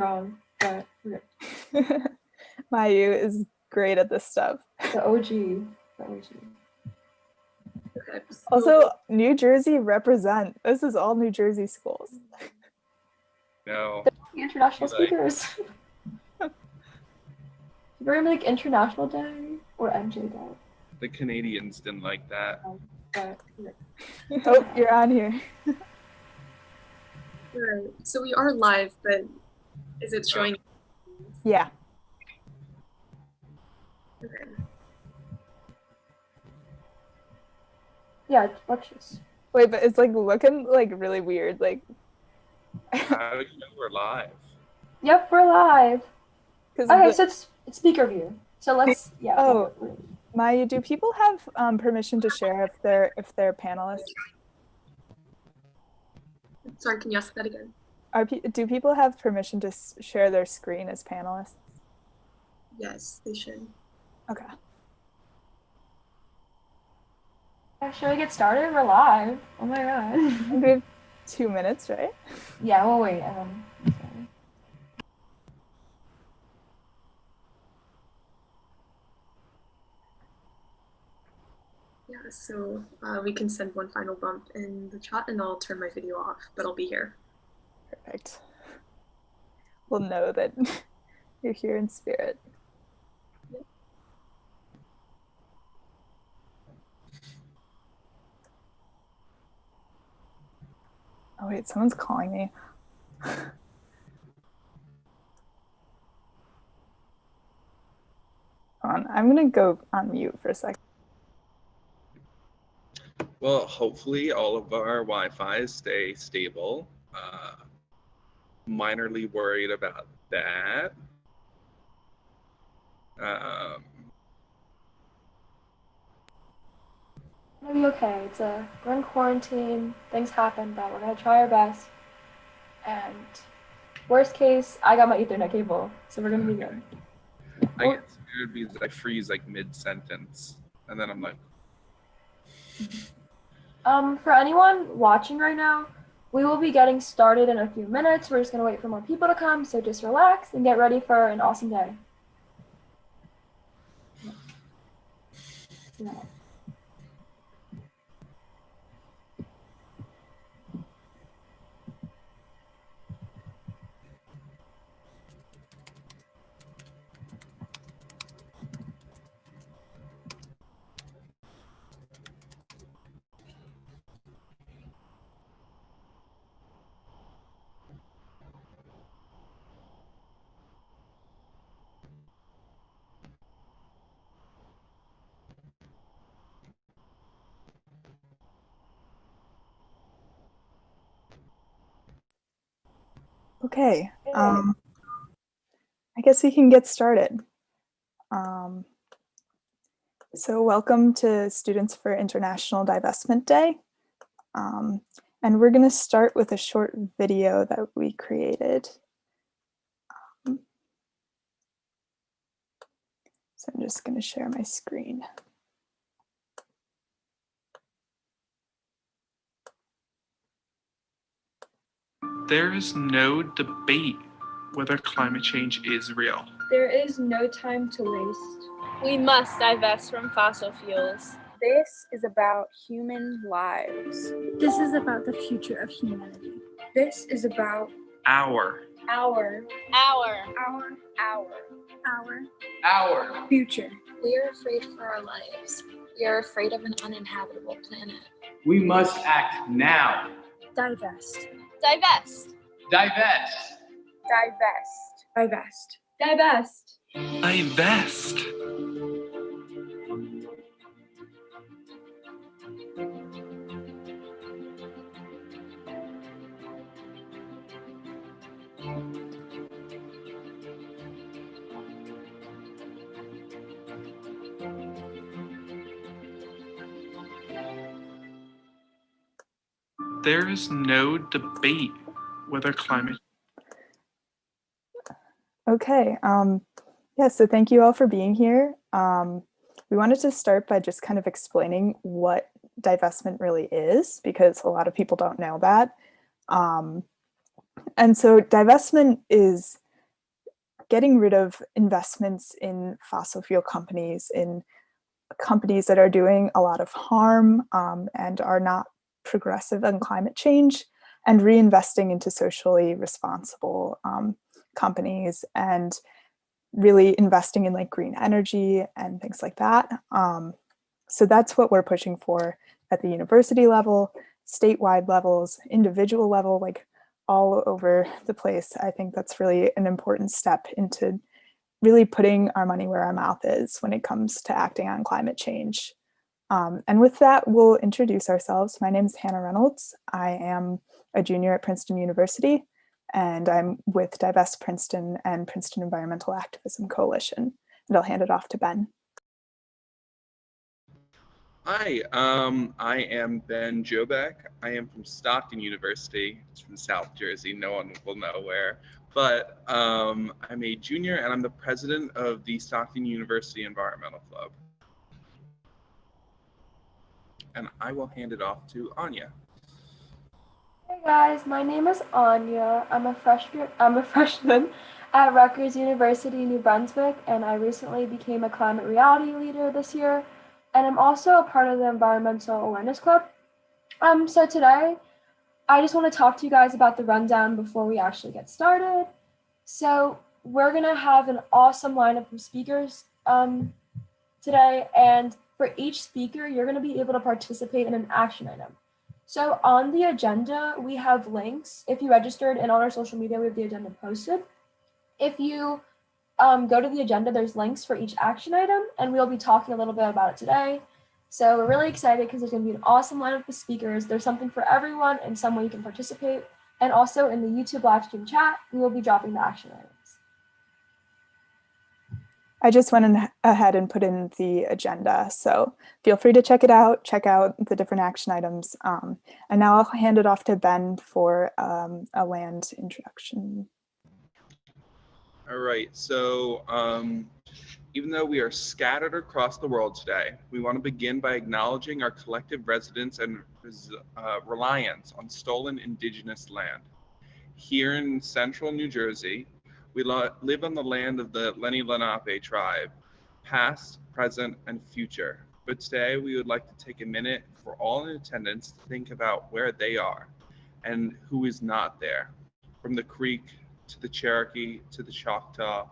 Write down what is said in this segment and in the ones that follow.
wrong, but okay. Mayu is great at this stuff. The OG. The OG. Okay, so Also, New Jersey represent. This is all New Jersey schools. No. The international Like- speakers. We're gonna make International Day or MJ Day. The Canadians didn't like that. But Oh, you're on here. right. So we are live, but is it showing? Yeah. Okay. yeah, watch this. Wait, but it's like looking like really weird. Like, How do you know we're live? Yep, we're live. because Okay, so it's speaker view. So let's Oh. Maya, do people have permission to share if they're panelists? Sorry, can you ask that again? Do people have permission to share their screen as panelists? Yes, they should. Okay. Should we get started? We're live. Oh my god. We have 2 minutes, right? Yeah, we'll wait. Sorry. Yeah, so we can send one final bump in the chat and I'll turn my video off, but I'll be here. Perfect. We'll know that you're here in spirit. Yep. Oh wait, someone's calling me. Hold on, I'm gonna go on mute for a second. Well, hopefully all of our Wi-Fi stay stable. Minorly worried about that. It'll be okay. We're in quarantine. Things happen, but we're gonna try our best. And worst case, I got my Ethernet cable, so we're gonna be good. I get scared because I freeze like mid-sentence, and then I'm like, For anyone watching right now, we will be getting started in a few minutes. We're just gonna wait for more people to come, so just relax and get ready for an awesome day. Yeah. Okay, I guess we can get started. So welcome to Students for International Divestment Day. And we're going to start with a short video that we created. So I'm just going to share my screen. There is no debate whether climate change is real. There is no time to waste. We must divest from fossil fuels. This is about human lives. This is about the future of humanity. This is about Our future. We are afraid for our lives. We are afraid of an uninhabitable planet. We must act now. Divest. Divest. Divest. divest. Divest. Divest. divest. There is no debate whether climate. Okay, yeah, so thank you all for being here. We wanted to start by just kind of explaining what divestment really is, because a lot of people don't know that. And so divestment is getting rid of investments in fossil fuel companies, in companies that are doing a lot of harm and are not progressive on climate change, and reinvesting into socially responsible companies, and really investing in like green energy and things like that. So that's what we're pushing for at the university level, statewide levels, individual level, like all over the place. I think that's really an important step into really putting our money where our mouth is when it comes to acting on climate change. And with that, we'll introduce ourselves. My name is Hannah Reynolds. I am a junior at Princeton University, and I'm with Divest Princeton and Princeton Environmental Activism Coalition. And I'll hand it off to Ben. Hi, I am Ben Jobek. I am from Stockton University. It's from South Jersey. No one will know where. But I'm a junior, and I'm the president of the Stockton University Environmental Club. And I will hand it off to Anya. Hey guys, my name is Anya. I'm a freshman at Rutgers University, New Brunswick, and I recently became a climate reality leader this year. And I'm also a part of the Environmental Awareness Club. So today, I just want to talk to you guys about the rundown before we actually get started. So we're gonna have an awesome lineup of speakers today, and for each speaker, you're gonna be able to participate in an action item. So on the agenda, we have links. If you registered, and on our social media, we have the agenda posted. If you go to the agenda, there's links for each action item, and we'll be talking a little bit about it today. So we're really excited because there's going to be an awesome lineup of speakers. There's something for everyone and some way you can participate. And also in the YouTube live stream chat, we will be dropping the action items. I just went ahead and put in the agenda, so feel free to check it out, check out the different action items. And now I'll hand it off to Ben for a land introduction. All right, so even though we are scattered across the world today, we want to begin by acknowledging our collective residence and reliance on stolen indigenous land. Here in central New Jersey, we live on the land of the Lenape tribe, past, present, and future. But today we would like to take a minute for all in attendance to think about where they are and who is not there. From the Creek to the Cherokee, to the Choctaw,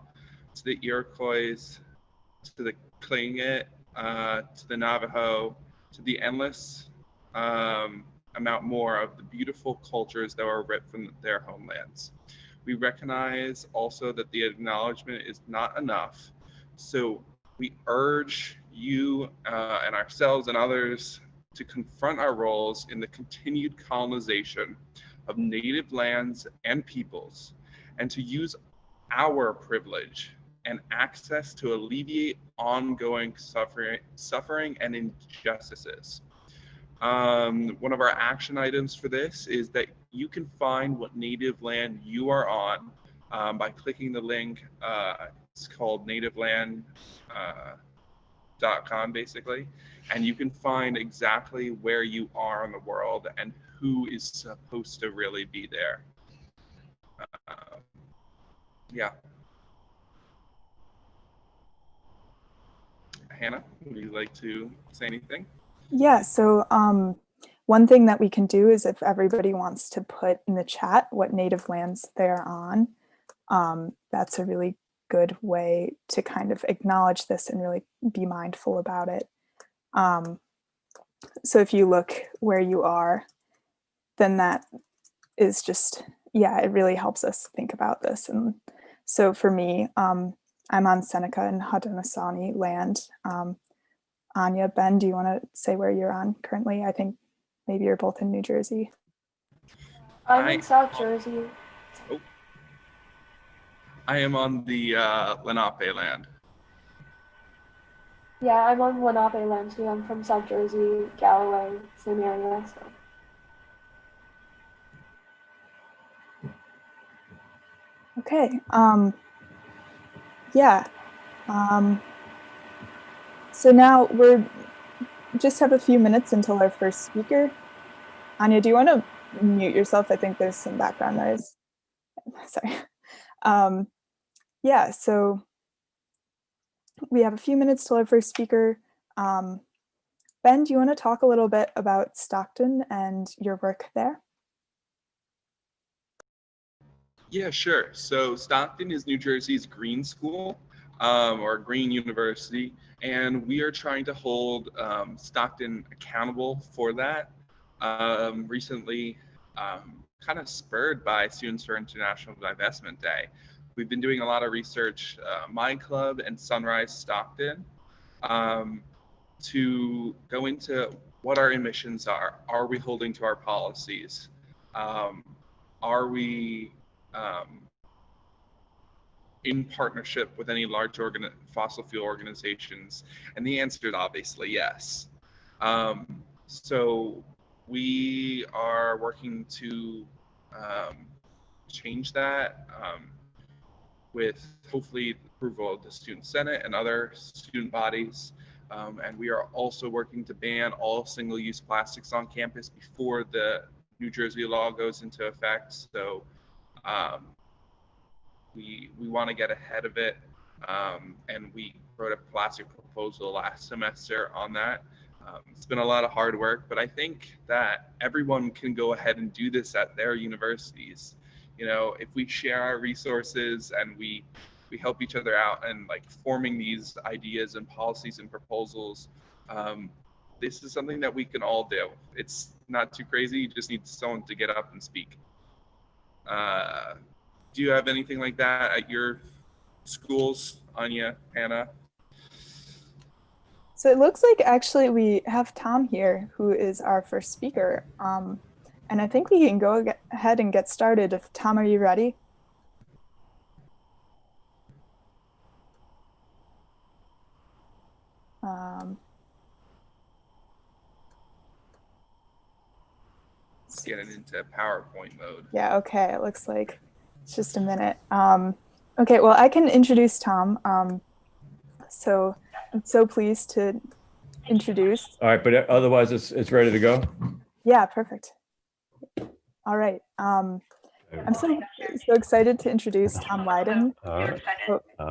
to the Iroquois, to the Tlingit, to the Navajo, to the endless amount more of the beautiful cultures that were ripped from their homelands. We recognize also that the acknowledgement is not enough, so we urge you and ourselves and others to confront our roles in the continued colonization of native lands and peoples, and to use our privilege and access to alleviate ongoing suffering and injustices. One of our action items for this is that you can find what native land you are on by clicking the link. It's called nativeland.com basically, and you can find exactly where you are in the world and who is supposed to really be there. Yeah. Hannah, would you like to say anything? Yeah, so one thing that we can do is if everybody wants to put in the chat what native lands they're on, that's a really good way to kind of acknowledge this and really be mindful about it. So if you look where you are, then that is just, yeah, it really helps us think about this. And so for me, I'm on Seneca and Haudenosaunee land. Anya, Ben, do you want to say where you're on currently? I think maybe you're both in New Jersey. I'm in South Jersey. Oh. I am on the Lenape land. Yeah, I'm on Lenape land too. I'm from South Jersey, Galloway, same area. So. Okay. Yeah. So now we're just have a few minutes until our first speaker. Anya, do you want to mute yourself? I think there's some background noise. Sorry. Yeah, so we have a few minutes till our first speaker. Ben, do you want to talk a little bit about Stockton and your work there? Yeah, sure. So Stockton is New Jersey's green school, or green university, and we are trying to hold Stockton accountable for that. Recently, kind of spurred by Students for International Divestment Day, we've been doing a lot of research, my club and Sunrise Stockton, to go into what our emissions are. Are we holding to our policies? Are we in partnership with any large fossil fuel organizations? And the answer is obviously yes. So we are working to change that with hopefully the approval of the Student Senate and other student bodies. And we are also working to ban all single-use plastics on campus before the New Jersey law goes into effect. So we want to get ahead of it, and we wrote a plastic proposal last semester on that. It's been a lot of hard work, but I think that everyone can go ahead and do this at their universities. You know, if we share our resources and we help each other out and like forming these ideas and policies and proposals, this is something that we can all do. It's not too crazy. You just need someone to get up and speak. Do you have anything like that at your schools, Anya, Hannah? So it looks like actually we have Tom here, who is our first speaker. And I think we can go ahead and get started. If Tom, are you ready? Let's get it into PowerPoint mode. Yeah, okay, it looks like it's just a minute. Okay, well, I can introduce Tom. So I'm so pleased to introduce. All right, but otherwise it's ready to go? Yeah, perfect. All right. I'm so excited to introduce Tom Leyden. All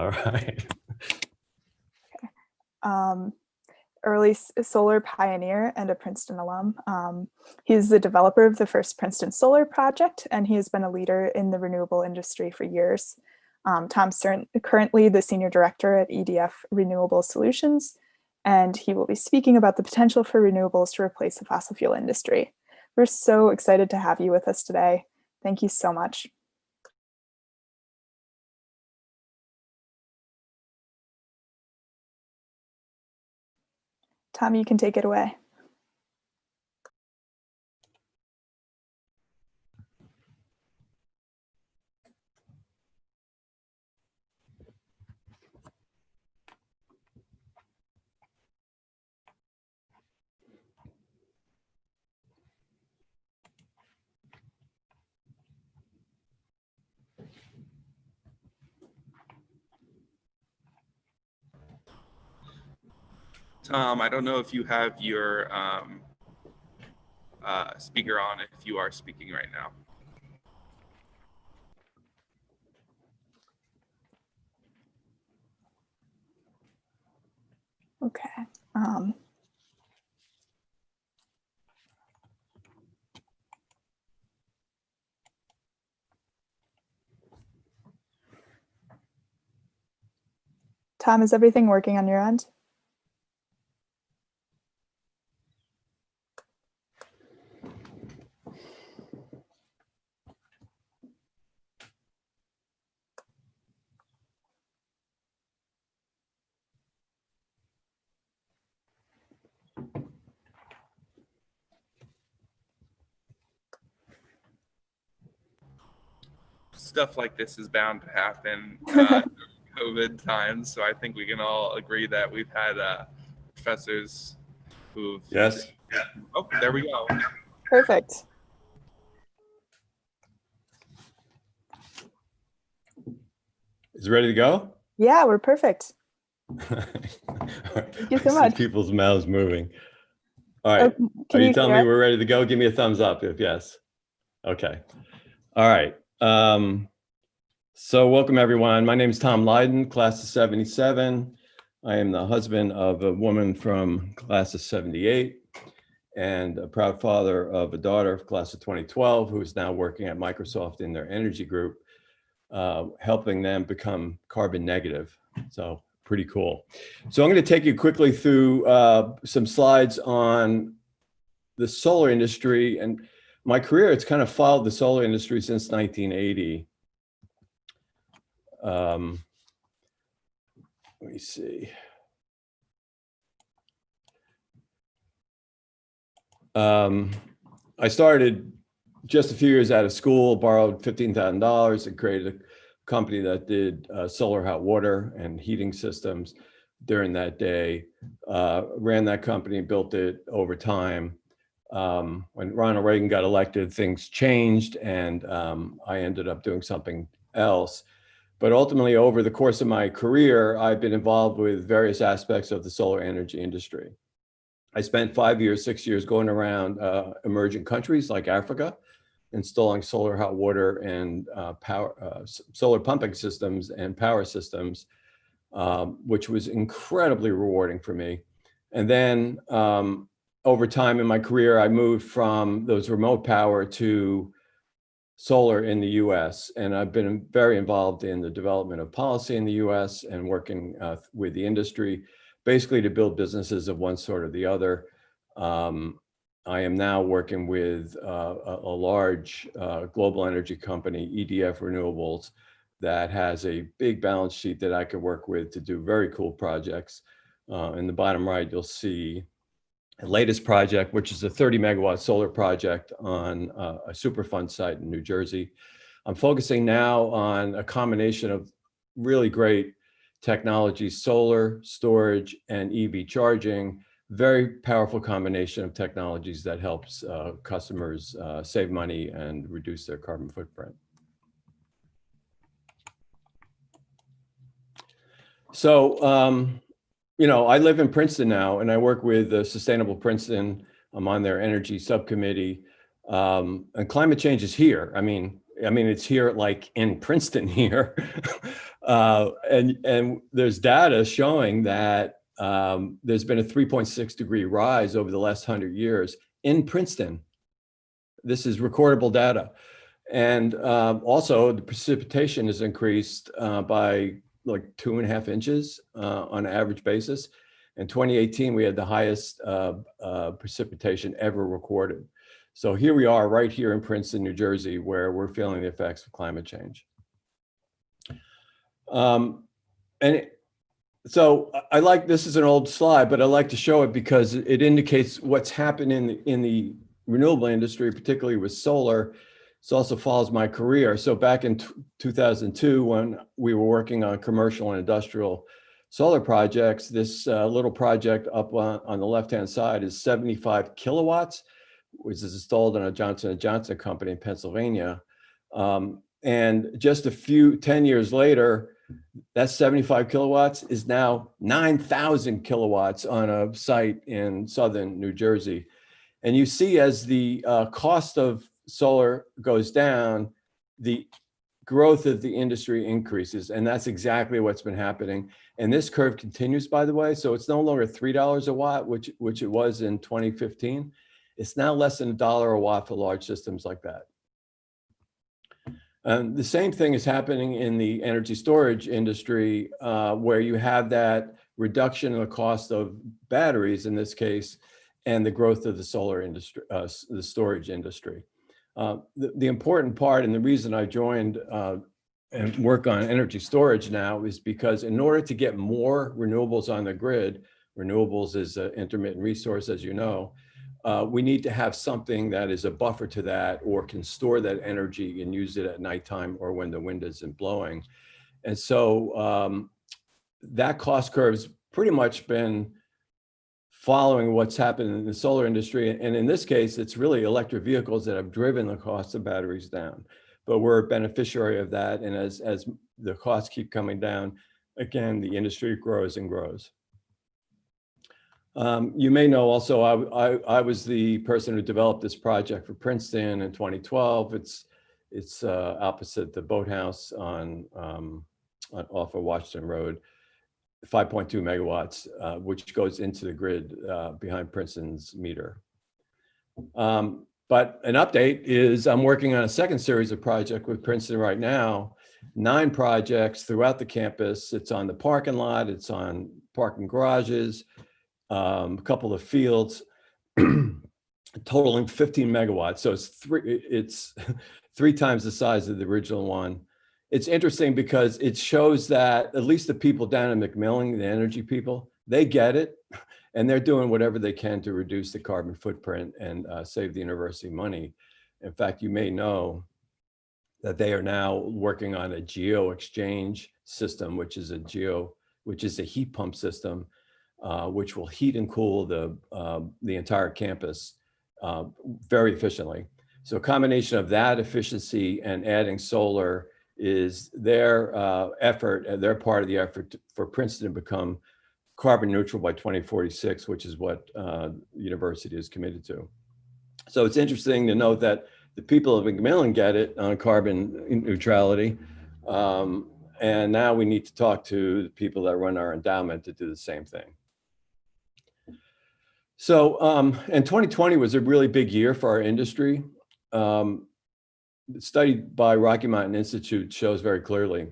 right. Okay. Early solar pioneer and a Princeton alum. He's the developer of the first Princeton solar project, and he has been a leader in the renewable industry for years. Tom's currently the senior director at EDF Renewable Solutions, and he will be speaking about the potential for renewables to replace the fossil fuel industry. We're so excited to have you with us today. Thank you so much. Tom, you can take it away. Tom, I don't know if you have your speaker on, if you are speaking right now. Okay. Tom, is everything working on your end? Stuff like this is bound to happen during COVID times, so I think we can all agree that we've had professors who've... Yes. Oh, there we go. Perfect. Is it ready to go? Yeah, we're perfect. Thank you so much. People's mouths moving. All right. Can Are you you telling hear me we're ready to go? Give me a thumbs up if yes. Okay. All right. So welcome everyone. My name is Tom Leyden, class of 77. I am the husband of a woman from class of 78 and a proud father of a daughter class of 2012 who is now working at Microsoft in their energy group, helping them become carbon negative. So pretty cool. So I'm going to take you quickly through some slides on the solar industry. And my career, it's kind of followed the solar industry since 1980. Let me see. I started just a few years out of school, borrowed $15,000 and created a company that did solar hot water and heating systems during that day. Ran that company and built it over time. When Ronald Reagan got elected, things changed and I ended up doing something else. But ultimately, over the course of my career, I've been involved with various aspects of the solar energy industry. I spent 5 years, 6 years going around emerging countries like Africa, installing solar hot water and solar pumping systems and power systems, which was incredibly rewarding for me. And then over time in my career, I moved from those remote power to solar in the US. And I've been very involved in the development of policy in the US and working with the industry, basically to build businesses of one sort or the other. I am now working with a large global energy company, EDF Renewables, that has a big balance sheet that I could work with to do very cool projects. In the bottom right, you'll see the latest project, which is a 30 megawatt solar project on a Superfund site in New Jersey. I'm focusing now on a combination of really great technologies, solar, storage, and EV charging. Very powerful combination of technologies that helps customers save money and reduce their carbon footprint. So, you know, I live in Princeton now and I work with Sustainable Princeton. I'm on their energy subcommittee, and climate change is here. I mean, it's here like in Princeton here. And there's data showing that there's been a 3.6 degree rise over the last 100 years in Princeton. This is recordable data. And also the precipitation has increased by like 2.5 inches on an average basis. In 2018, we had the highest precipitation ever recorded. So here we are right here in Princeton, New Jersey, where we're feeling the effects of climate change. So I like, this is an old slide, but I like to show it because it indicates what's happened in the renewable industry, particularly with solar. It also follows my career. So back in 2002, when we were working on commercial and industrial solar projects, this little project up on the left-hand side is 75 kilowatts, which is installed on a Johnson & Johnson company in Pennsylvania. And just 10 years later, that 75 kilowatts is now 9,000 kilowatts on a site in southern New Jersey. And you see as the cost of solar goes down, the growth of the industry increases. And that's exactly what's been happening. And this curve continues, by the way. So it's no longer $3 a watt, which it was in 2015. It's now less than $1 a watt for large systems like that. The same thing is happening in the energy storage industry, where you have that reduction in the cost of batteries in this case, and the growth of the solar industry, the storage industry. The important part, and the reason I joined and work on energy storage now, is because in order to get more renewables on the grid, renewables is an intermittent resource, as you know, we need to have something that is a buffer to that or can store that energy and use it at nighttime or when the wind isn't blowing. And so that cost curve's pretty much been following what's happened in the solar industry. And in this case, it's really electric vehicles that have driven the cost of batteries down. But we're a beneficiary of that. And as the costs keep coming down, again, the industry grows and grows. You may know also, I was the person who developed this project for Princeton in 2012. It's opposite the boathouse off of Washington Road, 5.2 megawatts, which goes into the grid behind Princeton's meter. But an update is I'm working on a second series of projects with Princeton right now, 9 projects throughout the campus. It's on the parking lot, it's on parking garages, a couple of fields, totaling 15 megawatts. So it's three times the size of the original one. It's interesting because it shows that at least the people down in McMillan, the energy people, they get it. And they're doing whatever they can to reduce the carbon footprint and save the university money. In fact, you may know that they are now working on a geo exchange system, which is a heat pump system, which will heat and cool the entire campus very efficiently. So a combination of that efficiency and adding solar is their effort, and they're part of the effort for Princeton to become carbon neutral by 2046, which is what the university is committed to. So it's interesting to note that the people of McMillan get it on carbon neutrality. And now we need to talk to the people that run our endowment to do the same thing. So, and 2020 was a really big year for our industry. The study by Rocky Mountain Institute shows very clearly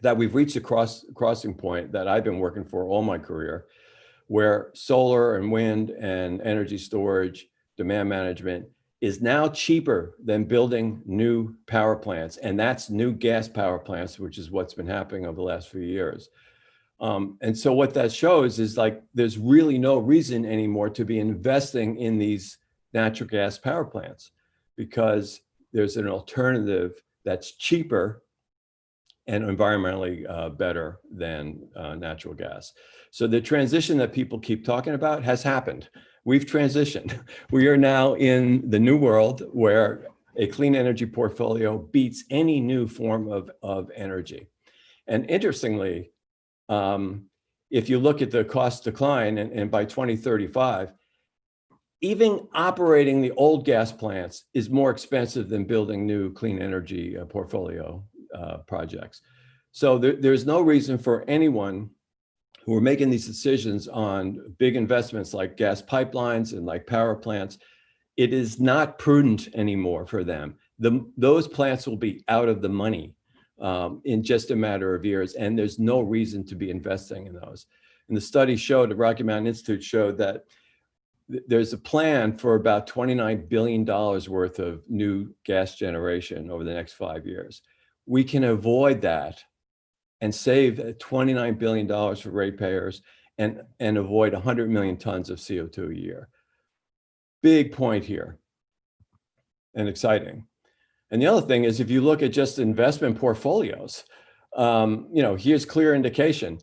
that we've reached a crossing point that I've been working for all my career, where solar and wind and energy storage, demand management is now cheaper than building new power plants. And that's new gas power plants, which is what's been happening over the last few years. And so what that shows is like, there's really no reason anymore to be investing in these natural gas power plants because there's an alternative that's cheaper and environmentally better than natural gas. So the transition that people keep talking about has happened. We've transitioned. We are now in the new world where a clean energy portfolio beats any new form of energy. And interestingly, if you look at the cost decline and by 2035, even operating the old gas plants is more expensive than building new clean energy portfolio projects. So there's no reason for anyone who are making these decisions on big investments like gas pipelines and like power plants. It is not prudent anymore for them. Those plants will be out of the money in just a matter of years, and there's no reason to be investing in those. And the study showed, the Rocky Mountain Institute showed that there's a plan for about $29 billion worth of new gas generation over the next 5 years. We can avoid that and save $29 billion for ratepayers and avoid 100 million tons of CO2 a year. Big point here and exciting. And the other thing is, if you look at just investment portfolios, here's clear indication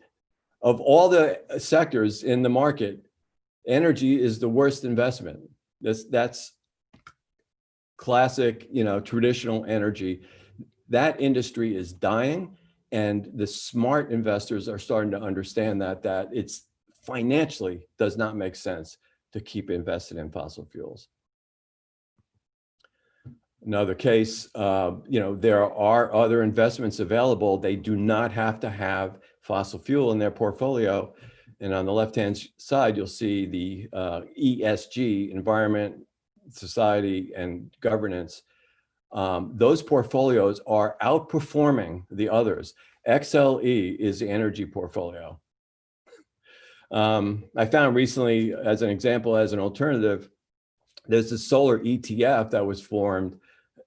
of all the sectors in the market, energy is the worst investment. That's classic, traditional energy. That industry is dying, and the smart investors are starting to understand that it's financially does not make sense to keep invested in fossil fuels. Another case, there are other investments available. They do not have to have fossil fuel in their portfolio. And on the left-hand side, you'll see the ESG, environment, society, and governance. Those portfolios are outperforming the others. XLE is the energy portfolio. I found recently, as an example, as an alternative, there's a solar ETF that was formed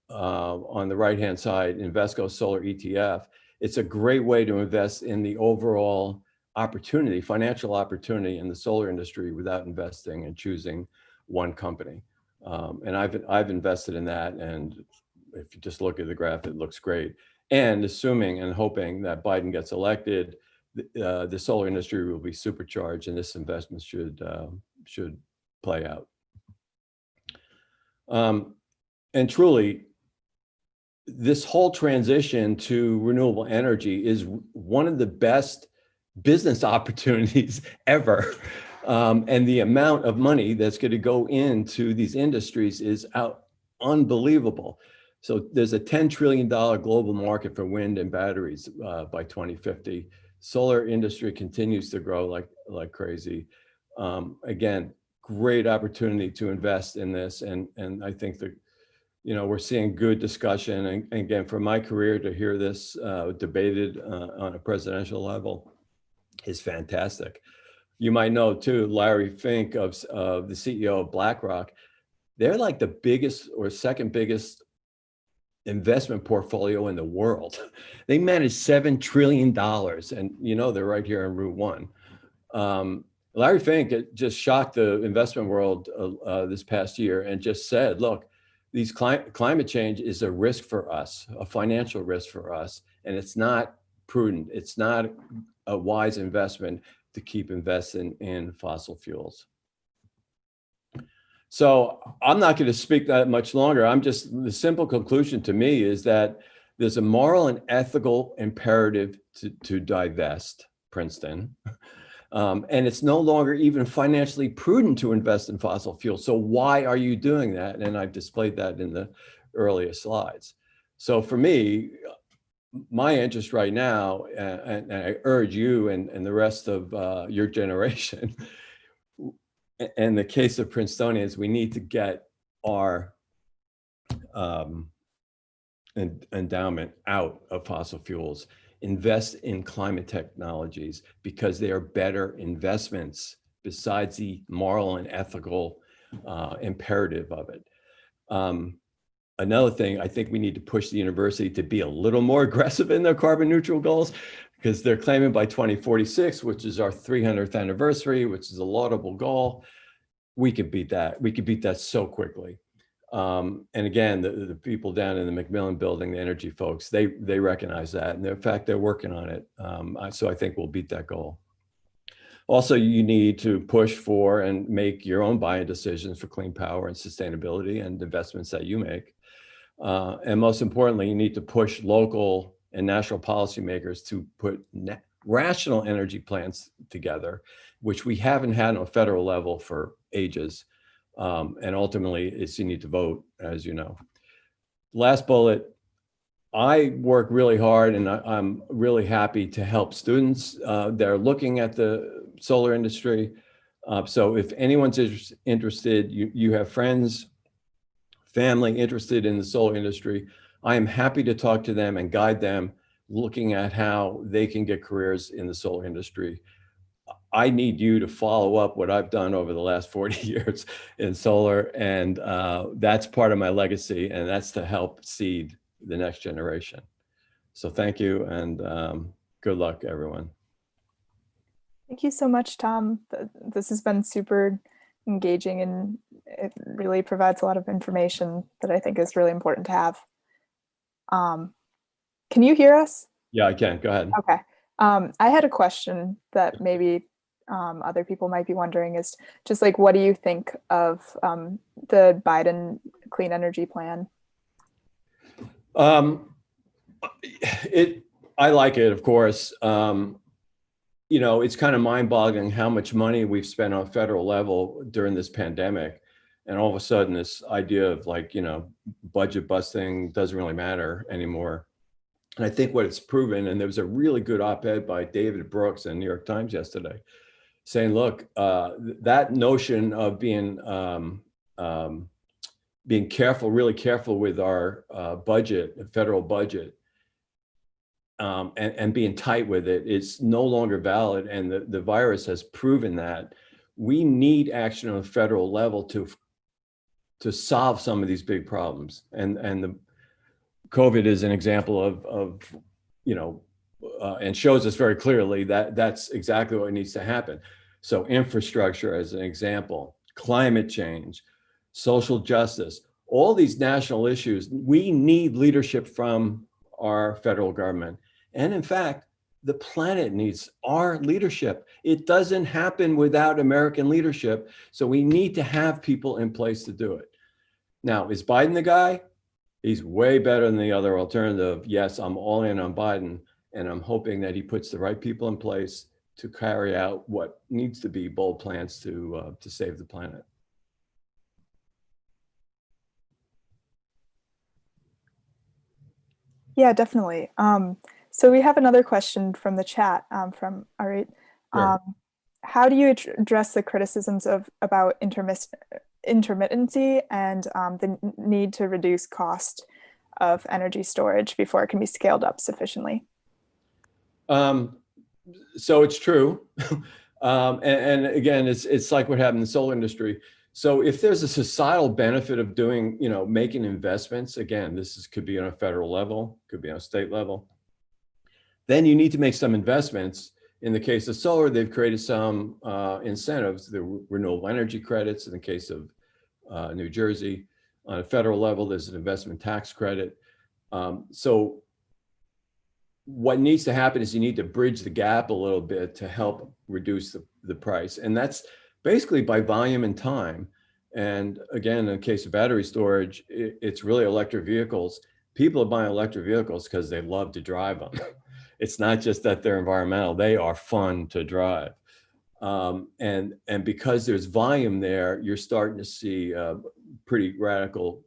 on the right-hand side, Invesco Solar ETF. It's a great way to invest in the overall opportunity, financial opportunity in the solar industry without investing and choosing one company. And I've invested in that, and if you just look at the graph, it looks great. And assuming and hoping that Biden gets elected, the solar industry will be supercharged, and this investment should play out. And truly, this whole transition to renewable energy is one of the best business opportunities ever. And the amount of money that's going to go into these industries is unbelievable. So there's a $10 trillion global market for wind and batteries by 2050. Solar industry continues to grow like crazy. Again, great opportunity to invest in this. And I think that, we're seeing good discussion. And again, for my career to hear this debated on a presidential level is fantastic. You might know too, Larry Fink of the CEO of BlackRock, they're like the biggest or second biggest investment portfolio in the world. They manage $7 trillion and they're right here on Route 1. Larry Fink just shocked the investment world this past year and just said, look, these climate change is a risk for us, a financial risk for us, and it's not prudent. It's not a wise investment to keep investing in fossil fuels. So I'm not going to speak that much longer. The simple conclusion to me is that there's a moral and ethical imperative to divest Princeton. And it's no longer even financially prudent to invest in fossil fuels. So why are you doing that? And I've displayed that in the earlier slides. So for me, my interest right now, and I urge you and the rest of your generation, in the case of Princetonians, we need to get our endowment out of fossil fuels, invest in climate technologies because they are better investments besides the moral and ethical imperative of it. Another thing, I think we need to push the university to be a little more aggressive in their carbon neutral goals, because they're claiming by 2046, which is our 300th anniversary, which is a laudable goal, we could beat that. We could beat that so quickly. And again, the people down in the Macmillan building, the energy folks, they recognize that. And in fact, they're working on it. So I think we'll beat that goal. Also, you need to push for and make your own buying decisions for clean power and sustainability and investments that you make. And most importantly, you need to push local and national policymakers to put rational energy plans together, which we haven't had on a federal level for ages. And ultimately, you need to vote, as you know. Last bullet, I work really hard and I'm really happy to help students that are looking at the solar industry. So if anyone's interested, you have friends, family interested in the solar industry, I am happy to talk to them and guide them looking at how they can get careers in the solar industry. I need you to follow up what I've done over the last 40 years in solar, and that's part of my legacy, and that's to help seed the next generation. So thank you, and good luck, everyone. Thank you so much, Tom. This has been super engaging, and it really provides a lot of information that I think is really important to have. Can you hear us? Yeah, I can. Go ahead. Okay. I had a question that maybe other people might be wondering, is just like, what do you think of the Biden clean energy plan? I like it, of course. You know, it's kind of mind-boggling how much money we've spent on federal level during this pandemic. And all of a sudden this idea of like, you know, budget busting doesn't really matter anymore. And I think what it's proven, and there was a really good op-ed by David Brooks in the New York Times yesterday, saying, look, that notion of being careful, really careful with our budget, the federal budget, and being tight with it is no longer valid. And the virus has proven that we need action on a federal level to solve some of these big problems. And the COVID is an example of you know, and shows us very clearly that that's exactly what needs to happen. So infrastructure as an example, climate change, social justice, all these national issues, we need leadership from our federal government. And in fact, the planet needs our leadership. It doesn't happen without American leadership. So we need to have people in place to do it. Now, is Biden the guy? He's way better than the other alternative. Yes, I'm all in on Biden, and I'm hoping that he puts the right people in place to carry out what needs to be bold plans to save the planet. Yeah, definitely. So we have another question from the chat from Arit. Sure. How do you address the criticisms about intermittency and the need to reduce cost of energy storage before it can be scaled up sufficiently? So it's true. And again, it's like what happened in the solar industry. So if there's a societal benefit of doing, making investments, again, could be on a federal level, could be on a state level, then you need to make some investments. In the case of solar, they've created some incentives, the renewable energy credits. In the case of New Jersey, on a federal level, there's an investment tax credit. So what needs to happen is you need to bridge the gap a little bit to help reduce the price. And that's basically by volume and time. And again, in the case of battery storage, it's really electric vehicles. People are buying electric vehicles because they love to drive them. It's not just that they're environmental, they are fun to drive. And because there's volume there, you're starting to see a pretty radical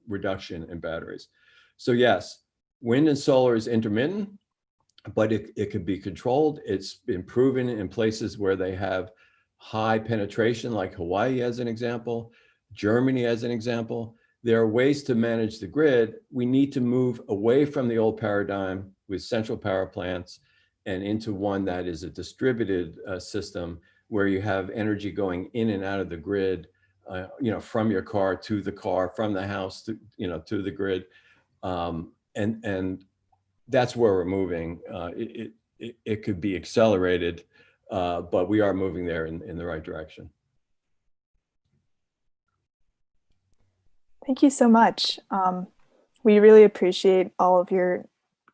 reduction in batteries. So yes, wind and solar is intermittent, but it could be controlled. It's been proven in places where they have high penetration, like Hawaii as an example, Germany as an example. There are ways to manage the grid. We need to move away from the old paradigm with central power plants and into one that is a distributed system where you have energy going in and out of the grid, from your car to the car, from the house to, to the grid. And that's where we're moving. It could be accelerated, but we are moving there in the right direction. Thank you so much. We really appreciate all of your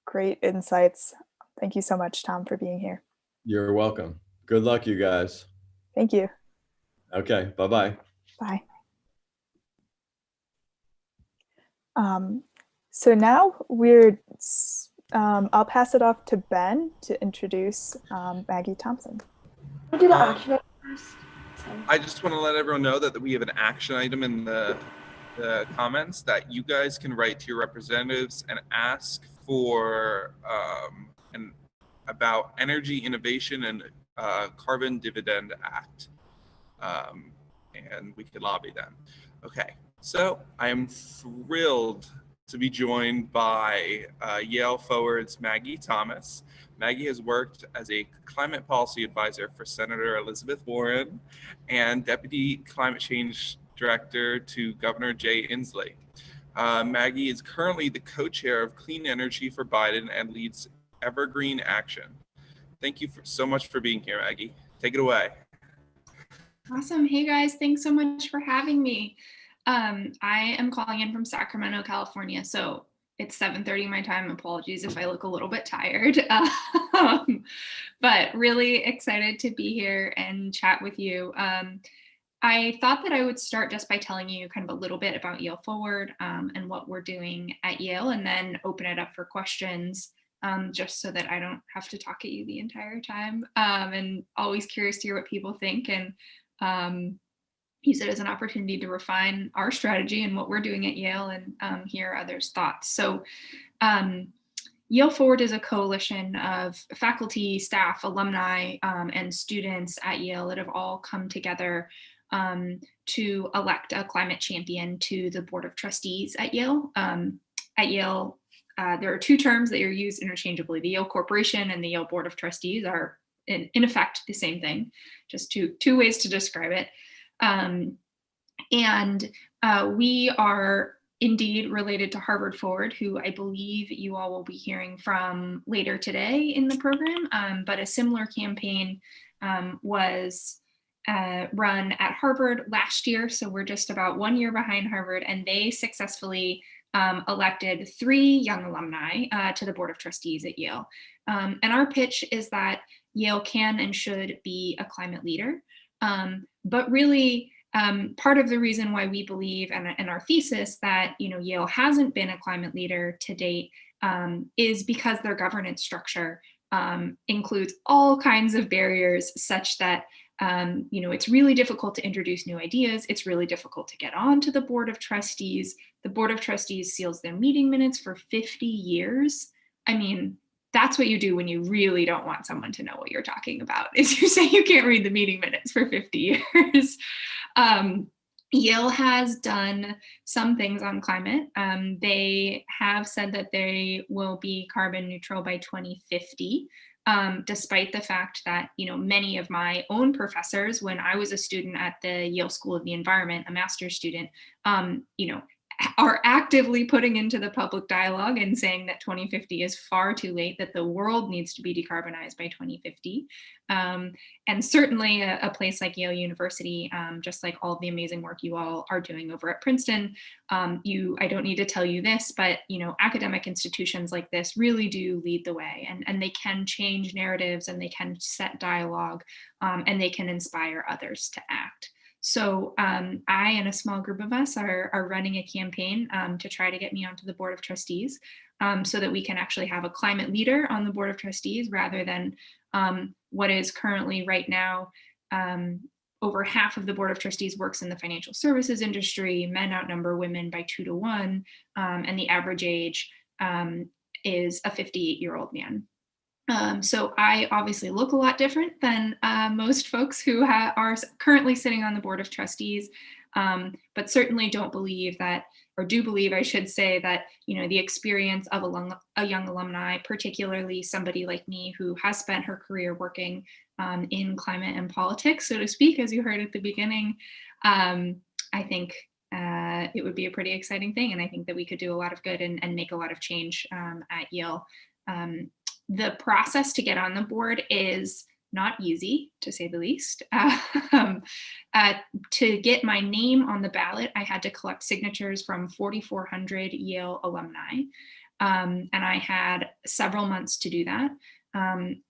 great insights. Thank you so much, Tom, for being here. You're welcome. Good luck, you guys. Thank you. Okay, bye-bye. Bye. So now I'll pass it off to Ben to introduce Maggie Thompson. I'll do the action item first. I just want to let everyone know that we have an action item in the comments that you guys can write to your representatives and ask for about energy innovation and carbon dividend act, and we could lobby them. Okay, so I am thrilled to be joined by Yale Forward's Maggie Thomas. Maggie has worked as a climate policy advisor for Senator Elizabeth Warren and Deputy Climate Change Director to Governor Jay Inslee. Maggie is currently the co-chair of Clean Energy for Biden and leads Evergreen Action. Thank you so much for being here, Maggie. Take it away. Awesome. Hey guys, thanks so much for having me. I am calling in from Sacramento, California, so it's 7:30 my time. Apologies if I look a little bit tired, but really excited to be here and chat with you. I thought that I would start just by telling you kind of a little bit about Yale Forward and what we're doing at Yale, and then open it up for questions, just so that I don't have to talk at you the entire time, and always curious to hear what people think, and use it as an opportunity to refine our strategy and what we're doing at Yale, and hear others' thoughts. So Yale Forward is a coalition of faculty, staff, alumni, and students at Yale that have all come together to elect a climate champion to the Board of Trustees at Yale. At Yale, there are two terms that are used interchangeably. The Yale Corporation and the Yale Board of Trustees are in effect the same thing, just two ways to describe it. We are indeed related to Harvard Forward, who I believe you all will be hearing from later today in the program, but a similar campaign was run at Harvard last year, so we're just about 1 year behind Harvard, and they successfully elected 3 young alumni to the Board of Trustees at Yale. And our pitch is that Yale can and should be a climate leader. But really, part of the reason why we believe and our thesis that Yale hasn't been a climate leader to date is because their governance structure includes all kinds of barriers such that It's really difficult to introduce new ideas. It's really difficult to get onto the board of trustees. The board of trustees seals their meeting minutes for 50 years. I mean, that's what you do when you really don't want someone to know what you're talking about, is you say you can't read the meeting minutes for 50 years. Yale has done some things on climate. They have said that they will be carbon neutral by 2050. Despite the fact that, many of my own professors, when I was a student at the Yale School of the Environment, a master's student, are actively putting into the public dialogue and saying that 2050 is far too late, that the world needs to be decarbonized by 2050. And certainly a place like Yale University, just like all of the amazing work you all are doing over at Princeton, I don't need to tell you this, but academic institutions like this really do lead the way, and they can change narratives, and they can set dialogue, and they can inspire others to act. So I and a small group of us are running a campaign to try to get me onto the board of trustees, so that we can actually have a climate leader on the board of trustees, rather than what is currently right now. Over half of the board of trustees works in the financial services industry. Men outnumber women by 2 to 1, and the average age is a 58-year-old man. So I obviously look a lot different than most folks who are currently sitting on the board of trustees, but certainly don't believe that, or do believe, I should say, that the experience of a young alumni, particularly somebody like me who has spent her career working in climate and politics, so to speak, as you heard at the beginning, I think it would be a pretty exciting thing, and I think that we could do a lot of good and make a lot of change at Yale. The process to get on the board is not easy, to say the least. To get my name on the ballot, I had to collect signatures from 4,400 Yale alumni, and I had several months to do that.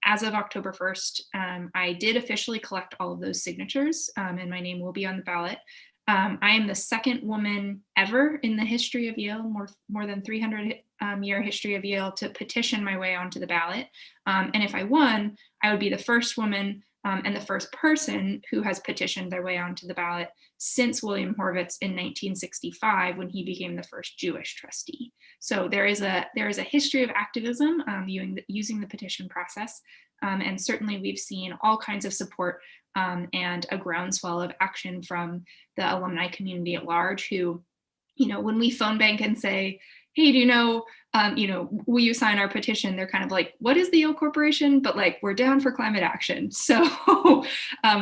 As of October 1st, I did officially collect all of those signatures, and my name will be on the ballot. I am the second woman ever in the history of Yale, more than 300-year history of Yale, to petition my way onto the ballot. And if I won, I would be the first woman and the first person who has petitioned their way onto the ballot since William Horvitz in 1965, when he became the first Jewish trustee. So there is a history of activism using the petition process, and certainly we've seen all kinds of support and a groundswell of action from the alumni community at large, who, when we phone bank and say, hey, do you know, will you sign our petition? They're kind of like, what is the Yale Corporation? But like, we're down for climate action. So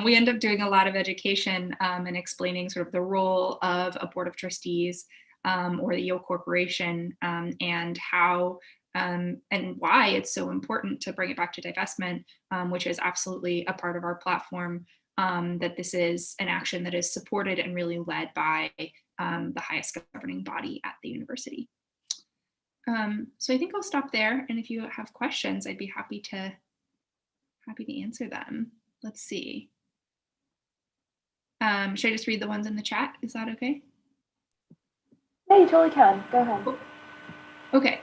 we end up doing a lot of education and explaining sort of the role of a board of trustees or the Yale Corporation, and how and why it's so important to bring it back to divestment, which is absolutely a part of our platform, that this is an action that is supported and really led by the highest governing body at the university. So I think I'll stop there, and if you have questions, I'd be happy to answer them. Let's see. Should I just read the ones in the chat? Is that okay? Yeah, you totally can. Go ahead. Cool. Okay.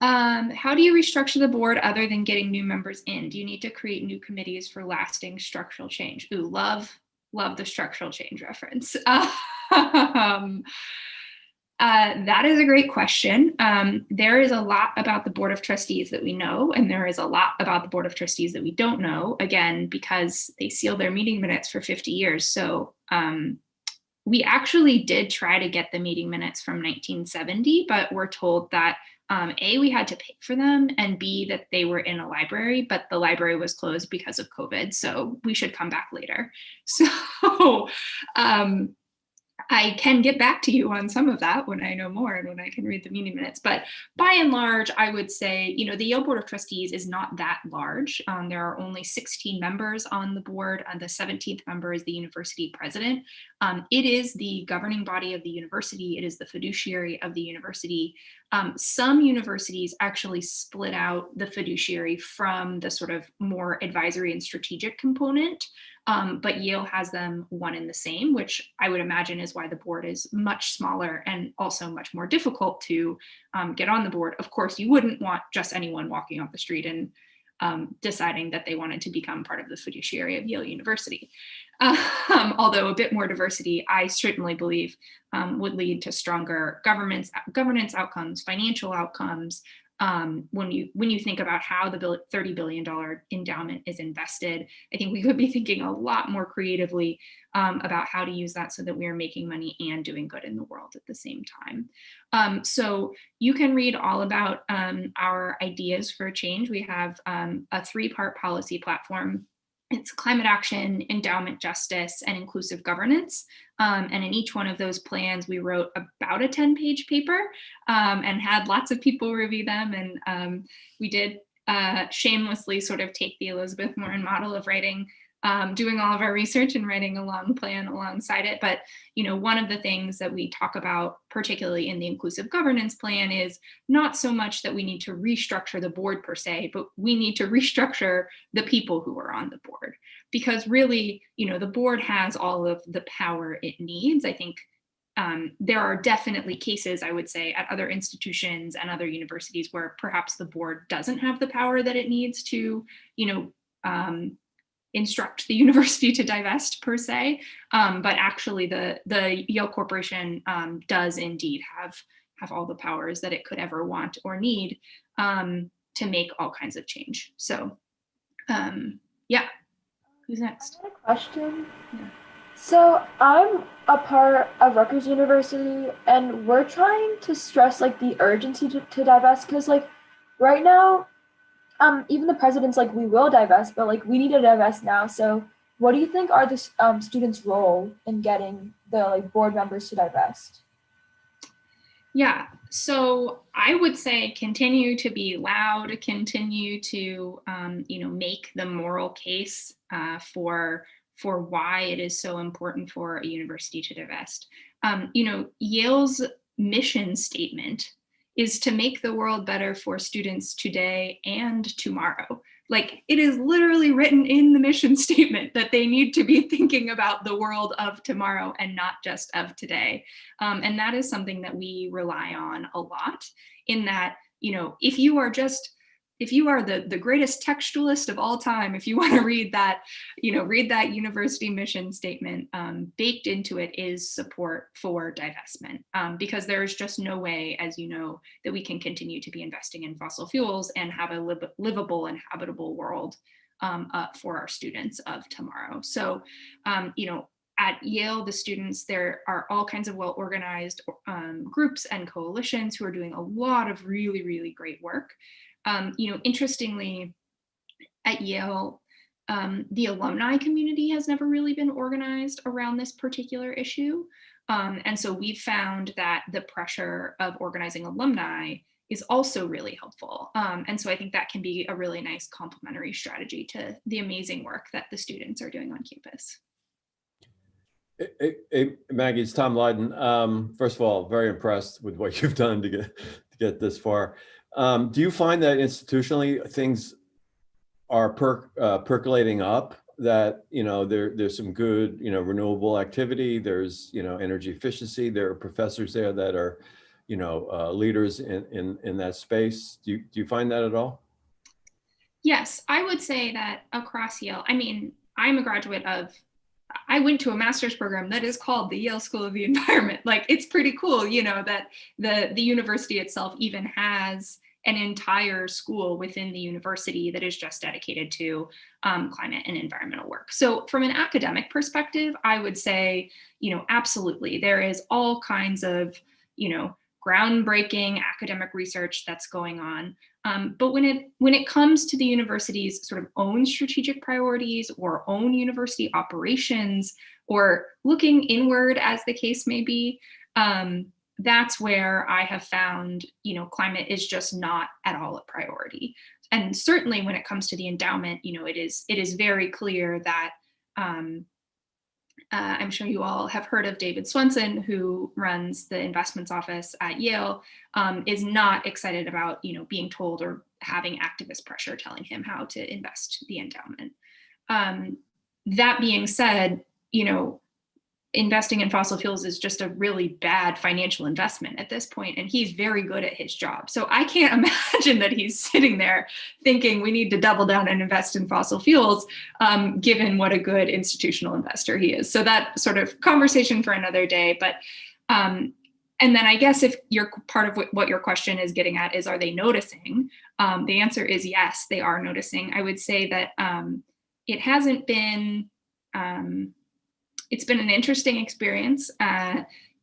How do you restructure the board other than getting new members in? Do you need to create new committees for lasting structural change? Ooh, love the structural change reference. That is a great question. There is a lot about the Board of Trustees that we know, and there is a lot about the Board of Trustees that we don't know, again, because they seal their meeting minutes for 50 years. So we actually did try to get the meeting minutes from 1970, but we're told that A, we had to pay for them, and B, that they were in a library, but the library was closed because of COVID, so we should come back later. So I can get back to you on some of that when I know more and when I can read the meeting minutes. But by and large, I would say, the Yale Board of Trustees is not that large. There are only 16 members on the board, and the 17th member is the university president. It is the governing body of the university. It is the fiduciary of the university. Some universities actually split out the fiduciary from the sort of more advisory and strategic component. But Yale has them one and the same, which I would imagine is why the board is much smaller and also much more difficult to get on the board. Of course, you wouldn't want just anyone walking off the street and deciding that they wanted to become part of the fiduciary of Yale University. Although a bit more diversity, I certainly believe would lead to stronger governance outcomes, financial outcomes. When you think about how the $30 billion endowment is invested, I think we could be thinking a lot more creatively about how to use that so that we are making money and doing good in the world at the same time. So you can read all about our ideas for change. We have a 3-part policy platform. It's climate action, endowment justice, and inclusive governance. And in each one of those plans, we wrote about a 10-page paper and had lots of people review them. And we did shamelessly sort of take the Elizabeth Warren model of writing, doing all of our research and writing a long plan alongside it. But, you know, one of the things that we talk about, particularly in the inclusive governance plan, is not so much that we need to restructure the board per se, but we need to restructure the people who are on the board. Because really, you know, the board has all of the power it needs. I think there are definitely cases, I would say, at other institutions and other universities where perhaps the board doesn't have the power that it needs to, you know, instruct the university to divest per se, but actually the Yale Corporation does indeed have all the powers that it could ever want or need to make all kinds of change. So yeah, who's next? I had a question. Yeah. So I'm a part of Rutgers University, and we're trying to stress like the urgency to divest, because like right now, even the president's like, we will divest, but like we need to divest now. So what do you think are the students' role in getting the like board members to divest? Yeah, so I would say continue to be loud, continue to you know, make the moral case for why it is so important for a university to divest. You know, Yale's mission statement is to make the world better for students today and tomorrow. Like, it is literally written in the mission statement that they need to be thinking about the world of tomorrow and not just of today. And that is something that we rely on a lot, in that, you know, if you are the greatest textualist of all time, if you want to read that, you know, read that university mission statement, baked into it is support for divestment, because there is just no way, as you know, that we can continue to be investing in fossil fuels and have a livable and habitable world for our students of tomorrow. So, you know, at Yale, the students, there are all kinds of well-organized groups and coalitions who are doing a lot of really, really great work. You know, interestingly, at Yale, the alumni community has never really been organized around this particular issue. And so we've found that the pressure of organizing alumni is also really helpful. And so I think that can be a really nice complementary strategy to the amazing work that the students are doing on campus. Hey, Maggie, it's Tom Leyden. First of all, very impressed with what you've done to get this far. Do you find that institutionally things are percolating up, that, you know, there's some good, you know, renewable activity, there's, you know, energy efficiency, there are professors there that are, you know, leaders in that space? Do you find that at all? Yes, I would say that across Yale, I mean, I'm a graduate of, I went to a master's program that is called the Yale School of the Environment. Like, it's pretty cool, you know, that the university itself even has an entire school within the university that is just dedicated to climate and environmental work. So from an academic perspective, I would say, you know, absolutely, there is all kinds of, you know, groundbreaking academic research that's going on. But when it comes to the university's sort of own strategic priorities or own university operations, or looking inward, as the case may be, that's where I have found, you know, climate is just not at all a priority. And certainly when it comes to the endowment, you know, it is very clear that I'm sure you all have heard of David Swenson, who runs the investments office at Yale, is not excited about, you know, being told or having activist pressure telling him how to invest the endowment. That being said, you know, investing in fossil fuels is just a really bad financial investment at this point, and he's very good at his job. So I can't imagine that he's sitting there thinking we need to double down and invest in fossil fuels, given what a good institutional investor he is. So that sort of conversation for another day. But and then I guess if you're part of what your question is getting at is, are they noticing? The answer is yes, they are noticing. I would say that it hasn't been, it's been an interesting experience.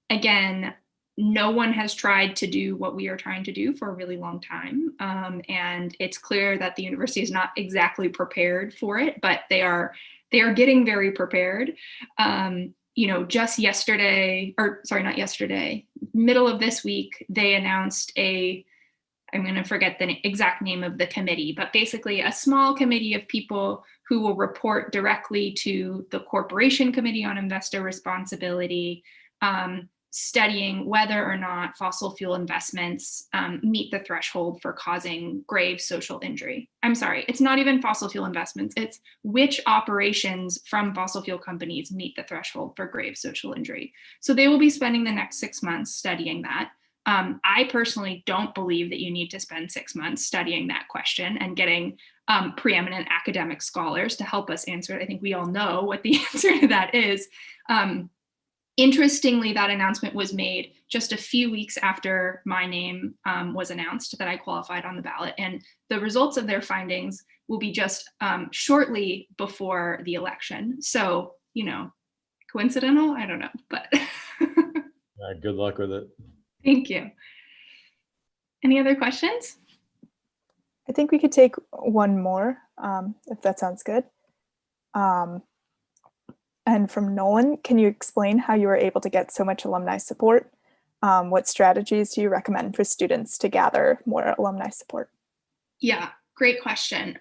Again, no one has tried to do what we are trying to do for a really long time. And it's clear that the university is not exactly prepared for it, but they are getting very prepared. Just yesterday, or sorry, not yesterday, middle of this week, they announced I'm going to forget the exact name of the committee, but basically a small committee of people who will report directly to the Corporation Committee on Investor Responsibility, studying whether or not fossil fuel investments meet the threshold for causing grave social injury. I'm sorry, it's not even fossil fuel investments, it's which operations from fossil fuel companies meet the threshold for grave social injury. So they will be spending the next 6 months studying that. I personally don't believe that you need to spend 6 months studying that question and getting preeminent academic scholars to help us answer it. I think we all know what the answer to that is. Interestingly, that announcement was made just a few weeks after my name was announced that I qualified on the ballot. And the results of their findings will be just shortly before the election. So, coincidental? I don't know, but. Good luck with it. Thank you. Any other questions? I think we could take one more, if that sounds good. And from Nolan, can you explain how you were able to get so much alumni support? What strategies do you recommend for students to gather more alumni support? Yeah, great question.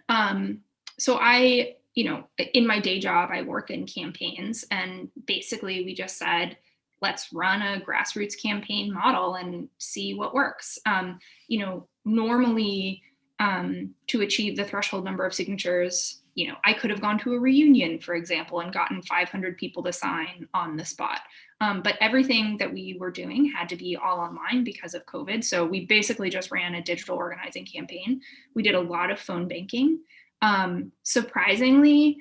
So I, in my day job, I work in campaigns, and basically we just said, let's run a grassroots campaign model and see what works. Normally to achieve the threshold number of signatures, I could have gone to a reunion, for example, and gotten 500 people to sign on the spot. But everything that we were doing had to be all online because of COVID. So we basically just ran a digital organizing campaign. We did a lot of phone banking. Surprisingly,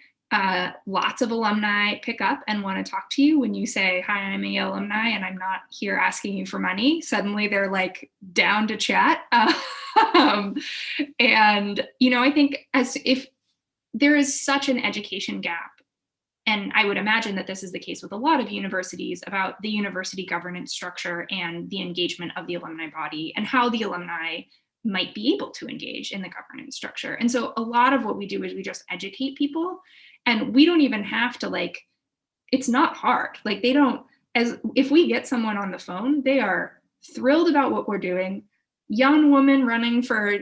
lots of alumni pick up and want to talk to you when you say, hi, I'm a Yale alumni and I'm not here asking you for money. Suddenly they're like down to chat. And, I think if there is such an education gap, and I would imagine that this is the case with a lot of universities, about the university governance structure and the engagement of the alumni body and how the alumni might be able to engage in the governance structure. And so a lot of what we do is we just educate people, and we don't even have to it's not hard. If we get someone on the phone, they are thrilled about what we're doing. Young woman running for,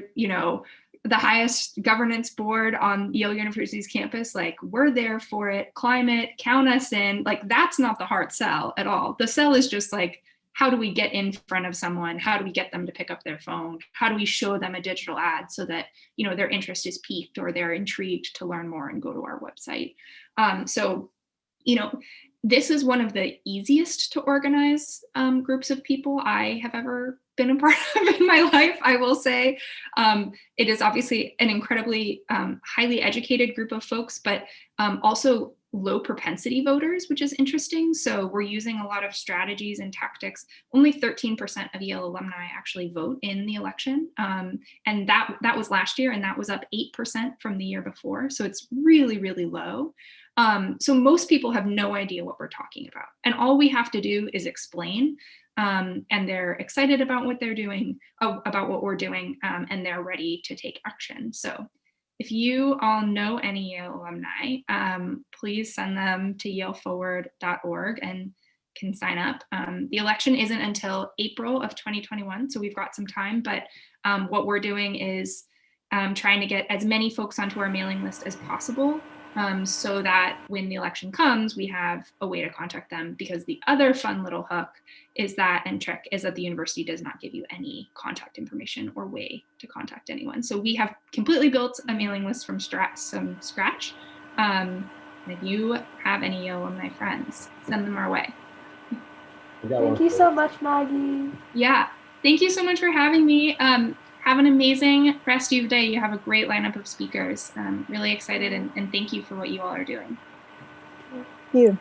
the highest governance board on Yale University's campus, we're there for it. Climate, count us in. That's not the hard sell at all. The sell is just how do we get in front of someone? How do we get them to pick up their phone? How do we show them a digital ad so that, their interest is piqued or they're intrigued to learn more and go to our website? This is one of the easiest to organize groups of people I have ever been a part of in my life, I will say. It is obviously an incredibly highly educated group of folks, but also low propensity voters, which is interesting. So we're using a lot of strategies and tactics. Only 13% of Yale alumni actually vote in the election. And that was last year, and that was up 8% from the year before. So it's really, really low. So most people have no idea what we're talking about. And all we have to do is explain, and they're excited about what they're doing, about what we're doing, and they're ready to take action. So if you all know any Yale alumni, please send them to yaleforward.org and can sign up. The election isn't until April of 2021, so we've got some time, but what we're doing is trying to get as many folks onto our mailing list as possible, so that when the election comes, we have a way to contact them. Because the other fun little hook is that, and trick, is that the university does not give you any contact information or way to contact anyone. So we have completely built a mailing list from scratch. And if you have any Yale alumni friends, send them our way. Thank you so much, Maggie. Yeah, thank you so much for having me. Have an amazing rest of your day. You have a great lineup of speakers. I'm really excited, and thank you for what you all are doing. Thank you.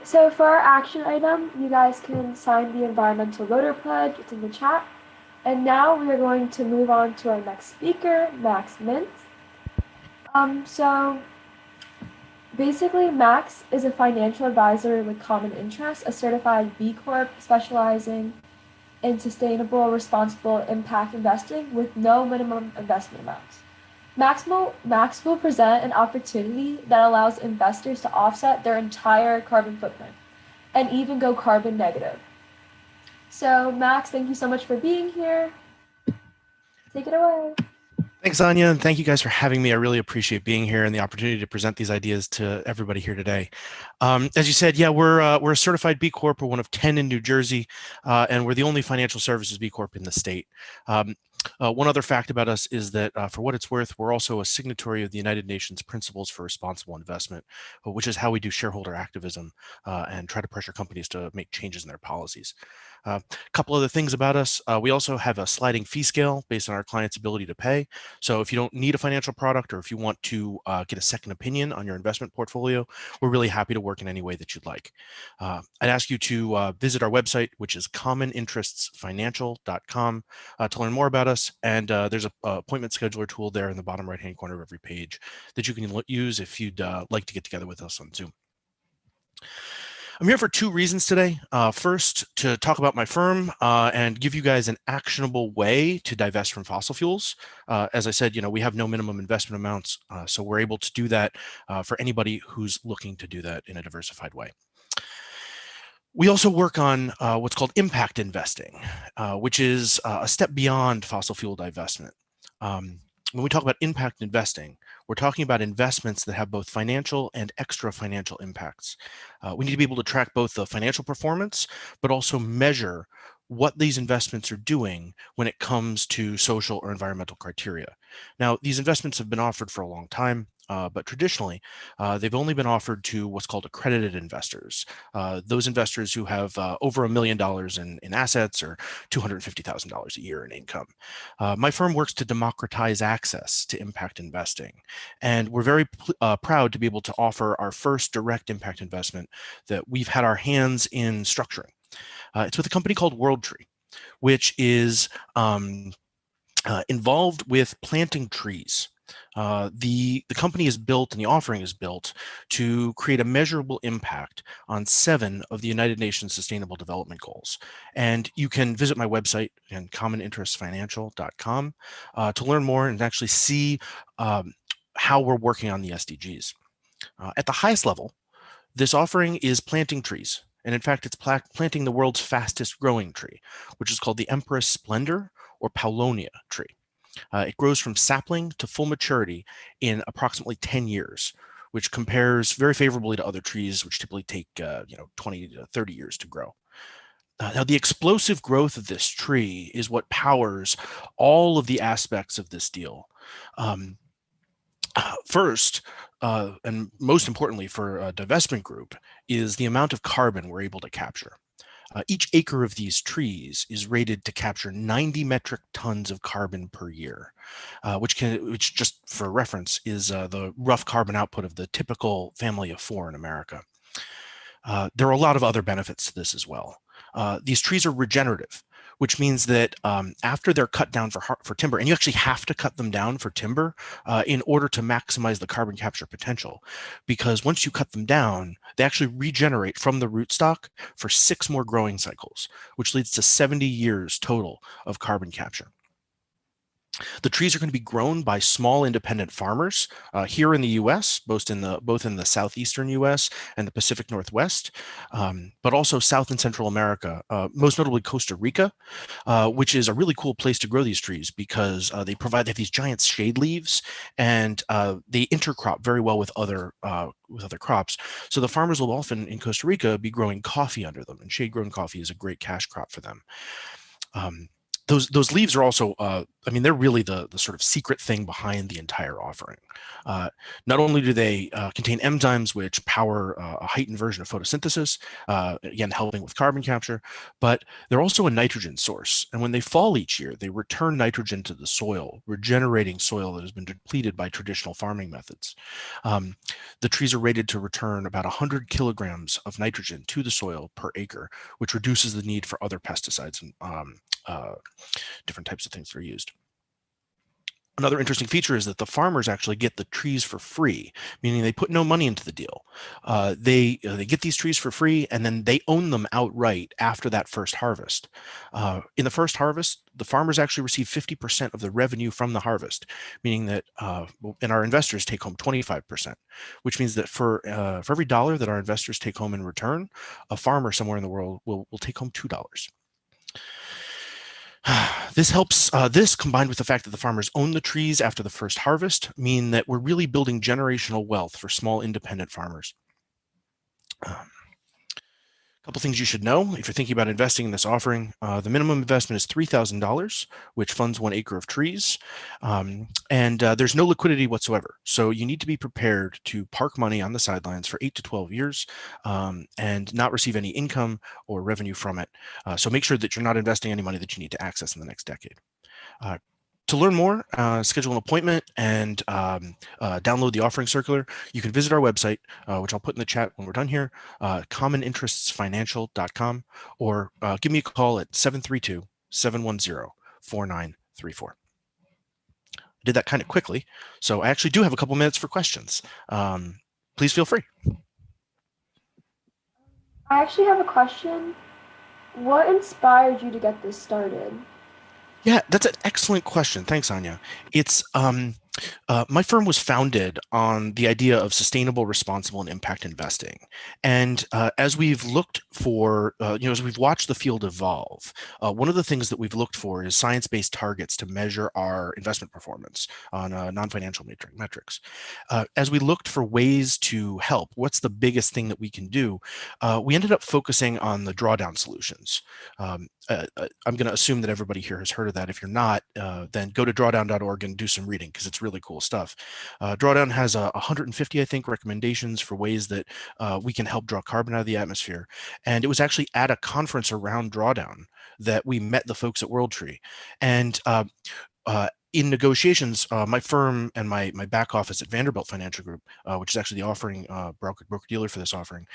So for our action item, you guys can sign the environmental voter pledge. It's in the chat. And now we are going to move on to our next speaker, Max Mintz. So basically, Max is a financial advisor with common interests, a certified B Corp specializing in sustainable, responsible impact investing with no minimum investment amounts. Max will present an opportunity that allows investors to offset their entire carbon footprint and even go carbon negative. So Max, thank you so much for being here. Take it away. Thanks, Anya, and thank you guys for having me. I really appreciate being here and the opportunity to present these ideas to everybody here today. As you said, yeah, we're a certified B Corp. We're one of 10 in New Jersey, and we're the only financial services B Corp in the state. One other fact about us is that, for what it's worth, we're also a signatory of the United Nations Principles for Responsible Investment, which is how we do shareholder activism and try to pressure companies to make changes in their policies. A couple other things about us. We also have a sliding fee scale based on our clients' ability to pay. So if you don't need a financial product or if you want to get a second opinion on your investment portfolio, we're really happy to work in any way that you'd like. I'd ask you to visit our website, which is commoninterestsfinancial.com, to learn more about us. And there's an appointment scheduler tool there in the bottom right-hand corner of every page that you can use if you'd like to get together with us on Zoom. I'm here for two reasons today. First, to talk about my firm and give you guys an actionable way to divest from fossil fuels. As I said, we have no minimum investment amounts, so we're able to do that for anybody who's looking to do that in a diversified way. We also work on what's called impact investing, which is a step beyond fossil fuel divestment. When we talk about impact investing, we're talking about investments that have both financial and extra financial impacts. We need to be able to track both the financial performance, but also measure what these investments are doing when it comes to social or environmental criteria. Now, these investments have been offered for a long time, but traditionally, they've only been offered to what's called accredited investors, those investors who have over $1 million in assets or $250,000 a year in income. My firm works to democratize access to impact investing, and we're very proud to be able to offer our first direct impact investment that we've had our hands in structuring. It's with a company called WorldTree, which is involved with planting trees. The company is built and the offering is built to create a measurable impact on 7 of the United Nations Sustainable Development Goals. And you can visit my website and commoninterestsfinancial.com to learn more and actually see how we're working on the SDGs. At the highest level, this offering is planting trees. And in fact, it's planting the world's fastest growing tree, which is called the Empress Splendor or Paulownia tree. It grows from sapling to full maturity in approximately 10 years, which compares very favorably to other trees, which typically take 20 to 30 years to grow. Now, the explosive growth of this tree is what powers all of the aspects of this deal. First, and most importantly for a divestment group, is the amount of carbon we're able to capture. Each acre of these trees is rated to capture 90 metric tons of carbon per year, which just for reference is the rough carbon output of the typical family of 4 in America. There are a lot of other benefits to this as well. These trees are regenerative, which means that after they're cut down for timber, and you actually have to cut them down for timber in order to maximize the carbon capture potential, because once you cut them down, they actually regenerate from the rootstock for 6 more growing cycles, which leads to 70 years total of carbon capture. The trees are going to be grown by small independent farmers here in the U.S., both in the southeastern U.S. and the Pacific Northwest, but also South and Central America, most notably Costa Rica, which is a really cool place to grow these trees because they have these giant shade leaves and they intercrop very well with other crops. So the farmers will often in Costa Rica be growing coffee under them, and shade-grown coffee is a great cash crop for them. those leaves are also, I mean, they're really the sort of secret thing behind the entire offering. Not only do they contain enzymes which power a heightened version of photosynthesis, again, helping with carbon capture, but they're also a nitrogen source. And when they fall each year, they return nitrogen to the soil, regenerating soil that has been depleted by traditional farming methods. The trees are rated to return about 100 kilograms of nitrogen to the soil per acre, which reduces the need for other pesticides and different types of things that are used. Another interesting feature is that the farmers actually get the trees for free, meaning they put no money into the deal. They get these trees for free, and then they own them outright after that first harvest. In the first harvest, the farmers actually receive 50% of the revenue from the harvest, meaning that, and our investors take home 25%, which means that for every dollar that our investors take home in return, a farmer somewhere in the world will take home $2. This helps, this combined with the fact that the farmers own the trees after the first harvest, mean that we're really building generational wealth for small independent farmers. A couple things you should know if you're thinking about investing in this offering. The minimum investment is $3,000, which funds 1 acre of trees. And there's no liquidity whatsoever. So you need to be prepared to park money on the sidelines for 8 to 12 years and not receive any income or revenue from it. So make sure that you're not investing any money that you need to access in the next decade. To learn more, schedule an appointment, and download the offering circular, you can visit our website, which I'll put in the chat when we're done here, commoninterestsfinancial.com, or give me a call at 732-710-4934. I did that kind of quickly, so I actually do have a couple minutes for questions. Please feel free. I actually have a question. What inspired you to get this started? Yeah, that's an excellent question. Thanks, Anya. It's my firm was founded on the idea of sustainable, responsible, and impact investing. And as we've looked for, as we've watched the field evolve, one of the things that we've looked for is science-based targets to measure our investment performance on non-financial metrics. As we looked for ways to help, what's the biggest thing that we can do? We ended up focusing on the drawdown solutions. I'm going to assume that everybody here has heard of that. If you're not, then go to drawdown.org and do some reading, because it's really cool stuff. Drawdown has 150, I think, recommendations for ways that we can help draw carbon out of the atmosphere. And it was actually at a conference around drawdown that we met the folks at WorldTree. And in negotiations, my firm and my back office at Vanderbilt Financial Group, which is actually the offering broker dealer for this offering,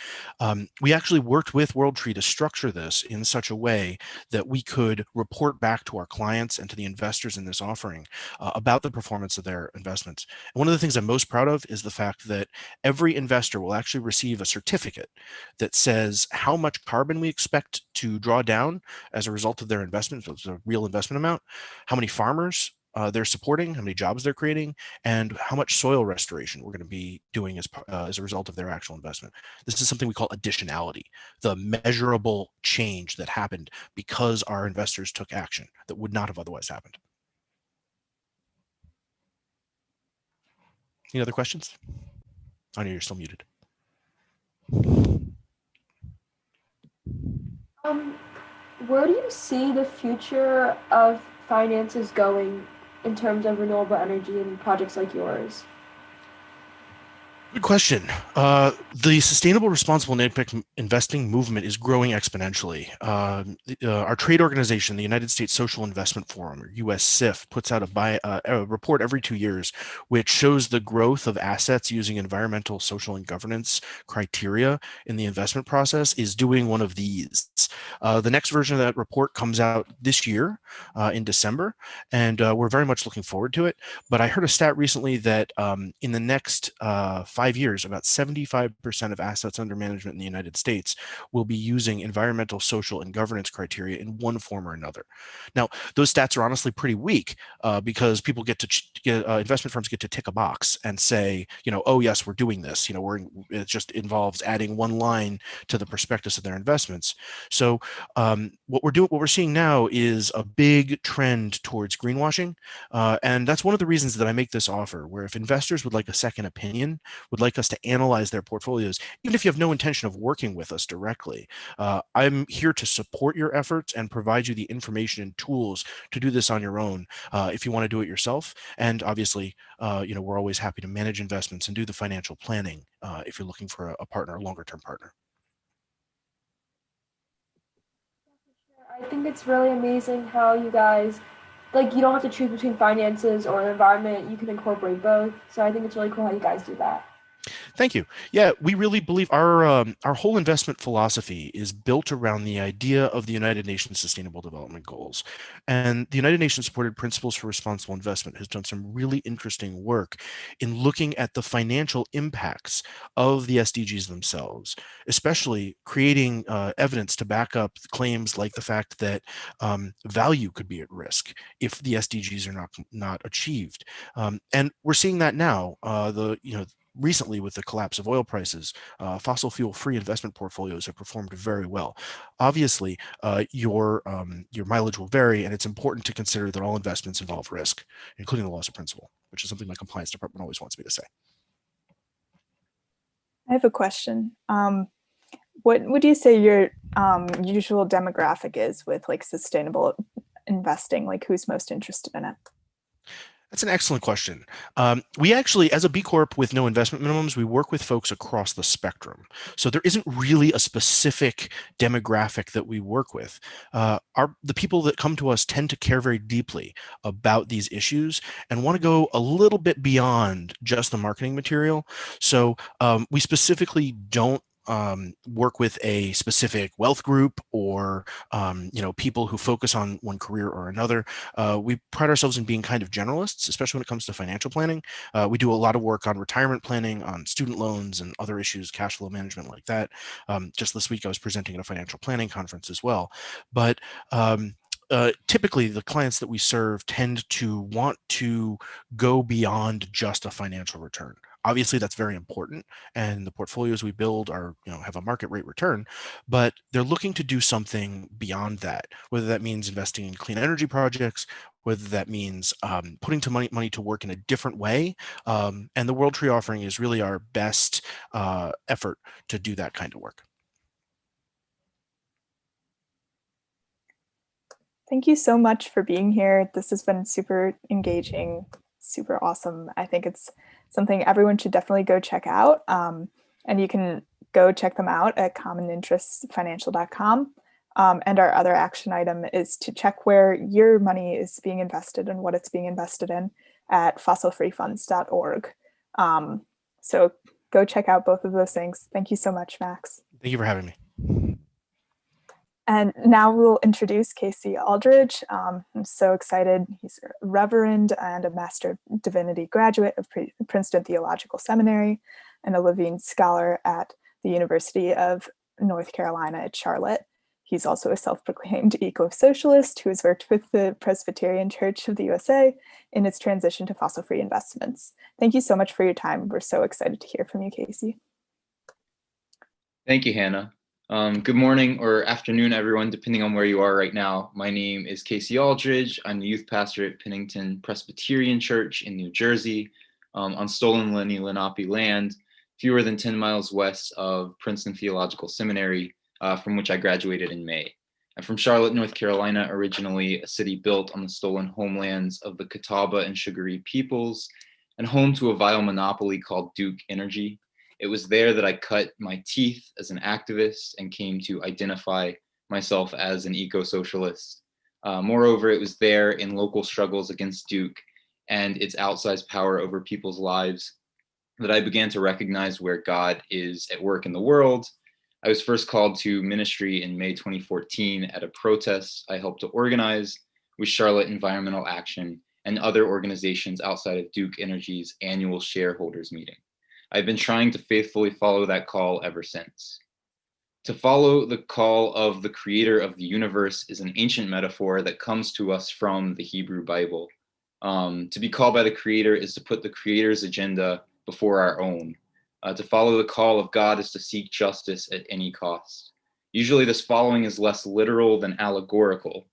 we actually worked with WorldTree to structure this in such a way that we could report back to our clients and to the investors in this offering about the performance of their investments. And one of the things I'm most proud of is the fact that every investor will actually receive a certificate that says how much carbon we expect to draw down as a result of their investment, so it's a real investment amount, how many farmers they're supporting, how many jobs they're creating, and how much soil restoration we're going to be doing as a result of their actual investment. This is something we call additionality, the measurable change that happened because our investors took action that would not have otherwise happened. Any other questions? I know you're still muted. Where do you see the future of finances going in terms of renewable energy and projects like yours? Good question. The sustainable, responsible, and impact investing movement is growing exponentially. Our trade organization, the United States Social Investment Forum, or USCIF, puts out a report every 2 years, which shows the growth of assets using environmental, social, and governance criteria in the investment process is doing one of these. The next version of that report comes out this year in December, and we're very much looking forward to it. But I heard a stat recently that in the next 5 years, about 75% of assets under management in the United States will be using environmental, social, and governance criteria in one form or another. Now, those stats are honestly pretty weak because people get to investment firms get to tick a box and say, oh yes, we're doing this. It just involves adding one line to the prospectus of their investments. So what we're seeing now is a big trend towards greenwashing, and that's one of the reasons that I make this offer. Where if investors would like a second opinion, would like us to analyze their portfolios, even if you have no intention of working with us directly. I'm here to support your efforts and provide you the information and tools to do this on your own if you want to do it yourself. And obviously, we're always happy to manage investments and do the financial planning if you're looking for a partner, a longer-term partner. I think it's really amazing how you guys, you don't have to choose between finances or the environment. You can incorporate both. So I think it's really cool how you guys do that. Thank you. Yeah, we really believe our whole investment philosophy is built around the idea of the United Nations Sustainable Development Goals. And the United Nations Supported Principles for Responsible Investment has done some really interesting work in looking at the financial impacts of the SDGs themselves, especially creating evidence to back up claims like the fact that value could be at risk if the SDGs are not achieved. And we're seeing that now. Recently, with the collapse of oil prices, fossil fuel-free investment portfolios have performed very well. Obviously, your mileage will vary, and it's important to consider that all investments involve risk, including the loss of principal, which is something my compliance department always wants me to say. I have a question. What would you say your usual demographic is with sustainable investing? Who's most interested in it? That's an excellent question. We actually, as a B Corp with no investment minimums, we work with folks across the spectrum. So there isn't really a specific demographic that we work with. The people that come to us tend to care very deeply about these issues and want to go a little bit beyond just the marketing material. So we specifically don't work with a specific wealth group or people who focus on one career or another. We pride ourselves in being kind of generalists, especially when it comes to financial planning. We do a lot of work on retirement planning, on student loans and other issues, cash flow management like that. Just this week I was presenting at a financial planning conference as well. But typically the clients that we serve tend to want to go beyond just a financial return. Obviously, that's very important, and the portfolios we build are, have a market rate return, but they're looking to do something beyond that, whether that means investing in clean energy projects, whether that means putting money to work in a different way. And the World Tree offering is really our best effort to do that kind of work. Thank you so much for being here. This has been super engaging, super awesome. I think it's something everyone should definitely go check out. And you can go check them out at commoninterestfinancial.com. And our other action item is to check where your money is being invested and what it's being invested in at fossilfreefunds.org. So go check out both of those things. Thank you so much, Max. Thank you for having me. And now we'll introduce Casey Aldridge. I'm so excited. He's a Reverend and a Master of Divinity graduate of Princeton Theological Seminary and a Levine Scholar at the University of North Carolina at Charlotte. He's also a self-proclaimed eco-socialist who has worked with the Presbyterian Church of the USA in its transition to fossil-free investments. Thank you so much for your time. We're so excited to hear from you, Casey. Thank you, Hannah. Good morning or afternoon, everyone, depending on where you are right now. My name is Casey Aldridge. I'm the youth pastor at Pennington Presbyterian Church in New Jersey, on stolen Lenni Lenape land, fewer than 10 miles west of Princeton Theological Seminary, from which I graduated in May. I'm from Charlotte, North Carolina, originally a city built on the stolen homelands of the Catawba and Sugaree peoples, and home to a vile monopoly called Duke Energy. It was there that I cut my teeth as an activist and came to identify myself as an eco-socialist. Moreover, it was there in local struggles against Duke and its outsized power over people's lives that I began to recognize where God is at work in the world. I was first called to ministry in May 2014 at a protest I helped to organize with Charlotte Environmental Action and other organizations outside of Duke Energy's annual shareholders meeting. I've been trying to faithfully follow that call ever since. To follow the call of the creator of the universe is an ancient metaphor that comes to us from the Hebrew Bible. To be called by the creator is to put the creator's agenda before our own. To follow the call of God is to seek justice at any cost. Usually this following is less literal than allegorical.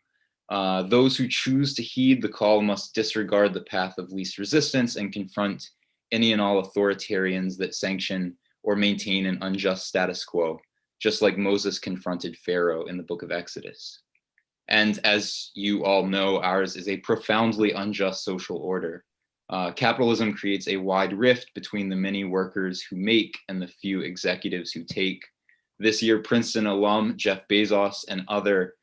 Those who choose to heed the call must disregard the path of least resistance and confront any and all authoritarians that sanction or maintain an unjust status quo, just like Moses confronted Pharaoh in the book of Exodus. And as you all know, ours is a profoundly unjust social order. Capitalism creates a wide rift between the many workers who make and the few executives who take. This year, Princeton alum Jeff Bezos and other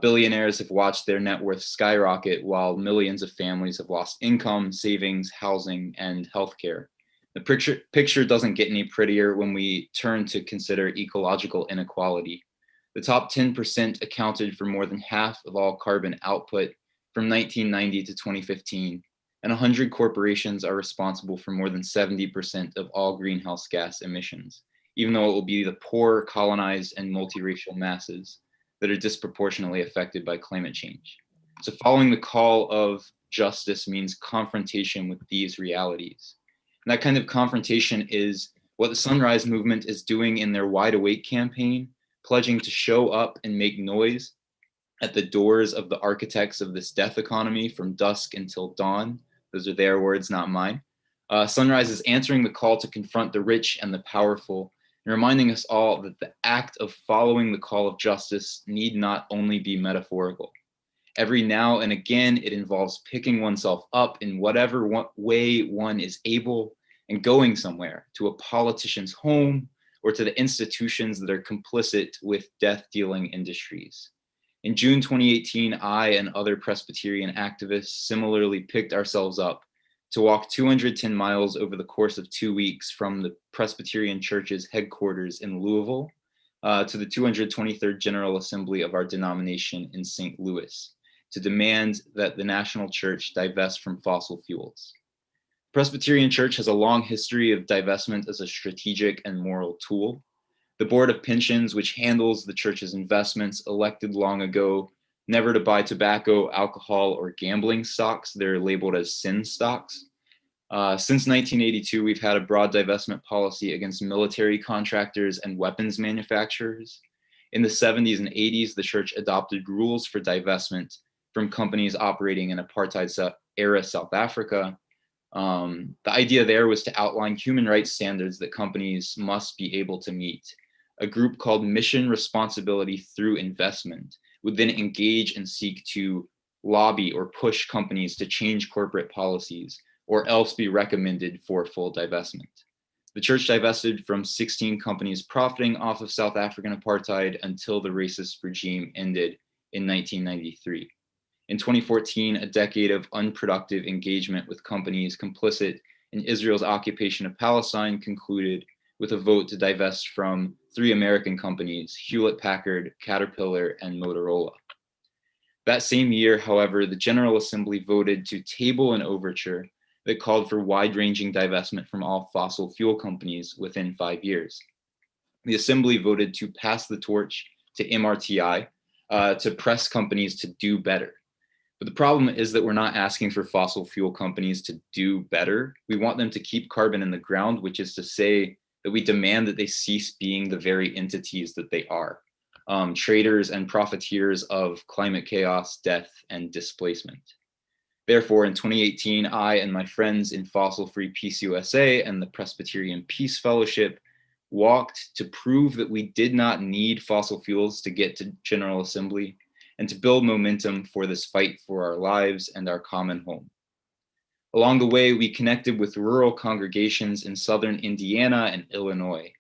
billionaires have watched their net worth skyrocket, while millions of families have lost income, savings, housing, and healthcare. The picture doesn't get any prettier when we turn to consider ecological inequality. The top 10% accounted for more than half of all carbon output from 1990 to 2015, and 100 corporations are responsible for more than 70% of all greenhouse gas emissions, even though it will be the poor, colonized, and multiracial masses that are disproportionately affected by climate change. So following the call of justice means confrontation with these realities. And that kind of confrontation is what the Sunrise Movement is doing in their Wide Awake campaign, pledging to show up and make noise at the doors of the architects of this death economy from dusk until dawn. Those are their words, not mine. Sunrise is answering the call to confront the rich and the powerful, and reminding us all that the act of following the call of justice need not only be metaphorical. Every now and again, it involves picking oneself up in whatever way one is able and going somewhere, to a politician's home or to the institutions that are complicit with death-dealing industries. In June 2018, I and other Presbyterian activists similarly picked ourselves up to walk 210 miles over the course of 2 weeks from the Presbyterian Church's headquarters in Louisville to the 223rd General Assembly of our denomination in St. Louis to demand that the National Church divest from fossil fuels. Presbyterian Church has a long history of divestment as a strategic and moral tool. The Board of Pensions, which handles the church's investments, elected long ago never to buy tobacco, alcohol, or gambling stocks. They're labeled as sin stocks. Since 1982, we've had a broad divestment policy against military contractors and weapons manufacturers. In the 70s and 80s, the church adopted rules for divestment from companies operating in apartheid-era South Africa. The idea there was to outline human rights standards that companies must be able to meet. A group called Mission Responsibility Through Investment would then engage and seek to lobby or push companies to change corporate policies or else be recommended for full divestment. The church divested from 16 companies profiting off of South African apartheid until the racist regime ended in 1993. In 2014, a decade of unproductive engagement with companies complicit in Israel's occupation of Palestine concluded with a vote to divest from 3 American companies, Hewlett-Packard, Caterpillar, and Motorola. That same year, however, the General Assembly voted to table an overture that called for wide-ranging divestment from all fossil fuel companies within 5 years. The Assembly voted to pass the torch to MRTI to press companies to do better. But the problem is that we're not asking for fossil fuel companies to do better. We want them to keep carbon in the ground, which is to say that we demand that they cease being the very entities that they are, traders and profiteers of climate chaos, death, and displacement. Therefore, in 2018, I and my friends in Fossil Free Peace USA and the Presbyterian Peace Fellowship walked to prove that we did not need fossil fuels to get to General Assembly and to build momentum for this fight for our lives and our common home. Along the way, we connected with rural congregations in southern Indiana and Illinois.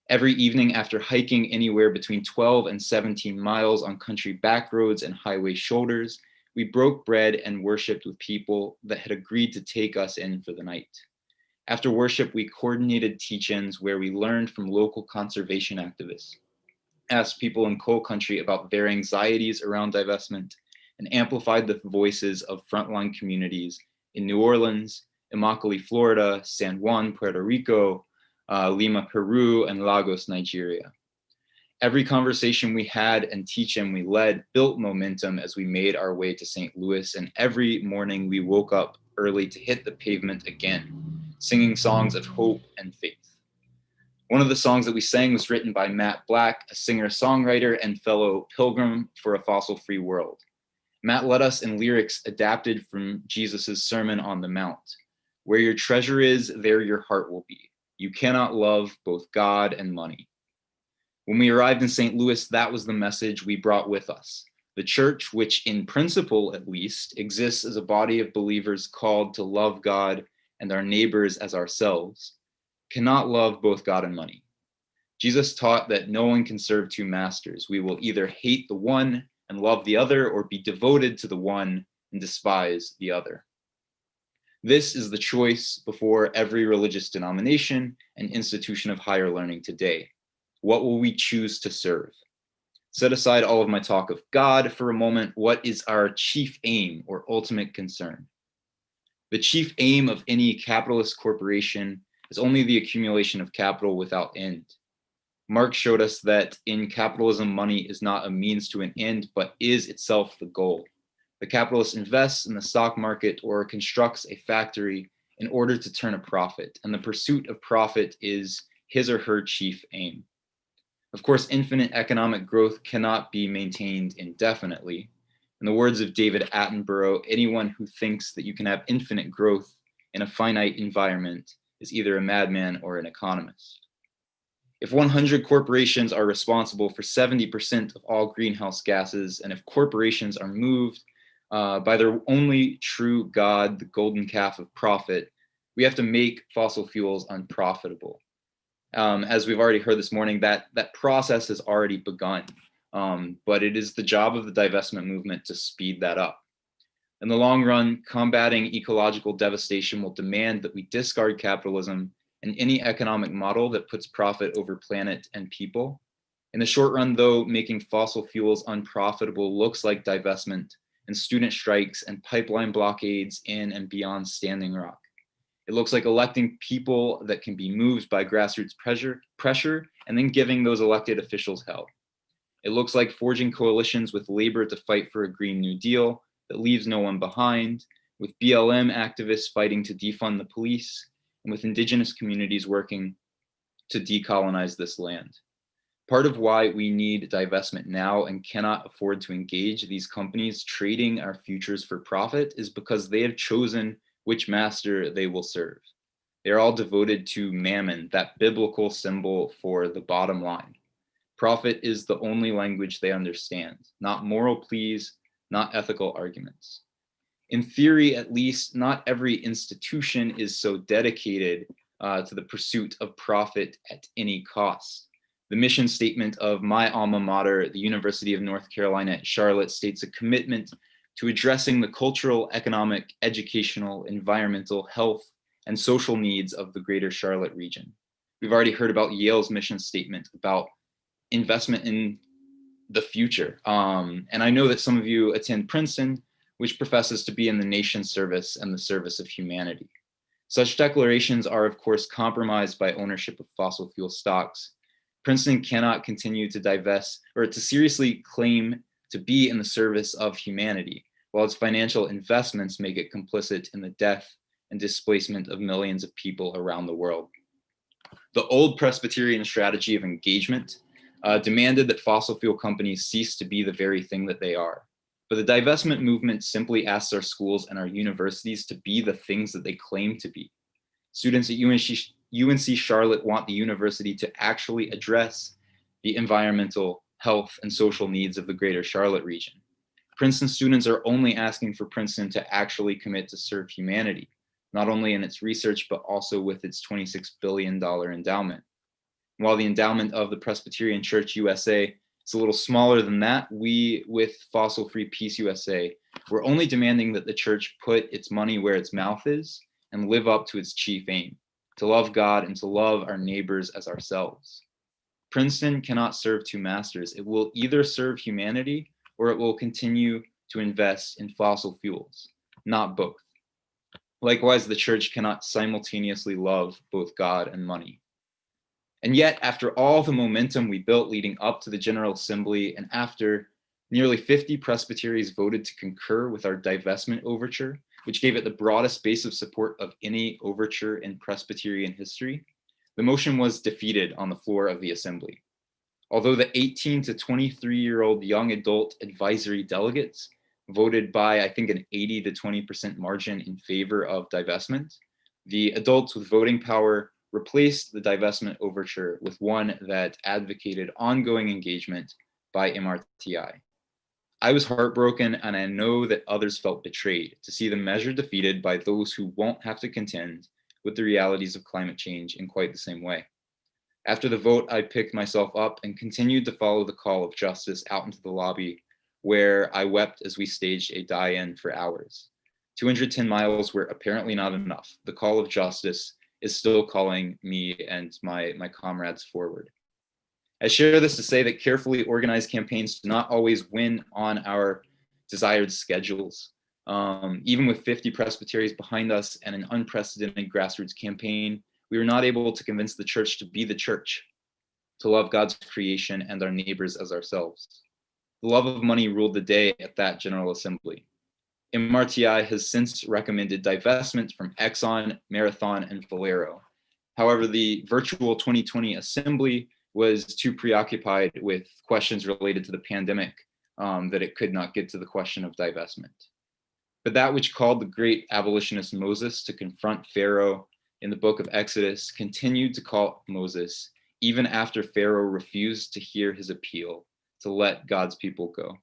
Every evening after hiking anywhere between 12 and 17 miles on country back roads and highway shoulders, we broke bread and worshiped with people that had agreed to take us in for the night. After worship, we coordinated teach-ins where we learned from local conservation activists, asked people in coal country about their anxieties around divestment, and amplified the voices of frontline communities in New Orleans, Immokalee, Florida, San Juan, Puerto Rico, Lima, Peru, and Lagos, Nigeria. Every conversation we had and teach-in we led built momentum as we made our way to St. Louis, and every morning we woke up early to hit the pavement again, singing songs of hope and faith. One of the songs that we sang was written by Matt Black, a singer-songwriter and fellow pilgrim for a fossil-free world. Matt led us in lyrics adapted from Jesus' Sermon on the Mount. Where your treasure is, there your heart will be. You cannot love both God and money. When we arrived in St. Louis, that was the message we brought with us. The church, which in principle at least exists as a body of believers called to love God and our neighbors as ourselves, cannot love both God and money. Jesus taught that no one can serve two masters. We will either hate the one and love the other, or be devoted to the one and despise the other. This is the choice before every religious denomination and institution of higher learning today. What will we choose to serve? Set aside all of my talk of God for a moment. What is our chief aim or ultimate concern? The chief aim of any capitalist corporation is only the accumulation of capital without end. Marx showed us that in capitalism, money is not a means to an end, but is itself the goal. The capitalist invests in the stock market or constructs a factory in order to turn a profit, and the pursuit of profit is his or her chief aim. Of course, infinite economic growth cannot be maintained indefinitely. In the words of David Attenborough, anyone who thinks that you can have infinite growth in a finite environment is either a madman or an economist. If 100 corporations are responsible for 70% of all greenhouse gases, and if corporations are moved by their only true God, the golden calf of profit, we have to make fossil fuels unprofitable. As we've already heard this morning, that process has already begun, but it is the job of the divestment movement to speed that up. In the long run, combating ecological devastation will demand that we discard capitalism and any economic model that puts profit over planet and people. In the short run, though, making fossil fuels unprofitable looks like divestment and student strikes and pipeline blockades in and beyond Standing Rock. It looks like electing people that can be moved by grassroots pressure and then giving those elected officials hell. It looks like forging coalitions with labor to fight for a Green New Deal that leaves no one behind, with BLM activists fighting to defund the police, and with indigenous communities working to decolonize this land. Part of why we need divestment now and cannot afford to engage these companies trading our futures for profit is because they have chosen which master they will serve. They are all devoted to mammon, that biblical symbol for the bottom line. Profit is the only language they understand, not moral pleas, not ethical arguments. In theory, at least, not every institution is so dedicated to the pursuit of profit at any cost. The mission statement of my alma mater, the University of North Carolina at Charlotte, states a commitment to addressing the cultural, economic, educational, environmental, health, and social needs of the greater Charlotte region. We've already heard about Yale's mission statement about investment in the future. And I know that some of you attend Princeton, which professes to be in the nation's service and the service of humanity. Such declarations are, of course, compromised by ownership of fossil fuel stocks. Princeton cannot continue to divest or to seriously claim to be in the service of humanity, while its financial investments make it complicit in the death and displacement of millions of people around the world. The old Presbyterian strategy of engagement demanded that fossil fuel companies cease to be the very thing that they are. But the divestment movement simply asks our schools and our universities to be the things that they claim to be. Students at UNC Charlotte want the university to actually address the environmental, health, and social needs of the greater Charlotte region. Princeton students are only asking for Princeton to actually commit to serve humanity, not only in its research, but also with its $26 billion endowment. While the endowment of the Presbyterian Church USA is a little smaller than that, we, with Fossil Free Peace USA, we're only demanding that the church put its money where its mouth is and live up to its chief aim, to love God and to love our neighbors as ourselves. Princeton cannot serve two masters. It will either serve humanity or it will continue to invest in fossil fuels, not both. Likewise, the church cannot simultaneously love both God and money. And yet, after all the momentum we built leading up to the General Assembly, and after nearly 50 presbyteries voted to concur with our divestment overture, which gave it the broadest base of support of any overture in Presbyterian history, the motion was defeated on the floor of the Assembly. Although the 18 to 23-year-old young adult advisory delegates voted by, I think, an 80 to 20% margin in favor of divestment, The adults with voting power replaced the divestment overture with one that advocated ongoing engagement by MRTI. I was heartbroken, and I know that others felt betrayed to see the measure defeated by those who won't have to contend with the realities of climate change in quite the same way. After the vote, I picked myself up and continued to follow the call of justice out into the lobby, where I wept as we staged a die-in for hours. 210 miles were apparently not enough. The call of justice is still calling me and my comrades forward. I share this to say that carefully organized campaigns do not always win on our desired schedules. Even with 50 presbyteries behind us and an unprecedented grassroots campaign, we were not able to convince the church to be the church, to love God's creation and our neighbors as ourselves. The love of money ruled the day at that General Assembly. MRTI has since recommended divestment from Exxon, Marathon, and Valero. However, the virtual 2020 assembly was too preoccupied with questions related to the pandemic that it could not get to the question of divestment. But that which called the great abolitionist Moses to confront Pharaoh in the book of Exodus continued to call Moses even after Pharaoh refused to hear his appeal to let God's people go.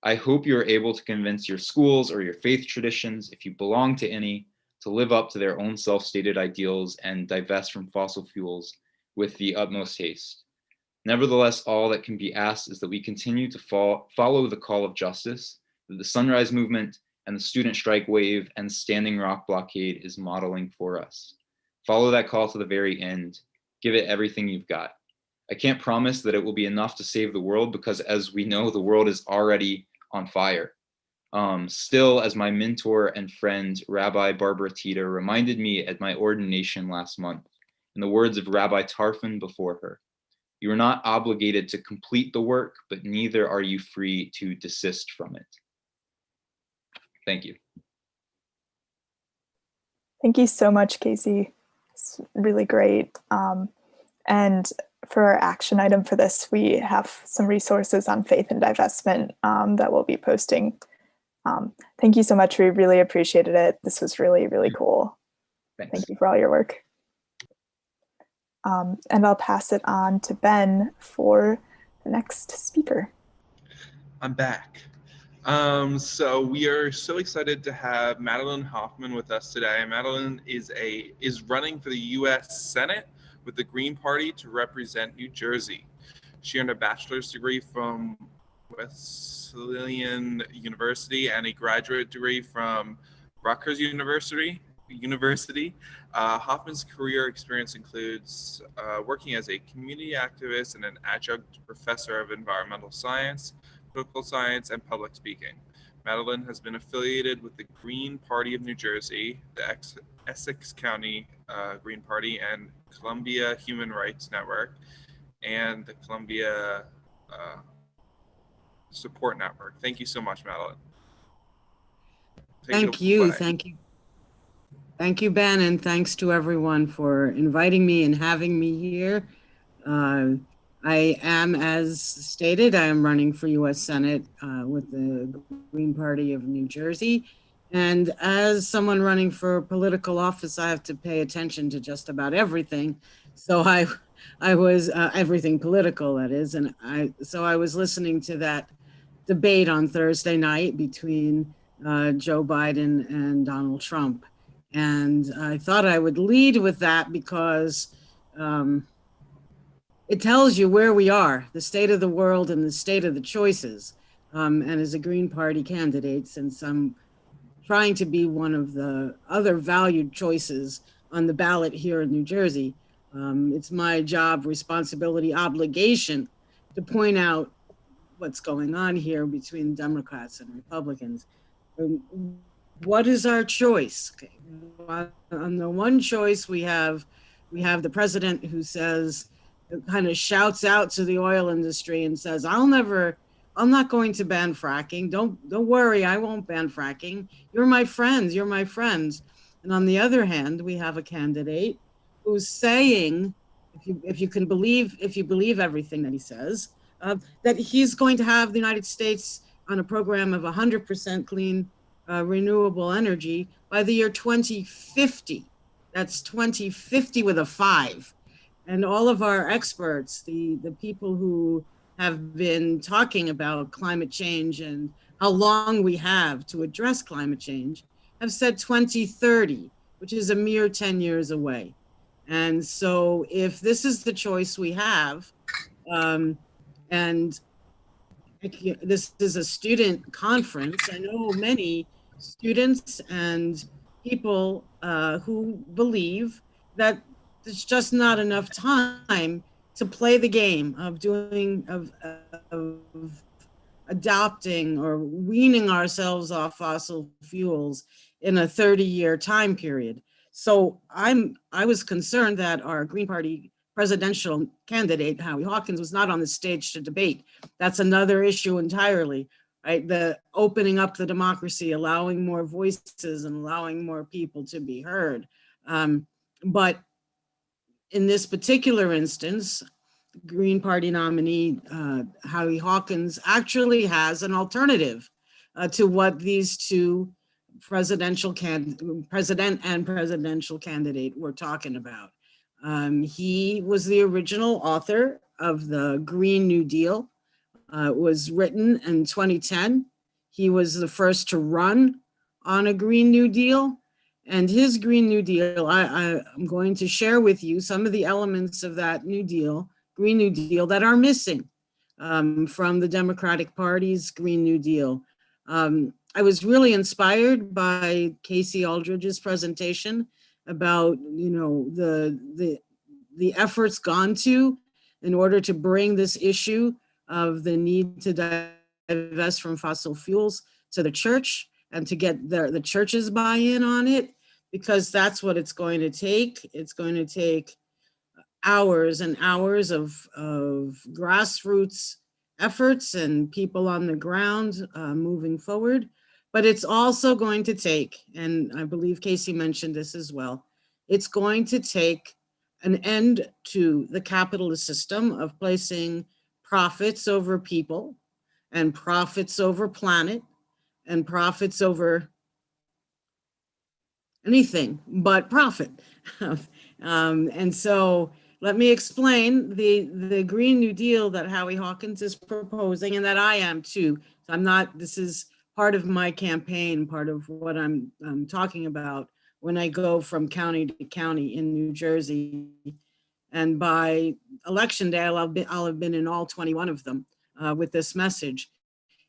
I hope you are able to convince your schools or your faith traditions, if you belong to any, to live up to their own self-stated ideals and divest from fossil fuels with the utmost haste. Nevertheless, all that can be asked is that we continue to follow the call of justice that the Sunrise Movement and the student strike wave and Standing Rock blockade is modeling for us. Follow that call to the very end. Give it everything you've got. I can't promise that it will be enough to save the world because, as we know, the world is already on fire. Still, as my mentor and friend, Rabbi Barbara Tita, reminded me at my ordination last month, in the words of Rabbi Tarfon before her, you are not obligated to complete the work, but neither are you free to desist from it. Thank you. Thank you so much, Casey. It's really great. And for our action item for this, we have some resources on faith and divestment that we'll be posting. Thank you so much. We really appreciated it. This was really, really cool. Thanks. Thank you for all your work. And I'll pass it on to Ben for the next speaker. I'm back. So we are so excited to have Madeline Hoffman with us today. Madeline is running for the U.S. Senate with the Green Party to represent New Jersey. She earned a bachelor's degree from Wesleyan University and a graduate degree from Rutgers University. Hoffman's career experience includes working as a community activist and an adjunct professor of environmental science, political science, and public speaking. Madeline has been affiliated with the Green Party of New Jersey, the Essex County Green Party, and Columbia Human Rights Network, and the Columbia Support Network. Thank you so much, Madeline. Thank you. Thank you, Ben, and thanks to everyone for inviting me and having me here. I am, as stated, I am running for U.S. Senate with the Green Party of New Jersey. And as someone running for political office, I have to pay attention to just about everything. So I was everything political, that is. And so I was listening to that debate on Thursday night between Joe Biden and Donald Trump. And I thought I would lead with that because it tells you where we are, the state of the world and the state of the choices. And as a Green Party candidate, since I'm trying to be one of the other valued choices on the ballot here in New Jersey, it's my job, responsibility, obligation to point out what's going on here between Democrats and Republicans. What is our choice? Okay. On the one choice, we have the president who says, kind of shouts out to the oil industry and says, I'm not going to ban fracking. Don't worry, I won't ban fracking. You're my friends, you're my friends. And on the other hand, we have a candidate who's saying, if you believe everything that he says, that he's going to have the United States on a program of 100% clean renewable energy by the year 2050. That's 2050 with a 5. And all of our experts, the people who have been talking about climate change and how long we have to address climate change, have said 2030, which is a mere 10 years away. And so if this is the choice we have, and this is a student conference, I know many students and people who believe that there's just not enough time to play the game of adopting or weaning ourselves off fossil fuels in a 30-year time period. So I was concerned that our Green Party presidential candidate, Howie Hawkins, was not on the stage to debate. That's another issue entirely, right? The opening up the democracy, allowing more voices and allowing more people to be heard. But in this particular instance, Green Party nominee Howie Hawkins actually has an alternative to what these two president and presidential candidate were talking about. He was the original author of the Green New Deal. It was written in 2010. He was the first to run on a Green New Deal. And his Green New Deal, I'm going to share with you some of the elements of that New Deal, Green New Deal, that are missing from the Democratic Party's Green New Deal. I was really inspired by Casey Aldridge's presentation about, the efforts gone to in order to bring this issue of the need to divest from fossil fuels to the church and to get the church's buy-in on it, because that's what it's going to take. It's going to take hours and hours of grassroots efforts and people on the ground moving forward. But it's also going to take, and I believe Casey mentioned this as well, it's going to take an end to the capitalist system of placing profits over people and profits over planet and profits over anything but profit. And so let me explain the Green New Deal that Howie Hawkins is proposing, and that I am too. This is part of my campaign, part of what I'm talking about when I go from county to county in New Jersey. And by election day, I'll have been in all 21 of them with this message.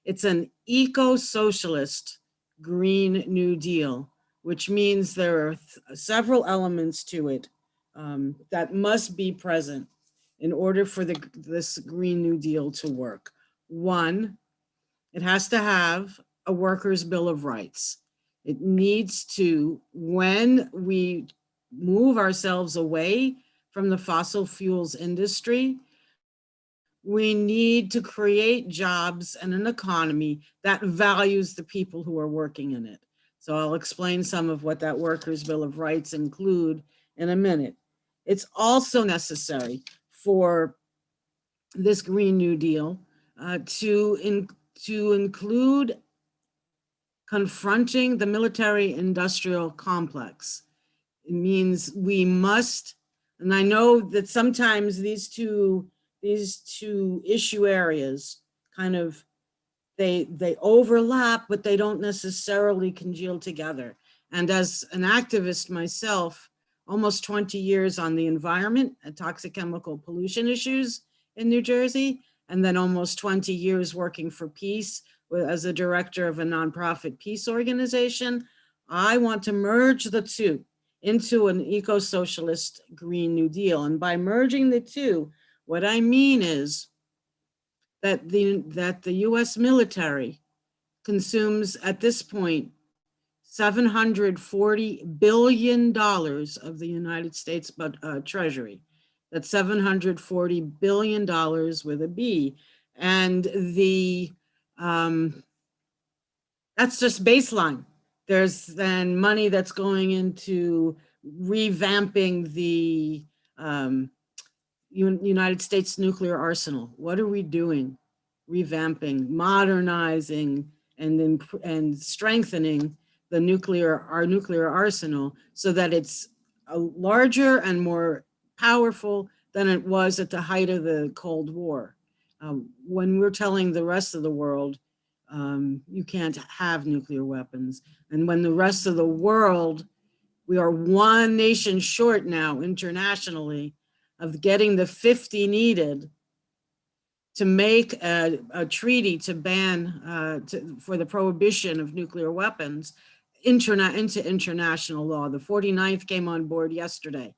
It's an eco-socialist Green New Deal, which means there are several elements to it that must be present in order for this Green New Deal to work. One, it has to have a workers' bill of rights. It needs to, when we move ourselves away from the fossil fuels industry, we need to create jobs and an economy that values the people who are working in it. So I'll explain some of what that workers' bill of rights include in a minute. It's also necessary for this Green New Deal to include confronting the military-industrial complex. It means we must, and I know that sometimes these two issue areas kind of, they overlap, but they don't necessarily congeal together. And as an activist myself, almost 20 years on the environment and toxic chemical pollution issues in New Jersey, and then almost 20 years working for peace as a director of a nonprofit peace organization, I want to merge the two into an eco-socialist Green New Deal. And by merging the two, what I mean is that the US military consumes at this point $740 billion of the United States Treasury. That's $740 billion with a B. And that's just baseline. There's then money that's going into revamping the United States nuclear arsenal. What are we doing? Revamping, modernizing, and strengthening our nuclear arsenal so that it's larger and more powerful than it was at the height of the Cold War. When we're telling the rest of the world, you can't have nuclear weapons. And when the rest of the world, we are one nation short now internationally of getting the 50 needed to make a treaty to ban, for the prohibition of nuclear weapons into international law. The 49th came on board yesterday.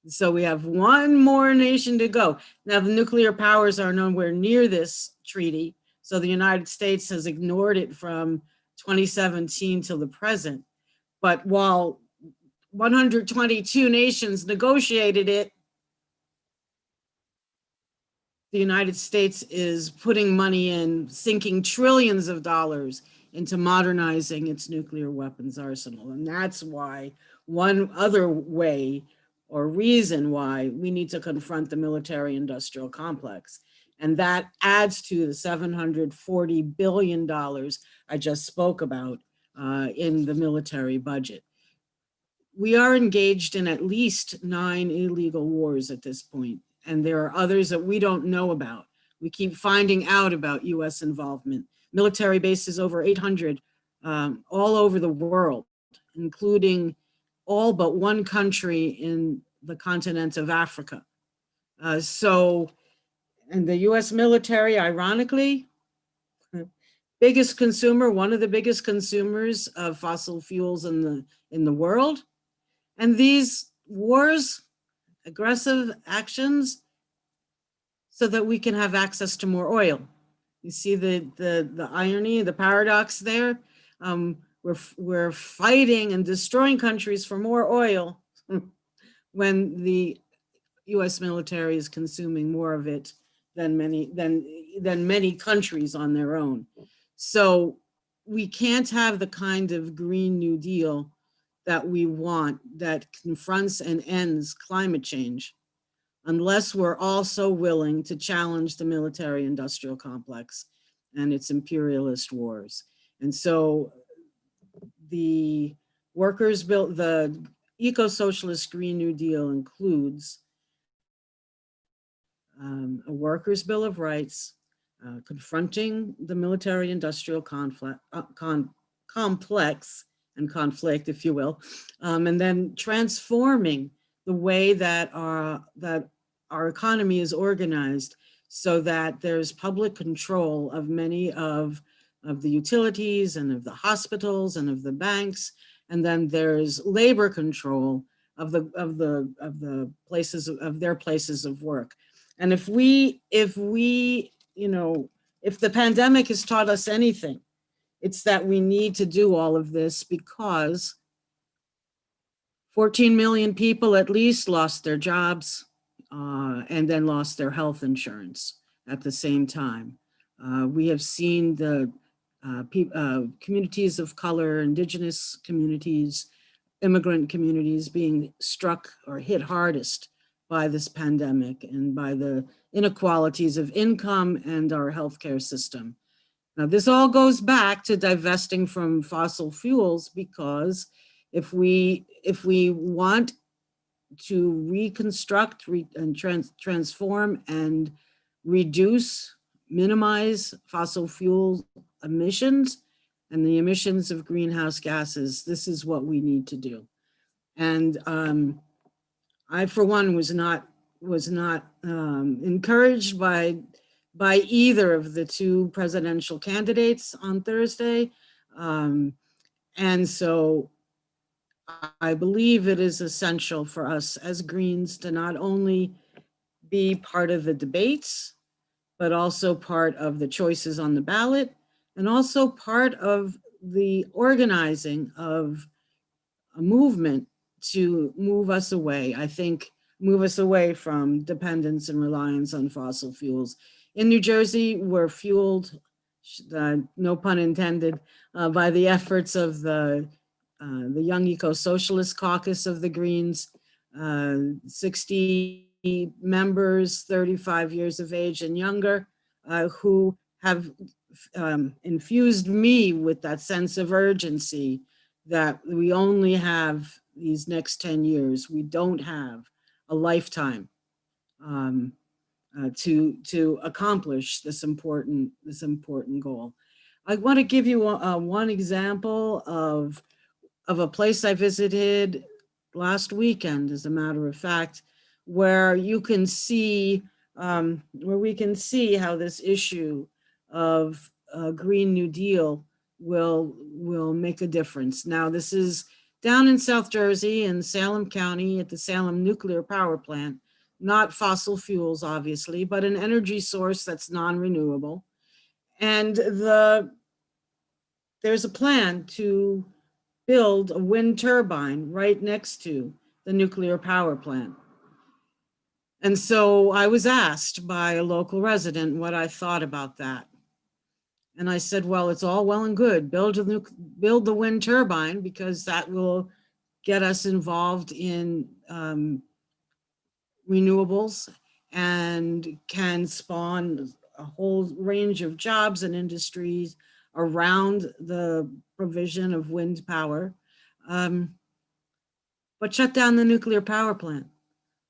So we have one more nation to go. Now the nuclear powers are nowhere near this treaty. So the United States has ignored it from 2017 till the present. But while 122 nations negotiated it, the United States is putting money in, sinking trillions of dollars into modernizing its nuclear weapons arsenal. And that's why, one other way or reason why we need to confront the military industrial complex. And that adds to the $740 billion I just spoke about in the military budget. We are engaged in at least 9 illegal wars at this point, and there are others that we don't know about. We keep finding out about US involvement. Military bases over 800 all over the world, including all but one country in the continent of Africa. And the US military, ironically, biggest consumer, one of the biggest consumers of fossil fuels in the world. And these wars, aggressive actions, so that we can have access to more oil. You see the irony, the paradox there? We're fighting and destroying countries for more oil when the US military is consuming more of it than many countries on their own. So we can't have the kind of Green New Deal that we want that confronts and ends climate change unless we're also willing to challenge the military industrial complex and its imperialist wars. And so the workers' bill, the eco-socialist Green New Deal includes a workers' bill of rights, confronting the military industrial complex and conflict, if you will, and then transforming the way that our economy is organized so that there's public control of many of the utilities and of the hospitals and of the banks, and then there's labor control of the places of their places of work. And if the pandemic has taught us anything, it's that we need to do all of this because 14 million people at least lost their jobs and then lost their health insurance at the same time. We have seen the communities of color, indigenous communities, immigrant communities being struck or hit hardest by this pandemic and by the inequalities of income and our healthcare system. Now, this all goes back to divesting from fossil fuels, because if we want to reconstruct and transform and minimize fossil fuel emissions and the emissions of greenhouse gases, this is what we need to do. And I, for one, was not encouraged by either of the two presidential candidates on Thursday. And so I believe it is essential for us as Greens to not only be part of the debates, but also part of the choices on the ballot, and also part of the organizing of a movement to move us away, move us away from dependence and reliance on fossil fuels. In New Jersey, we're fueled, no pun intended, by the efforts of the Young Eco-Socialist Caucus of the Greens, 60 members, 35 years of age and younger, who have infused me with that sense of urgency that we only have these next 10 years. We don't have a lifetime to accomplish this important goal. I want to give you one example of a place I visited last weekend, as a matter of fact, where you can see, where we can see how this issue of Green New Deal will make a difference. Now, this is down in South Jersey in Salem County at the Salem Nuclear Power Plant, not fossil fuels, obviously, but an energy source that's non-renewable. And there's a plan to build a wind turbine right next to the nuclear power plant. And so I was asked by a local resident what I thought about that. And I said, well, it's all well and good. Build the wind turbine, because that will get us involved in renewables and can spawn a whole range of jobs and industries around the provision of wind power. But shut down the nuclear power plant.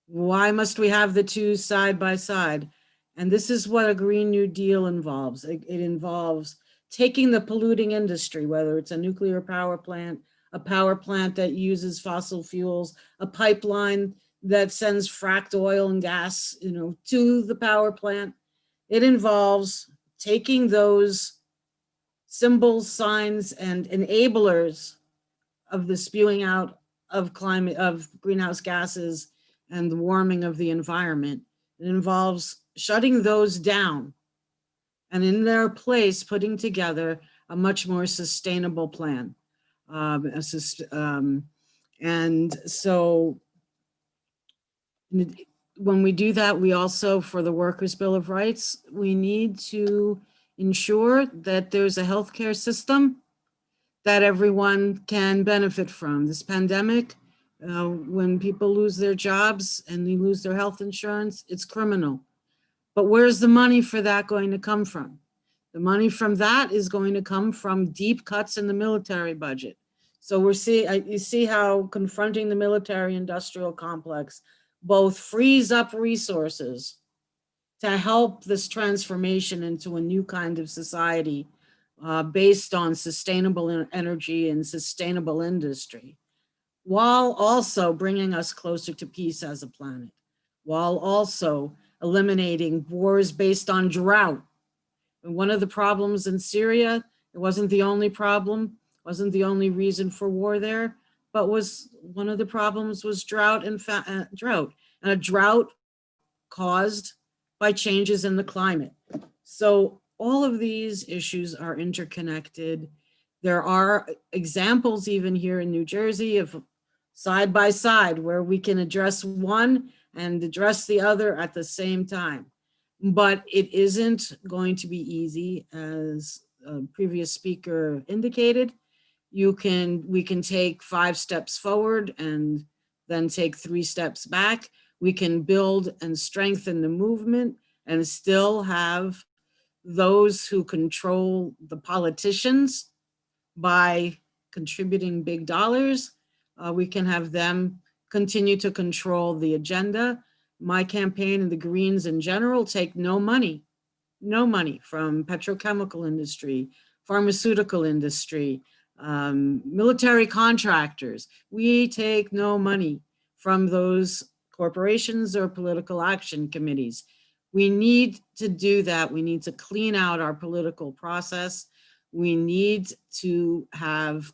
Why must we have the two side by side? And this is what a Green New Deal involves. It involves taking the polluting industry, whether it's a nuclear power plant, a power plant that uses fossil fuels, a pipeline that sends fracked oil and gas, to the power plant. It involves taking those symbols, signs, and enablers of the spewing out of greenhouse gases and the warming of the environment. It involves shutting those down and in their place putting together a much more sustainable plan. And so when we do that, we also, for the Workers' Bill of Rights, we need to ensure that there's a healthcare system that everyone can benefit from. This pandemic, when people lose their jobs and they lose their health insurance, it's criminal. But where's the money for that going to come from? The money from that is going to come from deep cuts in the military budget. So you see how confronting the military industrial complex both frees up resources to help this transformation into a new kind of society based on sustainable energy and sustainable industry, while also bringing us closer to peace as a planet, while also eliminating wars based on drought. And one of the problems in Syria, it wasn't the only problem, wasn't the only reason for war there, but one of the problems was drought and a drought caused by changes in the climate. So all of these issues are interconnected. There are examples even here in New Jersey of side by side where we can address one and address the other at the same time. But it isn't going to be easy, as a previous speaker indicated. We can take 5 steps forward and then take 3 steps back. We can build and strengthen the movement and still have those who control the politicians by contributing big dollars. We can have them continue to control the agenda. My campaign and the Greens in general take no money from petrochemical industry, pharmaceutical industry, military contractors. We take no money from those corporations or political action committees. We need to do that. We need to clean out our political process. We need to have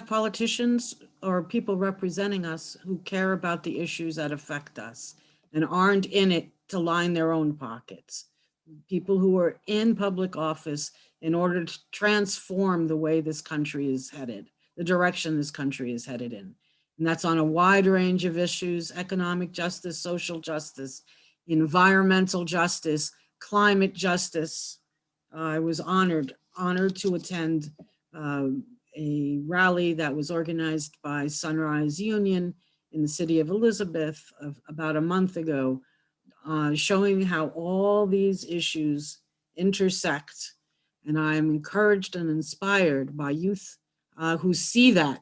politicians or people representing us who care about the issues that affect us and aren't in it to line their own pockets. People who are in public office in order to transform the way this country is headed, the direction this country is headed in. And that's on a wide range of issues: economic justice, social justice, environmental justice, climate justice. I was honored to attend a rally that was organized by Sunrise Union in the city of Elizabeth about a month ago, showing how all these issues intersect. And I'm encouraged and inspired by youth who see that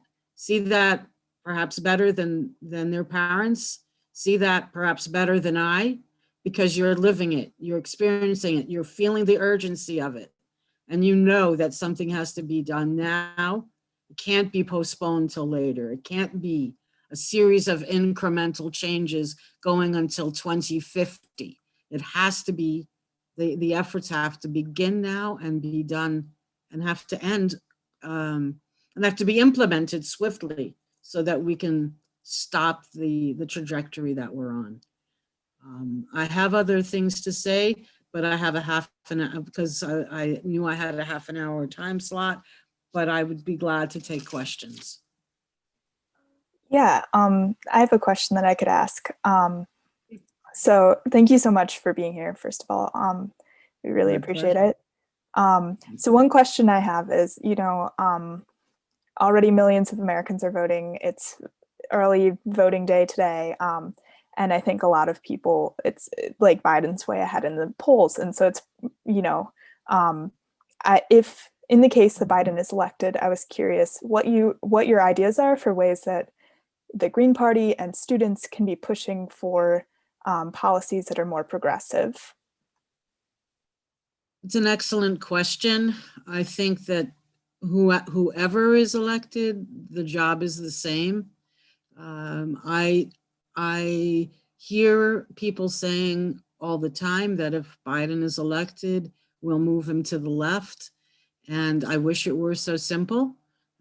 perhaps better than their parents, see that perhaps better than I, because you're living it, you're experiencing it, you're feeling the urgency of it, and you know that something has to be done now. It can't be postponed till later. It can't be a series of incremental changes going until 2050. It has to be, the efforts have to begin now and be done and have to end and have to be implemented swiftly so that we can stop the trajectory that we're on. I have other things to say, but I have a half an hour because I knew I had a half an hour time slot, but I would be glad to take questions. Yeah, I have a question that I could ask. So thank you so much for being here, first of all. We really appreciate it. So one question I have is, already millions of Americans are voting. It's early voting day today. And I think a lot of people, it's like Biden's way ahead in the polls. And so it's, if in the case that Biden is elected, I was curious what your ideas are for ways that the Green Party and students can be pushing for policies that are more progressive. It's an excellent question. I think that whoever is elected, the job is the same. I hear people saying all the time that if Biden is elected, we'll move him to the left. And I wish it were so simple,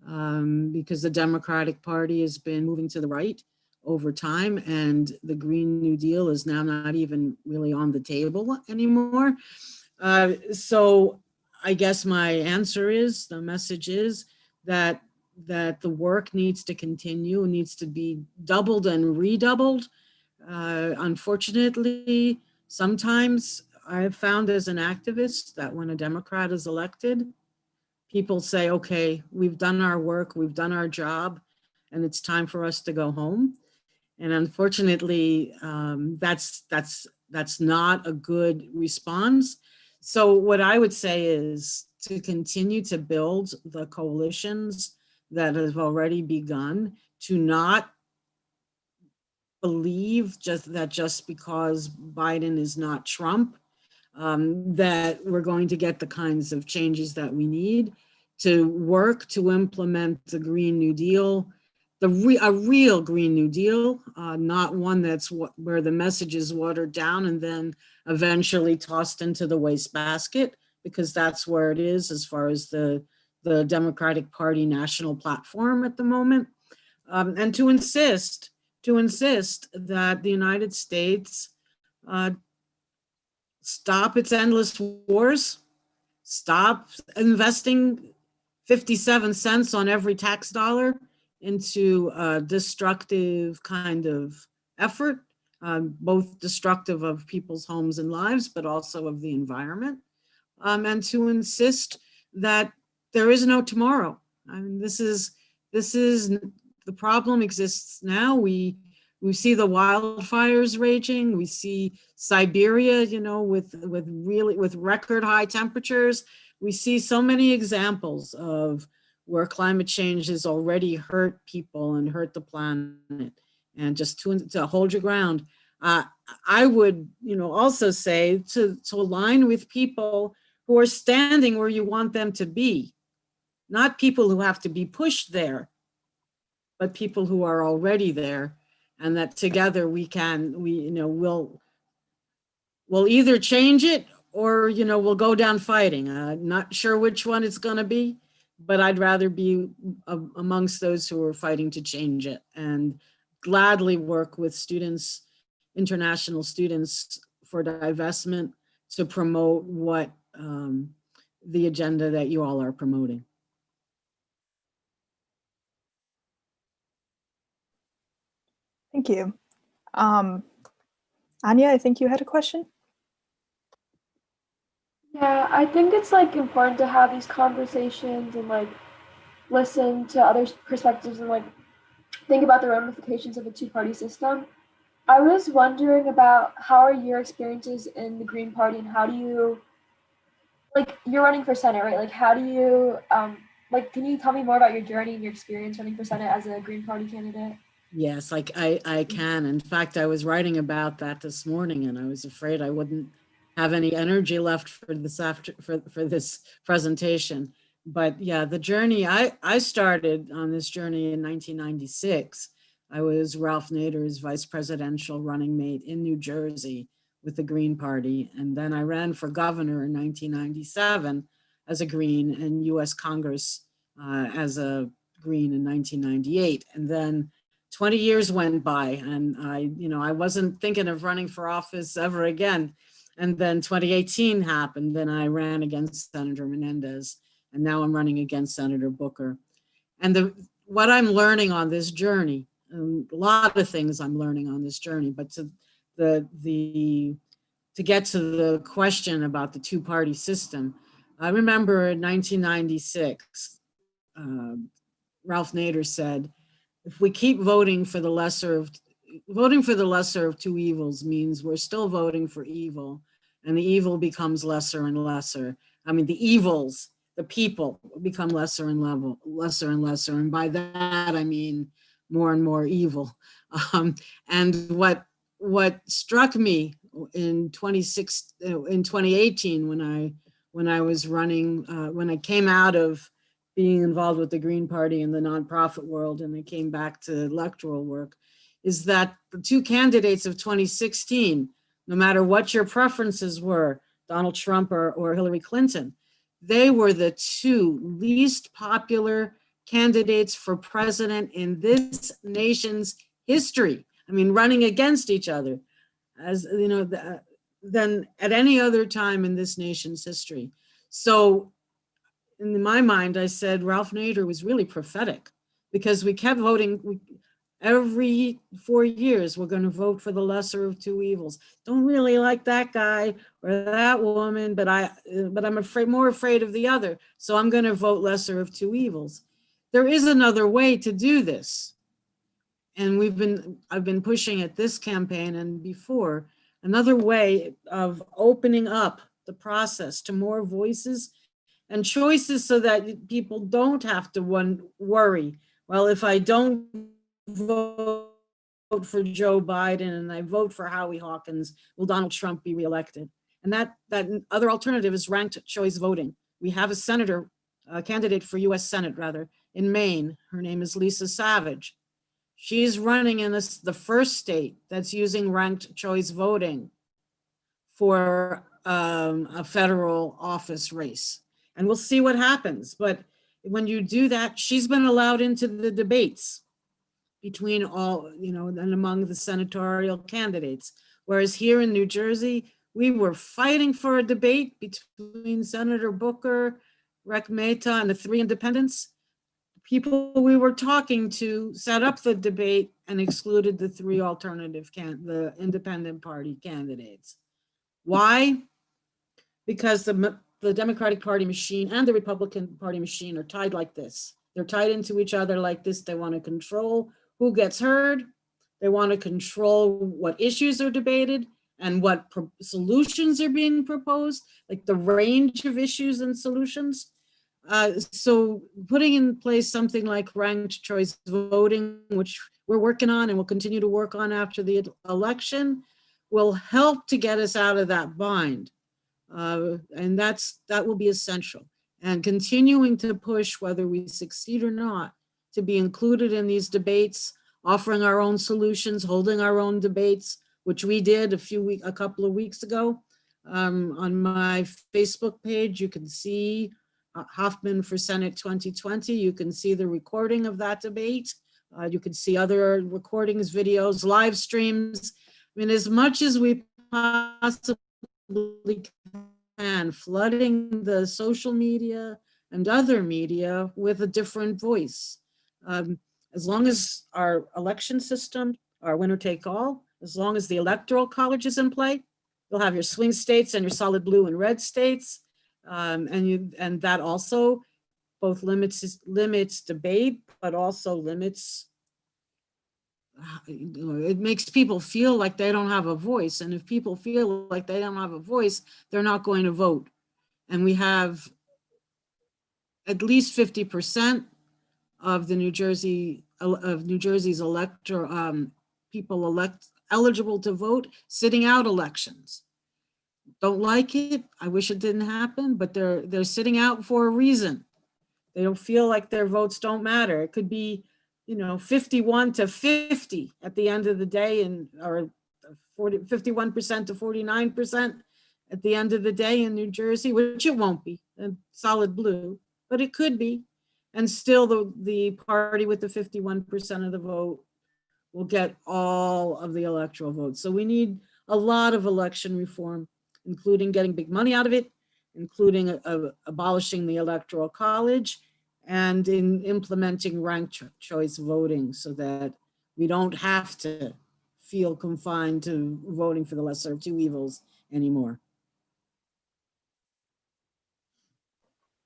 because the Democratic Party has been moving to the right over time, and the Green New Deal is now not even really on the table anymore. So I guess my answer is, the message is that the work needs to continue, needs to be doubled and redoubled. Unfortunately, sometimes I've found as an activist that when a Democrat is elected, people say, okay, we've done our work, we've done our job, and it's time for us to go home. And unfortunately, that's not a good response. So what I would say is to continue to build the coalitions that have already begun, to not believe just because Biden is not Trump, that we're going to get the kinds of changes that we need, to work to implement the Green New Deal, a real Green New Deal, not one that's where the message is watered down and then eventually tossed into the wastebasket, because that's where it is as far as the Democratic Party national platform at the moment, and to insist that the United States stop its endless wars, stop investing 57 cents on every tax dollar into a destructive kind of effort, both destructive of people's homes and lives, but also of the environment, and to insist that there is no tomorrow. I mean, this is the problem exists now. We see the wildfires raging. We see Siberia, with record high temperatures. We see so many examples of where climate change has already hurt people and hurt the planet. And just to hold your ground, I would, also say to align with people who are standing where you want them to be, not people who have to be pushed there, but people who are already there, and that together we'll either change it or, we'll go down fighting. Not sure which one it's going to be, but I'd rather be amongst those who are fighting to change it, and gladly work with students, international students, for divestment to promote what the agenda that you all are promoting. Thank you. Anya, I think you had a question. Yeah, I think it's important to have these conversations and listen to others' perspectives and think about the ramifications of a two-party system. I was wondering about how are your experiences in the Green Party, and how do you, you're running for Senate, right? How do you like, can you tell me more about your journey and your experience running for Senate as a Green Party candidate? Yes, like I can. In fact, I was writing about that this morning, and I was afraid I wouldn't have any energy left for this for this presentation. But yeah, the journey, I started on this journey in 1996. I was Ralph Nader's vice presidential running mate in New Jersey with the Green Party. And then I ran for governor in 1997 as a Green, and US Congress as a Green in 1998. And then 20 years went by, and I wasn't thinking of running for office ever again. And then 2018 happened, and I ran against Senator Menendez, and now I'm running against Senator Booker. And what I'm learning on this journey, a lot of things I'm learning on this journey, but to get to the question about the two-party system, I remember in 1996, Ralph Nader said, if we keep voting for the lesser of two evils means we're still voting for evil, and the evil becomes lesser and lesser. I mean, the evils, the people become lesser and lesser. And by that, I mean more and more evil. And what struck me in 2018, when I was running, when I came out of being involved with the Green Party in the nonprofit world, and I came back to electoral work, is that the two candidates of 2016, no matter what your preferences were, Donald Trump or Hillary Clinton, they were the two least popular candidates for president in this nation's history. I mean, running against each other, as you know, than at any other time in this nation's history. So in my mind, I said Ralph Nader was really prophetic, because we kept voting. Every 4 years, we're going to vote for the lesser of two evils. Don't really like that guy or that woman, but I'm more afraid of the other. So I'm going to vote lesser of two evils. There is another way to do this. And I've been pushing at this campaign and before, another way of opening up the process to more voices and choices, so that people don't have to worry, well, if I don't vote for Joe Biden and I vote for Howie Hawkins, will Donald Trump be reelected? And that other alternative is ranked choice voting. We have a candidate for US Senate rather, in Maine. Her name is Lisa Savage. She's running in the first state that's using ranked choice voting for a federal office race. And we'll see what happens. But when you do that, she's been allowed into the debates between all, and among the senatorial candidates. Whereas here in New Jersey, we were fighting for a debate between Senator Booker, Rec Mehta, and the three independents. People we were talking to set up the debate and excluded the three the independent party candidates. Why? Because the Democratic Party machine and the Republican Party machine are tied like this. They're tied into each other like this. They want to control who gets heard. They want to control what issues are debated and what solutions are being proposed, like the range of issues and solutions. So putting in place something like ranked choice voting, which we're working on and will continue to work on after the election, will help to get us out of that bind. And that will be essential. And continuing to push, whether we succeed or not, to be included in these debates, offering our own solutions, holding our own debates, which we did a couple of weeks ago. On my Facebook page, you can see Hoffman for Senate 2020. You can see the recording of that debate. You can see other recordings, videos, live streams. I mean, as much as we possibly can, flooding the social media and other media with a different voice. As long as our election system, our winner take all, as long as the electoral college is in play, you'll have your swing states and your solid blue and red states. And that also both limits debate, but also limits, it makes people feel like they don't have a voice. And if people feel like they don't have a voice, they're not going to vote. And at least 50% of the New Jersey's people eligible to vote sitting out elections. Don't like it. I wish it didn't happen, but they're sitting out for a reason. They don't feel like their votes don't matter. It could be, 51 to 50 at the end of the day, or 51% to 49% at the end of the day in New Jersey, which it won't be, solid blue, but it could be. And still the party with the 51% of the vote will get all of the electoral votes. So we need a lot of election reform, including getting big money out of it, including abolishing the Electoral College, and in implementing ranked choice voting so that we don't have to feel confined to voting for the lesser of two evils anymore.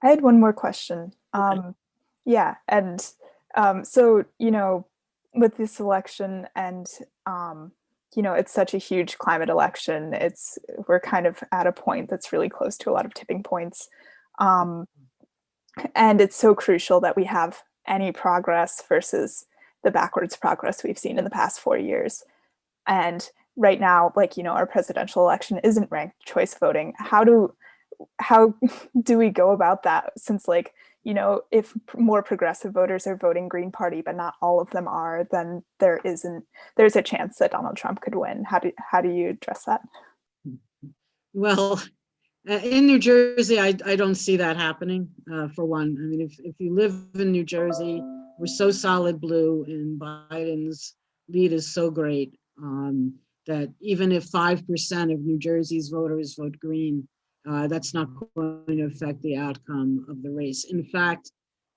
I had one more question. Okay. Yeah, and so, with this election and, it's such a huge climate election, we're kind of at a point that's really close to a lot of tipping points. And it's so crucial that we have any progress versus the backwards progress we've seen in the past 4 years. And right now, our presidential election isn't ranked choice voting. How do we go about that? Since if more progressive voters are voting Green Party, but not all of them are, then there's a chance that Donald Trump could win. How do you address that? Well, in New Jersey, I don't see that happening, for one. I mean, if you live in New Jersey, we're so solid blue and Biden's lead is so great that even if 5% of New Jersey's voters vote Green, that's not going to affect the outcome of the race. In fact,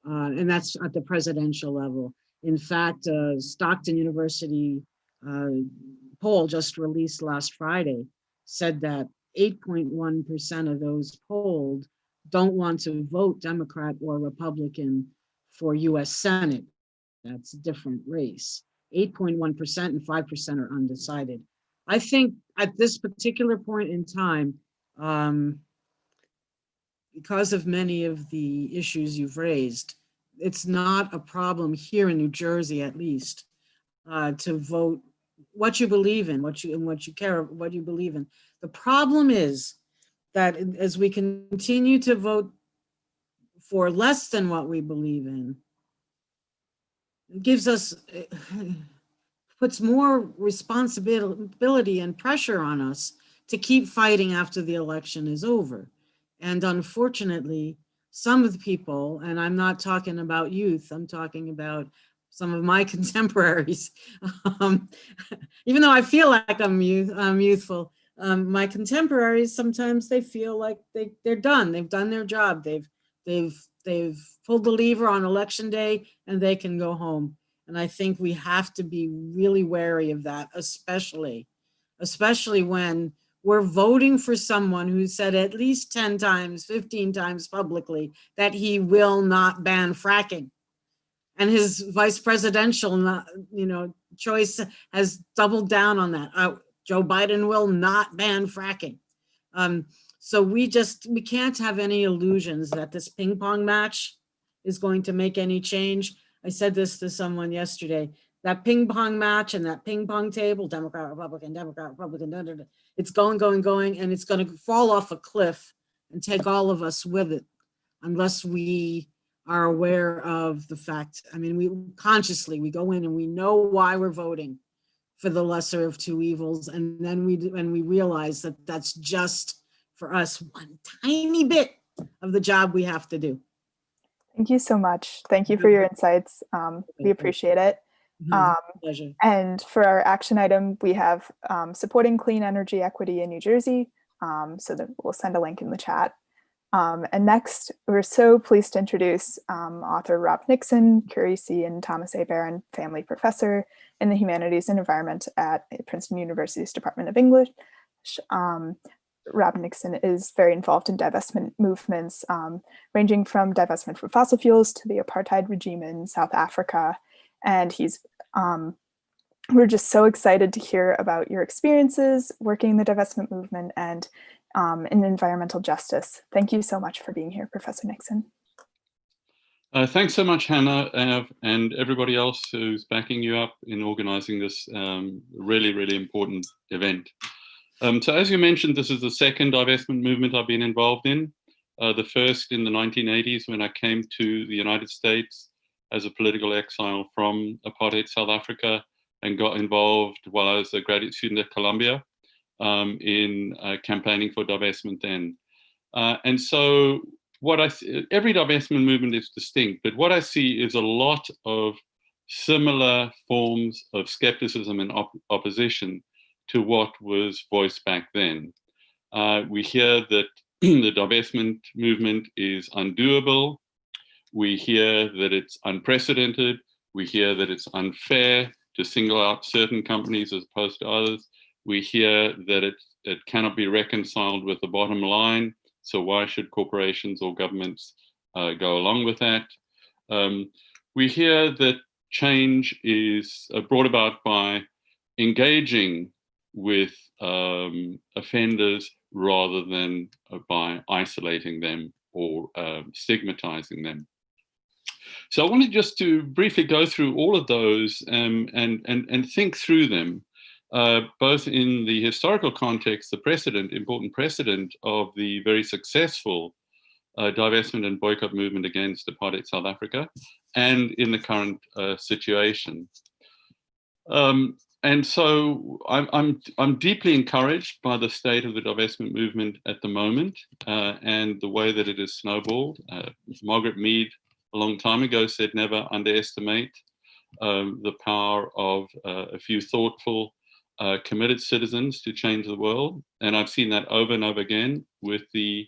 and that's at the presidential level. In fact, Stockton University poll just released last Friday said that 8.1% of those polled don't want to vote Democrat or Republican for US Senate. That's a different race. 8.1% and 5% are undecided. I think at this particular point in time, because of many of the issues you've raised, it's not a problem here in New Jersey, at least, to vote what you believe in, what you care, what you believe in. The problem is that as we continue to vote for less than what we believe in, it gives us, puts more responsibility and pressure on us to keep fighting after the election is over. And unfortunately, some of the people, and I'm not talking about youth, I'm talking about some of my contemporaries, even though I feel like I'm youthful, my contemporaries, sometimes they feel like they're done. They've done their job. They've pulled the lever on election day and they can go home. And I think we have to be really wary of that, especially when we're voting for someone who said at least 10 times, 15 times publicly that he will not ban fracking. And his vice presidential, choice has doubled down on that. Joe Biden will not ban fracking. So we can't have any illusions that this ping pong match is going to make any change. I said this to someone yesterday, that ping pong match and that ping pong table, Democrat, Republican, it's going, and it's going to fall off a cliff and take all of us with it unless we are aware of the fact. I mean, we go in and we know why we're voting for the lesser of two evils. And then we realize that that's just for us one tiny bit of the job we have to do. Thank you so much. Thank you for your insights. We appreciate it. Pleasure. And for our action item, we have supporting clean energy equity in New Jersey. So that we'll send a link in the chat. And next, we're so pleased to introduce author Rob Nixon, Hirsi and Thomas A. Barron Family Professor in the Humanities and Environment at Princeton University's Department of English. Rob Nixon is very involved in divestment movements, ranging from divestment from fossil fuels to the apartheid regime in South Africa. And we're just so excited to hear about your experiences working in the divestment movement and in environmental justice. Thank you so much for being here, Professor Nixon. Thanks so much, Hannah, and everybody else who's backing you up in organizing this really, really important event. So as you mentioned, this is the second divestment movement I've been involved in. The first in the 1980s when I came to the United States as a political exile from apartheid South Africa and got involved while I was a graduate student at Columbia in campaigning for divestment then. And so every divestment movement is distinct, but what I see is a lot of similar forms of skepticism and opposition to what was voiced back then. We hear that the divestment movement is undoable. We hear that it's unprecedented. We hear that it's unfair to single out certain companies as opposed to others. We hear that it cannot be reconciled with the bottom line. So why should corporations or governments go along with that? We hear that change is brought about by engaging with offenders rather than by isolating them or stigmatizing them. So I wanted just to briefly go through all of those and think through them, both in the historical context, the important precedent of the very successful divestment and boycott movement against apartheid South Africa, and in the current situation. And so I'm deeply encouraged by the state of the divestment movement at the moment and the way that it has snowballed. Margaret Mead, a long time ago, said never underestimate the power of a few thoughtful, committed citizens to change the world. And I've seen that over and over again with the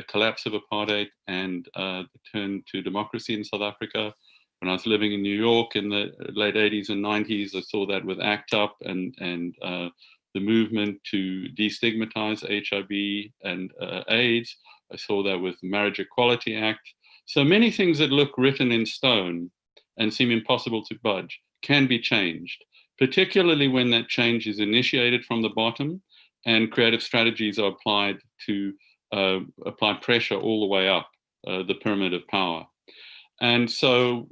collapse of apartheid and the turn to democracy in South Africa. When I was living in New York in the late 80s and 90s, I saw that with ACT UP and the movement to destigmatize HIV and AIDS. I saw that with the Marriage Equality Act. So many things that look written in stone and seem impossible to budge can be changed, particularly when that change is initiated from the bottom and creative strategies are applied to apply pressure all the way up the pyramid of power. And so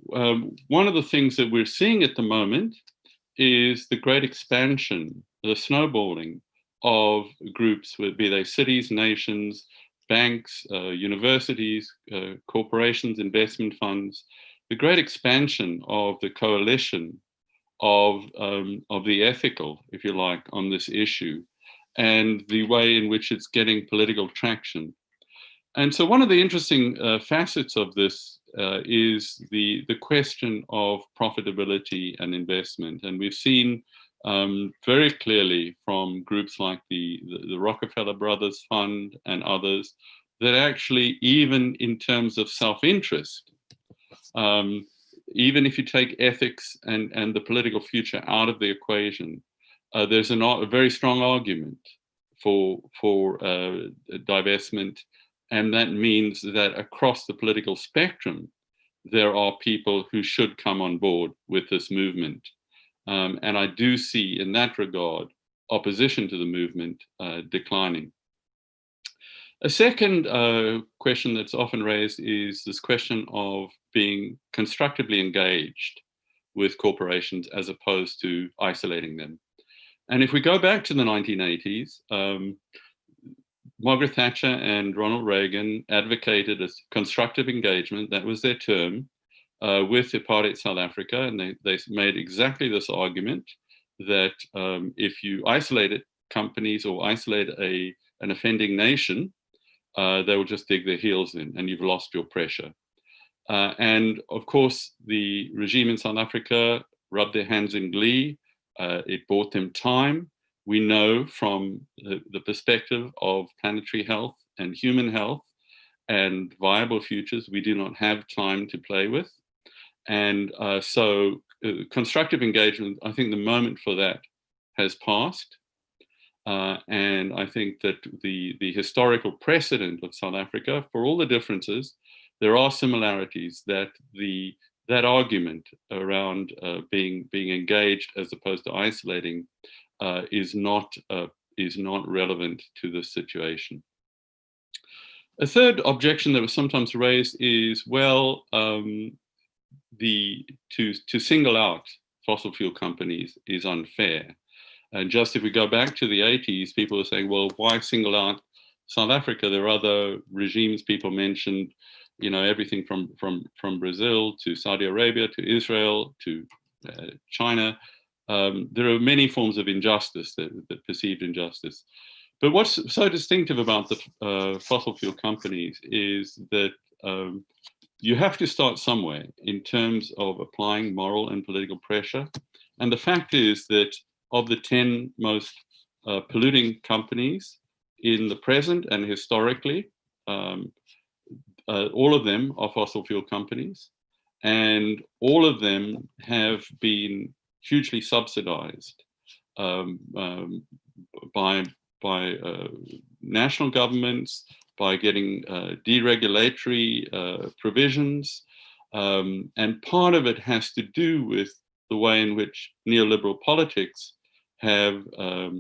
one of the things that we're seeing at the moment is the great expansion, the snowballing of groups, be they cities, nations, banks, universities, corporations, investment funds, the great expansion of the coalition of the ethical, if you like, on this issue, and the way in which it's getting political traction. And so one of the interesting facets of this is the question of profitability and investment. And we've seen very clearly from groups like the Rockefeller Brothers Fund and others that actually, even in terms of self-interest, even if you take ethics and the political future out of the equation, there's a very strong argument for divestment. And that means that across the political spectrum, there are people who should come on board with this movement. And I do see in that regard, opposition to the movement declining. A second question that's often raised is this question of being constructively engaged with corporations as opposed to isolating them. And if we go back to the 1980s, Margaret Thatcher and Ronald Reagan advocated a constructive engagement, that was their term, with apartheid South Africa. And they made exactly this argument that if you isolated companies or isolate an offending nation, they will just dig their heels in and you've lost your pressure. And of course, the regime in South Africa rubbed their hands in glee. It bought them time. We know from the perspective of planetary health and human health and viable futures, we do not have time to play with. And so constructive engagement, I think the moment for that has passed. And I think that the historical precedent of South Africa, for all the differences, there are similarities that that argument around being engaged as opposed to isolating is not relevant to this situation. A third objection that was sometimes raised is, well, to single out fossil fuel companies is unfair. And just if we go back to the 80s, people were saying, well, why single out South Africa? There are other regimes people mentioned, you know, everything from Brazil to Saudi Arabia to Israel to China. There are many forms of injustice, that perceived injustice. But what's so distinctive about the fossil fuel companies is that you have to start somewhere in terms of applying moral and political pressure. And the fact is that of the 10 most polluting companies in the present and historically, all of them are fossil fuel companies, and all of them have been hugely subsidized by national governments, by getting deregulatory provisions. And part of it has to do with the way in which neoliberal politics have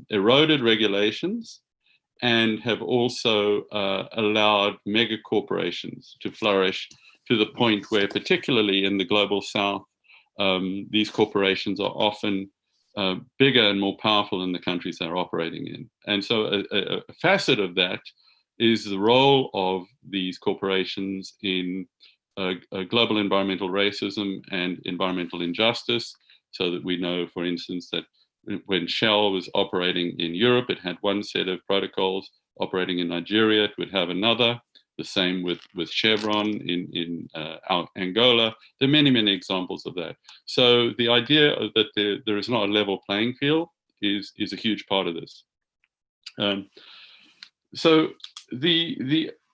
eroded regulations and have also allowed mega corporations to flourish to the point where, particularly in the global south, these corporations are often bigger and more powerful than the countries they're operating in. And so a facet of that is the role of these corporations in global environmental racism and environmental injustice, so that we know, for instance, that when Shell was operating in Europe, it had one set of protocols. Operating in Nigeria, it would have another. The same with Chevron in Angola. There are many, many examples of that. So the idea that there is not a level playing field is a huge part of this. So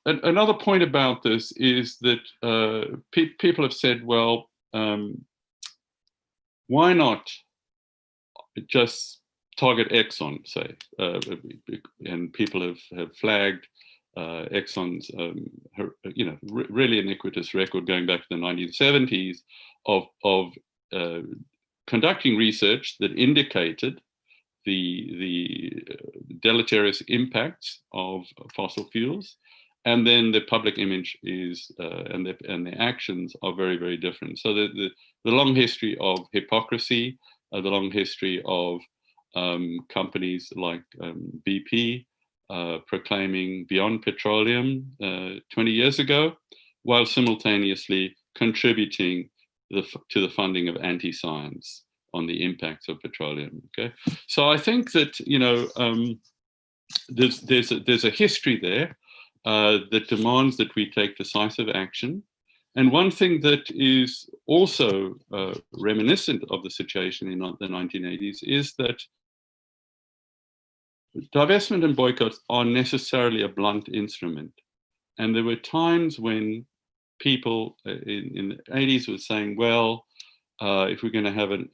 another point about this is that people have said, well, why not just target Exxon, say? And people have flagged Exxon's, really iniquitous record going back to the 1970s of conducting research that indicated the deleterious impacts of fossil fuels, and then the public image is and the actions are very, very different. So the long history of hypocrisy, the long history of companies like BP proclaiming beyond petroleum 20 years ago, while simultaneously contributing to the funding of anti-science on the impacts of petroleum. Okay, so I think that there's a history there that demands that we take decisive action. And one thing that is also reminiscent of the situation in the 1980s is that divestment and boycotts are necessarily a blunt instrument. And there were times when people in the 80s were saying, well, if we're going to have an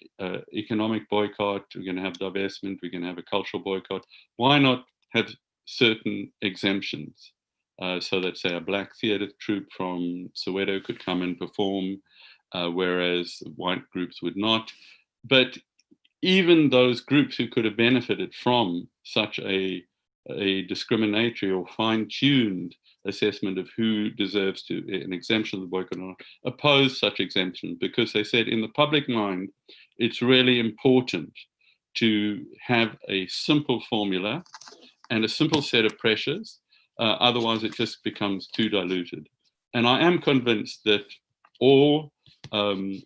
economic boycott, we're going to have divestment, we're going to have a cultural boycott, why not have certain exemptions? So that, say, a black theatre troupe from Soweto could come and perform, whereas white groups would not. But even those groups who could have benefited from such a discriminatory or fine-tuned assessment of who deserves an exemption of the boycott or not, opposed such exemption, because they said in the public mind, it's really important to have a simple formula and a simple set of pressures. Otherwise, it just becomes too diluted. And I am convinced that all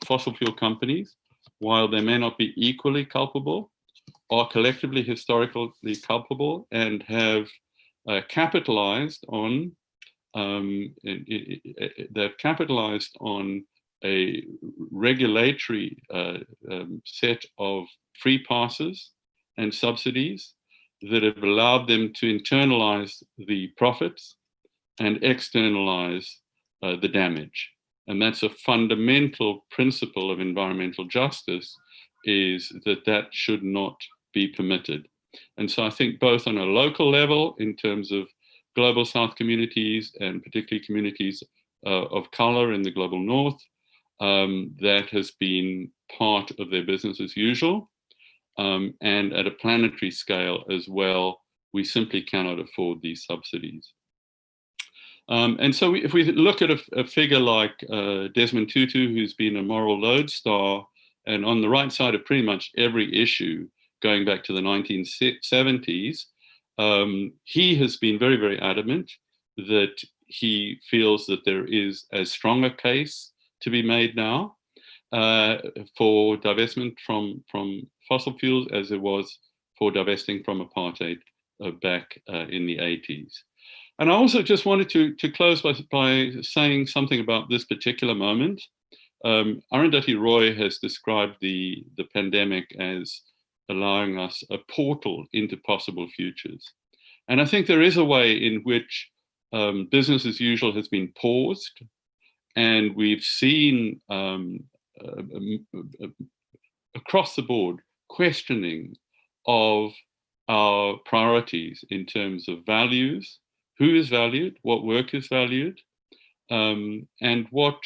fossil fuel companies, while they may not be equally culpable, are collectively historically culpable and have capitalized on a regulatory set of free passes and subsidies that have allowed them to internalize the profits and externalize the damage. And that's a fundamental principle of environmental justice, is that should not be permitted. And so I think both on a local level, in terms of global South communities and particularly communities of color in the global North, that has been part of their business as usual. And at a planetary scale as well, we simply cannot afford these subsidies. And so if we look at a figure like Desmond Tutu, who's been a moral lodestar, and on the right side of pretty much every issue going back to the 1970s, he has been very, very adamant that he feels that there is as strong a case to be made now for divestment from fossil fuels as there was for divesting from apartheid back in the 80s. And I also just wanted to close by saying something about this particular moment. Arundhati Roy has described the pandemic as allowing us a portal into possible futures. And I think there is a way in which business as usual has been paused, and we've seen across the board questioning of our priorities in terms of values, who is valued, what work is valued, and what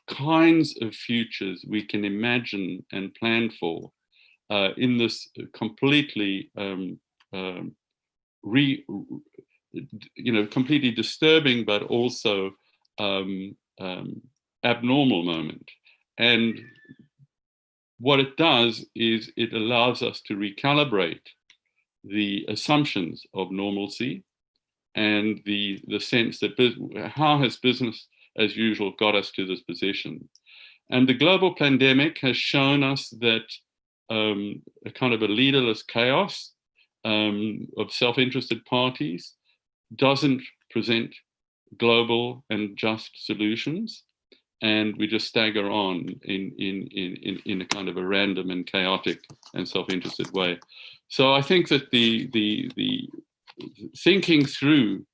kinds of futures we can imagine and plan for in this completely completely disturbing but also abnormal moment. And what it does is it allows us to recalibrate the assumptions of normalcy and the sense that how has business as usual got us to this position. And the global pandemic has shown us that a kind of a leaderless chaos of self-interested parties doesn't present global and just solutions, and we just stagger on in a kind of a random and chaotic and self-interested way. So I think that the thinking through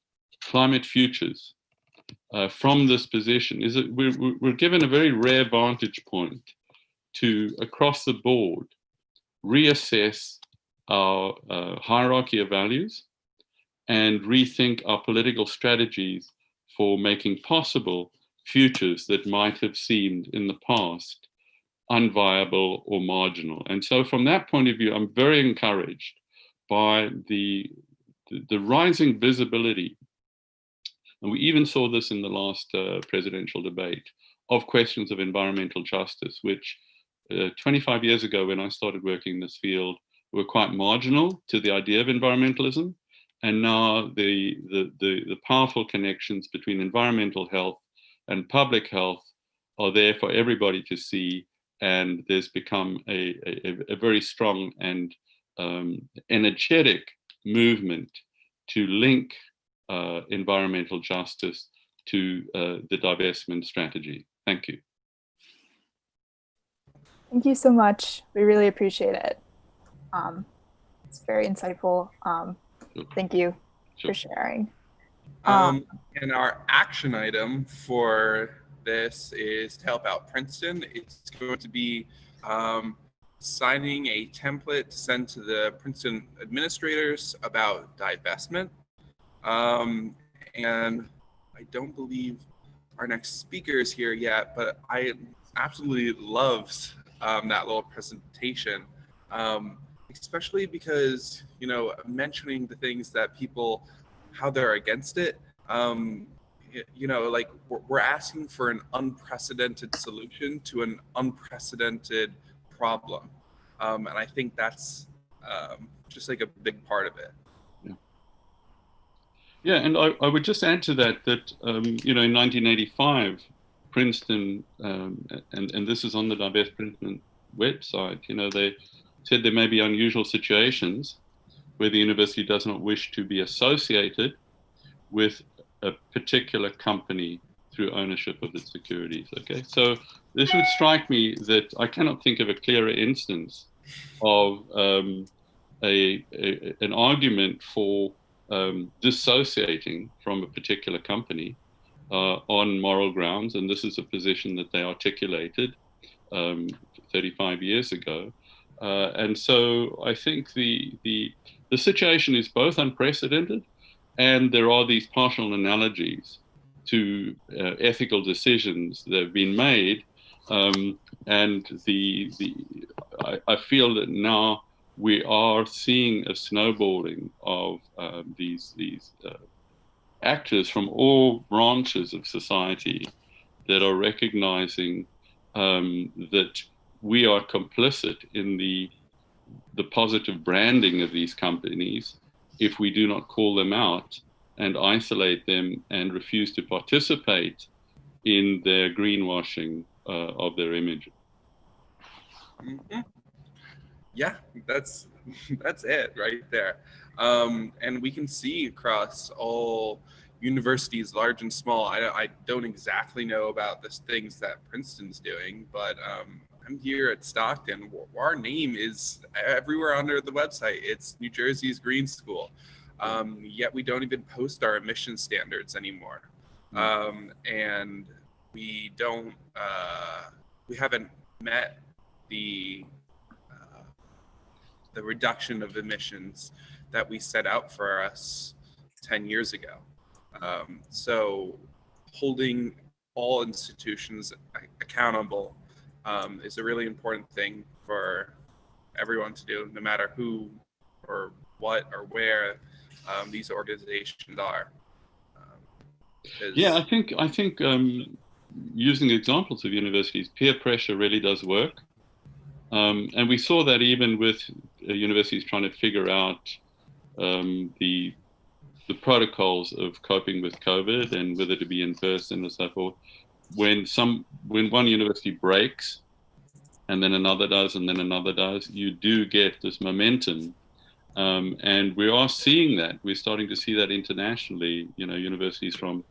climate futures from this position is that we're given a very rare vantage point to, across the board, reassess our hierarchy of values and rethink our political strategies for making possible futures that might have seemed in the past unviable or marginal. And so from that point of view, I'm very encouraged by the rising visibility, and we even saw this in the last presidential debate, of questions of environmental justice, which 25 years ago when I started working in this field were quite marginal to the idea of environmentalism. And now the powerful connections between environmental health and public health are there for everybody to see, and there's become a very strong and energetic movement to link environmental justice to the divestment strategy. Thank you. Thank you so much. We really appreciate it. It's very insightful. Thank you for sharing. And our action item for this is to help out Princeton. It's going to be signing a template to send to the Princeton administrators about divestment. And I don't believe our next speaker is here yet, but I absolutely loved that little presentation, especially because, you know, mentioning the things that people, how they're against it. You know, like we're asking for an unprecedented solution to an unprecedented problem. And I think that's just like a big part of it. Yeah, and I would just add to that, you know, in 1985, Princeton, and this is on the Divest Princeton website, you know, they said there may be unusual situations where the university does not wish to be associated with a particular company through ownership of its securities. Okay, so this would strike me that I cannot think of a clearer instance of an argument for dissociating from a particular company on moral grounds, and this is a position that they articulated 35 years ago. And so I think the situation is both unprecedented, and there are these partial analogies to ethical decisions that have been made. And I feel that now we are seeing a snowballing of these actors from all branches of society that are recognizing that we are complicit in the positive branding of these companies if we do not call them out and isolate them and refuse to participate in their greenwashing of their image. Mm-hmm. Yeah, that's it right there. And we can see across all universities, large and small. I don't exactly know about the things that Princeton's doing, but I'm here at Stockton. Our name is everywhere under the website. It's New Jersey's Green School. Yet we don't even post our emission standards anymore. And we don't, we haven't met the reduction of emissions that we set out for us 10 years ago. So holding all institutions accountable is a really important thing for everyone to do, no matter who or what or where these organizations are. Yeah, I think using examples of universities, peer pressure really does work. And we saw that even with universities trying to figure out the protocols of coping with COVID and whether to be in person or so forth. When one university breaks, and then another does, and then another does, you do get this momentum. And we are seeing that. We're starting to see that internationally. You know, universities from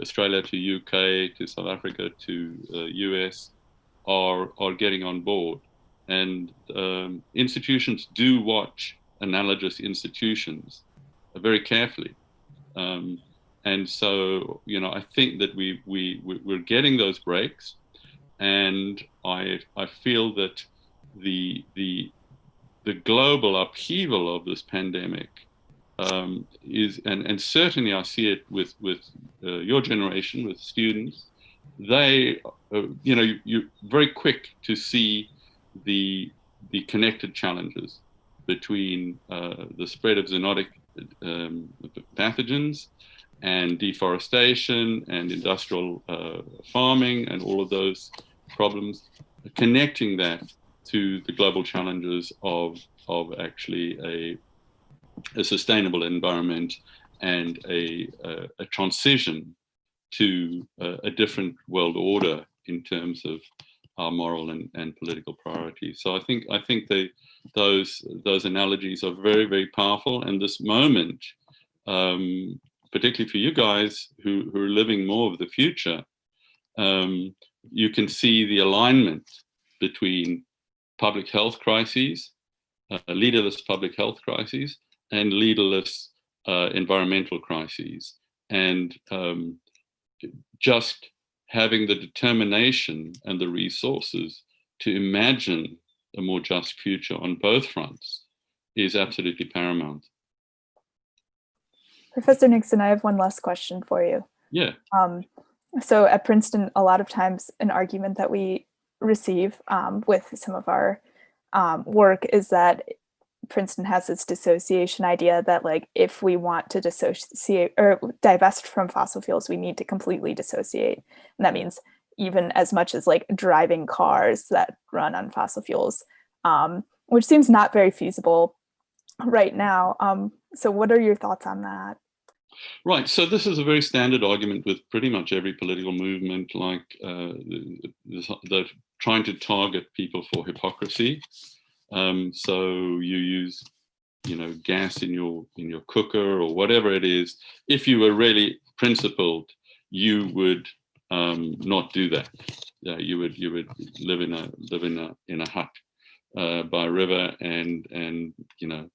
Australia to UK to South Africa to US are getting on board. And institutions do watch analogous institutions very carefully. And so, you know, I think that we're getting those breaks, and I feel that the global upheaval of this pandemic is, and certainly I see it with your generation, with students. They, you know, you're very quick to see the connected challenges between the spread of zoonotic pathogens and deforestation and industrial farming and all of those problems, connecting that to the global challenges of actually a sustainable environment and a transition to a different world order in terms of our moral and political priorities. So I think those analogies are very, very powerful. And this moment, particularly for you guys who are living more of the future, you can see the alignment between public health crises, leaderless public health crises, and leaderless environmental crises. And just having the determination and the resources to imagine a more just future on both fronts is absolutely paramount. Professor Nixon, I have one last question for you. Yeah. So at Princeton, a lot of times an argument that we receive with some of our work is that Princeton has this dissociation idea that, like, if we want to dissociate or divest from fossil fuels, we need to completely dissociate. And that means even as much as like driving cars that run on fossil fuels, which seems not very feasible right now. So what are your thoughts on that? Right. So this is a very standard argument with pretty much every political movement, like they're trying to target people for hypocrisy. So you use, you know, gas in your cooker or whatever it is. If you were really principled, you would not do that. You would live in a hut by a river and you know,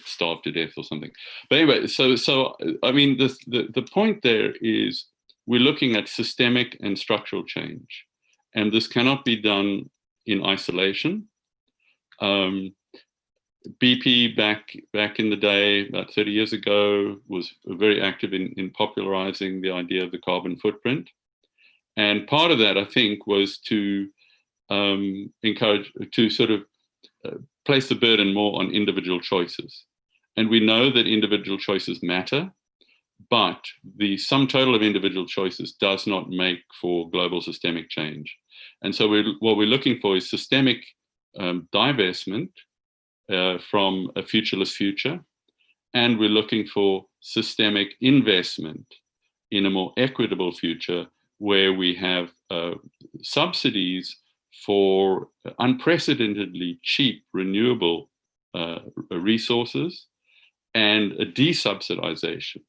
starve to death or something. But anyway, so I mean, the point there is we're looking at systemic and structural change, and this cannot be done in isolation. BP back in the day, about 30 years ago, was very active in popularizing the idea of the carbon footprint. And part of that, I think, was to encourage, to sort of place the burden more on individual choices. And we know that individual choices matter, but the sum total of individual choices does not make for global systemic change. And so what we're looking for is systemic divestment from a futureless future, and we're looking for systemic investment in a more equitable future where we have subsidies for unprecedentedly cheap renewable resources and a desubsidization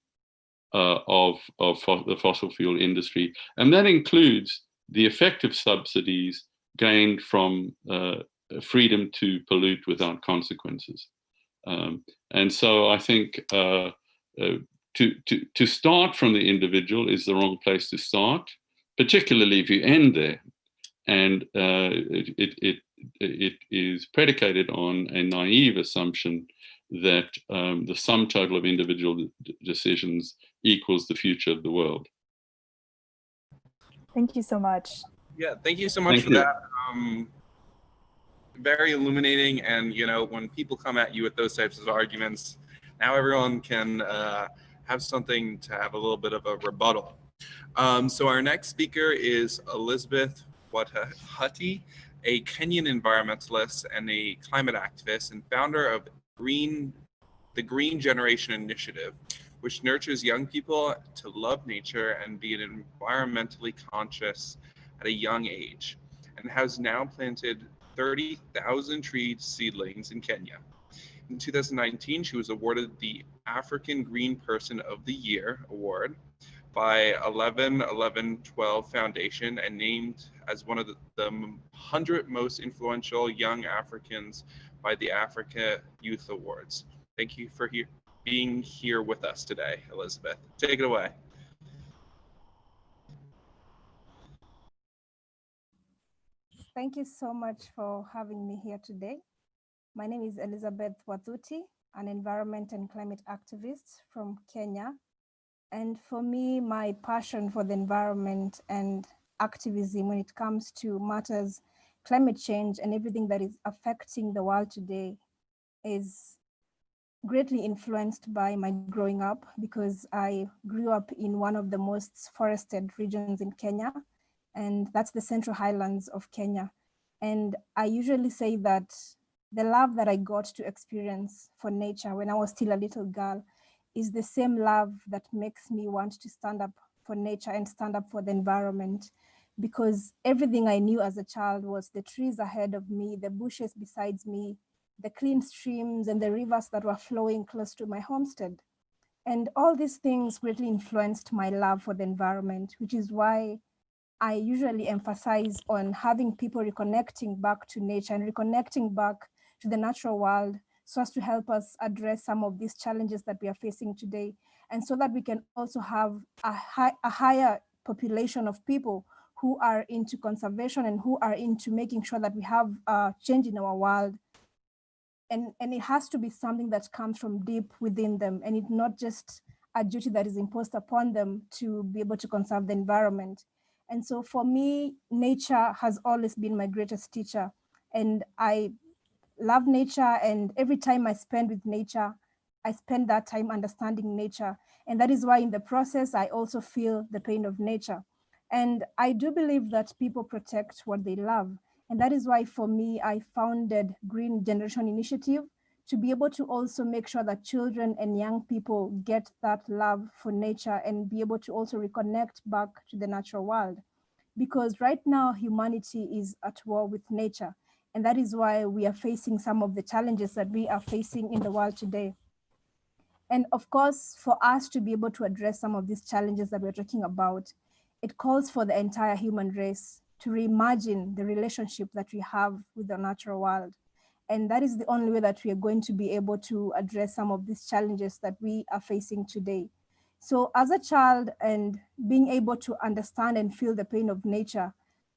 of the fossil fuel industry. And that includes the effective subsidies gained from freedom to pollute without consequences. And so I think to start from the individual is the wrong place to start, particularly if you end there. And it is predicated on a naive assumption that the sum total of individual decisions equals the future of the world. Thank you so much. Yeah, thank you so much for that. Very illuminating. And, you know, when people come at you with those types of arguments, now everyone can have something to have a little bit of a rebuttal. So our next speaker is Elizabeth Watahati, a Kenyan environmentalist and a climate activist and founder of the Green Generation Initiative, which nurtures young people to love nature and be environmentally conscious at a young age, and has now planted 30,000 tree seedlings in Kenya. In 2019, she was awarded the African Green Person of the Year award by 11-11-12 Foundation and named as one of the 100 most influential young Africans by the Africa Youth Awards. Thank you for being here with us today, Elizabeth. Take it away. Thank you so much for having me here today. My name is Elizabeth Wathuti, an environment and climate activist from Kenya. And for me, my passion for the environment and activism when it comes to matters, climate change and everything that is affecting the world today is greatly influenced by my growing up, because I grew up in one of the most forested regions in Kenya, and that's the Central Highlands of Kenya. And I usually say that the love that I got to experience for nature when I was still a little girl is the same love that makes me want to stand up for nature and stand up for the environment, because everything I knew as a child was the trees ahead of me, the bushes besides me, the clean streams and the rivers that were flowing close to my homestead. And all these things greatly influenced my love for the environment, which is why I usually emphasize on having people reconnecting back to nature and reconnecting back to the natural world so as to help us address some of these challenges that we are facing today. And so that we can also have a higher population of people who are into conservation and who are into making sure that we have change in our world. And it has to be something that comes from deep within them, and it's not just a duty that is imposed upon them to be able to conserve the environment. And so for me, nature has always been my greatest teacher, and I love nature, and every time I spend with nature, I spend that time understanding nature. And that is why in the process, I also feel the pain of nature. And I do believe that people protect what they love. And that is why for me, I founded Green Generation Initiative to be able to also make sure that children and young people get that love for nature and be able to also reconnect back to the natural world. Because right now, humanity is at war with nature. And that is why we are facing some of the challenges that we are facing in the world today. And of course, for us to be able to address some of these challenges that we're talking about, it calls for the entire human race to reimagine the relationship that we have with the natural world. And that is the only way that we are going to be able to address some of these challenges that we are facing today. So as a child and being able to understand and feel the pain of nature,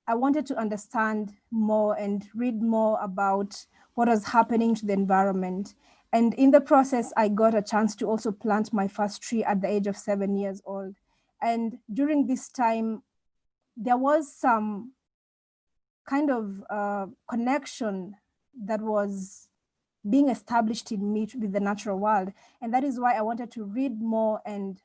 I wanted to understand more and read more about what was happening to the environment. And in the process, I got a chance to also plant my first tree at the age of 7 years old. And during this time, there was some kind of connection that was being established in me with the natural world. And that is why I wanted to read more and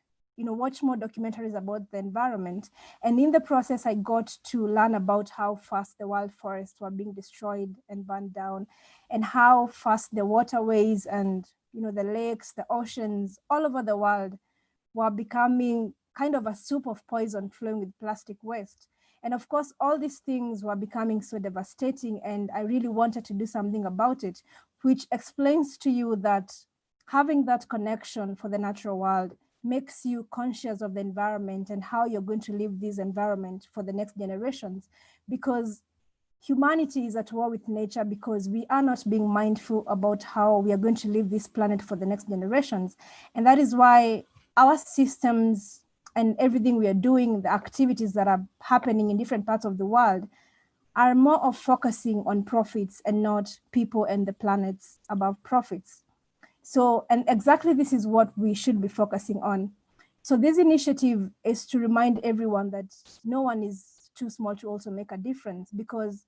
watch more documentaries about the environment. And in the process, I got to learn about how fast the wild forests were being destroyed and burned down, and how fast the waterways and the lakes, the oceans, all over the world were becoming kind of a soup of poison flowing with plastic waste. And of course, all these things were becoming so devastating, and I really wanted to do something about it, which explains to you that having that connection for the natural world makes you conscious of the environment and how you're going to live this environment for the next generations. Because humanity is at war with nature because we are not being mindful about how we are going to leave this planet for the next generations. And that is why our systems and everything we are doing, the activities that are happening in different parts of the world, are more of focusing on profits and not people and the planets above profits. So, and exactly this is what we should be focusing on. So this initiative is to remind everyone that no one is too small to also make a difference, because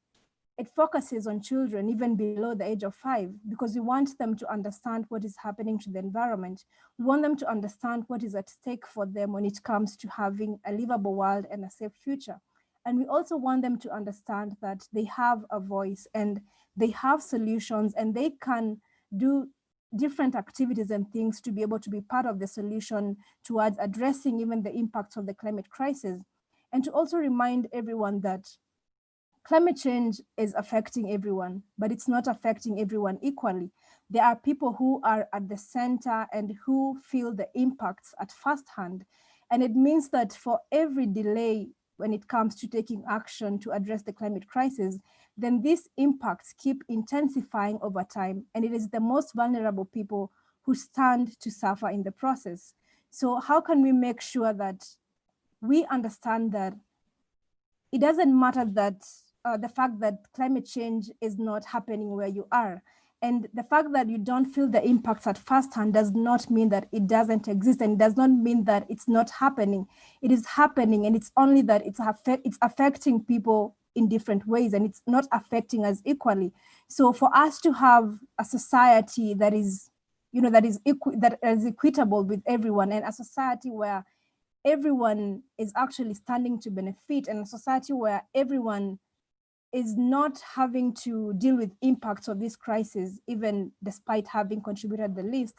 it focuses on children even below the age of 5, because we want them to understand what is happening to the environment. We want them to understand what is at stake for them when it comes to having a livable world and a safe future. And we also want them to understand that they have a voice and they have solutions, and they can do different activities and things to be able to be part of the solution towards addressing even the impacts of the climate crisis. And to also remind everyone that climate change is affecting everyone, but it's not affecting everyone equally. There are people who are at the center and who feel the impacts at first hand. And it means that for every delay when it comes to taking action to address the climate crisis, then these impacts keep intensifying over time. And it is the most vulnerable people who stand to suffer in the process. So how can we make sure that we understand that it doesn't matter that the fact that climate change is not happening where you are, and the fact that you don't feel the impacts at first hand does not mean that it doesn't exist, and does not mean that it's not happening. It is happening, and it's only that it's affecting people in different ways, and it's not affecting us equally. So for us to have a society that is, that is equitable with everyone, and a society where everyone is actually standing to benefit, and a society where everyone is not having to deal with impacts of this crisis, even despite having contributed the least,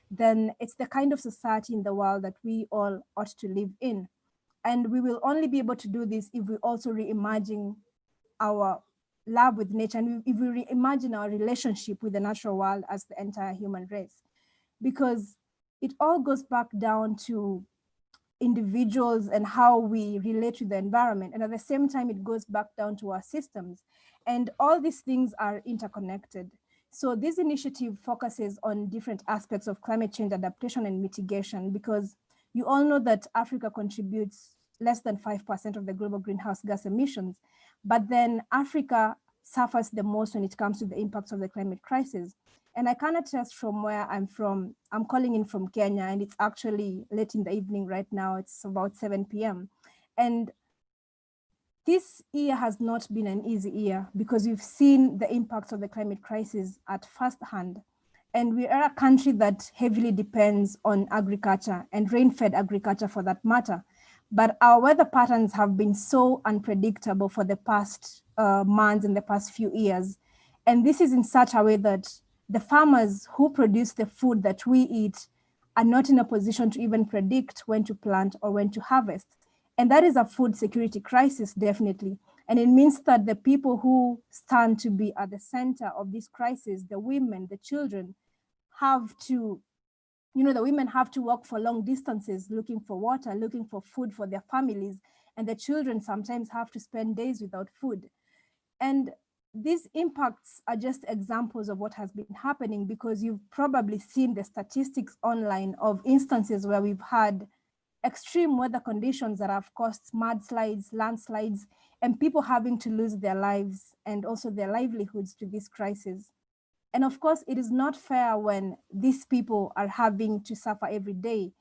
then it's the kind of society in the world that we all ought to live in. And we will only be able to do this if we also reimagine our love with nature, and if we reimagine our relationship with the natural world as the entire human race. Because it all goes back down to individuals and how we relate to the environment. And at the same time, it goes back down to our systems. And all these things are interconnected. So this initiative focuses on different aspects of climate change adaptation and mitigation, because you all know that Africa contributes less than 5% of the global greenhouse gas emissions. But then Africa suffers the most when it comes to the impacts of the climate crisis. And I can attest from where I'm from. I'm calling in from Kenya, and it's actually late in the evening right now. It's about 7 p.m. And this year has not been an easy year, because we've seen the impacts of the climate crisis at first hand. And we are a country that heavily depends on agriculture, and rain-fed agriculture for that matter. But our weather patterns have been so unpredictable for the past months and the past few years. And this is in such a way that the farmers who produce the food that we eat are not in a position to even predict when to plant or when to harvest. And that is a food security crisis, definitely. And it means that the people who stand to be at the center of this crisis, the women, the children, have to, the women have to walk for long distances looking for water, looking for food for their families. And the children sometimes have to spend days without food. And these impacts are just examples of what has been happening, because you've probably seen the statistics online of instances where we've had extreme weather conditions that have caused mudslides, landslides, and people having to lose their lives and also their livelihoods to this crisis. And of course, it is not fair when these people are having to suffer every day.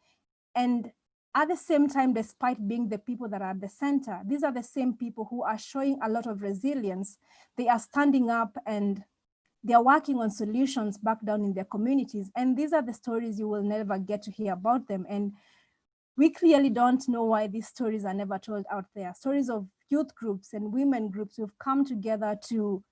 And at the same time, despite being the people that are at the center, these are the same people who are showing a lot of resilience. They are standing up and they are working on solutions back down in their communities. And these are the stories you will never get to hear about them. And we clearly don't know why these stories are never told out there. Stories of youth groups and women groups who've come together to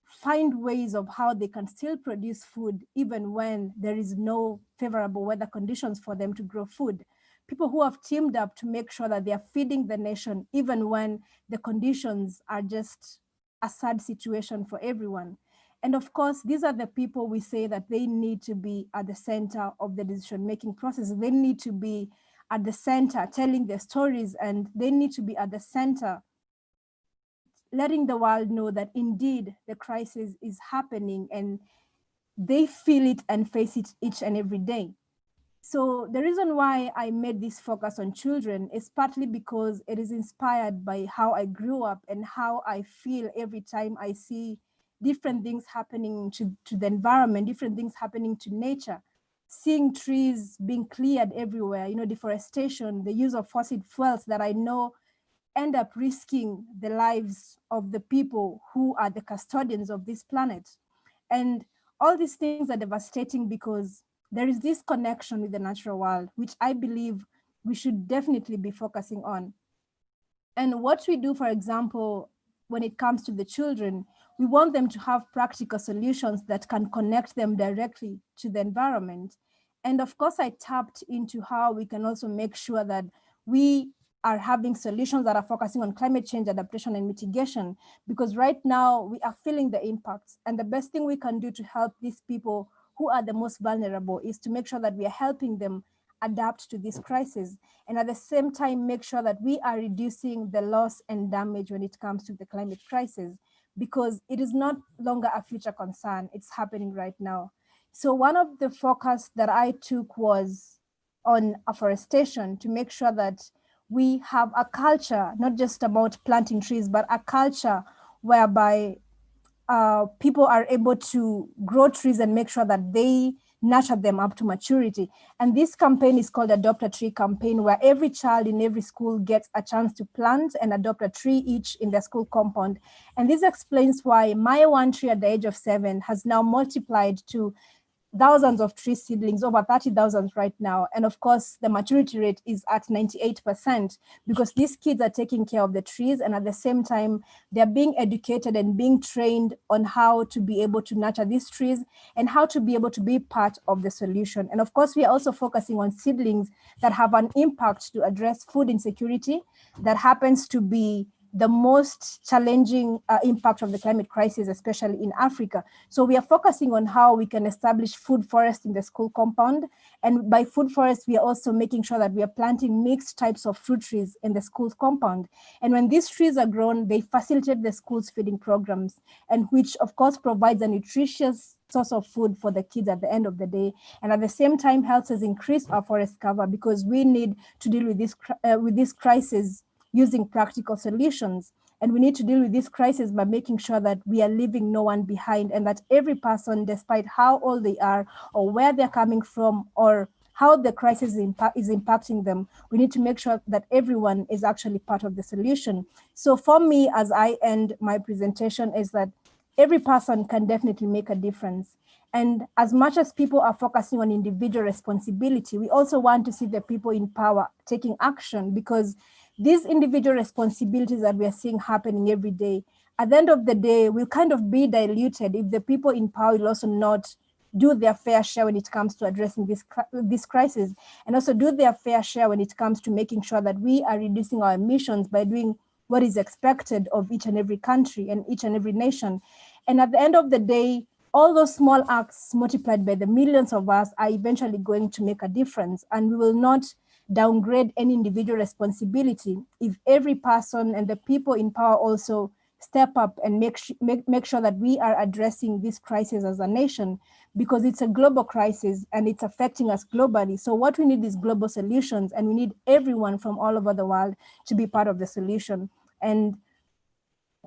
find ways of how they can still produce food even when there is no favorable weather conditions for them to grow food. People who have teamed up to make sure that they are feeding the nation even when the conditions are just a sad situation for everyone. And of course, these are the people we say that they need to be at the center of the decision-making process. They need to be at the center telling their stories, and they need to be at the center letting the world know that indeed the crisis is happening and they feel it and face it each and every day. So the reason why I made this focus on children is partly because it is inspired by how I grew up and how I feel every time I see different things happening to the environment, different things happening to nature, seeing trees being cleared everywhere, you know, deforestation, the use of fossil fuels that I know end up risking the lives of the people who are the custodians of this planet. And all these things are devastating because there is this connection with the natural world, which I believe we should definitely be focusing on. And what we do, for example, when it comes to the children, we want them to have practical solutions that can connect them directly to the environment. And of course, I tapped into how we can also make sure that we are having solutions that are focusing on climate change adaptation and mitigation, because right now we are feeling the impacts. And the best thing we can do to help these people who are the most vulnerable is to make sure that we are helping them adapt to this crisis, and at the same time make sure that we are reducing the loss and damage when it comes to the climate crisis, because it is not longer a future concern, it's happening right now. So one of the focus that I took was on afforestation, to make sure that we have a culture, not just about planting trees, but a culture whereby people are able to grow trees and make sure that they nurture them up to maturity. And this campaign is called Adopt a Tree campaign, where every child in every school gets a chance to plant and adopt a tree each in their school compound. And this explains why my one tree at the age of 7 has now multiplied to thousands of tree seedlings, over 30,000 right now. And of course, the maturity rate is at 98%, because these kids are taking care of the trees, and at the same time, they're being educated and being trained on how to be able to nurture these trees and how to be able to be part of the solution. And of course, we are also focusing on seedlings that have an impact to address food insecurity that happens to be the most challenging impact of the climate crisis, especially in Africa. So we are focusing on how we can establish food forests in the school compound. And by food forests, we are also making sure that we are planting mixed types of fruit trees in the school's compound. And when these trees are grown, they facilitate the school's feeding programs, and which of course provides a nutritious source of food for the kids at the end of the day, and at the same time helps us increase our forest cover, because we need to deal with this crisis using practical solutions. And we need to deal with this crisis by making sure that we are leaving no one behind, and that every person, despite how old they are or where they're coming from or how the crisis is impacting them, we need to make sure that everyone is actually part of the solution. So for me, as I end my presentation, is that every person can definitely make a difference. And as much as people are focusing on individual responsibility, we also want to see the people in power taking action, because these individual responsibilities that we are seeing happening every day, at the end of the day, will kind of be diluted if the people in power will also not do their fair share when it comes to addressing this crisis, and also do their fair share when it comes to making sure that we are reducing our emissions by doing what is expected of each and every country and each and every nation. And at the end of the day, all those small acts multiplied by the millions of us are eventually going to make a difference, and we will not downgrade any individual responsibility if every person and the people in power also step up and make sure that we are addressing this crisis as a nation, because it's a global crisis and it's affecting us globally. So what we need is global solutions, and we need everyone from all over the world to be part of the solution. And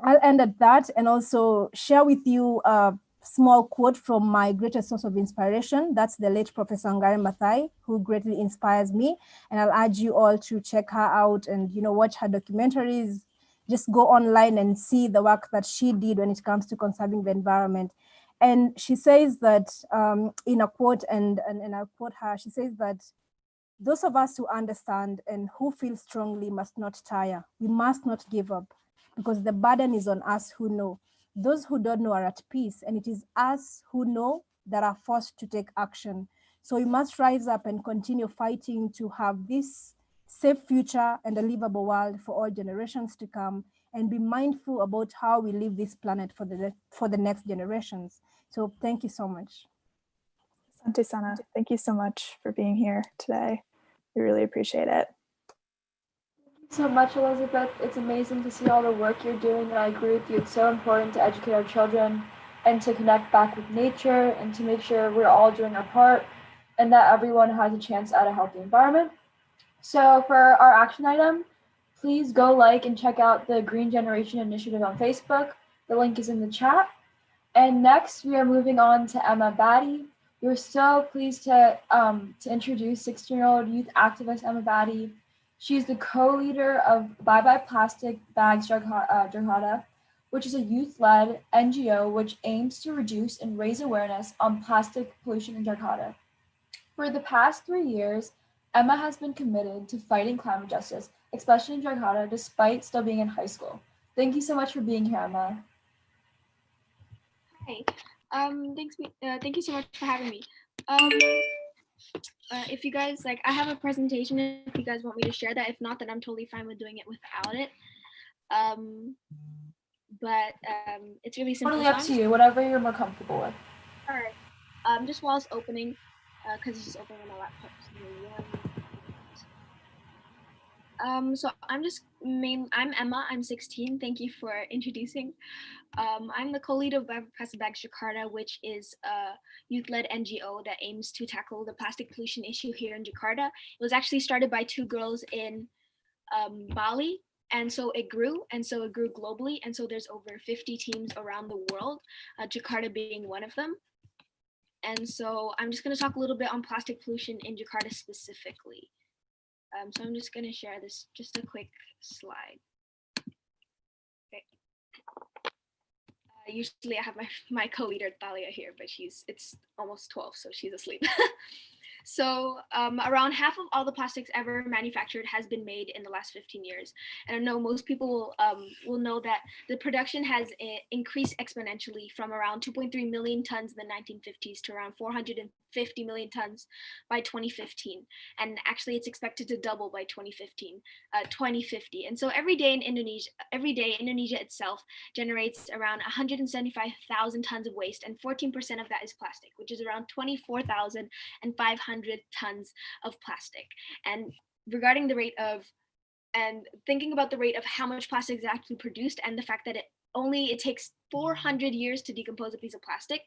I'll end at that, and also share with you a small quote from my greatest source of inspiration. That's the late Professor Wangari Maathai, who greatly inspires me. And I'll urge you all to check her out and, you know, watch her documentaries. Just go online and see the work that she did when it comes to conserving the environment. And she says that in a quote, and I'll quote her, she says that Those of us who understand and who feel strongly must not tire. We must not give up, because the burden is on us who know. Those who don't know are at peace, and it is us who know that are forced to take action. So we must rise up and continue fighting to have this safe future and a livable world for all generations to come, and be mindful about how we leave this planet for the next generations. So thank you so much. Asante sana. Thank you so much for being here today. We really appreciate it. Thank you so much, Elizabeth. It's amazing to see all the work you're doing, and I agree with you. It's so important to educate our children and to connect back with nature and to make sure we're all doing our part and that everyone has a chance at a healthy environment. So for our action item, please go like and check out the Green Generation Initiative on Facebook. The link is in the chat. And next, we are moving on to Emma Batty. We're so pleased to introduce 16-year-old youth activist Emma Batty. She's the co-leader of Bye Bye Plastic Bags Jakarta, which is a youth-led NGO which aims to reduce and raise awareness on plastic pollution in Jakarta. For the past 3 years, Emma has been committed to fighting climate justice, especially in Jakarta, despite still being in high school. Thank you so much for being here, Emma. Hi. Thank you so much for having me. If you guys like, I have a presentation if you guys want me to share that. If not, then I'm totally fine with doing it without it. It's really simple. Totally up to you, whatever you're more comfortable with. All right. Just while it's opening, because it's just opening on my laptop. So I'm Emma, I'm 16. Thank you for introducing. I'm the co-leader of Plastic Bags Jakarta, which is a youth-led NGO that aims to tackle the plastic pollution issue here in Jakarta. It was actually started by 2 girls in Bali, and so it grew globally, and so there's over 50 teams around the world, Jakarta being one of them. And so I'm just going to talk a little bit on plastic pollution in Jakarta specifically. So I'm just going to share this, just a quick slide. Okay. Usually I have my co-leader Thalia here, but it's almost 12, so she's asleep. So around half of all the plastics ever manufactured has been made in the last 15 years. And I know most people will know that the production has increased exponentially from around 2.3 million tons in the 1950s to around 450 million tons by 2015. And actually it's expected to double by 2050. And so every day Indonesia itself generates around 175,000 tons of waste, and 14% of that is plastic, which is around 24,500 tons of plastic. And regarding the rate of, and thinking about the rate of how much plastic is actually produced, and the fact that it takes 400 years to decompose a piece of plastic,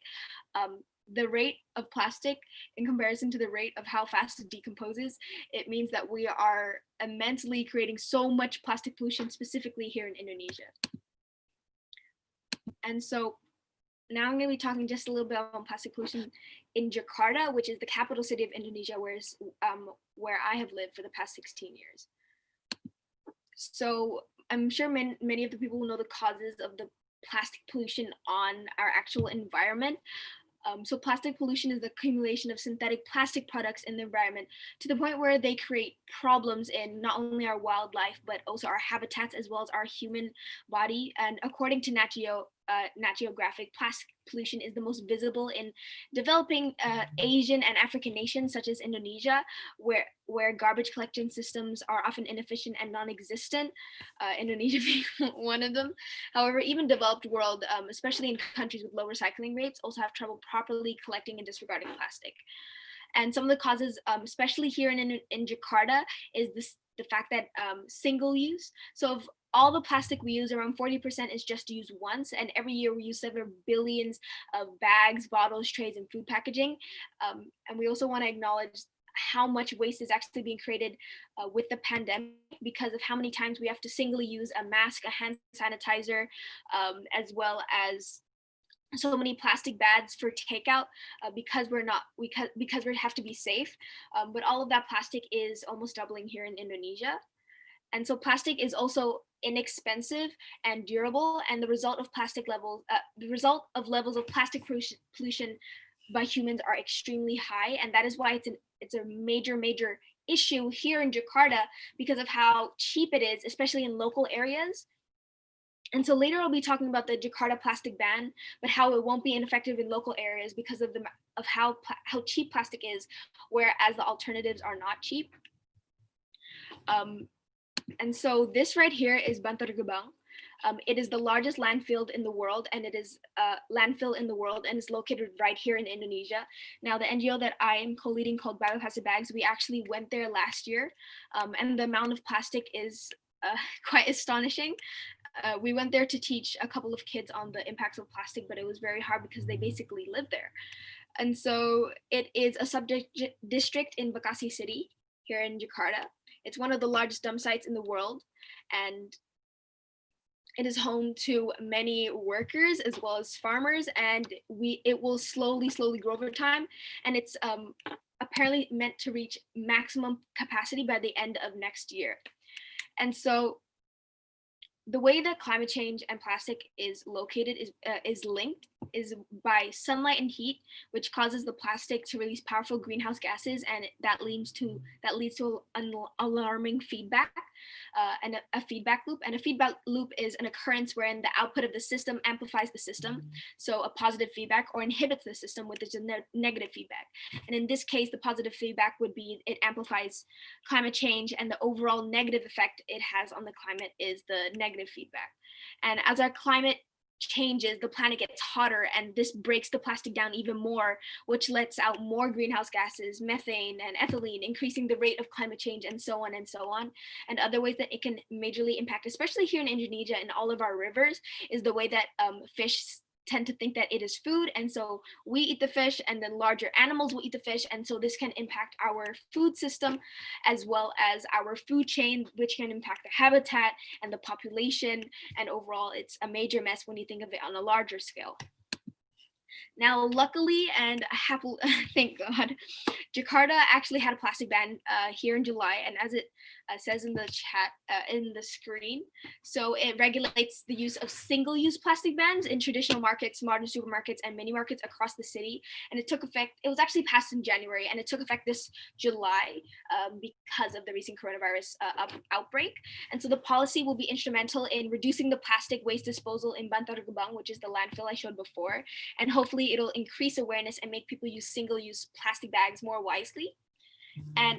the rate of plastic in comparison to the rate of how fast it decomposes, it means that we are immensely creating so much plastic pollution, specifically here in Indonesia. And so now I'm going to be talking just a little bit on plastic pollution in Jakarta, which is the capital city of Indonesia, where I have lived for the past 16 years. So I'm sure many of the people will know the causes of the plastic pollution on our actual environment. So plastic pollution is the accumulation of synthetic plastic products in the environment to the point where they create problems in not only our wildlife, but also our habitats as well as our human body. And according to Nat Geographic, plastic pollution is the most visible in developing Asian and African nations such as Indonesia, where garbage collection systems are often inefficient and non-existent, Indonesia being one of them. However, even developed world, especially in countries with low recycling rates, also have trouble properly collecting and disregarding plastic. And some of the causes, especially here in Jakarta, is the fact that single use. So of all the plastic we use, around 40% is just used once, and every year we use several billions of bags, bottles, trays, and food packaging. And we also want to acknowledge how much waste is actually being created with the pandemic because of how many times we have to singly use a mask, a hand sanitizer, as well as so many plastic bags for takeout because we have to be safe. But all of that plastic is almost doubling here in Indonesia. And so plastic is also inexpensive and durable, and the result of levels of plastic pollution by humans are extremely high, and that is why it's a major issue here in Jakarta because of how cheap it is, especially in local areas. And so later I'll be talking about the Jakarta plastic ban, but how it won't be ineffective in local areas because of how cheap plastic is, whereas the alternatives are not cheap. And so this right here is Bantar Gebang. It is the largest landfill in the world, and it is is located right here in Indonesia. Now, the NGO that I am co-leading called Bioplastic Bags, we actually went there last year, and the amount of plastic is quite astonishing. We went there to teach a couple of kids on the impacts of plastic, but it was very hard because they basically live there. And so it is a district in Bekasi City here in Jakarta. It's one of the largest dump sites in the world, and it is home to many workers as well as farmers, and it will slowly grow over time, and it's apparently meant to reach maximum capacity by the end of next year. And so the way that climate change and plastic is located is linked is by sunlight and heat, which causes the plastic to release powerful greenhouse gases, and that leads to an alarming feedback and a feedback loop. And a feedback loop is an occurrence wherein the output of the system amplifies the system, so a positive feedback, or inhibits the system, which is a negative feedback. And in this case, the positive feedback would be it amplifies climate change, and the overall negative effect it has on the climate is the negative feedback. And as our climate changes, the planet gets hotter, and this breaks the plastic down even more, which lets out more greenhouse gases, methane and ethylene, increasing the rate of climate change, and so on and so on. And other ways that it can majorly impact, especially here in Indonesia and all of our rivers, is the way that fish tend to think that it is food, and so we eat the fish, and then larger animals will eat the fish, and so this can impact our food system as well as our food chain, which can impact the habitat and the population, and overall it's a major mess when you think of it on a larger scale. Now, luckily and happily, thank God, Jakarta actually had a plastic ban here in July, and as it says in the chat, in the screen, so it regulates the use of single-use plastic bans in traditional markets, modern supermarkets, and mini markets across the city. And it took effect, it was actually passed in January, and it took effect this July because of the recent coronavirus outbreak. And so the policy will be instrumental in reducing the plastic waste disposal in Bantar Gebang, which is the landfill I showed before, and hopefully it'll increase awareness and make people use single-use plastic bags more wisely.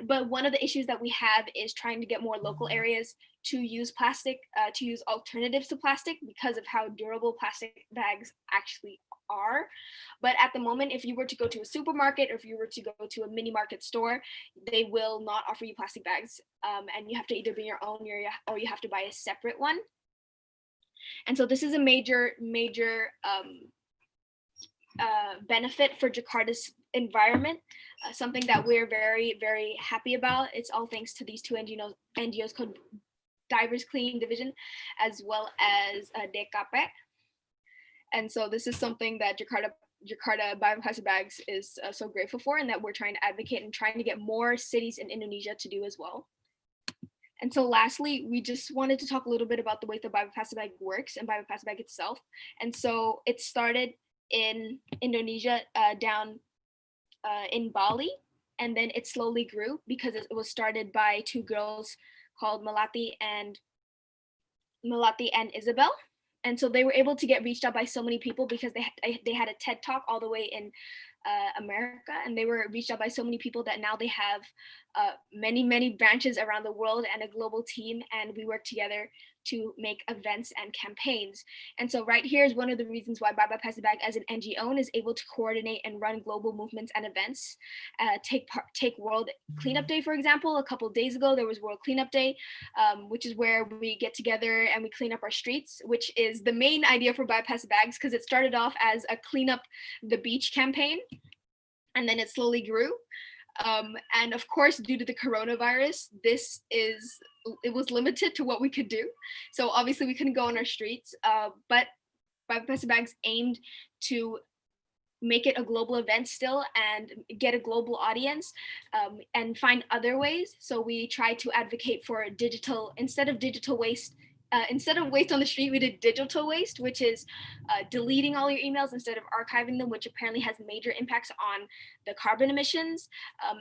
But one of the issues that we have is trying to get more local areas to use plastic, to use alternatives to plastic, because of how durable plastic bags actually are. But at the moment, if you were to go to a supermarket, or if you were to go to a mini market store, they will not offer you plastic bags, and you have to either bring your own or you have to buy a separate one. And so this is a major benefit for Jakarta's environment, something that we're very happy about. It's all thanks to these two NGOs called Divers Cleaning Division as well as DKP. And so this is something that Jakarta Bioplastic Bags is so grateful for, and that we're trying to advocate and trying to get more cities in Indonesia to do as well. And so lastly, we just wanted to talk a little bit about the way the bioplastic bag works and bioplastic bag itself. And so it started in Indonesia, down in Bali, and then it slowly grew because it was started by two girls called Melati and Isabel. And so they were able to get reached out by so many people because they had a TED Talk all the way in America, and they were reached out by so many people that now they have many branches around the world and a global team, and we work together to make events and campaigns. And so right here is one of the reasons why Bioplastic Bag as an NGO is able to coordinate and run global movements and events. Take World Cleanup Day, for example. A couple of days ago, there was World Cleanup Day, which is where we get together and we clean up our streets, which is the main idea for Bioplastic Bags, because it started off as a clean up the beach campaign, and then it slowly grew. And of course, due to the coronavirus, it was limited to what we could do. So obviously we couldn't go on our streets, but Bioplastic Bags aimed to make it a global event still and get a global audience, and find other ways. So we try to advocate for instead of digital waste instead of waste on the street, we did digital waste, which is deleting all your emails instead of archiving them, which apparently has major impacts on the carbon emissions,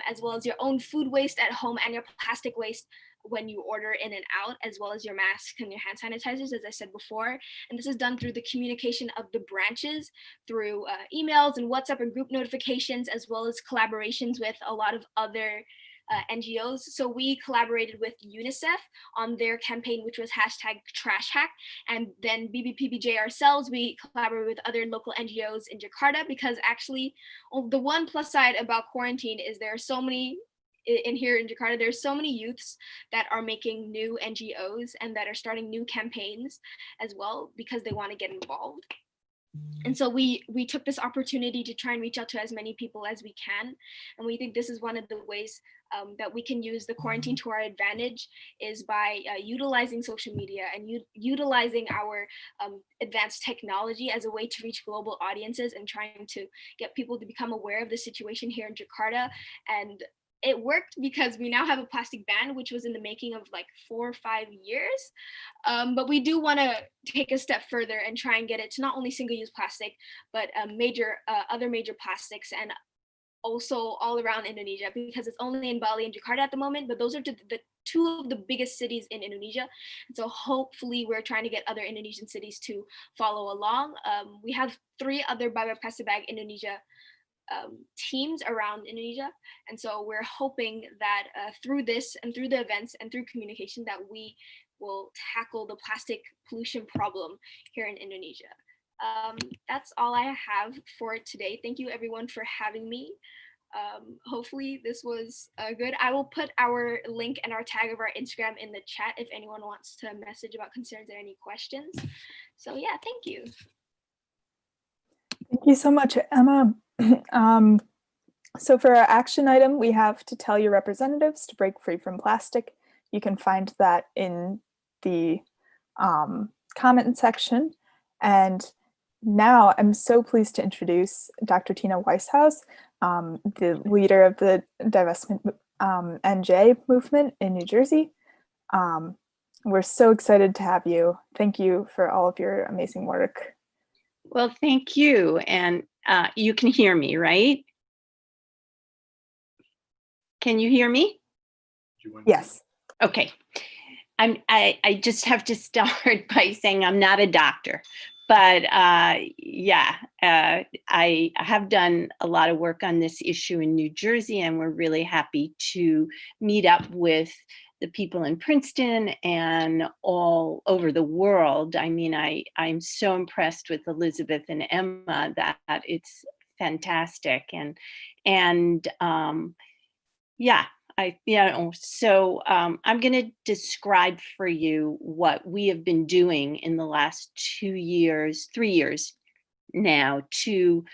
as well as your own food waste at home and your plastic waste when you order in and out, as well as your masks and your hand sanitizers, as I said before. And this is done through the communication of the branches through emails and WhatsApp and group notifications, as well as collaborations with a lot of other NGOs. So we collaborated with UNICEF on their campaign, which was #TrashHack. And then BBPBJ ourselves, we collaborated with other local NGOs in Jakarta, because actually the one plus side about quarantine is there are so many here in Jakarta, there's so many youths that are making new NGOs and that are starting new campaigns as well, because they want to get involved. And so we took this opportunity to try and reach out to as many people as we can. And we think this is one of the ways that we can use the quarantine to our advantage, is by utilizing social media and utilizing our advanced technology as a way to reach global audiences and trying to get people to become aware of the situation here in Jakarta. And it worked, because we now have a plastic ban, which was in the making of like 4 or 5 years. But we do want to take a step further and try and get it to not only single-use plastic, but other major plastics, and also all around Indonesia, because it's only in Bali and Jakarta at the moment, but those are the two of the biggest cities in Indonesia. And so hopefully we're trying to get other Indonesian cities to follow along. We have 3 other Bye Bye Plastic Bag Indonesia teams around Indonesia. And so we're hoping that through this and through the events and through communication, that we will tackle the plastic pollution problem here in Indonesia. That's all I have for today. Thank you everyone for having me. Hopefully this was good. I will put our link and our tag of our Instagram in the chat if anyone wants to message about concerns or any questions. So yeah, thank you. Thank you so much, Emma. So for our action item, we have to tell your representatives to break free from plastic. You can find that in the comment section. And now I'm so pleased to introduce Dr. Tina Weishaus, the leader of the divestment NJ movement in New Jersey. We're so excited to have you. Thank you for all of your amazing work. Well, thank you. And you can hear me, right? Can you hear me? Yes. Okay. I just have to start by saying I'm not a doctor, but yeah, I have done a lot of work on this issue in New Jersey, and we're really happy to meet up with the people in Princeton and all over the world. I mean, I'm so impressed with Elizabeth and Emma that it's fantastic. And yeah, so I'm going to describe for you what we have been doing in the last 3 years now to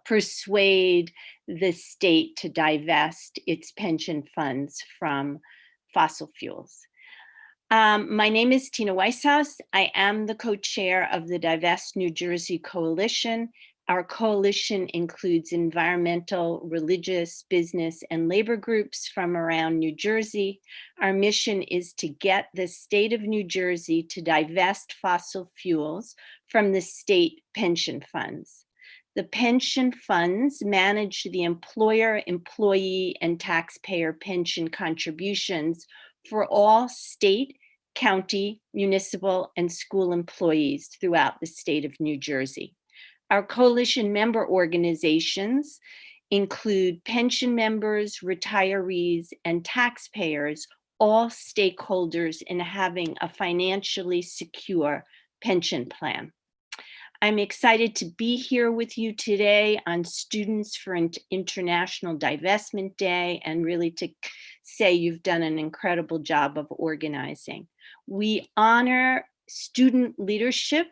persuade the state to divest its pension funds from fossil fuels. My name is Tina Weishaus. I am the co-chair of the Divest New Jersey Coalition. Our coalition includes environmental, religious, business, and labor groups from around New Jersey. Our mission is to get the state of New Jersey to divest fossil fuels from the state pension funds. The pension funds manage the employer, employee, and taxpayer pension contributions for all state, county, municipal, and school employees throughout the state of New Jersey. Our coalition member organizations include pension members, retirees, and taxpayers, all stakeholders in having a financially secure pension plan. I'm excited to be here with you today on Students for International Divestment Day, and really to say you've done an incredible job of organizing. We honor student leadership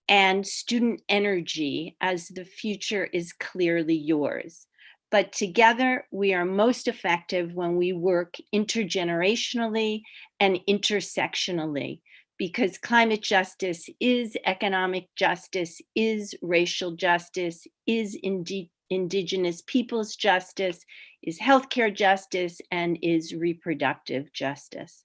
and student energy, as the future is clearly yours. But together we are most effective when we work intergenerationally and intersectionally, because climate justice is economic justice, is racial justice, is indigenous peoples justice, is healthcare justice, and is reproductive justice.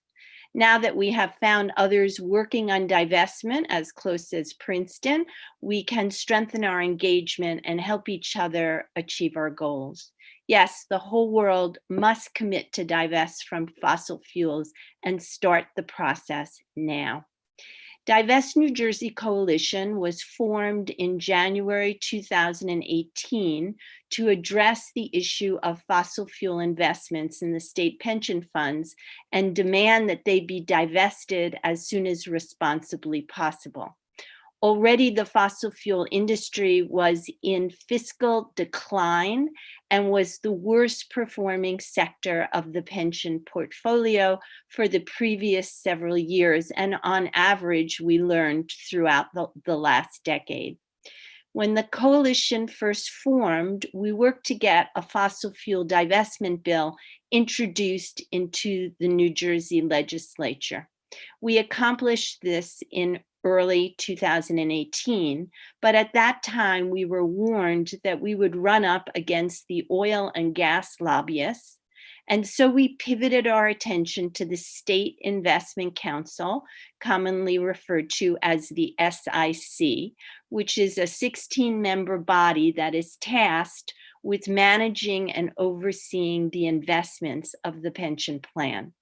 Now that we have found others working on divestment as close as Princeton, we can strengthen our engagement and help each other achieve our goals. Yes, the whole world must commit to divest from fossil fuels and start the process now. Divest New Jersey Coalition was formed in January 2018 to address the issue of fossil fuel investments in the state pension funds and demand that they be divested as soon as responsibly possible. Already the fossil fuel industry was in fiscal decline and was the worst performing sector of the pension portfolio for the previous several years. And on average, we learned throughout the last decade. When the coalition first formed, we worked to get a fossil fuel divestment bill introduced into the New Jersey legislature. We accomplished this in early 2018, but at that time we were warned that we would run up against the oil and gas lobbyists. And so we pivoted our attention to the State Investment Council, commonly referred to as the SIC, which is a 16-member body that is tasked with managing and overseeing the investments of the pension plan.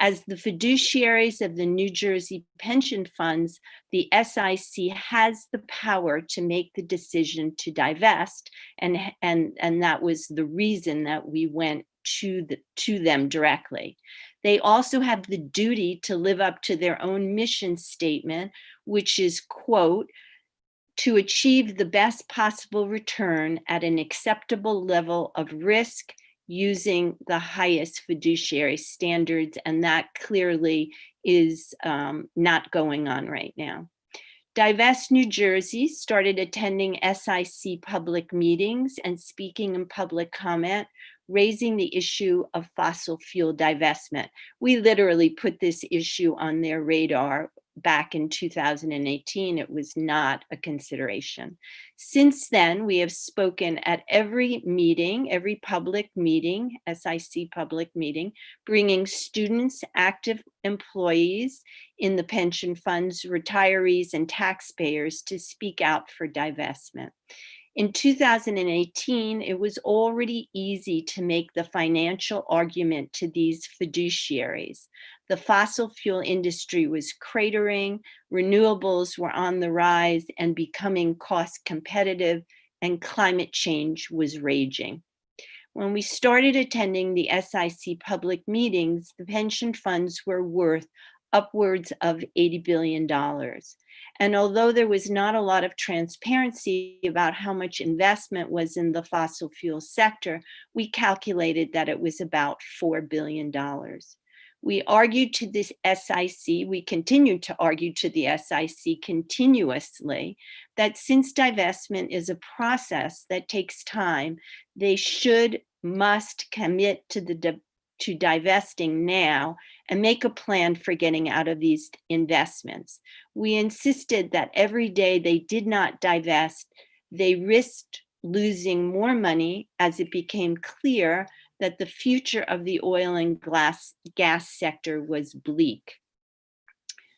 As the fiduciaries of the New Jersey pension funds, the SIC has the power to make the decision to divest, and that was the reason that we went to them directly. They also have the duty to live up to their own mission statement, which is, quote, to achieve the best possible return at an acceptable level of risk using the highest fiduciary standards, and that clearly is not going on right now. Divest New Jersey started attending SIC public meetings and speaking in public comment, raising the issue of fossil fuel divestment. We literally put this issue on their radar back in 2018. It was not a consideration. Since then, we have spoken at every meeting, every public meeting, SIC public meeting, bringing students, active employees in the pension funds, retirees, and taxpayers to speak out for divestment. In 2018, it was already easy to make the financial argument to these fiduciaries. The fossil fuel industry was cratering, renewables were on the rise and becoming cost competitive, and climate change was raging. When we started attending the SIC public meetings, the pension funds were worth upwards of $80 billion. And although there was not a lot of transparency about how much investment was in the fossil fuel sector, we calculated that it was about $4 billion. We argued to this SIC, we continue to argue to the SIC continuously that since divestment is a process that takes time, they must commit to divesting now and make a plan for getting out of these investments. We insisted that every day they did not divest, they risked losing more money as it became clear that the future of the oil and gas sector was bleak.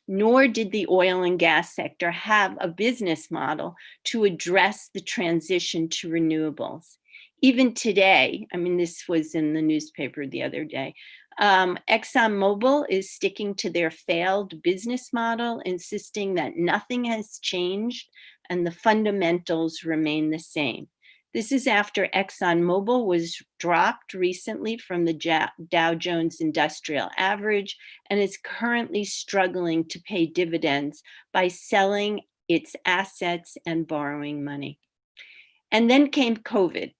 Nor did the oil and gas sector have a business model to address the transition to renewables. Even today, I mean, this was in the newspaper the other day, ExxonMobil is sticking to their failed business model, insisting that nothing has changed and the fundamentals remain the same. This is after ExxonMobil was dropped recently from the Dow Jones Industrial Average and is currently struggling to pay dividends by selling its assets and borrowing money. And then came COVID,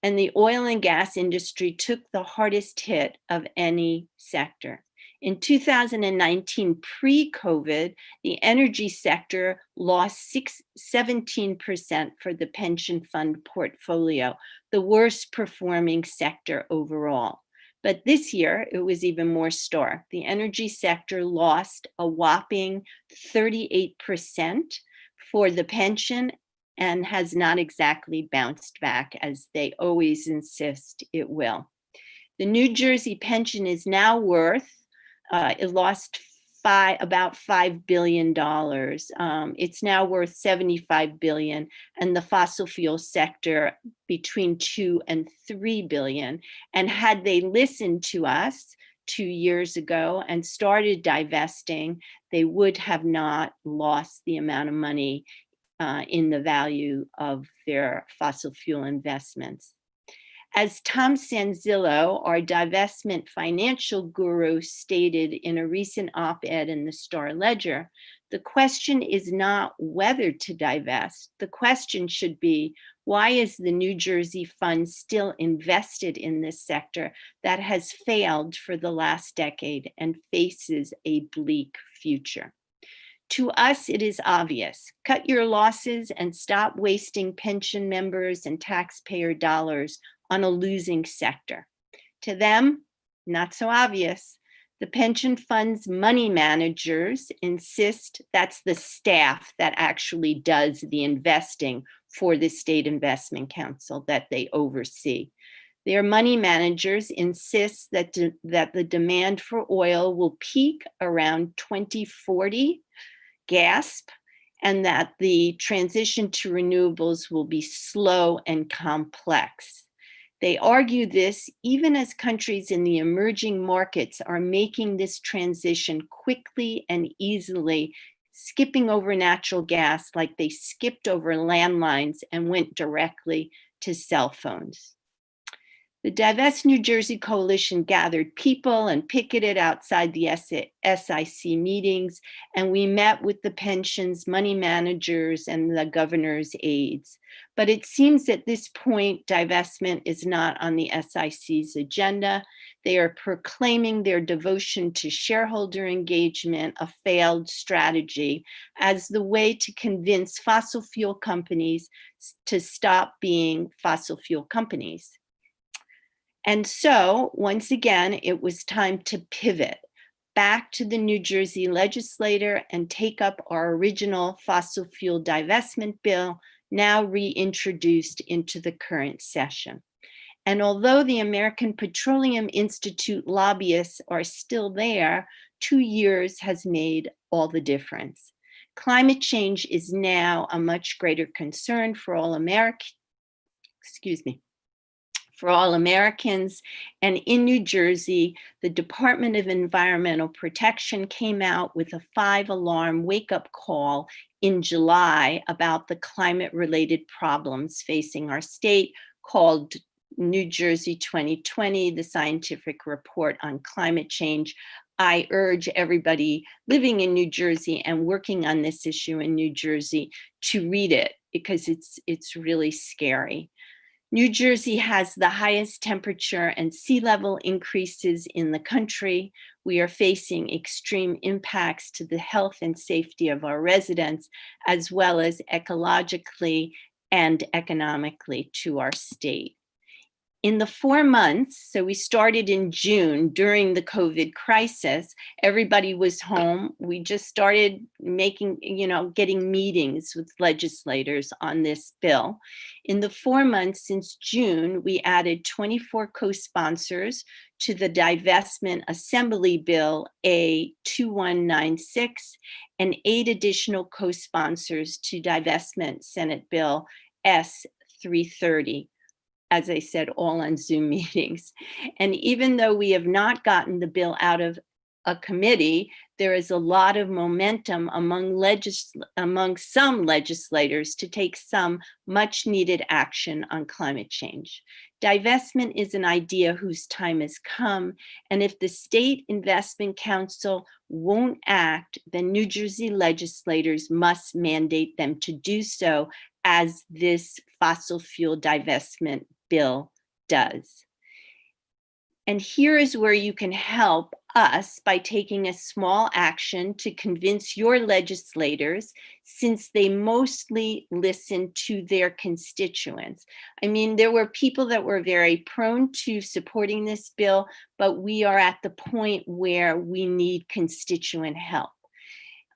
and the oil and gas industry took the hardest hit of any sector. In 2019, pre-COVID, the energy sector lost 17% for the pension fund portfolio, the worst performing sector overall. But this year, it was even more stark. The energy sector lost a whopping 38% for the pension and has not exactly bounced back as they always insist it will. The New Jersey pension is now worth it lost about $5 billion. It's now worth $75 billion, and the fossil fuel sector between 2 and 3 billion. And had they listened to us 2 years ago and started divesting, they would have not lost the amount of money in the value of their fossil fuel investments. As Tom Sanzillo, our divestment financial guru, stated in a recent op-ed in the Star Ledger, the question is not whether to divest. The question should be, why is the New Jersey fund still invested in this sector that has failed for the last decade and faces a bleak future? To us, it is obvious. Cut your losses and stop wasting pension members and taxpayer dollars on a losing sector. To them, not so obvious. The pension fund's money managers insist that's the staff that actually does the investing for the State Investment Council that they oversee. Their money managers insist that the demand for oil will peak around 2040, gasp, and that the transition to renewables will be slow and complex. They argue this even as countries in the emerging markets are making this transition quickly and easily, skipping over natural gas like they skipped over landlines and went directly to cell phones. The Divest New Jersey Coalition gathered people and picketed outside the SIC meetings, and we met with the pensions money managers and the governor's aides. But it seems at this point, divestment is not on the SIC's agenda. They are proclaiming their devotion to shareholder engagement, a failed strategy, as the way to convince fossil fuel companies to stop being fossil fuel companies. And so, once again, it was time to pivot back to the New Jersey legislature and take up our original fossil fuel divestment bill, now reintroduced into the current session. And although the American Petroleum Institute lobbyists are still there, 2 years has made all the difference. Climate change is now a much greater concern for all Americans, and in New Jersey, the Department of Environmental Protection came out with a 5-alarm wake-up call in July about the climate-related problems facing our state, called New Jersey 2020, the Scientific Report on Climate Change. I urge everybody living in New Jersey and working on this issue in New Jersey to read it, because it's really scary. New Jersey has the highest temperature and sea level increases in the country. We are facing extreme impacts to the health and safety of our residents, as well as ecologically and economically to our state. In the 4 months, so we started in June during the COVID crisis, everybody was home. We just started getting meetings with legislators on this bill. In the 4 months since June, we added 24 co-sponsors to the Divestment Assembly Bill A2196 and 8 additional co-sponsors to Divestment Senate Bill S330. As I said, all on Zoom meetings. And even though we have not gotten the bill out of a committee, there is a lot of momentum among some legislators to take some much needed action on climate change. Divestment is an idea whose time has come, and if the State Investment Council won't act, then New Jersey legislators must mandate them to do so, as this fossil fuel divestment bill does. And here is where you can help us by taking a small action to convince your legislators, since they mostly listen to their constituents. I mean, there were people that were very prone to supporting this bill, but we are at the point where we need constituent help.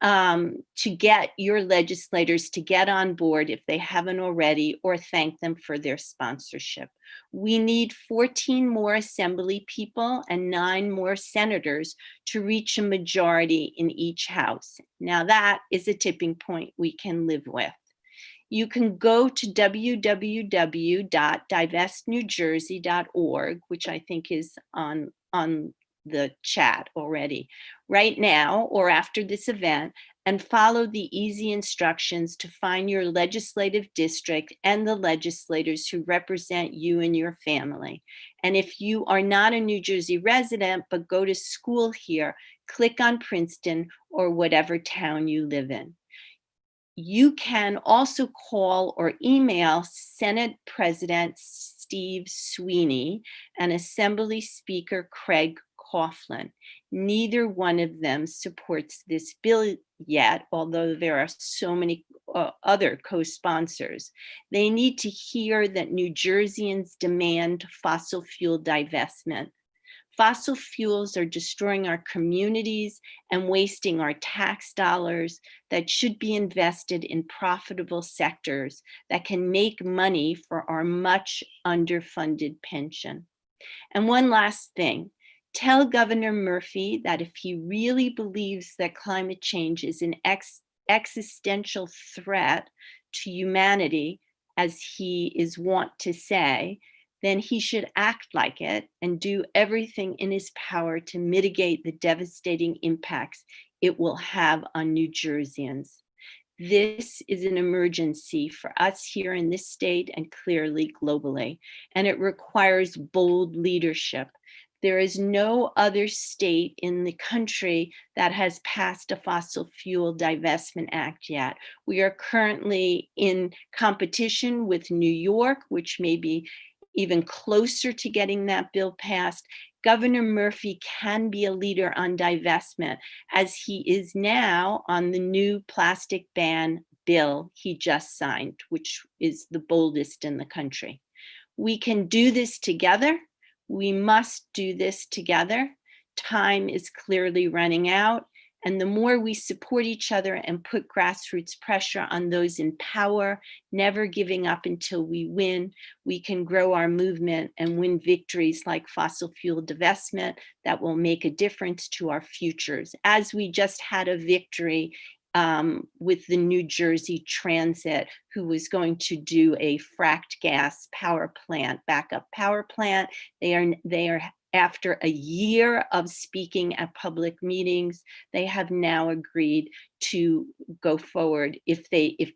to get your legislators to get on board if they haven't already, or thank them for their sponsorship. We need 14 more assembly people and 9 more senators to reach a majority in each house. Now that is a tipping point we can live with. You can go to www.divestnewjersey.org, which I think is on the chat already, right now or after this event, and follow the easy instructions to find your legislative district and the legislators who represent you and your family. And if you are not a New Jersey resident but go to school here, click on Princeton or whatever town you live in. You can also call or email Senate President Steve Sweeney and Assembly Speaker Craig Coughlin. Neither one of them supports this bill yet, although there are so many other co-sponsors. They need to hear that New Jerseyans demand fossil fuel divestment. Fossil fuels are destroying our communities and wasting our tax dollars that should be invested in profitable sectors that can make money for our much underfunded pension. And one last thing, tell Governor Murphy that if he really believes that climate change is an existential threat to humanity, as he is wont to say, then he should act like it and do everything in his power to mitigate the devastating impacts it will have on New Jerseyans. This is an emergency for us here in this state and clearly globally, and it requires bold leadership. There is no other state in the country that has passed a fossil fuel divestment act yet. We are currently in competition with New York, which may be even closer to getting that bill passed. Governor Murphy can be a leader on divestment, as he is now on the new plastic ban bill he just signed, which is the boldest in the country. We can do this together. We must do this together. Time is clearly running out, and the more we support each other and put grassroots pressure on those in power, never giving up until we win, we can grow our movement and win victories like fossil fuel divestment that will make a difference to our futures, as we just had a victory with the New Jersey Transit, who was going to do a fracked gas power plant, backup power plant. They are after a year of speaking at public meetings, they have now agreed to go forward, if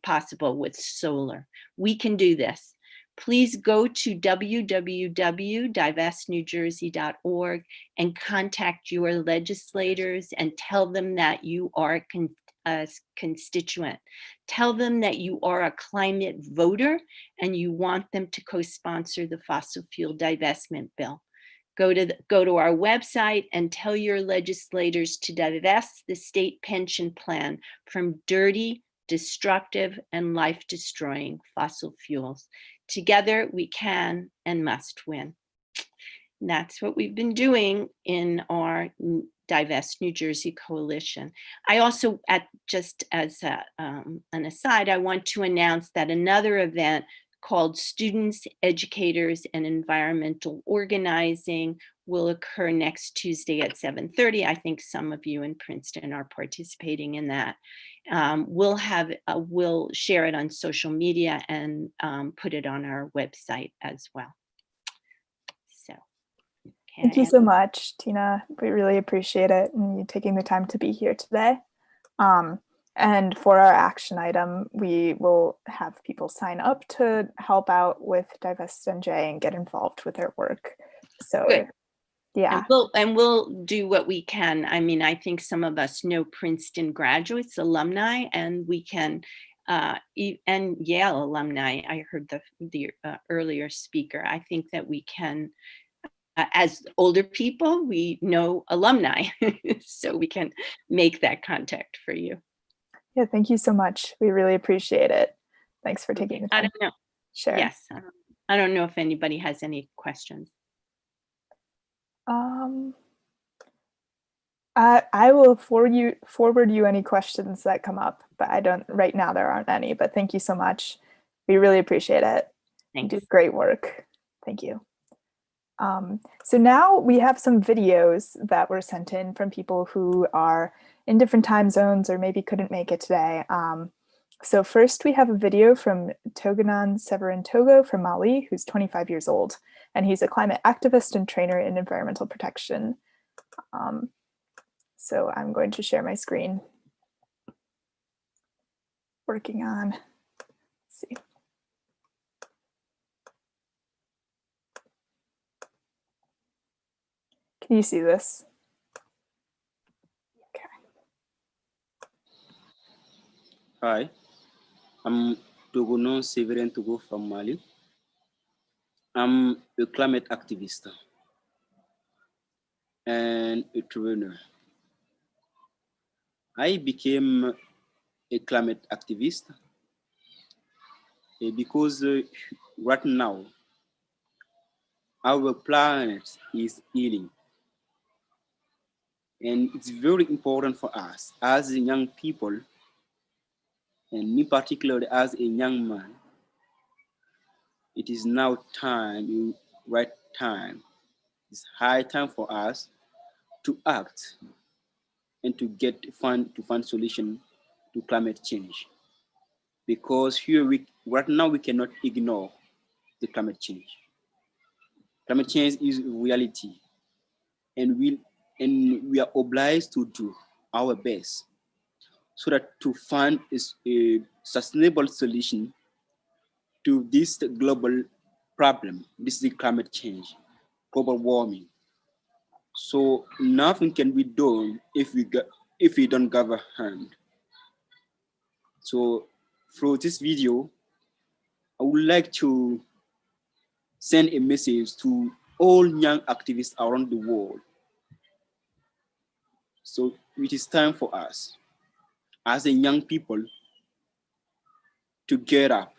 possible, with solar. We can do this. Please go to www.divestnewjersey.org and contact your legislators and tell them that you are a constituent. Tell them that you are a climate voter and you want them to co-sponsor the fossil fuel divestment bill. Go to our website and tell your legislators to divest the state pension plan from dirty, destructive, and life-destroying fossil fuels. Together, we can and must win. And that's what we've been doing in our Divest New Jersey coalition. I also, just as an aside, I want to announce that another event called Students, Educators, and Environmental Organizing will occur next Tuesday at 7:30. I think some of you in Princeton are participating in that. We'll share it on social media and put it on our website as well. So, thank you so much, Tina. We really appreciate it and you taking the time to be here today. And for our action item, we will have people sign up to help out with Divest NJ and get involved with their work. So, good. Yeah. And we'll do what we can. I mean, I think some of us know Princeton graduates, alumni, and we can, and Yale alumni. I heard the earlier speaker. I think that we can, as older people, we know alumni, so we can make that contact for you. Yeah, thank you so much. We really appreciate it. Thanks for taking the time. I don't know. Sure. Yes. I don't know if anybody has any questions. I will forward you any questions that come up, but right now there aren't any, but thank you so much. We really appreciate it. Thanks. You do great work. Thank you. So now we have some videos that were sent in from people who are in different time zones or maybe couldn't make it today. So first we have a video from Togonan Severin Togo from Mali, who's 25 years old, and he's a climate activist and trainer in environmental protection. So I'm going to share my screen. Working on, let's see. Can you see this? Okay. Hi, I'm Togonan Severin Togo from Mali. I'm a climate activist and a trainer. I became a climate activist because right now our planet is healing. And it's very important for us as young people, and me particularly as a young man. It is now time, right time. It's high time for us to act and to find solution to climate change. Because here right now we cannot ignore the climate change. Climate change is reality, and we are obliged to do our best so that to find a sustainable solution to this global problem. This is the climate change, global warming. So nothing can be done if we don't give a hand. So through this video, I would like to send a message to all young activists around the world. So it is time for us as a young people to get up,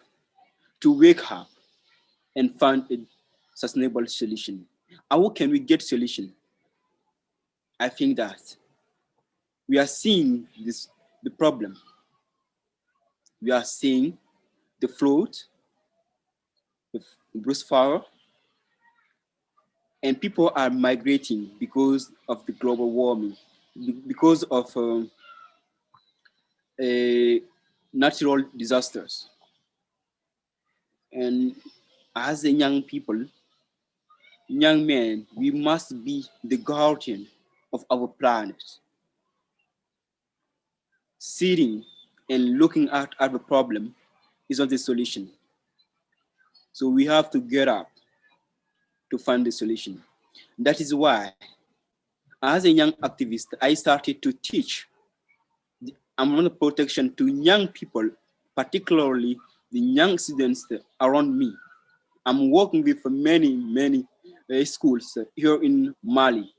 to wake up and find a sustainable solution. How can we get solution? I think that we are seeing the problem. We are seeing the flood, the brush fire, and people are migrating because of the global warming, because of natural disasters. And as a young people, young men, we must be the guardian of our planet. Sitting and looking at the problem is not the solution. So we have to get up to find the solution. That is why, as a young activist, I started to teach environmental protection to young people, particularly the young students around me. I'm working with many schools here in Mali,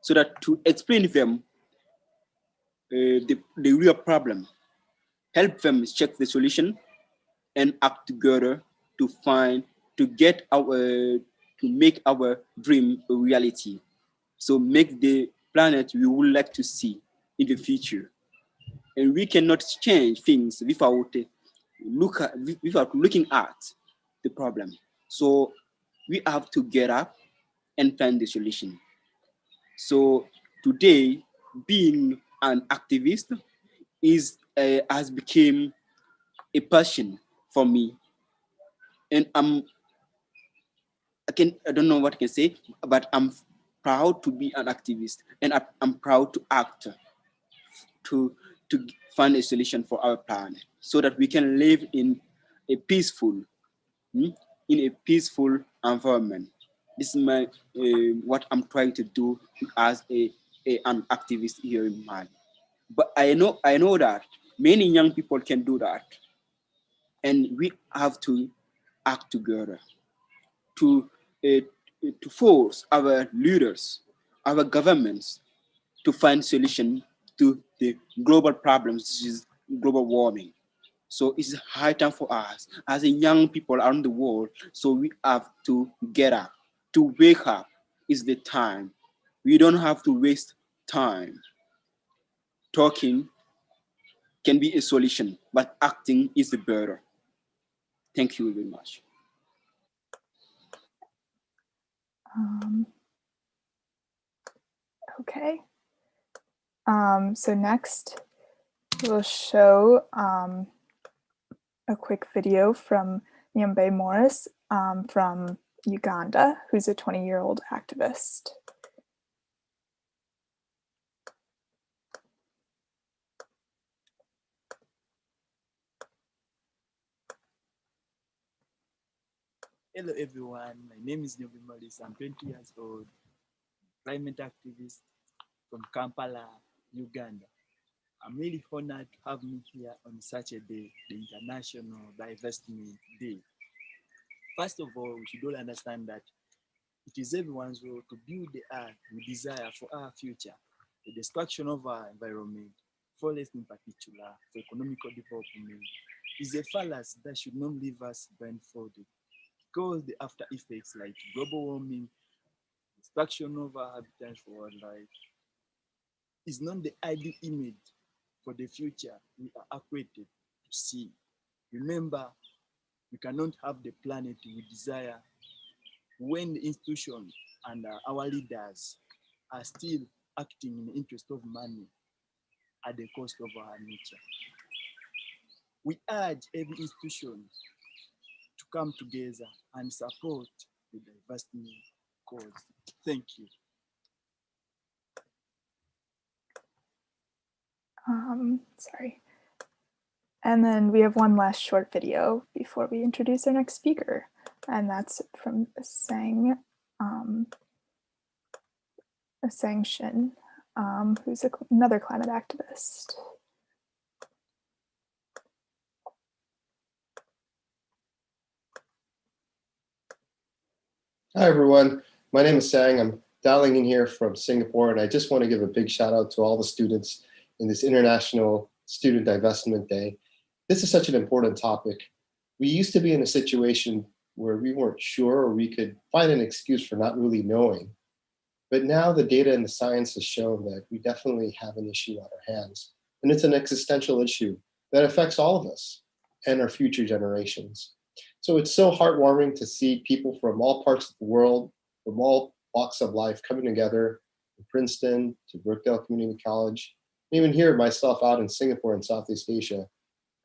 so that to explain to them the real problem, help them check the solution, and act together to make our dream a reality. So make the planet we would like to see in the future. And we cannot change things without looking at the problem. So we have to get up and find the solution. So today, being an activist has become a passion for me. And I don't know what I can say, but I'm proud to be an activist, and I'm proud to act to find a solution for our planet so that we can live in a peaceful environment. This is what I'm trying to do as an activist here in Mali. But I know that many young people can do that, and we have to act together to force our leaders, our governments, to find solution to the global problems, which is global warming. So it's high time for us as a young people around the world. So we have to get up, to wake up is the time. We don't have to waste time. Talking can be a solution, but acting is the better. Thank you very much. Okay. So next, we'll show a quick video from Ybe Morris from Uganda, who's a 20-year-old activist. Hello everyone, my name is Ybe Morris. I'm 20 years old, climate activist from Kampala, Uganda. I'm really honored to have me here on such a day, the International Divestment Day. First of all, we should all understand that it is everyone's role to build the earth we desire for our future. The destruction of our environment, forest in particular, for economical development, is a fallacy that should not leave us blindfolded. Because the after effects like global warming, destruction of our habitats for wildlife, is not the ideal image for the future we are equated to see. Remember, we cannot have the planet we desire when the institutions and our leaders are still acting in the interest of money at the cost of our nature. We urge every institution to come together and support the divestment cause. Thank you. Sorry. And then we have one last short video before we introduce our next speaker, and that's from Sang Shin, who's another climate activist. Hi everyone, my name is Sang. I'm dialing in here from Singapore, and I just want to give a big shout out to all the students in this International Student Divestment Day. This is such an important topic. We used to be in a situation where we weren't sure, or we could find an excuse for not really knowing. But now the data and the science has shown that we definitely have an issue on our hands. And it's an existential issue that affects all of us and our future generations. So it's so heartwarming to see people from all parts of the world, from all walks of life coming together, from Princeton to Brookdale Community College, even here myself out in Singapore and Southeast Asia,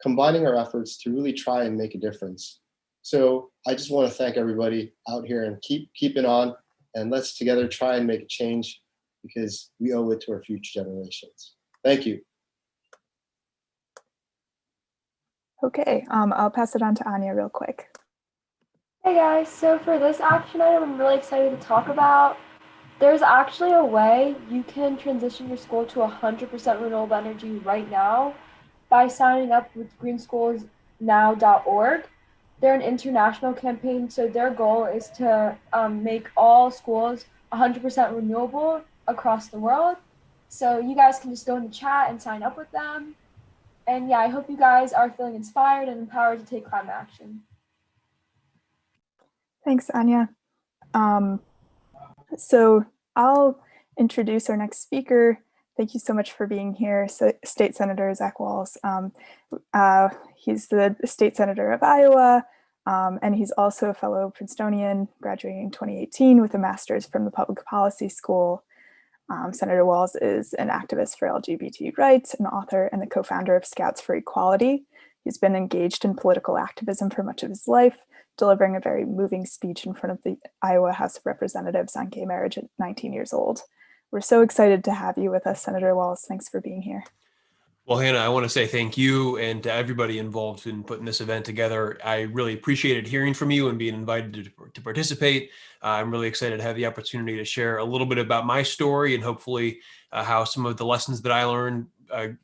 combining our efforts to really try and make a difference. So I just want to thank everybody out here and keep it on, and let's together try and make a change because we owe it to our future generations. Thank you. Okay, I'll pass it on to Anya real quick. Hey guys, so for this action item I'm really excited to talk about. There's actually a way you can transition your school to 100% renewable energy right now by signing up with greenschoolsnow.org. They're an international campaign, so their goal is to make all schools 100% renewable across the world. So you guys can just go in the chat and sign up with them. And yeah, I hope you guys are feeling inspired and empowered to take climate action. Thanks, Anya. So I'll introduce our next speaker. Thank you so much for being here, State Senator Zach Wahls. He's the State Senator of Iowa, and he's also a fellow Princetonian, graduating in 2018 with a master's from the Public Policy School. Senator Wahls is an activist for LGBT rights, an author, and the co-founder of Scouts for Equality. He's been engaged in political activism for much of his life, delivering a very moving speech in front of the Iowa House of Representatives on gay marriage at 19 years old. We're so excited to have you with us, Senator Wahls. Thanks for being here. Well, Hannah, I want to say thank you and to everybody involved in putting this event together. I really appreciated hearing from you and being invited to participate. I'm really excited to have the opportunity to share a little bit about my story and hopefully how some of the lessons that I learned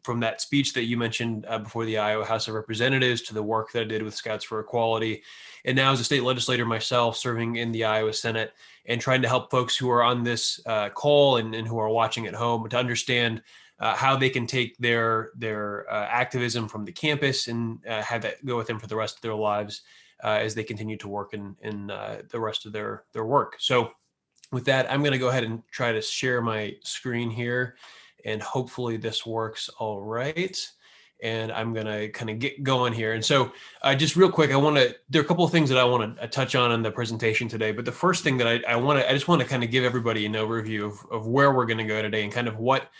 from that speech that you mentioned before the Iowa House of Representatives to the work that I did with Scouts for Equality. And now as a state legislator myself, serving in the Iowa Senate and trying to help folks who are on this call and who are watching at home to understand how they can take their activism from the campus and have that go with them for the rest of their lives as they continue to work in the rest of their work. So with that, I'm going to go ahead and try to share my screen here, and hopefully this works all right. And I'm going to kind of get going here. And so just real quick, there are a couple of things that I want to touch on in the presentation today. But the first thing that I just want to kind of give everybody an overview of where we're going to go today and kind of what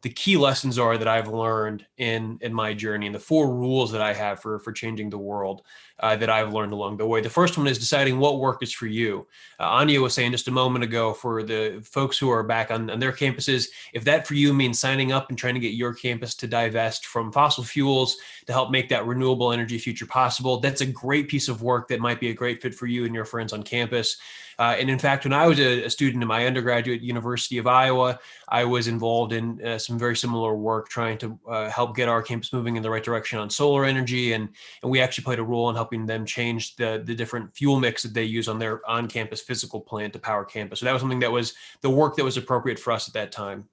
the key lessons are that I've learned in my journey, and the 4 rules that I have for changing the world that I've learned along the way. The first one is deciding what work is for you. Anya was saying just a moment ago, for the folks who are back on their campuses, if that for you means signing up and trying to get your campus to divest from fossil fuels to help make that renewable energy future possible, that's a great piece of work that might be a great fit for you and your friends on campus. And in fact, when I was a student in my undergraduate University of Iowa, I was involved in some very similar work trying to help get our campus moving in the right direction on solar energy. And we actually played a role in helping them change the different fuel mix that they use on their on-campus physical plant to power campus. So that was something that was the work that was appropriate for us at that time.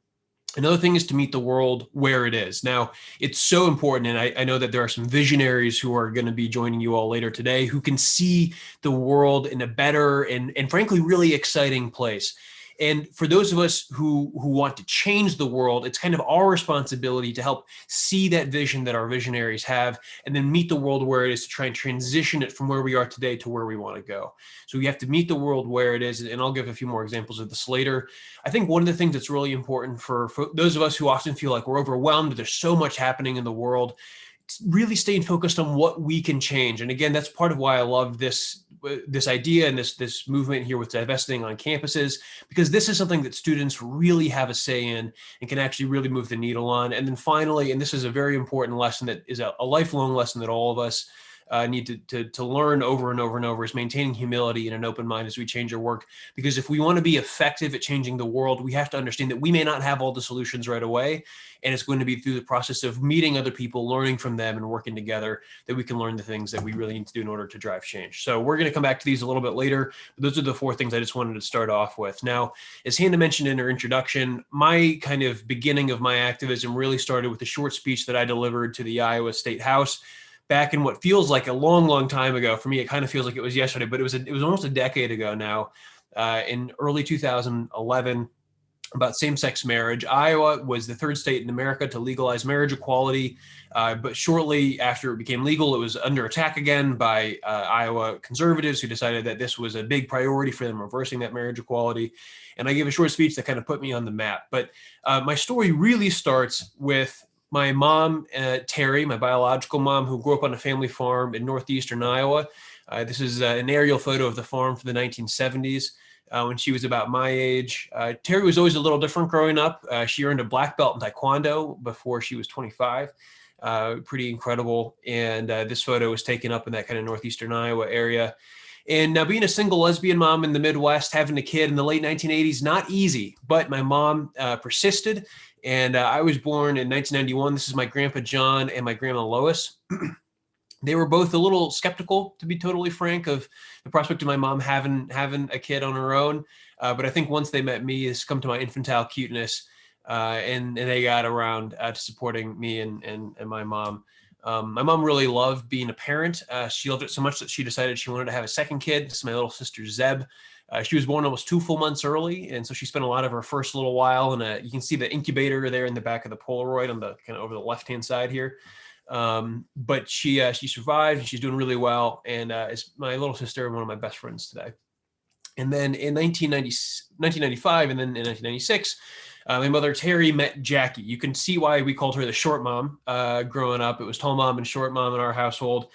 Another thing is to meet the world where it is. Now, it's so important, and I know that there are some visionaries who are going to be joining you all later today who can see the world in a better and frankly, really exciting place. And for those of us who want to change the world, it's kind of our responsibility to help see that vision that our visionaries have, and then meet the world where it is to try and transition it from where we are today to where we want to go. So we have to meet the world where it is, and I'll give a few more examples of this later. I think one of the things that's really important for those of us who often feel like we're overwhelmed, there's so much happening in the world, really staying focused on what we can change. And again, that's part of why I love this idea and this movement here with divesting on campuses, because this is something that students really have a say in and can actually really move the needle on. And then finally, and this is a very important lesson that is a lifelong lesson that all of us need to learn over and over and over, is maintaining humility and an open mind as we change our work. Because if we want to be effective at changing the world, we have to understand that we may not have all the solutions right away. And it's going to be through the process of meeting other people, learning from them, and working together that we can learn the things that we really need to do in order to drive change. So we're going to come back to these a little bit later. But those are the 4 things I just wanted to start off with. Now, as Hannah mentioned in her introduction, my kind of beginning of my activism really started with a short speech that I delivered to the Iowa State House back in what feels like a long, long time ago. For me, it kind of feels like it was yesterday, but it was almost a decade ago now, in early 2011, about same-sex marriage. Iowa was the 3rd state in America to legalize marriage equality, but shortly after it became legal, it was under attack again by Iowa conservatives who decided that this was a big priority for them, reversing that marriage equality. And I gave a short speech that kind of put me on the map. But my story really starts with my mom, Terry, my biological mom, who grew up on a family farm in northeastern Iowa. This is an aerial photo of the farm from the 1970s. When she was about my age. Terry was always a little different growing up. She earned a black belt in Taekwondo before she was 25. Pretty incredible. And this photo was taken up in that kind of northeastern Iowa area. And now, being a single lesbian mom in the Midwest, having a kid in the late 1980s, not easy, but my mom persisted. And I was born in 1991. This is my grandpa John and my grandma Lois. They were both a little skeptical, to be totally frank, of the prospect of my mom having a kid on her own. But I think once they met me, it's come to my infantile cuteness, and they got around to supporting me and my mom. My mom really loved being a parent. She loved it so much that she decided she wanted to have a second kid. This is my little sister, Zeb. She was born almost 2 full months early, and so she spent a lot of her first little while you can see the incubator there in the back of the Polaroid on the kind of over the left-hand side here. But she survived, and she's doing really well, and is my little sister and one of my best friends today. And then in 1995 and then in 1996, my mother Terry met Jackie. You can see why we called her the short mom growing up. It was tall mom and short mom in our household.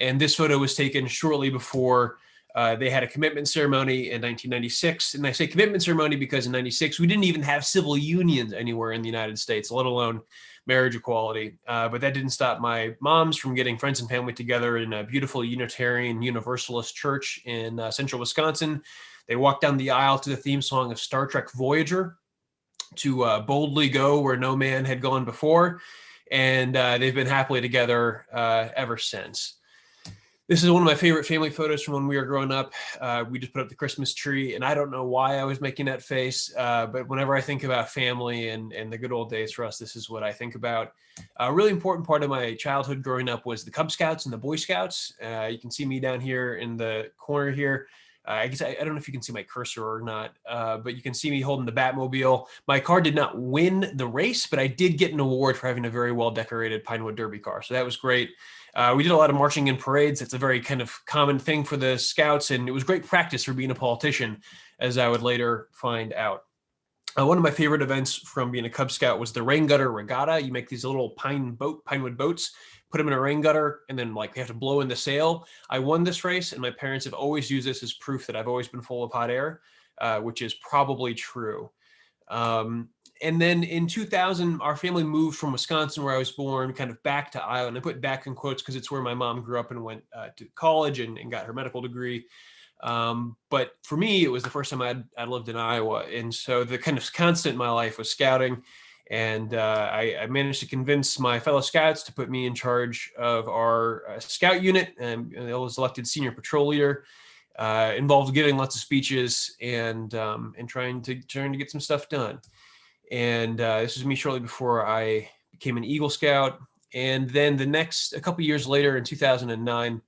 And this photo was taken shortly before they had a commitment ceremony in 1996. And I say commitment ceremony because in 96, we didn't even have civil unions anywhere in the United States, let alone marriage equality. But that didn't stop my moms from getting friends and family together in a beautiful Unitarian Universalist church in central Wisconsin. They walked down the aisle to the theme song of Star Trek Voyager to boldly go where no man had gone before. And they've been happily together ever since. This is one of my favorite family photos from when we were growing up. We just put up the Christmas tree, and I don't know why I was making that face, but whenever I think about family and the good old days for us, this is what I think about. A really important part of my childhood growing up was the Cub Scouts and the Boy Scouts. You can see me down here in the corner here. I guess I don't know if you can see my cursor or not, but you can see me holding the Batmobile. My car did not win the race, but I did get an award for having a very well decorated Pinewood Derby car. So that was great. We did a lot of marching in parades. It's a very kind of common thing for the Scouts, and it was great practice for being a politician, as I would later find out. One of my favorite events from being a Cub Scout was the rain gutter regatta. You make these little pinewood boats, put them in a rain gutter, and then like they have to blow in the sail. I won this race, and my parents have always used this as proof that I've always been full of hot air, which is probably true. And then in 2000, our family moved from Wisconsin, where I was born, kind of back to Iowa. And I put back in quotes because it's where my mom grew up and went to college and got her medical degree. But for me, it was the first time I'd lived in Iowa. And so the kind of constant in my life was scouting. And I managed to convince my fellow Scouts to put me in charge of our scout unit. And I was elected senior patrol leader, involved giving lots of speeches and trying to get some stuff done. And this was me shortly before I became an Eagle Scout. And then a couple years later in 2009,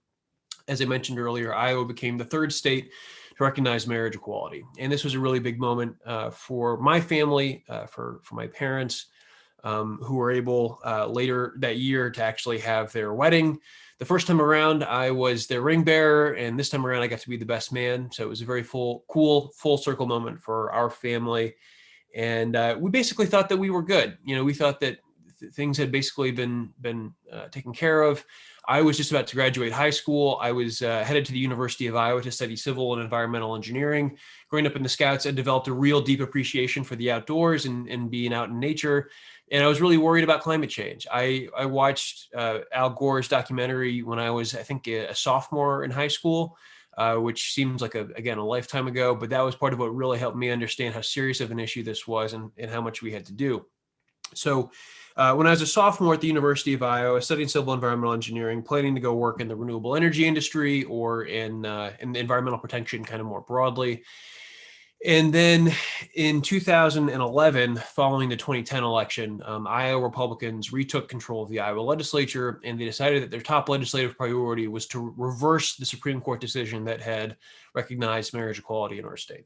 as I mentioned earlier, Iowa became the third state to recognize marriage equality. And this was a really big moment for my family, for my parents, who were able later that year to actually have their wedding. The first time around, I was their ring bearer, and this time around, I got to be the best man. So it was a very cool, full circle moment for our family. And we basically thought that we were good. You know, we thought that things had basically been taken care of. I was just about to graduate high school. I was headed to the University of Iowa to study civil and environmental engineering. Growing up in the Scouts, I developed a real deep appreciation for the outdoors and being out in nature. And I was really worried about climate change. I watched Al Gore's documentary when I was, I think, a sophomore in high school, which seems like, again, a lifetime ago. But that was part of what really helped me understand how serious of an issue this was and how much we had to do. So when I was a sophomore at the University of Iowa, studying civil environmental engineering, planning to go work in the renewable energy industry or in environmental protection kind of more broadly. And then in 2011, following the 2010 election, Iowa Republicans retook control of the Iowa legislature, and they decided that their top legislative priority was to reverse the Supreme Court decision that had recognized marriage equality in our state.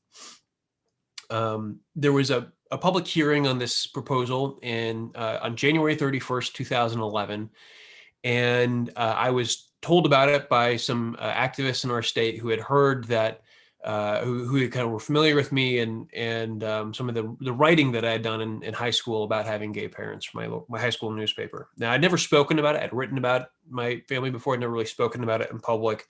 There was a public hearing on this proposal on January 31st, 2011. And I was told about it by some activists in our state who had heard that, who kind of were familiar with me and some of the writing that I had done in high school about having gay parents for my high school newspaper. Now, I'd never spoken about it. I'd written about my family before. I'd never really spoken about it in public.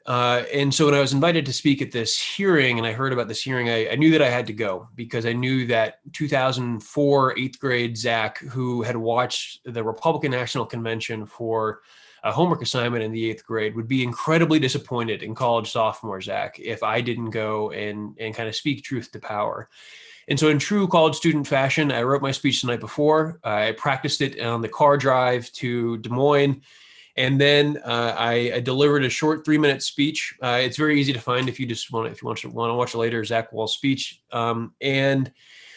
And so when I was invited to speak at this hearing and I heard about this hearing, I knew that I had to go because I knew that 2004 eighth grade Zach, who had watched the Republican National Convention for a homework assignment in the eighth grade, would be incredibly disappointed in college sophomore Zach if I didn't go and kind of speak truth to power. And so in true college student fashion, I wrote my speech the night before. I practiced it on the car drive to Des Moines. And then I delivered a short 3-minute speech. It's very easy to find if you want to watch a later Zach Wahls speech. And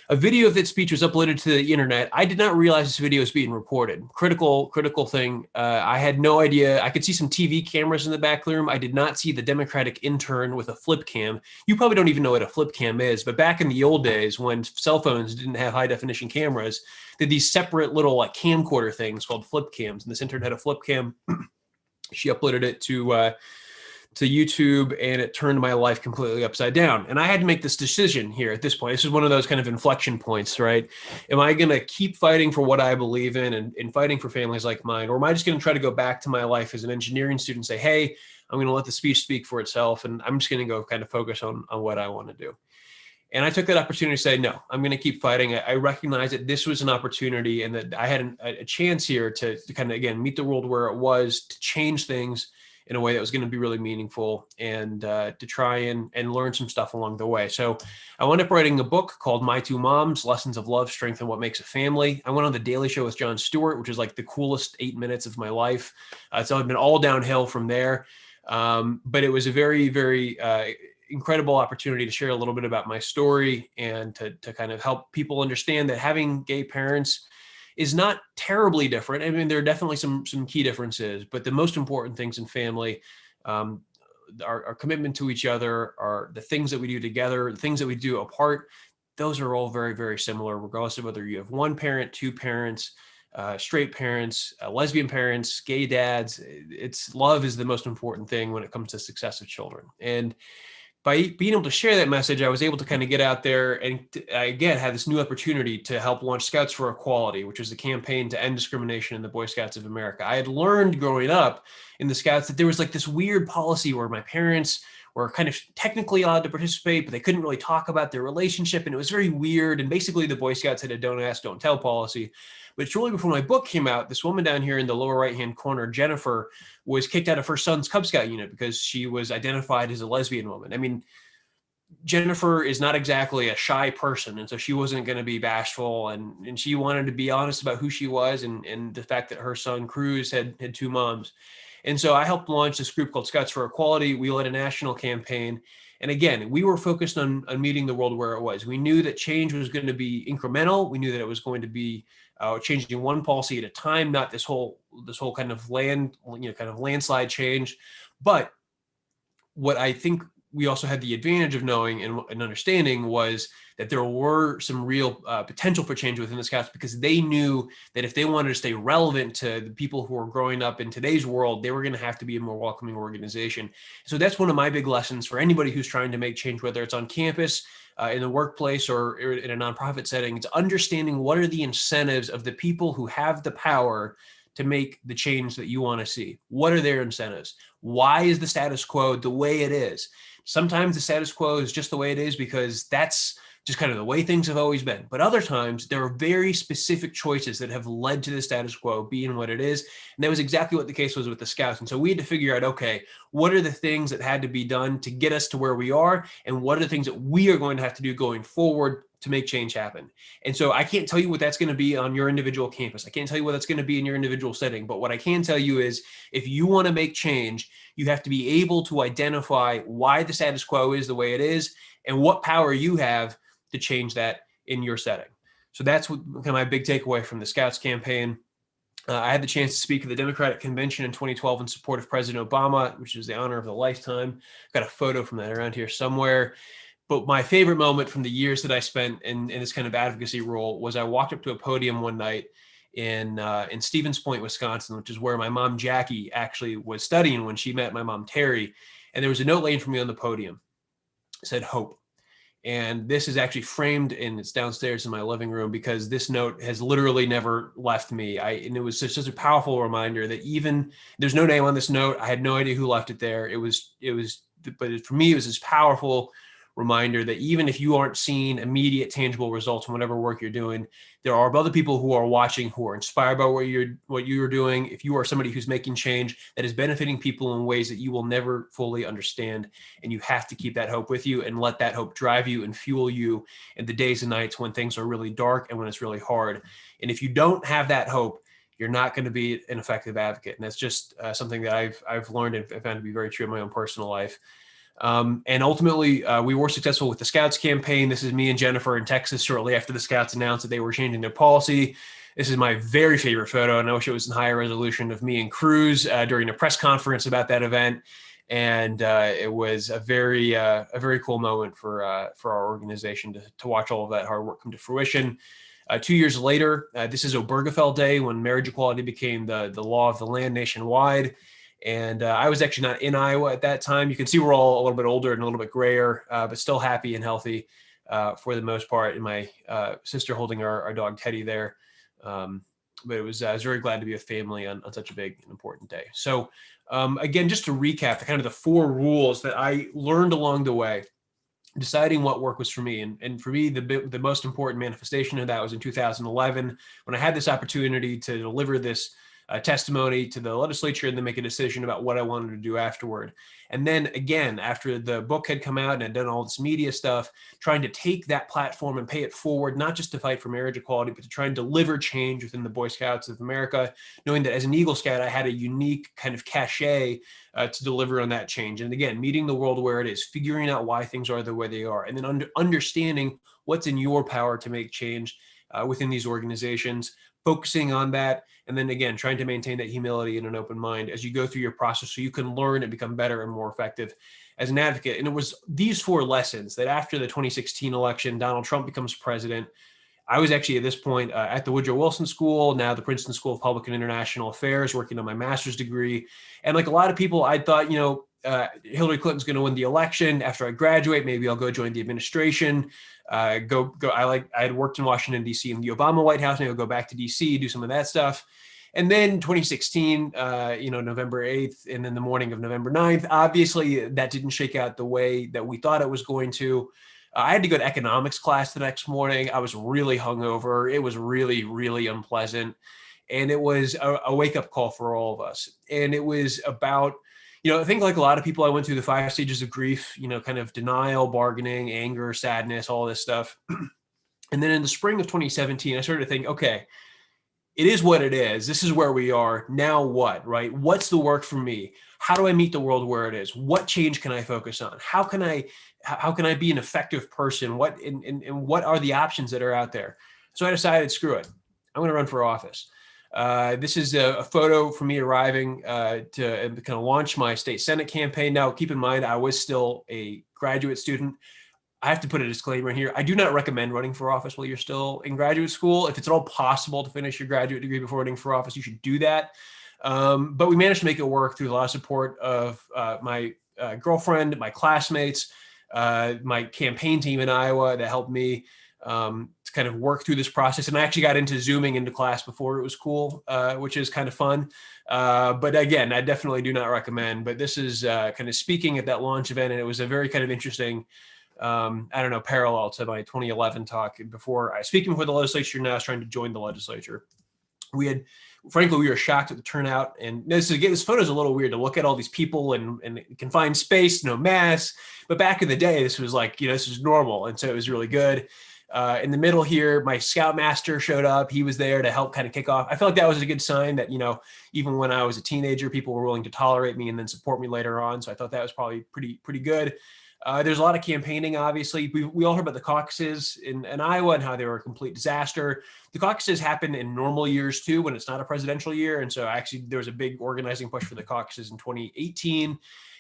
a video of that speech was uploaded to the internet. I did not realize this video was being recorded. Critical thing. I had no idea. I could see some TV cameras in the back room. I did not see the Democratic intern with a flip cam. You probably don't even know what a flip cam is, but back in the old days when cell phones didn't have high definition cameras, they had these separate little like camcorder things called flip cams. And this intern had a flip cam. She uploaded it to YouTube, and it turned my life completely upside down. And I had to make this decision here at this point. This is one of those kind of inflection points, right? Am I going to keep fighting for what I believe in and fighting for families like mine? Or am I just going to try to go back to my life as an engineering student and say, hey, I'm going to let the speech speak for itself, and I'm just going to go kind of focus on what I want to do. And I took that opportunity to say, no, I'm going to keep fighting. I recognize that this was an opportunity and that I had a chance here to kind of, again, meet the world where it was, to change things in a way that was going to be really meaningful and to try and learn some stuff along the way. So I wound up writing a book called My Two Moms, Lessons of Love, Strength, and What Makes a Family. I went on The Daily Show with Jon Stewart, which is like the coolest 8 minutes of my life. It's been all downhill from there. But it was a very, very incredible opportunity to share a little bit about my story and to kind of help people understand that having gay parents is not terribly different. I mean, there are definitely some key differences, but the most important things in family, our commitment to each other, the things that we do together, the things that we do apart, those are all very, very similar, regardless of whether you have one parent, two parents, straight parents, lesbian parents, gay dads. Love is the most important thing when it comes to success of children. And by being able to share that message, I was able to kind of get out there and again had this new opportunity to help launch Scouts for Equality, which is a campaign to end discrimination in the Boy Scouts of America. I had learned growing up in the Scouts that there was like this weird policy where my parents were kind of technically allowed to participate, but they couldn't really talk about their relationship. And it was very weird. And basically the Boy Scouts had a don't ask, don't tell policy. But shortly before my book came out, this woman down here in the lower right-hand corner, Jennifer, was kicked out of her son's Cub Scout unit because she was identified as a lesbian woman. I mean, Jennifer is not exactly a shy person, and so she wasn't going to be bashful, and she wanted to be honest about who she was and the fact that her son, Cruz, had two moms. And so I helped launch this group called Scouts for Equality. We led a national campaign. And again, we were focused on meeting the world where it was. We knew that change was going to be incremental. We knew that it was going to be changing one policy at a time, not this whole kind of landslide change. But what I think we also had the advantage of knowing and understanding was that there were some real potential for change within the Scouts, because they knew that if they wanted to stay relevant to the people who are growing up in today's world, they were going to have to be a more welcoming organization. So that's one of my big lessons for anybody who's trying to make change, whether it's on campus, in the workplace, or in a nonprofit setting. It's understanding what are the incentives of the people who have the power to make the change that you want to see. What are their incentives? Why is the status quo the way it is? Sometimes the status quo is just the way it is because that's just kind of the way things have always been. But other times there are very specific choices that have led to the status quo being what it is. And that was exactly what the case was with the Scouts. And so we had to figure out, okay, what are the things that had to be done to get us to where we are? And what are the things that we are going to have to do going forward to make change happen? And so I can't tell you what that's going to be on your individual campus. I can't tell you what that's going to be in your individual setting. But what I can tell you is if you want to make change, you have to be able to identify why the status quo is the way it is and what power you have to change that in your setting. So that's what kind of my big takeaway from the Scouts campaign. I had the chance to speak at the Democratic Convention in 2012 in support of President Obama, which is the honor of a lifetime. Got a photo from that around here somewhere. But my favorite moment from the years that I spent in this kind of advocacy role was I walked up to a podium one night in Stevens Point, Wisconsin, which is where my mom, Jackie, actually was studying when she met my mom, Terry. And there was a note laying for me on the podium. It said, "Hope." And this is actually framed and it's downstairs in my living room because this note has literally never left me. And it was just such a powerful reminder that even there's no name on this note. I had no idea who left it there. But for me, it was this powerful reminder that even if you aren't seeing immediate tangible results in whatever work you're doing, there are other people who are watching, who are inspired by what you're doing. If you are somebody who's making change that is benefiting people in ways that you will never fully understand, and you have to keep that hope with you and let that hope drive you and fuel you in the days and nights when things are really dark and when it's really hard. And if you don't have that hope, you're not going to be an effective advocate. And that's just something that I've learned and found to be very true in my own personal life. And ultimately, we were successful with the Scouts campaign. This is me and Jennifer in Texas shortly after the Scouts announced that they were changing their policy. This is my very favorite photo, and I wish it was in higher resolution, of me and Cruz during a press conference about that event. And it was a very cool moment for our organization to watch all of that hard work come to fruition. 2 years later, this is Obergefell Day, when marriage equality became the law of the land nationwide. And I was actually not in Iowa at that time. You can see we're all a little bit older and a little bit grayer, but still happy and healthy for the most part. And my sister holding our dog Teddy there. But I was very glad to be a family on such a big and important day. So again, just to recap, kind of the 4 rules that I learned along the way, deciding what work was for me. And for me, the most important manifestation of that was in 2011, when I had this opportunity to deliver this testimony to the legislature and then make a decision about what I wanted to do afterward. And then again, after the book had come out and I'd done all this media stuff, trying to take that platform and pay it forward, not just to fight for marriage equality, but to try and deliver change within the Boy Scouts of America, knowing that as an Eagle Scout, I had a unique kind of cachet to deliver on that change. And again, meeting the world where it is, figuring out why things are the way they are, and then understanding what's in your power to make change within these organizations, focusing on that. And then again, trying to maintain that humility and an open mind as you go through your process so you can learn and become better and more effective as an advocate. And it was these 4 lessons that after the 2016 election, Donald Trump becomes president. I was actually at this point at the Woodrow Wilson School, now the Princeton School of Public and International Affairs, working on my master's degree. And like a lot of people, I thought, Hillary Clinton's going to win the election. After I graduate, maybe I'll go join the administration. I had worked in Washington, D.C. in the Obama White House. Maybe I'll go back to D.C., do some of that stuff. And then 2016, November 8th, and then the morning of November 9th, obviously that didn't shake out the way that we thought it was going to. I had to go to economics class the next morning. I was really hungover. It was really, really unpleasant. And it was a wake-up call for all of us. And it was about, I think like a lot of people, I went through the 5 stages of grief, kind of denial, bargaining, anger, sadness, all this stuff. And then in the spring of 2017, I started to think, okay, it is what it is. This is where we are. Now what, right? What's the work for me? How do I meet the world where it is? What change can I focus on? How can I be an effective person? What are the options that are out there? So I decided, screw it. I'm going to run for office. This is a photo from me arriving to kind of launch my state Senate campaign. Now, keep in mind, I was still a graduate student. I have to put a disclaimer in here. I do not recommend running for office while you're still in graduate school. If it's at all possible to finish your graduate degree before running for office, you should do that. But we managed to make it work through a lot of support of my girlfriend, my classmates, my campaign team in Iowa that helped me to kind of work through this process. And I actually got into Zooming into class before it was cool, which is kind of fun. But again, I definitely do not recommend. But this is kind of speaking at that launch event, and it was a very kind of interesting parallel to my 2011 talk before I speaking with the legislature. Now I was trying to join the legislature. We were shocked at the turnout, and this photo is a little weird to look at all these people and confined space, no masks. But back in the day, this was like, this was normal. And so it was really good. In the middle here, my scoutmaster showed up. He was there to help kind of kick off. I felt like that was a good sign that, even when I was a teenager, people were willing to tolerate me and then support me later on. So I thought that was probably pretty good. There's a lot of campaigning, obviously. We all heard about the caucuses in Iowa and how they were a complete disaster. The caucuses happen in normal years too, when it's not a presidential year. And so actually there was a big organizing push for the caucuses in 2018.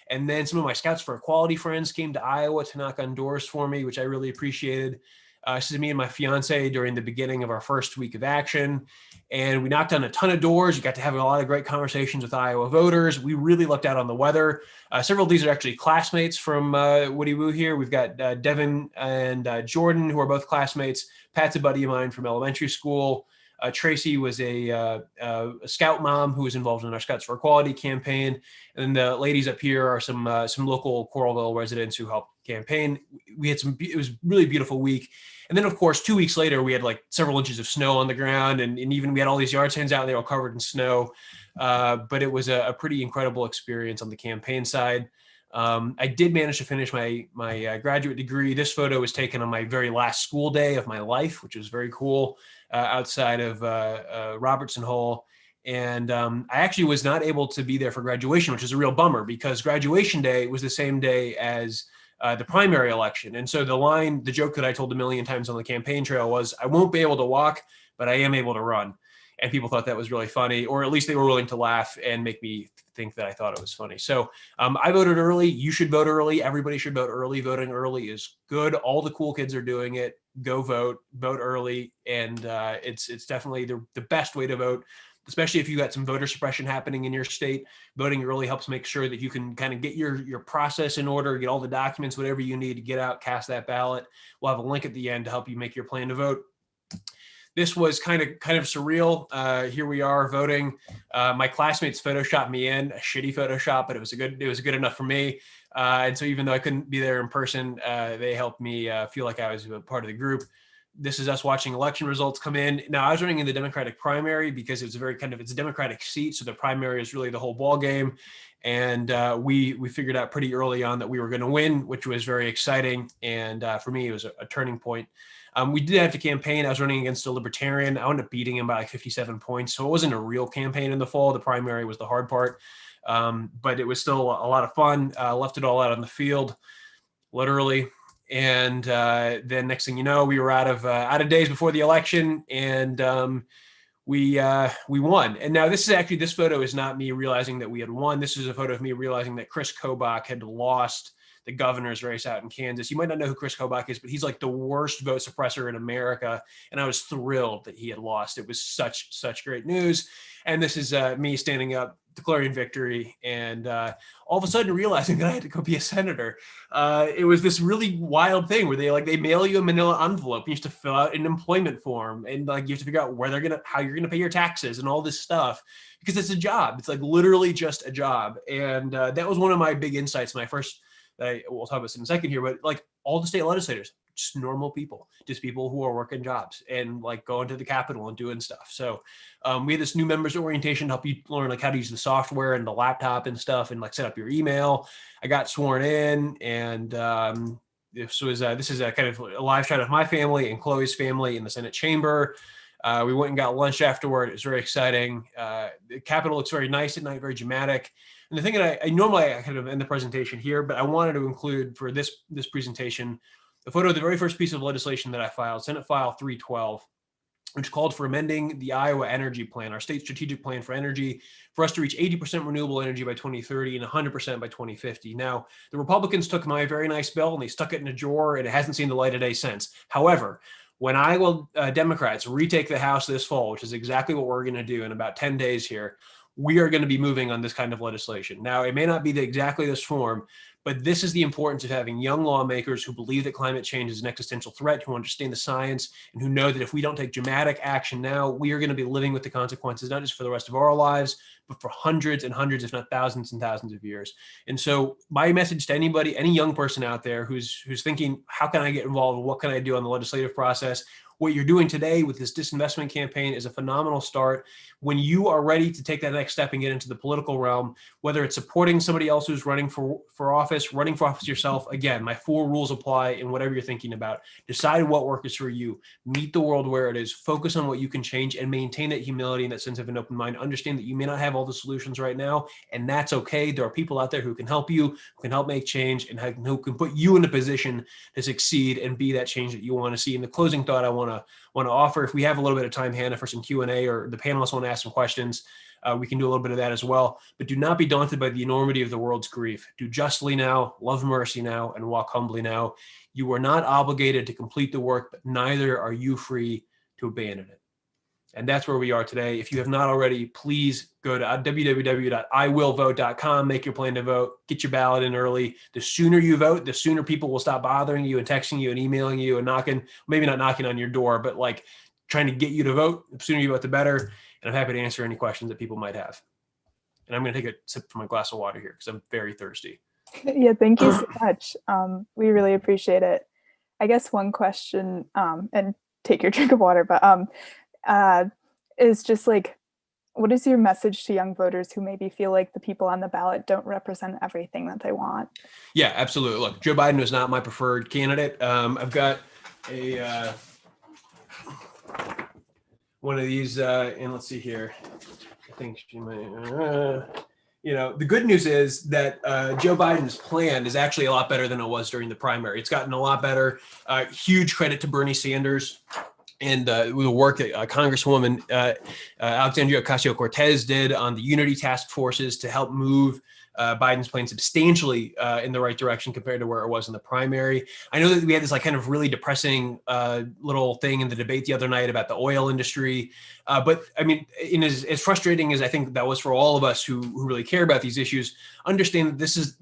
And then some of my Scouts for Equality friends came to Iowa to knock on doors for me, which I really appreciated. This is me and my fiance during the beginning of our first week of action. And we knocked on a ton of doors. You got to have a lot of great conversations with Iowa voters. We really looked out on the weather. Several of these are actually classmates from WDW here. We've got Devin and Jordan, who are both classmates. Pat's a buddy of mine from elementary school. Tracy was a Scout mom who was involved in our Scouts for Equality campaign. And the ladies up here are some local Coralville residents who helped campaign. It was a really beautiful week. And then of course, 2 weeks later, we had like several inches of snow on the ground, and even we had all these yard signs out, and they were covered in snow. But it was a pretty incredible experience on the campaign side. I did manage to finish my graduate degree. This photo was taken on my very last school day of my life, which was very cool, outside of Robertson Hall. And I actually was not able to be there for graduation, which is a real bummer, because graduation day was the same day as the primary election. And so the joke that I told a million times on the campaign trail was, I won't be able to walk, but I am able to run. And people thought that was really funny, or at least they were willing to laugh and make me think that I thought it was funny. So I voted early. You should vote early. Everybody should vote early. Voting early is good. All the cool kids are doing it. Go vote early. And it's definitely the best way to vote, especially if you got some voter suppression happening in your state. Voting early helps make sure that you can kind of get your process in order, get all the documents, whatever you need to get out, cast that ballot. We'll have a link at the end to help you make your plan to vote. This was kind of surreal. Here we are voting. My classmates photoshopped me in, a shitty Photoshop, but it was good enough for me. And so even though I couldn't be there in person, they helped me feel like I was a part of the group. This is us watching election results come in. Now I was running in the Democratic primary because it's a Democratic seat. So the primary is really the whole ball game. And we figured out pretty early on that we were going to win, which was very exciting. And for me, it was a turning point. We did have to campaign. I was running against a libertarian. I ended up beating him by like 57 points. So it wasn't a real campaign in the fall. The primary was the hard part. But it was still a lot of fun. Left it all out on the field, literally. And then next thing you know, we were out of days before the election, and we won. And now this photo is not me realizing that we had won. This is a photo of me realizing that Chris Kobach had lost the governor's race out in Kansas. You might not know who Chris Kobach is, but he's like the worst vote suppressor in America. And I was thrilled that he had lost. It was such great news. And this is me standing up, declaring victory, and all of a sudden realizing that I had to go be a senator. It was this really wild thing where they mail you a manila envelope. You have to fill out an employment form, and like you have to figure out how you're gonna pay your taxes and all this stuff, because it's a job. It's like literally just a job. And that was one of my big insights. We'll talk about this in a second here, but like all the state legislators, just normal people, just people who are working jobs and like going to the Capitol and doing stuff. So we had this new members orientation to help you learn like how to use the software and the laptop and stuff, and like set up your email. I got sworn in, and this is a kind of a live shot of my family and Chloe's family in the Senate chamber. We went and got lunch afterward. It was very exciting. The Capitol looks very nice at night, very dramatic. And the thing that I normally kind of end the presentation here, but I wanted to include for this presentation, the photo of the very first piece of legislation that I filed, Senate File 312, which called for amending the Iowa Energy Plan, our state strategic plan for energy, for us to reach 80% renewable energy by 2030 and 100% by 2050. Now, the Republicans took my very nice bill and they stuck it in a drawer, and it hasn't seen the light of day since. However, when Iowa Democrats retake the House this fall, which is exactly what we're going to do in about 10 days here, we are going to be moving on this kind of legislation. Now, it may not be exactly this form, but this is the importance of having young lawmakers who believe that climate change is an existential threat, who understand the science, and who know that if we don't take dramatic action now, we are going to be living with the consequences, not just for the rest of our lives, but for hundreds and hundreds, if not thousands and thousands of years. And so my message to anybody, any young person out there who's thinking, how can I get involved? What can I do on the legislative process? What you're doing today with this disinvestment campaign is a phenomenal start. When you are ready to take that next step and get into the political realm, whether it's supporting somebody else who's running for office, running for office yourself, again, my 4 rules apply in whatever you're thinking about. Decide what works for you. Meet the world where it is. Focus on what you can change and maintain that humility and that sense of an open mind. Understand that you may not have all the solutions right now, and that's okay. There are people out there who can help you, who can help make change, and who can put you in a position to succeed and be that change that you want to see. And the closing thought I want to offer, if we have a little bit of time, Hannah, for some Q&A, or the panelists want to ask some questions, we can do a little bit of that as well. But do not be daunted by the enormity of the world's grief. Do justly now, love mercy now, and walk humbly now. You are not obligated to complete the work, but neither are you free to abandon it. And that's where we are today. If you have not already, please go to www.iwillvote.com, make your plan to vote, get your ballot in early. The sooner you vote, the sooner people will stop bothering you and texting you and emailing you and knocking, maybe not knocking on your door, but like trying to get you to vote. The sooner you vote, the better. And I'm happy to answer any questions that people might have. And I'm going to take a sip from my glass of water here because I'm very thirsty. Yeah, thank you so much. We really appreciate it. I guess one question, and take your drink of water, but is just like, what is your message to young voters who maybe feel like the people on the ballot don't represent everything that they want? Yeah, absolutely. Look, Joe Biden is not my preferred candidate. I've got a one of these, and let's see here. I think she might, the good news is that Joe Biden's plan is actually a lot better than it was during the primary. It's gotten a lot better. Huge credit to Bernie Sanders and the work that Congresswoman Alexandria Ocasio-Cortez did on the unity task forces to help move Biden's plan substantially in the right direction compared to where it was in the primary. I know that we had this like kind of really depressing little thing in the debate the other night about the oil industry. But I mean, as frustrating as I think that was for all of us who really care about these issues, understand that this is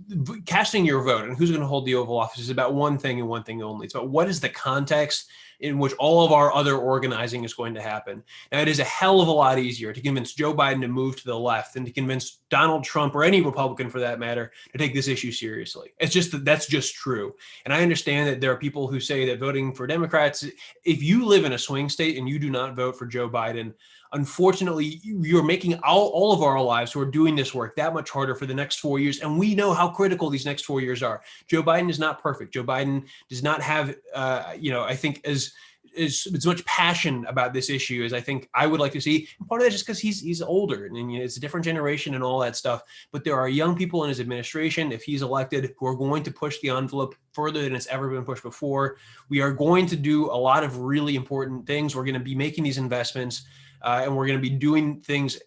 casting your vote and who's going to hold the Oval Office is about one thing and one thing only. It's about what is the context in which all of our other organizing is going to happen. Now, it is a hell of a lot easier to convince Joe Biden to move to the left than to convince Donald Trump or any Republican for that matter to take this issue seriously. It's just that's just true. And I understand that there are people who say that voting for Democrats, if you live in a swing state and you do not vote for Joe Biden, unfortunately, you're making all of our lives who are doing this work that much harder for the next 4 years. And we know how critical these next 4 years are. Joe Biden is not perfect. Joe Biden does not have, I think, as as much passion about this issue as I think I would like to see. And part of that just because he's older and you know, it's a different generation and all that stuff. But there are young people in his administration, if he's elected, who are going to push the envelope further than it's ever been pushed before. We are going to do a lot of really important things. We're going to be making these investments and we're going to be doing things.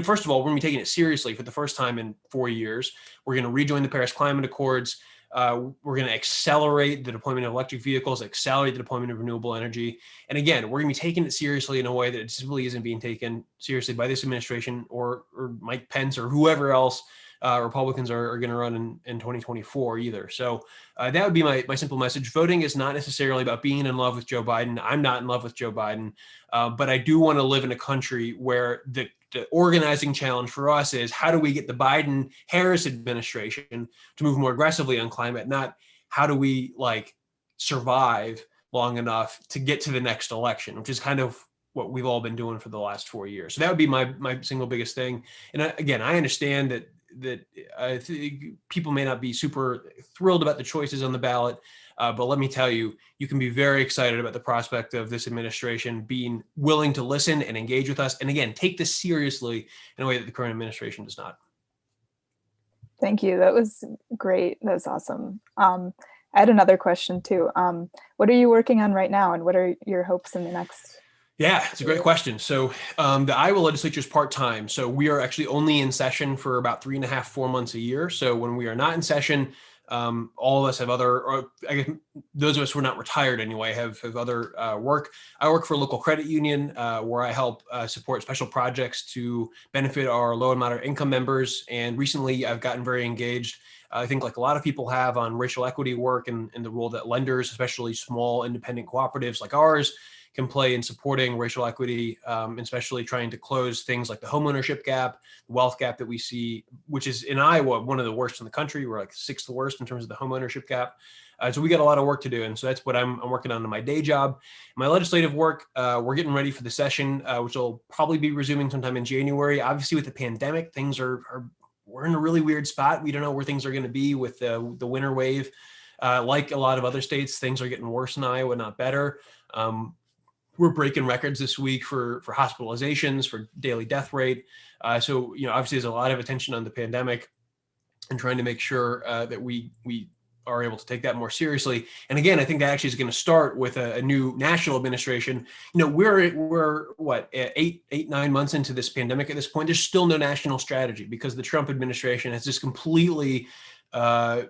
First of all, we're going to be taking it seriously for the first time in 4 years. We're going to rejoin the Paris Climate Accords. We're going to accelerate the deployment of electric vehicles, accelerate the deployment of renewable energy. And again, we're going to be taking it seriously in a way that it simply isn't being taken seriously by this administration or Mike Pence or whoever else Republicans are going to run in 2024 either. So that would be my simple message. Voting is not necessarily about being in love with Joe Biden. I'm not in love with Joe Biden, but I do want to live in a country where the organizing challenge for us is how do we get the Biden-Harris administration to move more aggressively on climate, not how do we survive long enough to get to the next election, which is kind of what we've all been doing for the last 4 years. So that would be my single biggest thing. And again, I understand that people may not be super thrilled about the choices on the ballot, but let me tell you, you can be very excited about the prospect of this administration being willing to listen and engage with us. And again, take this seriously in a way that the current administration does not. Thank you. That was great. That was awesome. I had another question too. What are you working on right now and what are your hopes in the next? Yeah, it's a great question. So the Iowa legislature is part-time. So we are actually only in session for about 3.5, 4 months a year. So when we are not in session, all of us have other, or I guess those of us who are not retired anyway, have other work. I work for a local credit union where I help support special projects to benefit our low and moderate income members. And recently I've gotten very engaged, I think like a lot of people have, on racial equity work and the role that lenders, especially small independent cooperatives like ours, can play in supporting racial equity, especially trying to close things like the homeownership gap, the wealth gap that we see, which is in Iowa, one of the worst in the country. We're like 6th worst in terms of the homeownership gap. So we got a lot of work to do. And so that's what I'm working on in my day job. My legislative work, we're getting ready for the session, which will probably be resuming sometime in January. Obviously with the pandemic, things we're in a really weird spot. We don't know where things are gonna be with the winter wave. Like a lot of other states, things are getting worse in Iowa, not better. We're breaking records this week for hospitalizations, for daily death rate. So, obviously there's a lot of attention on the pandemic and trying to make sure that we are able to take that more seriously. And again, I think that actually is going to start with a new national administration. We're what, 9 months into this pandemic at this point. There's still no national strategy because the Trump administration has just completely kind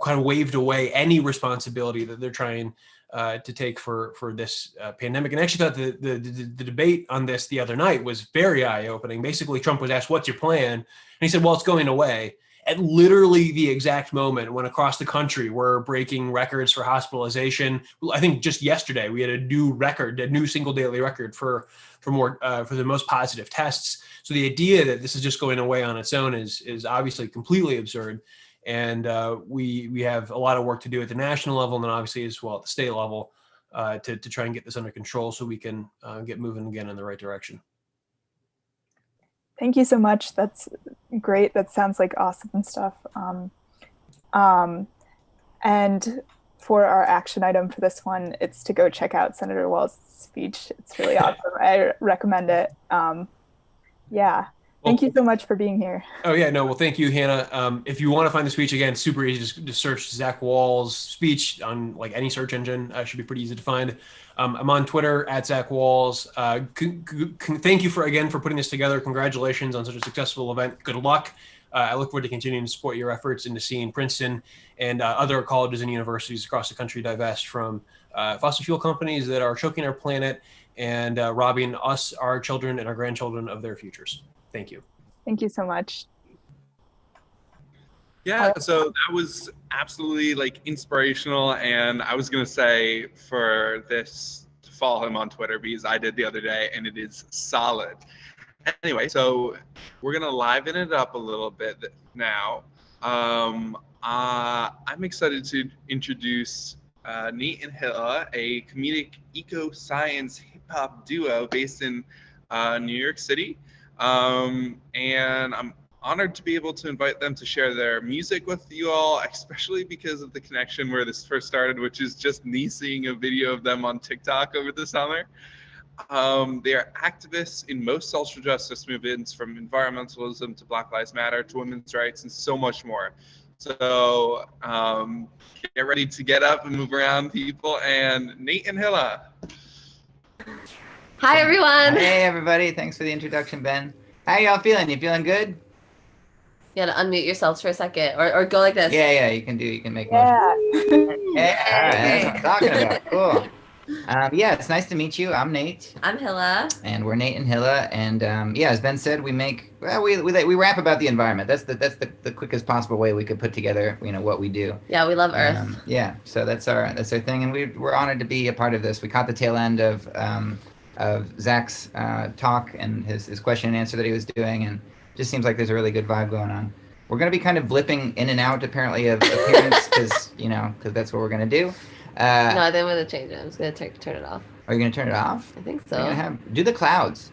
of waved away any responsibility that they're trying to take for this pandemic. And I actually thought the debate on this the other night was very eye-opening. Basically, Trump was asked, "What's your plan?" And he said, "Well, it's going away." At literally the exact moment when across the country we're breaking records for hospitalization. I think just yesterday we had a new single daily record for the most positive tests. So the idea that this is just going away on its own is obviously completely absurd. And we have a lot of work to do at the national level and then obviously as well at the state level to try and get this under control so we can get moving again in the right direction. Thank you so much. That's great. That sounds like awesome stuff. And for our action item for this one, it's to go check out Senator Wahls' speech. It's really awesome. I recommend it. Yeah. Thank you so much for being here. Oh yeah, no, well, thank you, Hannah. If you want to find the speech, again, super easy, just to search Zach Wahls' speech on like any search engine. Should be pretty easy to find. I'm on Twitter at Zach Wahls. Thank you for putting this together. Congratulations on such a successful event. Good luck. I look forward to continuing to support your efforts into seeing Princeton and other colleges and universities across the country divest from fossil fuel companies that are choking our planet and robbing us, our children, and our grandchildren of their futures. Thank you. Thank you so much. Yeah, so that was absolutely like inspirational. And I was gonna say for this to follow him on Twitter because I did the other day and it is solid. Anyway, so we're gonna liven it up a little bit now. I'm excited to introduce Nate and Hila, a comedic eco-science hip-hop duo based in New York City. And I'm honored to be able to invite them to share their music with you all, especially because of the connection where this first started, which is just me seeing a video of them on TikTok over the summer. They are activists in most social justice movements, from environmentalism to Black Lives Matter to women's rights and so much more. So get ready to get up and move around, people. And Nate and Hila. Hi, everyone. Hey, everybody. Thanks for the introduction, Ben. How y'all feeling? You feeling good? You gotta unmute yourselves for a second, or go like this. Yeah, you can make motions. Yeah, all right, that's what I'm talking about. Cool. Yeah, it's nice to meet you. I'm Nate. I'm Hila. And we're Nate and Hila. And yeah, as Ben said, we rap about the environment. That's the quickest possible way we could put together, what we do. Yeah, we love Earth. Yeah, so that's our thing, and we're honored to be a part of this. We caught the tail end of Zach's talk and his question and answer that he was doing, and just seems like there's a really good vibe going on. We're going to be kind of blipping in and out, apparently, of appearance, because that's what we're going to do. No, I think I'm going to change it. I'm just going to turn it off. Are you going to turn it off? I think so. You're gonna do the clouds.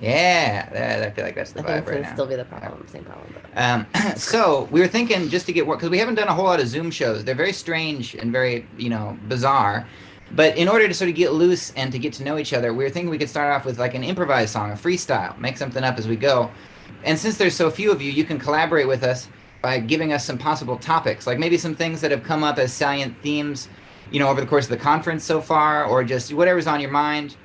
Yeah, I feel like that's the vibe right now. Still be the problem, same problem. So we were thinking, just to get work, because we haven't done a whole lot of Zoom shows. They're very strange and very, bizarre. But in order to sort of get loose and to get to know each other, we were thinking we could start off with like an improvised song, a freestyle, make something up as we go. And since there's so few of you, you can collaborate with us by giving us some possible topics, like maybe some things that have come up as salient themes, over the course of the conference so far, or just whatever's on your mind.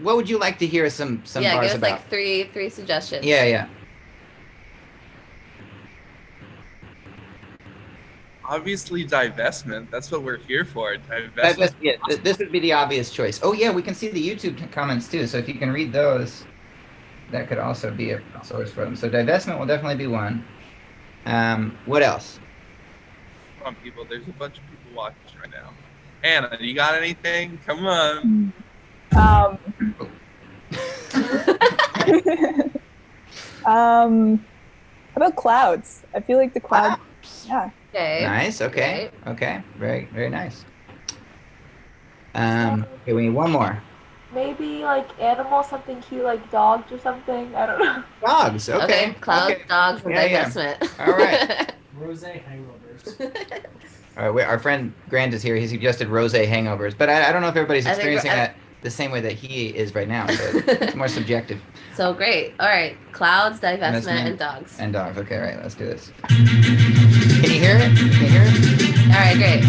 What would you like to hear some bars about? Yeah, give us like three suggestions. Yeah. Obviously, divestment. That's what we're here for. Divestment. Yeah, this would be the obvious choice. Oh yeah, we can see the YouTube comments too. So if you can read those, that could also be a source for them. So divestment will definitely be one. What else? Come on, people. There's a bunch of people watching right now. Anna, you got anything? Come on. How about clouds? I feel like the clouds. Yeah. Okay. Nice. Okay. Great. Okay. Very, very nice. Okay, we need one more. Maybe like animals, something cute like dogs or something. I don't know. Dogs. Okay. Clouds, okay. dogs, and divestment. Yeah. All right. Rose hangovers. All right. Our friend Grant is here. He suggested rose hangovers, but I don't know if everybody's experiencing that the same way that he is right now. So it's more subjective. So great. All right. Clouds, divestment, and dogs. And dogs. Okay. All right. Let's do this. Can you hear it? All right. Great.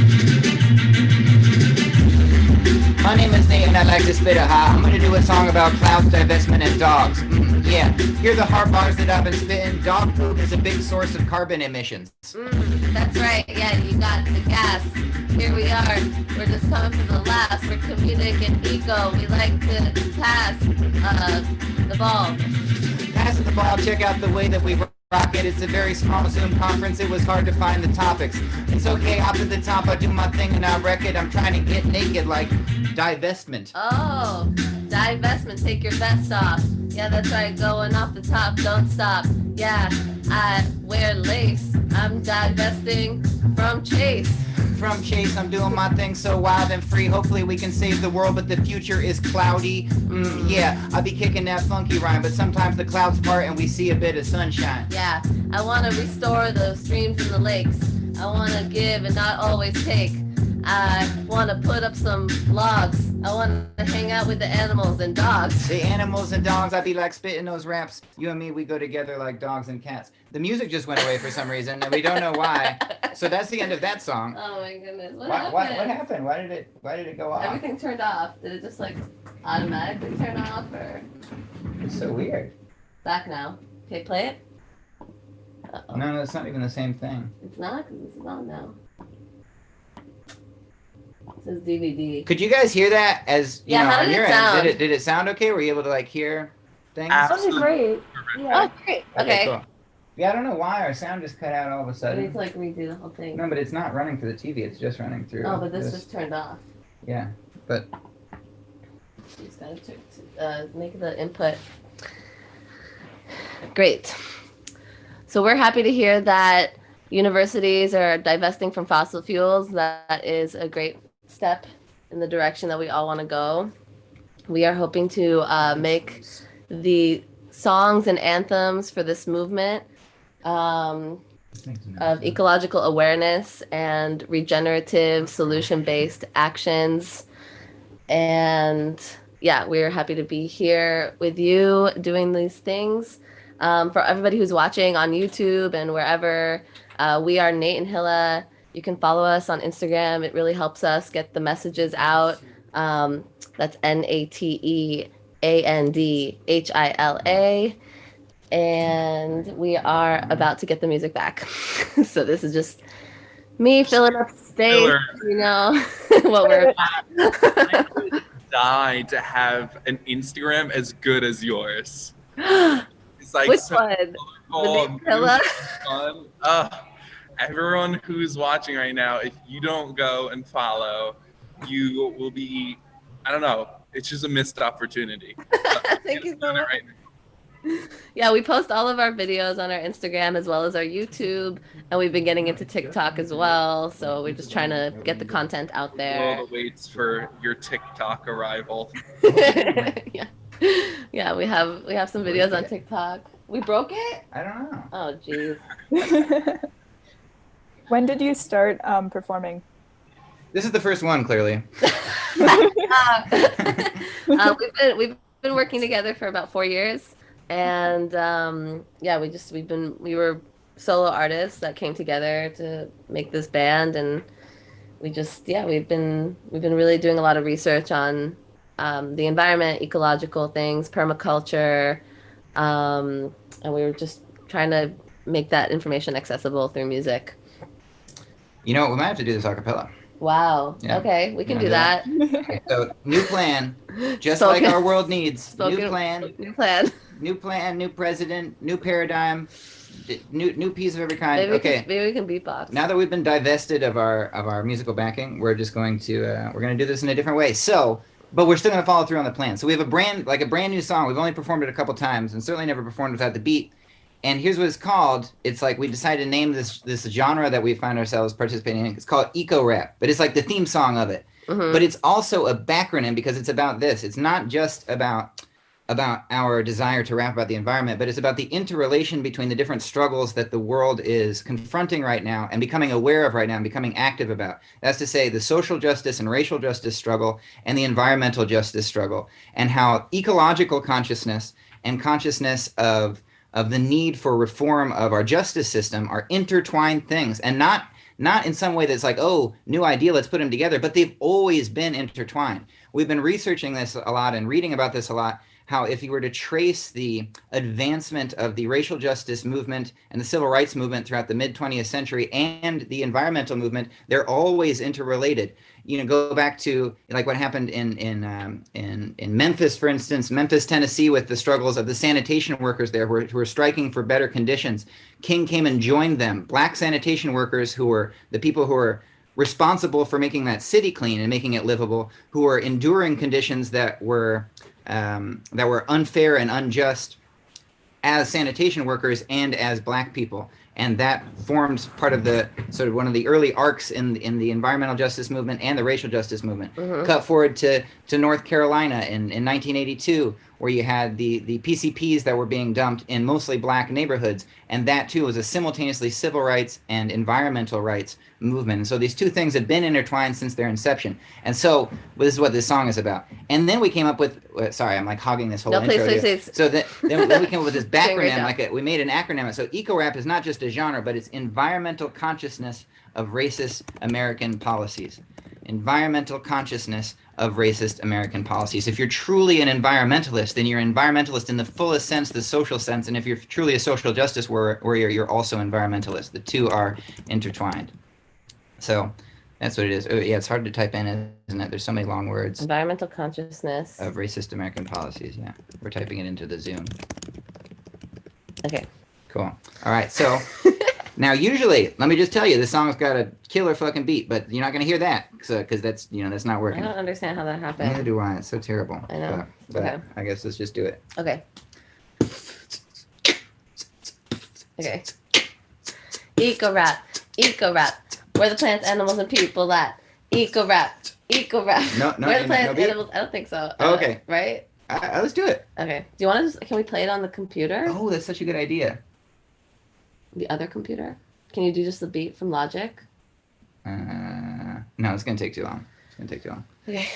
My name is Nate and I like to spit it hot. I'm gonna do a song about clouds, divestment, and dogs. Yeah, here are the hard bars that I've been spitting. Dog poop is a big source of carbon emissions. That's right. Yeah, you got the gas. Here we are. We're just coming for the laughs. We're comedic and eco. We like to pass the ball. Passing the ball. Check out the way that we rock it. It's a very small Zoom conference. It was hard to find the topics. It's okay. Up at the top, I do my thing and I wreck it. I'm trying to get naked like divestment. Oh, divestment. Take your vest off. Yeah, that's right. Going off the top. Don't stop. Yeah, I wear lace. I'm divesting from Chase. From Chase, I'm doing my thing so wild and free. Hopefully we can save the world, but the future is cloudy. Yeah, I'll be kicking that funky rhyme, but sometimes the clouds part and we see a bit of sunshine. Yeah, I want to restore the streams and the lakes. I want to give and not always take. I want to put up some logs. I want to hang out with the animals and dogs. The animals and dogs, I be like spitting those raps. You and me, we go together like dogs and cats. The music just went away for some reason, and we don't know why. So that's the end of that song. Oh my goodness, what happened? Why did it go off? Everything turned off. Did it just like automatically turn off, or? It's so weird. Back now. Okay, play it. Uh-oh. No, it's not even the same thing. It's not, because this is on now. It says DVD. Could you guys hear that as you know, how on did your it sound? end? Did it sound okay? Were you able to like hear things? Sounded great. Yeah. Oh, great. Okay. Cool. Yeah, I don't know why our sound just cut out all of a We sudden. need to like redo the whole thing. No, but it's not running through the TV. It's just running through. Oh, but this just turned off. Yeah, but. You just gotta make the input. Great. So we're happy to hear that universities are divesting from fossil fuels. That is a great step in the direction that we all want to go. We are hoping to make the songs and anthems for this movement of ecological awareness and regenerative solution-based actions. And yeah, we're happy to be here with you doing these things. For everybody who's watching on YouTube and wherever, we are Nate and Hila. You can follow us on Instagram. It really helps us get the messages out. That's NateAndHila. And we are about to get the music back. So this is just me filling up space, you know, what we're about. Die to have an Instagram as good as yours. It's like which so one? colorful, The Nate fun. Everyone who's watching right now, if you don't go and follow, you will be, I don't know, it's just a missed opportunity. Thank you so much. Yeah, we post all of our videos on our Instagram as well as our YouTube, and we've been getting into TikTok as well. So we're just trying to get the content out there. All the waits for your TikTok arrival. Yeah, we have some videos on TikTok. We broke it? I don't know. Oh, geez. When did you start performing? This is the first one, clearly. We've been working together for about 4 years. And yeah, we were solo artists that came together to make this band, and we've been really doing a lot of research on the environment, ecological things, permaculture, and we were just trying to make that information accessible through music. You know what? We might have to do this a cappella. Wow. Yeah. Okay, we can do that. Okay, so new plan, just like our world needs. New plan, new president, new paradigm, new piece of every kind. Maybe we can beatbox. Now that we've been divested of our musical backing, we're just going to do this in a different way. So, but we're still going to follow through on the plan. So we have a brand new song. We've only performed it a couple times, and certainly never performed without the beat. And here's what it's called. It's like we decided to name this genre that we find ourselves participating in. It's called eco rap, but it's like the theme song of it. Mm-hmm. But it's also a backronym because it's about this. It's not just about our desire to rap about the environment, but it's about the interrelation between the different struggles that the world is confronting right now and becoming aware of right now and becoming active about. That's to say the social justice and racial justice struggle and the environmental justice struggle, and how ecological consciousness and consciousness of the need for reform of our justice system are intertwined things, and not in some way that's like, oh, new idea, let's put them together, but they've always been intertwined. We've been researching this a lot and reading about this a lot, how if you were to trace the advancement of the racial justice movement and the civil rights movement throughout the mid-20th century and the environmental movement, they're always interrelated. You know, go back to like what happened in Memphis, for instance, Memphis, Tennessee, with the struggles of the sanitation workers there who were striking for better conditions. King came and joined them. Black sanitation workers, who were the people who were responsible for making that city clean and making it livable, who were enduring conditions that were unfair and unjust as sanitation workers and as Black people. And that formed part of the sort of one of the early arcs in the environmental justice movement and the racial justice movement. Mm-hmm. Cut forward to North Carolina in 1982, where you had the PCPs that were being dumped in mostly Black neighborhoods. And that too was a simultaneously civil rights and environmental rights movement. And so these two things have been intertwined since their inception. And so this is what this song is about. And then we came up with, sorry, I'm like hogging this whole intro. Please. So then we came up with this backronym, we made an acronym. So eco-rap is not just a genre, but it's environmental consciousness of racist American policies. Environmental consciousness of racist American policies. If you're truly an environmentalist, then you're an environmentalist in the fullest sense, the social sense. And if you're truly a social justice warrior, you're also environmentalist. The two are intertwined. So that's what it is. Oh, yeah, it's hard to type in, isn't it? There's so many long words. Environmental consciousness of racist American policies. Yeah, we're typing it into the Zoom. Okay. Cool. All right. So now, usually, let me just tell you, this song's got a killer fucking beat, but you're not going to hear that because that's not working. I don't understand how that happened. Neither do I. It's so terrible. I know. But okay. I guess let's just do it. Okay. Okay. Eco-rap. Eco-rap. Where the plants, animals, and people at? Eco-rap. Eco-rap. No, Where the plants, animals? I don't think so. Oh, okay. Right? Let's do it. Okay. Do you want to? Can we play it on the computer? Oh, that's such a good idea. The other computer. Can you do just the beat from Logic? No, it's gonna take too long. It's gonna take too long. Okay.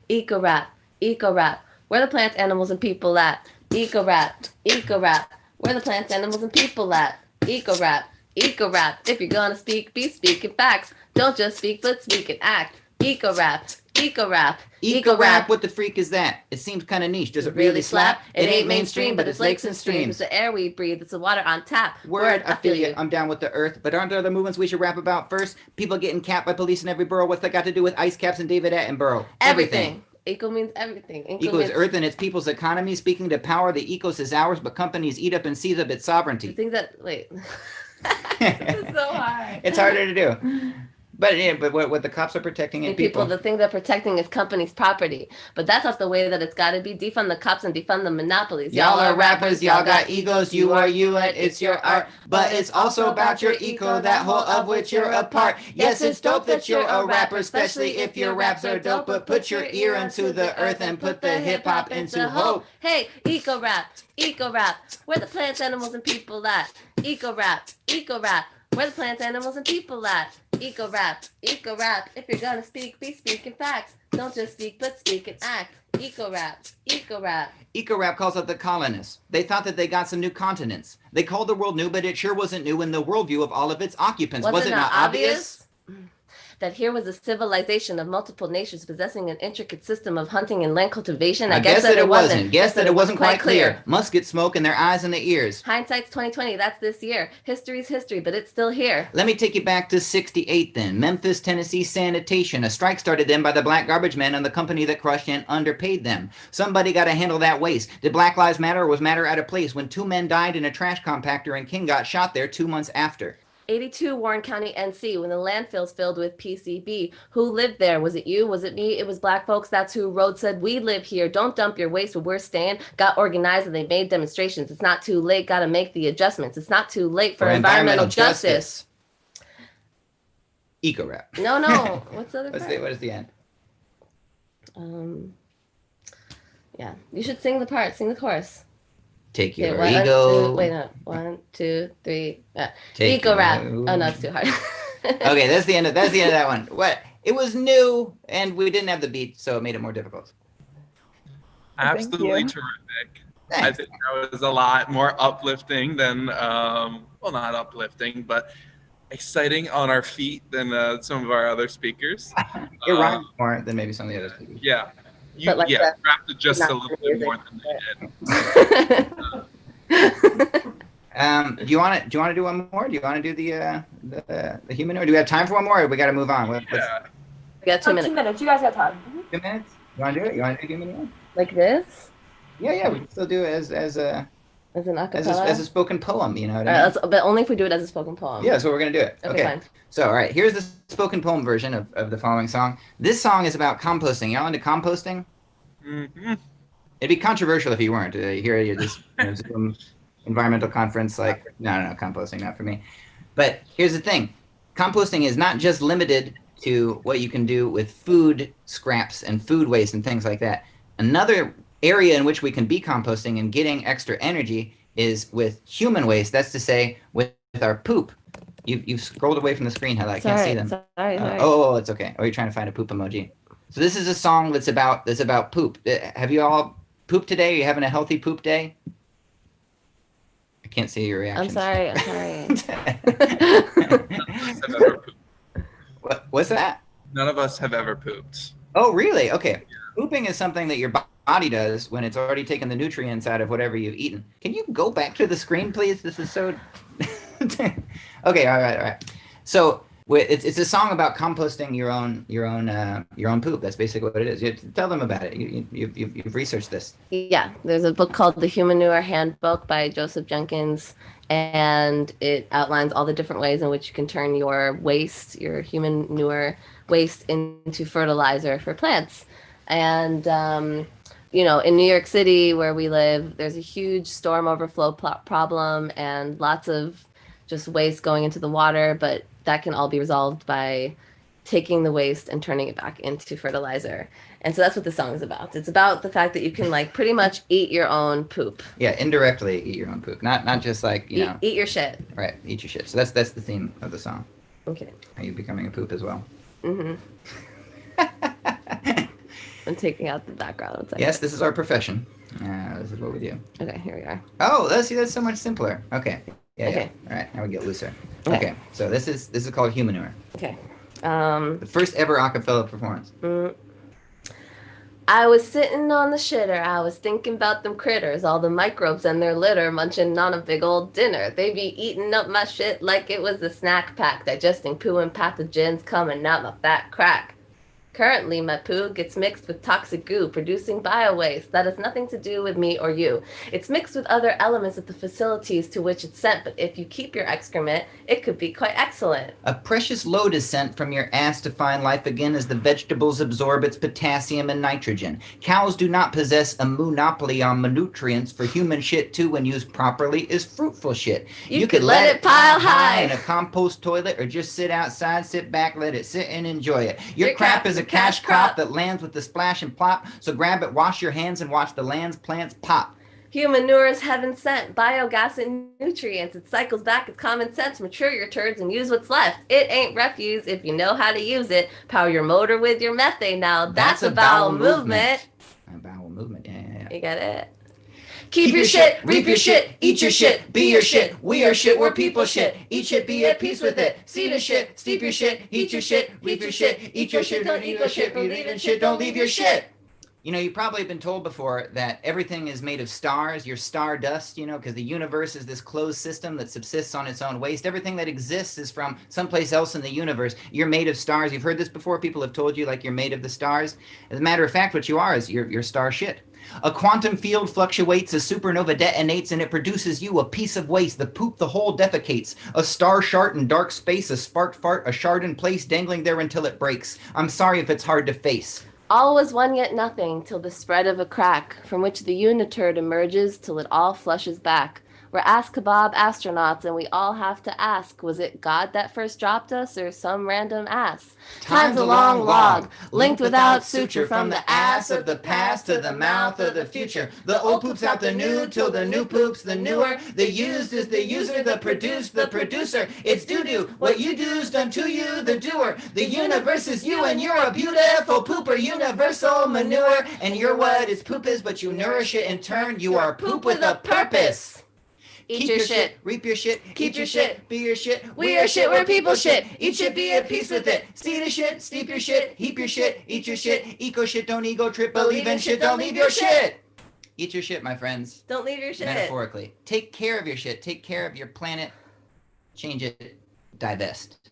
Eco rap, eco rap. Where the plants, animals, and people at? Eco rap, eco rap. Where the plants, animals, and people at? Eco rap, eco rap. If you're gonna speak, be speaking facts. Don't just speak, but speak and act. Eco rap, eco rap. Eco rap, what the freak is that? It seems kind of niche. Does it really slap? It ain't mainstream, but it's lakes and streams. It's the air we breathe. It's the water on tap. Word, I feel you. I'm down with the earth. But aren't there other movements we should rap about first? People getting capped by police in every borough. What's that got to do with ice caps and David Attenborough? Everything. Eco means everything. Eco is earth and its people's economy. Speaking to power, the ecos is ours, but companies eat up and seize up its sovereignty. The things that, wait. It's so hard. It's harder to do. But yeah, but what the cops are protecting and people. The thing they're protecting is companies' property. But that's not the way that it's got to be. Defund the cops and defund the monopolies. Y'all are rappers, y'all got egos, you are you and it's your art. But it's also about your eco, that whole of which you're a part. Yes, it's dope that you're a rapper, especially if your raps are dope. But put your ear into the earth and put the hip hop into hope. Hey, eco rap, eco rap. Where the plants, animals, and people at? Eco rap, eco rap. Where the plants, animals, and people at? Eco rap, eco rap. If you're gonna speak, be speaking facts. Don't just speak, but speak and act. Eco rap, eco rap. Eco rap calls out the colonists. They thought that they got some new continents. They called the world new, but it sure wasn't new in the worldview of all of its occupants. Was it not obvious? That here was a civilization of multiple nations possessing an intricate system of hunting and land cultivation. I guess that it wasn't. Guess that it wasn't quite clear. Must get smoke in their eyes and their ears. Hindsight's 2020. That's this year. History's history, but it's still here. Let me take you back to '68 then. Memphis, Tennessee sanitation. A strike started then by the black garbage men and the company that crushed and underpaid them. Somebody got to handle that waste. Did Black Lives Matter or was matter out of place when 2 men died in a trash compactor and King got shot there 2 months after? 82 Warren County, NC, when the landfill's filled with PCB. Who lived there? Was it you? Was it me? It was black folks. That's who wrote, said, we live here. Don't dump your waste where we're staying. Got organized and they made demonstrations. It's not too late. Got to make the adjustments. It's not too late for environmental justice. Eco rap. No. What's the other part? What is the end? Yeah. You should sing the part. Sing the chorus. Take your okay, ego. Wait, no. 1, 2, 3. Eco rap. Oh no, it's too hard. Okay, that's the end of that one. What? It was new, and we didn't have the beat, so it made it more difficult. Absolutely terrific. Thanks. I think that was a lot more uplifting than, well, not uplifting, but exciting on our feet than some of our other speakers. It rhymes more than maybe some of the other speakers. Yeah. You rapped it just a little bit more than they did. Do you want to do one more? Do you want to do the human, or do we have time for one more? Or we got to move on. We got 2 minutes. 2 minutes. You guys got time. 2 minutes. You want to do it? You want to do human one? Like this? Yeah. We can still do it as an acapella? as a spoken poem. You know what I mean? But only if we do it as a spoken poem. Yeah, so we're gonna do it. Okay. Fine. So all right, here's the spoken poem version of the following song. This song is about composting. Y'all into composting? Mm-hmm. It'd be controversial if you weren't. Here you're just Zoom environmental conference, like no, composting not for me. But here's the thing: composting is not just limited to what you can do with food scraps and food waste and things like that. Another area in which we can be composting and getting extra energy is with human waste. That's to say, with our poop. You've scrolled away from the screen, Hila. I can't see them. Sorry. Oh, it's okay. Oh, you're trying to find a poop emoji. So this is a song that's about poop. Have you all pooped today? Are you having a healthy poop day? I can't see your reaction. I'm sorry. What's that? None of us have ever pooped. Oh, really? Okay. Pooping is something that your body does when it's already taken the nutrients out of whatever you've eaten. Can you go back to the screen, please? This is so... Okay, all right. So it's a song about composting your own poop. That's basically what it is. You tell them about it. You've researched this. Yeah, there's a book called The Humanure Handbook by Joseph Jenkins, and it outlines all the different ways in which you can turn your waste, your human manure waste, into fertilizer for plants. And in New York City, where we live, there's a huge storm overflow problem and lots of just waste going into the water, but that can all be resolved by taking the waste and turning it back into fertilizer. And so that's what the song is about. It's about the fact that you can like pretty much eat your own poop. Yeah, indirectly eat your own poop, not just like you know. Eat your shit. Right, eat your shit. So that's the theme of the song. Okay. Are you becoming a poop as well? Mm-hmm. I'm taking out the background. One second. Yes, this is our profession. This is what we do. Okay, here we are. Oh, that's so much simpler. Okay. Yeah. Okay. Yeah. All right, now we get looser. Okay. Okay. So this is called Humanure. Okay. The first ever a cappella performance. I was sitting on the shitter, I was thinking about them critters, all the microbes and their litter, munching on a big old dinner. They be eating up my shit like it was a snack pack, digesting poo and pathogens coming out my fat crack. Currently, my poo gets mixed with toxic goo, producing bio-waste that has nothing to do with me or you. It's mixed with other elements of the facilities to which it's sent, but if you keep your excrement, it could be quite excellent. A precious load is sent from your ass to find life again as the vegetables absorb its potassium and nitrogen. Cows do not possess a monopoly on nutrients, for human shit too, when used properly, is fruitful shit. You could let it pile high in a compost toilet or just sit outside, sit back, let it sit and enjoy it. Your crap is a cash crop that lands with the splash and plop, so grab it, wash your hands, and watch the land's plants pop. Humanure is heaven sent, biogas and nutrients. It cycles back, it's common sense. Mature your turds and use what's left. It ain't refuse if you know how to use it. Power your motor with your methane now. That's a bowel movement. A bowel movement, yeah. You get it? Keep your shit, reap your shit, eat your shit, be your shit, we are shit, we're people shit. Eat shit, be at peace with it. See the shit, steep your shit, eat your shit, reap your shit, eat your shit, don't eat your shit, believe in shit, don't leave your shit. You know, you've probably been told before that everything is made of stars, your star dust, you know, because the universe is this closed system that subsists on its own waste. Everything that exists is from someplace else in the universe. You're made of stars. You've heard this before. People have told you like you're made of the stars. As a matter of fact, what you are is you're star shit. A quantum field fluctuates, a supernova detonates, and it produces you, a piece of waste. The poop the whole defecates. A star shart in dark space, a spark fart, a shard in place, dangling there until it breaks. I'm sorry if it's hard to face. All was one yet nothing, till the spread of a crack, from which the uniturd emerges till it all flushes back. We're ass kebab astronauts, and we all have to ask, was it God that first dropped us, or some random ass? Time's a long log, linked without suture, from the ass of the past to the mouth of the future. The old poops out the new, till the new poops the newer. The used is the user, the produced the producer. It's doo-doo, what you do's done to you, the doer. The universe is you, and you're a beautiful pooper, universal manure. And you're what is poop is, but you nourish it in turn. You are poop with a purpose. Eat your shit, reap your shit, keep your shit, be your shit, we are shit, we're people shit. Eat shit, be at peace with it. See the shit, steep your shit, heap your shit, eat your shit, eco shit, don't ego trip, believe in shit, don't leave your shit. Eat your shit, my friends. Don't leave your shit. Metaphorically. Take care of your shit, take care of your planet, change it, divest.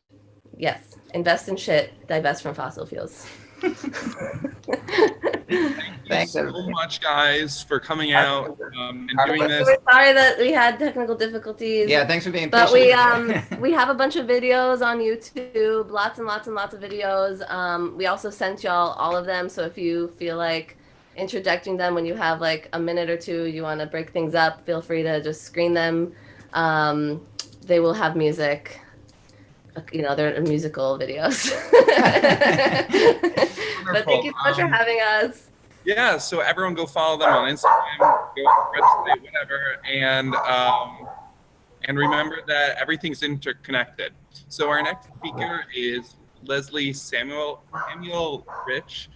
Yes, invest in shit, divest from fossil fuels. Thanks so much, guys, for coming out and doing this. We're sorry that we had technical difficulties. Yeah, thanks for being patient. But we have a bunch of videos on YouTube, lots and lots and lots of videos. We also sent y'all all of them, so if you feel like interjecting them when you have like a minute or two, you want to break things up, feel free to just screen them. They will have music. You know, they're musical videos. But thank you so much for having us. Yeah, so everyone go follow them on Instagram, go on the website, whatever, and remember that everything's interconnected. So our next speaker is Leslie Samuelrich.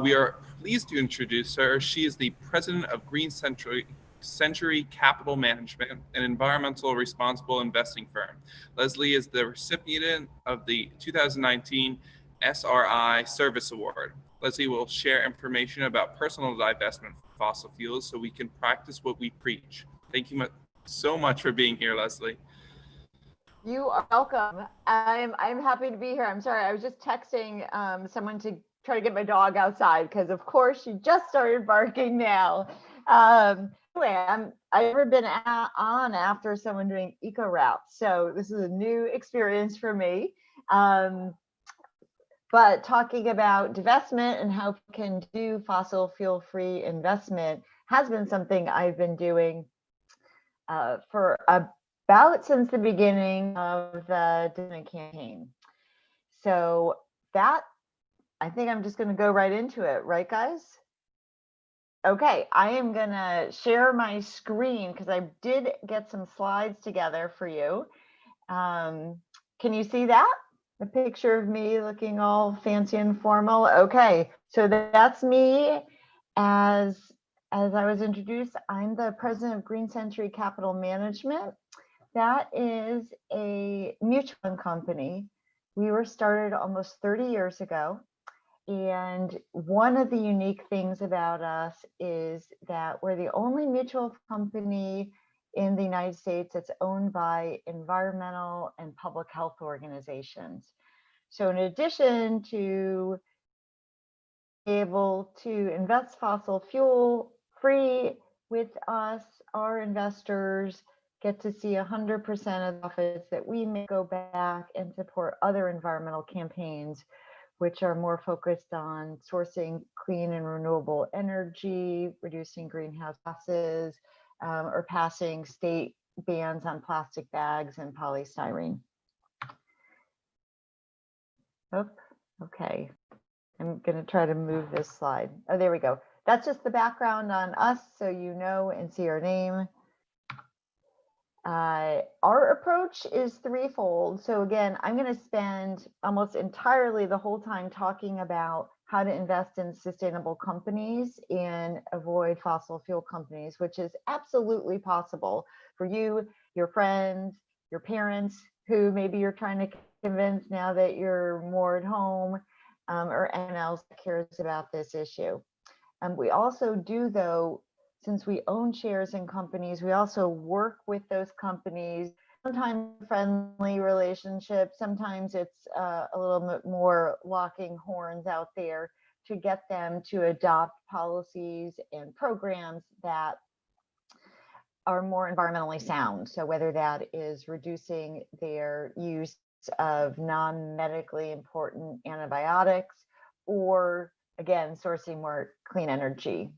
We are pleased to introduce her. She is the president of Green Century Capital Management, an environmental responsible investing firm. Leslie is the recipient of the 2019 SRI Service Award. Leslie will share information about personal divestment from fossil fuels so we can practice what we preach. Thank you so much for being here, Leslie. You are welcome. I'm happy to be here. I'm sorry, I was just texting someone to try to get my dog outside because of course she just started barking now. Anyway, I've never been on after someone doing eco routes, so this is a new experience for me. But talking about divestment and how we can do fossil fuel free investment has been something I've been doing for about since the beginning of the divestment campaign. So that, I think I'm just going to go right into it, right, guys? Okay, I am going to share my screen because I did get some slides together for you. Can you see that? The picture of me looking all fancy and formal. Okay, so that's me. As I was introduced, I'm the president of Green Century Capital Management. That is a mutual fund company. We were started almost 30 years ago. And one of the unique things about us is that we're the only mutual company in the United States that's owned by environmental and public health organizations. So in addition to be able to invest fossil fuel free with us, our investors get to see 100% of the profits that we may go back and support other environmental campaigns, which are more focused on sourcing clean and renewable energy, reducing greenhouse gases, or passing state bans on plastic bags and polystyrene. Oh, okay. I'm going to try to move this slide. Oh, there we go. That's just the background on us, so you know and see our name. Our approach is threefold. So again, I'm going to spend almost entirely the whole time talking about how to invest in sustainable companies and avoid fossil fuel companies, which is absolutely possible for you, your friends, your parents, who maybe you're trying to convince now that you're more at home, or anyone else that cares about this issue. We also do, though, since we own shares in companies, we also work with those companies, sometimes friendly relationships, sometimes it's a little bit more locking horns out there to get them to adopt policies and programs that are more environmentally sound. So whether that is reducing their use of non-medically important antibiotics, or again, sourcing more clean energy.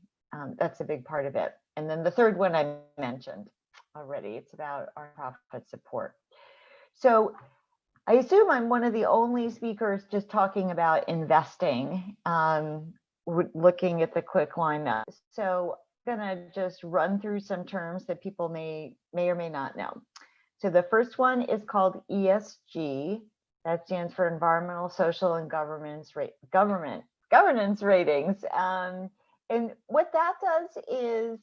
That's a big part of it. And then the third one I mentioned already, it's about our profit support. So I assume I'm one of the only speakers just talking about investing, looking at the quick lineup. So I'm gonna just run through some terms that people may or may not know. So the first one is called ESG. That stands for Environmental, Social, and Governance ratings. And what that does is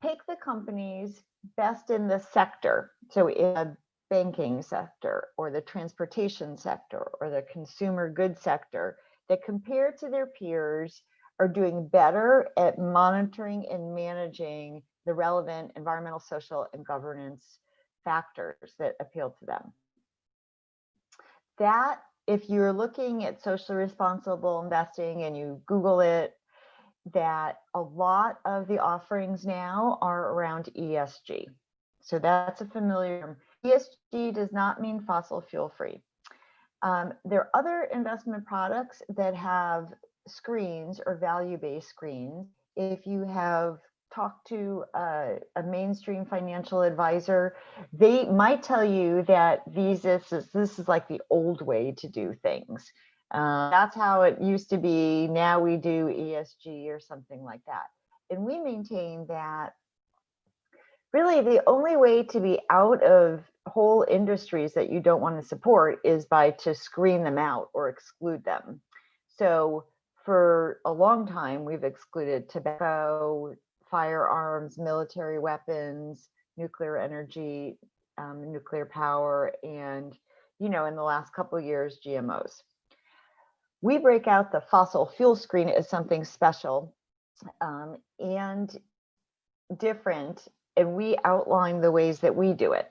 pick the companies best in the sector. So in the banking sector, or the transportation sector, or the consumer goods sector, that compared to their peers are doing better at monitoring and managing the relevant environmental, social, and governance factors that appeal to them. That, if you're looking at socially responsible investing and you Google it, that a lot of the offerings now are around ESG. So that's a familiar term. ESG does not mean fossil fuel free. There are other investment products that have screens or value-based screens. If you have talked to a mainstream financial advisor, they might tell you that this is like the old way to do things. That's how it used to be. Now we do ESG or something like that. And we maintain that really the only way to be out of whole industries that you don't want to support is by to screen them out or exclude them. So for a long time, we've excluded tobacco, firearms, military weapons, nuclear energy, nuclear power, and, in the last couple of years, GMOs. We break out the fossil fuel screen as something special and different, and we outline the ways that we do it.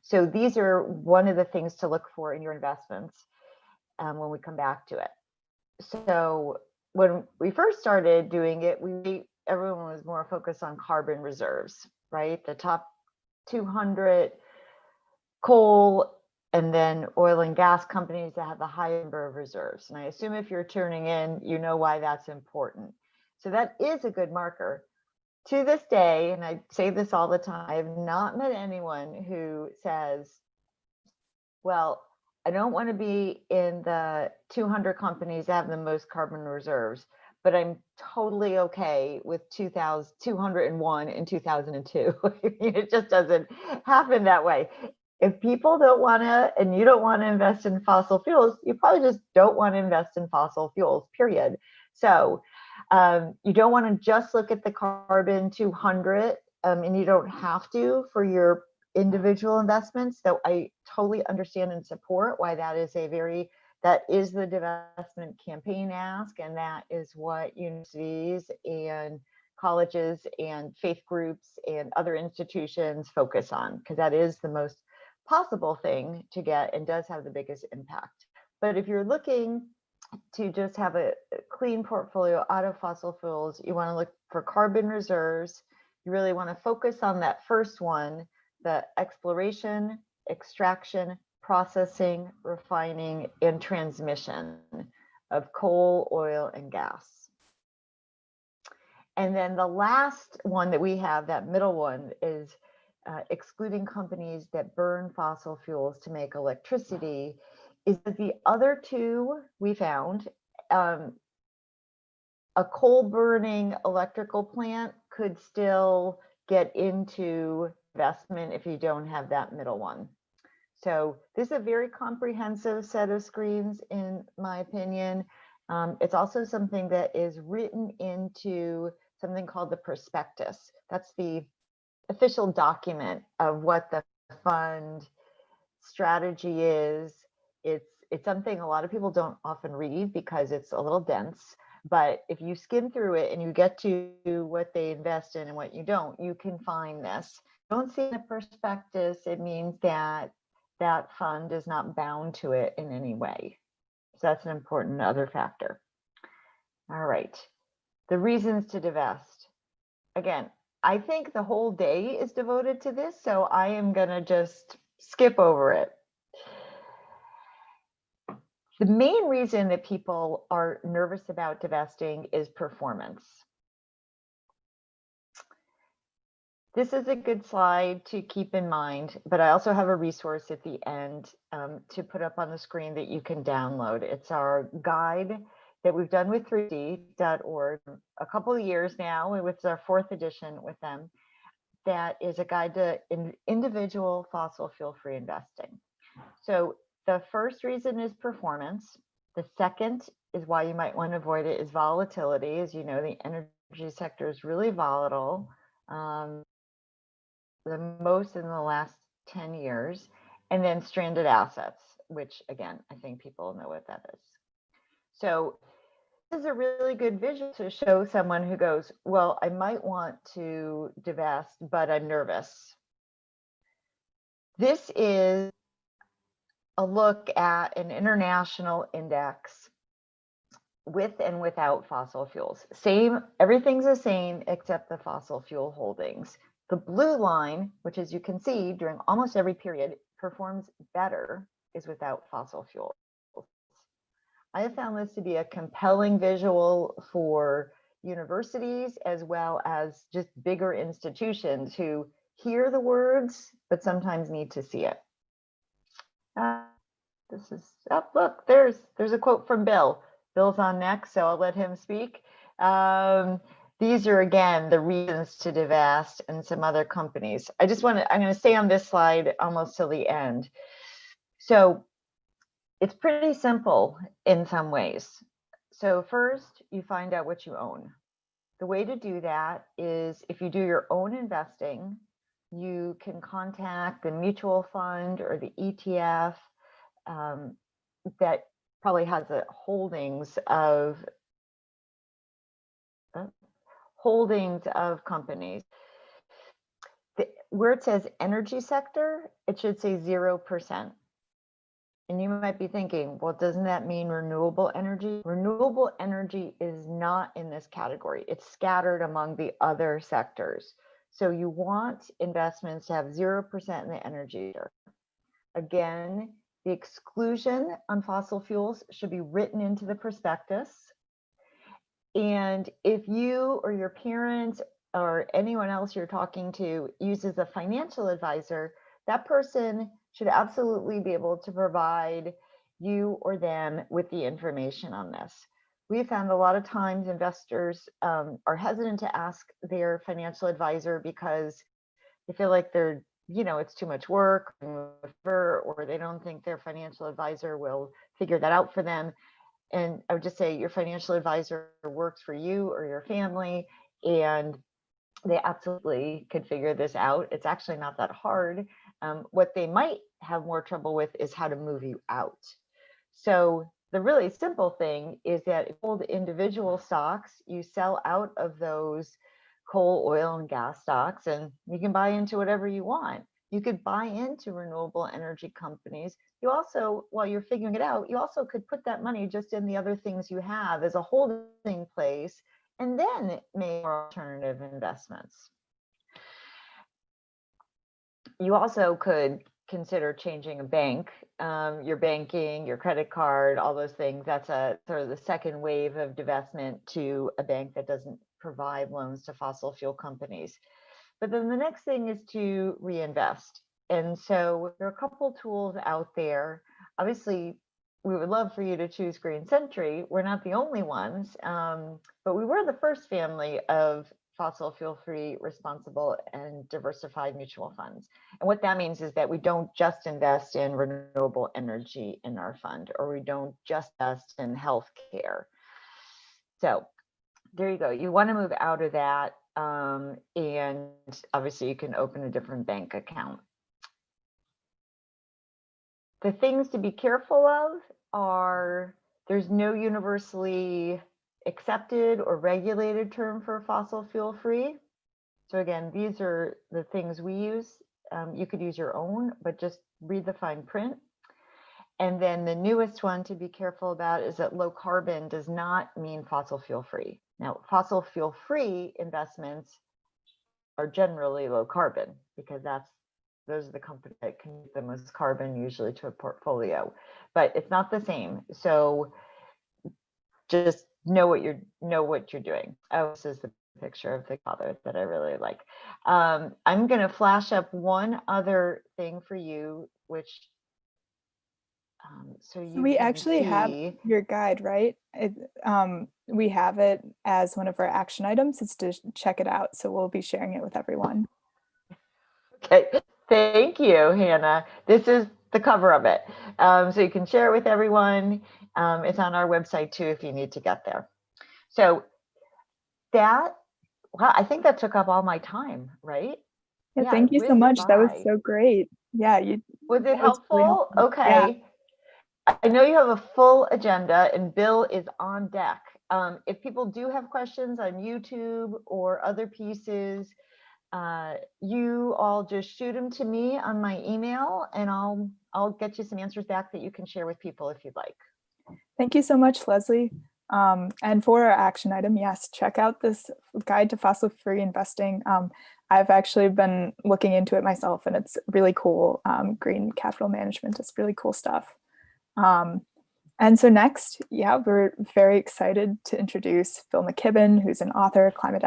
So these are one of the things to look for in your investments when we come back to it. So when we first started doing it, everyone was more focused on carbon reserves, right? The top 200 coal and then oil and gas companies that have the high number of reserves. And I assume if you're tuning in, you know why that's important. So that is a good marker. To this day, and I say this all the time, I have not met anyone who says, well, I don't want to be in the 200 companies that have the most carbon reserves, but I'm totally okay with 201 in 2002. It just doesn't happen that way. If people don't want to, and you don't want to invest in fossil fuels, you probably just don't want to invest in fossil fuels, period. So you don't want to just look at the carbon 200, and you don't have to for your individual investments. So I totally understand and support why that is that is the divestment campaign ask, and that is what universities and colleges and faith groups and other institutions focus on, because that is the most possible thing to get and does have the biggest impact. But if you're looking to just have a clean portfolio out of fossil fuels, you want to look for carbon reserves. You really want to focus on that first one, the exploration, extraction, processing, refining, and transmission of coal, oil, and gas. And then the last one that we have, that middle one, is excluding companies that burn fossil fuels to make electricity. Is that the other two we found, a coal burning electrical plant could still get into investment if you don't have that middle one. So this is a very comprehensive set of screens, in my opinion. It's also something that is written into something called the prospectus. That's the official document of what the fund strategy is. It's something a lot of people don't often read because it's a little dense, but if you skim through it and you get to what they invest in and what you don't, you can find this. Don't see the prospectus, it means that that fund is not bound to it in any way. So that's an important other factor. All right, the reasons to divest. Again, I think the whole day is devoted to this, so I am gonna just skip over it. The main reason that people are nervous about divesting is performance. This is a good slide to keep in mind, but I also have a resource at the end to put up on the screen that you can download. It's our guide that we've done with 3D.org a couple of years now. It's our 4th edition with them. That is a guide to individual fossil fuel free investing. So the first reason is performance. The second is why you might want to avoid it is volatility. As you know, the energy sector is really volatile. The most in the last 10 years, and then stranded assets, which again, I think people know what that is. So this is a really good visual to show someone who goes, well, I might want to divest, but I'm nervous. This is a look at an international index with and without fossil fuels. Same, everything's the same except the fossil fuel holdings. The blue line, which as you can see during almost every period performs better, is without fossil fuels. I have found this to be a compelling visual for universities as well as just bigger institutions who hear the words, but sometimes need to see it. This is, oh, look, there's a quote from Bill. Bill's on next, so I'll let him speak. These are, again, the reasons to divest and some other companies. I'm going to stay on this slide almost till the end. So it's pretty simple in some ways. So first, you find out what you own. The way to do that is if you do your own investing, you can contact the mutual fund or the ETF that probably has a holdings of companies. Where it says energy sector, it should say 0%. And you might be thinking, well, doesn't that mean renewable energy? Renewable energy is not in this category. It's scattered among the other sectors. So you want investments to have 0% in the energy sector. Again, the exclusion on fossil fuels should be written into the prospectus. And if you or your parents or anyone else you're talking to uses a financial advisor, that person should absolutely be able to provide you or them with the information on this. We found a lot of times investors are hesitant to ask their financial advisor because they feel like they're, it's too much work, or they don't think their financial advisor will figure that out for them. And I would just say your financial advisor works for you or your family, and they absolutely could figure this out. It's actually not that hard. What they might have more trouble with is how to move you out. So the really simple thing is that if you hold individual stocks, you sell out of those coal, oil, and gas stocks, and you can buy into whatever you want. You could buy into renewable energy companies. You also, while you're figuring it out, you also could put that money just in the other things you have as a holding place, and then make more alternative investments. You also could consider changing a bank, your banking, your credit card, all those things. That's a sort of the second wave of divestment to a bank that doesn't provide loans to fossil fuel companies. But then the next thing is to reinvest. And so there are a couple tools out there. Obviously, we would love for you to choose Green Century. We're not the only ones, but we were the first family of fossil fuel-free, responsible, and diversified mutual funds. And what that means is that we don't just invest in renewable energy in our fund, or we don't just invest in healthcare. So there you go. You want to move out of that, and obviously you can open a different bank account. The things to be careful of are there's no universally accepted or regulated term for fossil fuel free. So again, these are the things we use. You could use your own, but just read the fine print. And then the newest one to be careful about is that low carbon does not mean fossil fuel free. Now, fossil fuel free investments are generally low carbon because those are the companies that can use the most carbon usually to a portfolio, but it's not the same. So just know what you're doing. Oh, this is the picture of the father that I really like. I'm going to flash up one other thing for you, which so we actually have your guide, right? We have it as one of our action items. It's to check it out. So we'll be sharing it with everyone. Okay, thank you, Hannah. This is the cover of it. So you can share it with everyone. It's on our website too if you need to get there. So wow, I think that took up all my time, right? Yeah, thank you so much. That was so great. Yeah, was it helpful? Really okay. Yeah. I know you have a full agenda and Bill is on deck. If people do have questions on YouTube or other pieces, you all just shoot them to me on my email and I'll get you some answers back that you can share with people if you'd like. Thank you so much, Leslie. And for our action item, yes, check out this guide to fossil-free investing. I've actually been looking into it myself and it's really cool. Green capital management is really cool stuff. And so next, we're very excited to introduce Phil McKibben, who's an author, climate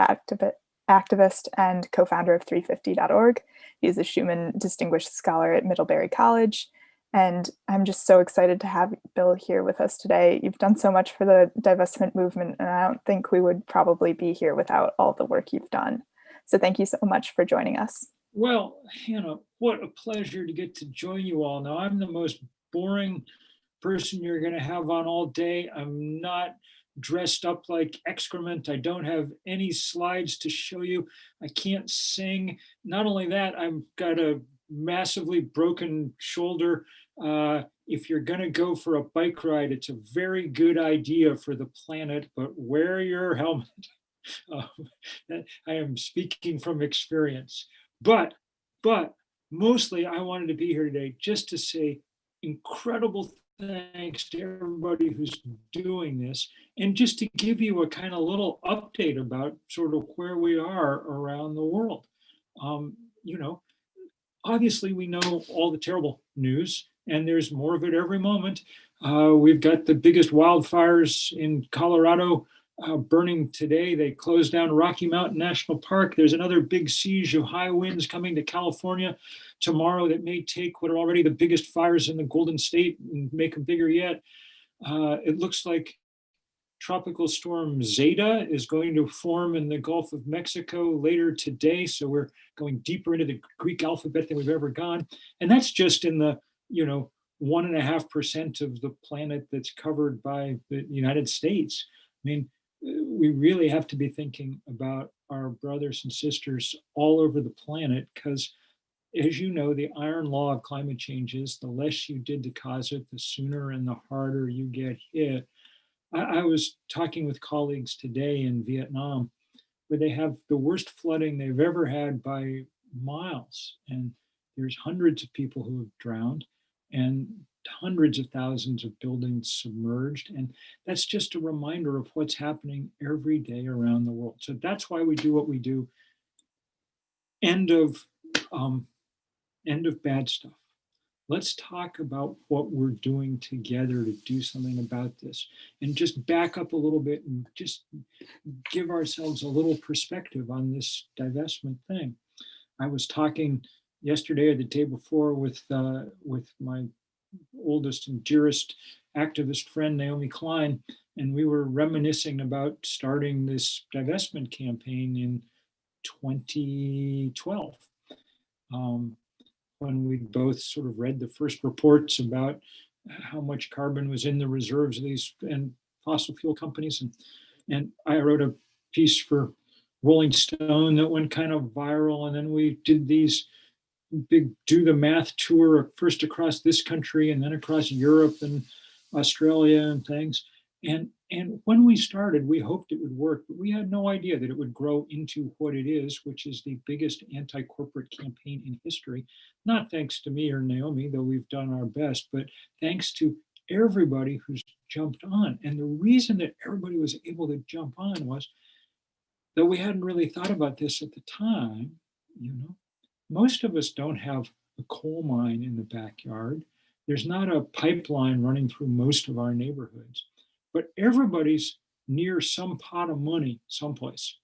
activist, and co-founder of 350.org. He's a Schumann Distinguished Scholar at Middlebury College. And I'm just so excited to have Bill here with us today. You've done so much for the divestment movement, and I don't think we would probably be here without all the work you've done. So thank you so much for joining us. Well, Hannah, what a pleasure to get to join you all. Now, I'm the most boring person you're going to have on all day. I'm not dressed up like excrement. I don't have any slides to show you. I can't sing. Not only that, I've got a massively broken shoulder. If you're going to go for a bike ride, it's a very good idea for the planet, but wear your helmet. I am speaking from experience. But mostly I wanted to be here today just to say incredible thanks to everybody who's doing this, and just to give you a kind of little update about sort of where we are around the world. Obviously we know all the terrible news, and there's more of it every moment. We've got the biggest wildfires in Colorado burning today. They closed down Rocky Mountain National Park. There's another big siege of high winds coming to California tomorrow that may take what are already the biggest fires in the Golden State and make them bigger yet. It looks like Tropical Storm Zeta is going to form in the Gulf of Mexico later today. So we're going deeper into the Greek alphabet than we've ever gone. And that's just in the, 1.5% of the planet that's covered by the United States. I mean, we really have to be thinking about our brothers and sisters all over the planet, because as you know, the iron law of climate change is the less you did to cause it, the sooner and the harder you get hit. I was talking with colleagues today in Vietnam, where they have the worst flooding they've ever had by miles. And there's hundreds of people who have drowned and hundreds of thousands of buildings submerged. And that's just a reminder of what's happening every day around the world. So that's why we do what we do. End of bad stuff. Let's talk about what we're doing together to do something about this, and just back up a little bit and just give ourselves a little perspective on this divestment thing. I was talking yesterday or the day before with my oldest and dearest activist friend, Naomi Klein, and we were reminiscing about starting this divestment campaign in 2012. When we both sort of read the first reports about how much carbon was in the reserves of these and fossil fuel companies. And I wrote a piece for Rolling Stone that went kind of viral. And then we did these big do the math tour, first across this country and then across Europe and Australia and things. And when we started, we hoped it would work, but we had no idea that it would grow into what it is, which is the biggest anti-corporate campaign in history. Not thanks to me or Naomi, though we've done our best, but thanks to everybody who's jumped on. And the reason that everybody was able to jump on was, though we hadn't really thought about this at the time, most of us don't have a coal mine in the backyard. There's not a pipeline running through most of our neighborhoods. But everybody's near some pot of money someplace.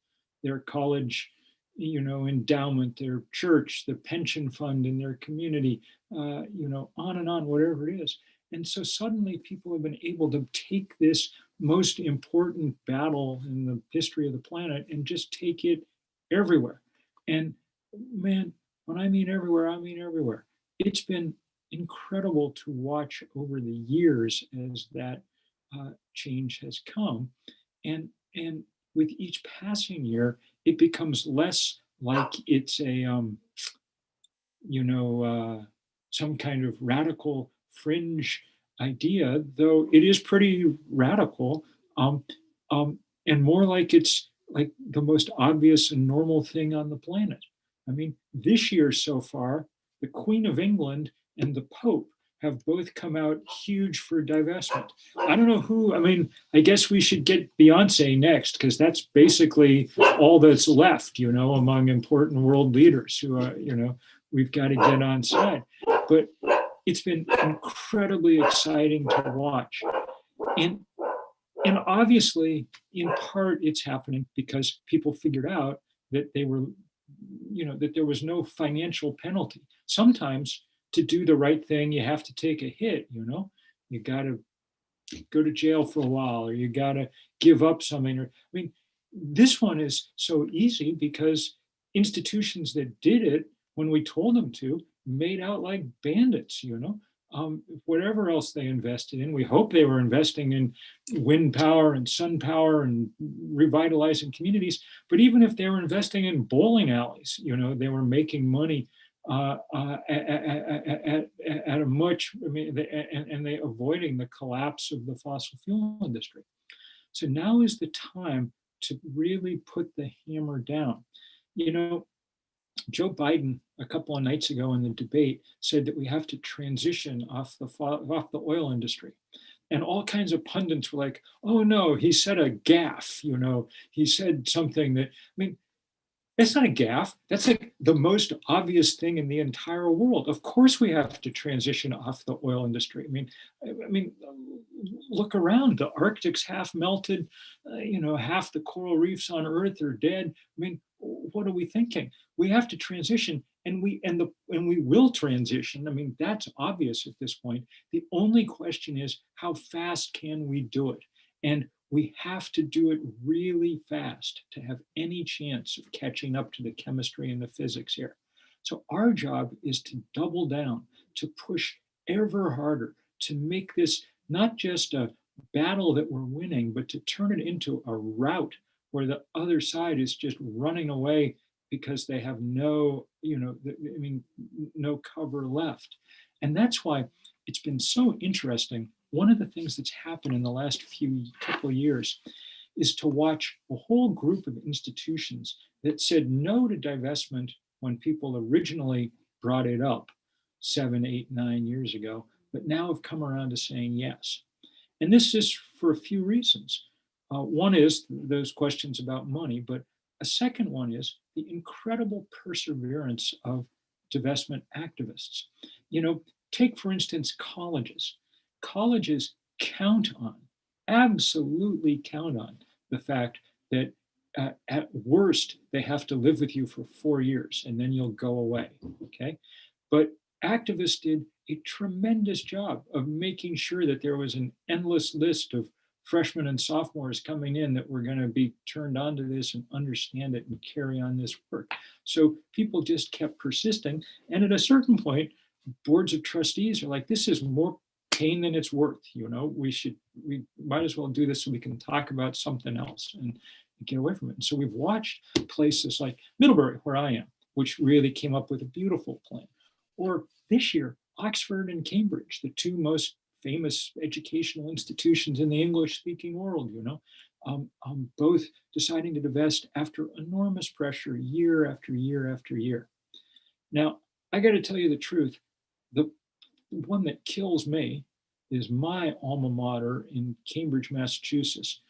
Their college, endowment, their church, the pension fund in their community, on and on, whatever it is. And so suddenly people have been able to take this most important battle in the history of the planet and just take it everywhere. And man, when I mean everywhere, I mean everywhere. It's been incredible to watch over the years as that change has come, and with each passing year, it becomes less like it's a some kind of radical fringe idea, though it is pretty radical, and more like it's like the most obvious and normal thing on the planet. I mean, this year so far, the Queen of England and the Pope have both come out huge for divestment. I don't know who, I guess we should get Beyonce next, because that's basically all that's left, among important world leaders who are, we've got to get on side. But it's been incredibly exciting to watch. And obviously, in part, it's happening because people figured out that they were, that there was no financial penalty. Sometimes to do the right thing, you have to take a hit, you got to go to jail for a while, or you got to give up something. This one is so easy because institutions that did it, when we told them to, made out like bandits, whatever else they invested in. We hope they were investing in wind power and sun power and revitalizing communities. But even if they were investing in bowling alleys, they were making money at a much, and they avoiding the collapse of the fossil fuel industry. So now is the time to really put the hammer down. Joe Biden, a couple of nights ago in the debate, said that we have to transition off the oil industry. And all kinds of pundits were like, oh no, he said a gaffe, he said something that, That's not a gaffe. That's like the most obvious thing in the entire world. Of course, we have to transition off the oil industry. I mean, look around. The Arctic's half melted. Half the coral reefs on Earth are dead. I mean, what are we thinking? We have to transition, and we will transition. I mean, that's obvious at this point. The only question is, how fast can we do it? And we have to do it really fast to have any chance of catching up to the chemistry and the physics here. So our job is to double down, to push ever harder, to make this not just a battle that we're winning, but to turn it into a rout where the other side is just running away because they have no cover left. And that's why it's been so interesting. One of the things that's happened in the last couple of years is to watch a whole group of institutions that said no to divestment when people originally brought it up 7, 8, 9 years ago, but now have come around to saying yes. And this is for a few reasons. One is those questions about money, but a second one is the incredible perseverance of divestment activists. Take, for instance, colleges. Colleges absolutely count on the fact that at worst, they have to live with you for 4 years and then you'll go away, okay? But activists did a tremendous job of making sure that there was an endless list of freshmen and sophomores coming in that were going to be turned on to this and understand it and carry on this work. So people just kept persisting. And at a certain point, boards of trustees are like, this is more pain than it's worth. We might as well do this so we can talk about something else and get away from it. And so we've watched places like Middlebury, where I am, which really came up with a beautiful plan. Or this year, Oxford and Cambridge, the two most famous educational institutions in the English-speaking world, both deciding to divest after enormous pressure year after year after year. Now, I got to tell you the truth. The one that kills me is my alma mater in Cambridge, Massachusetts,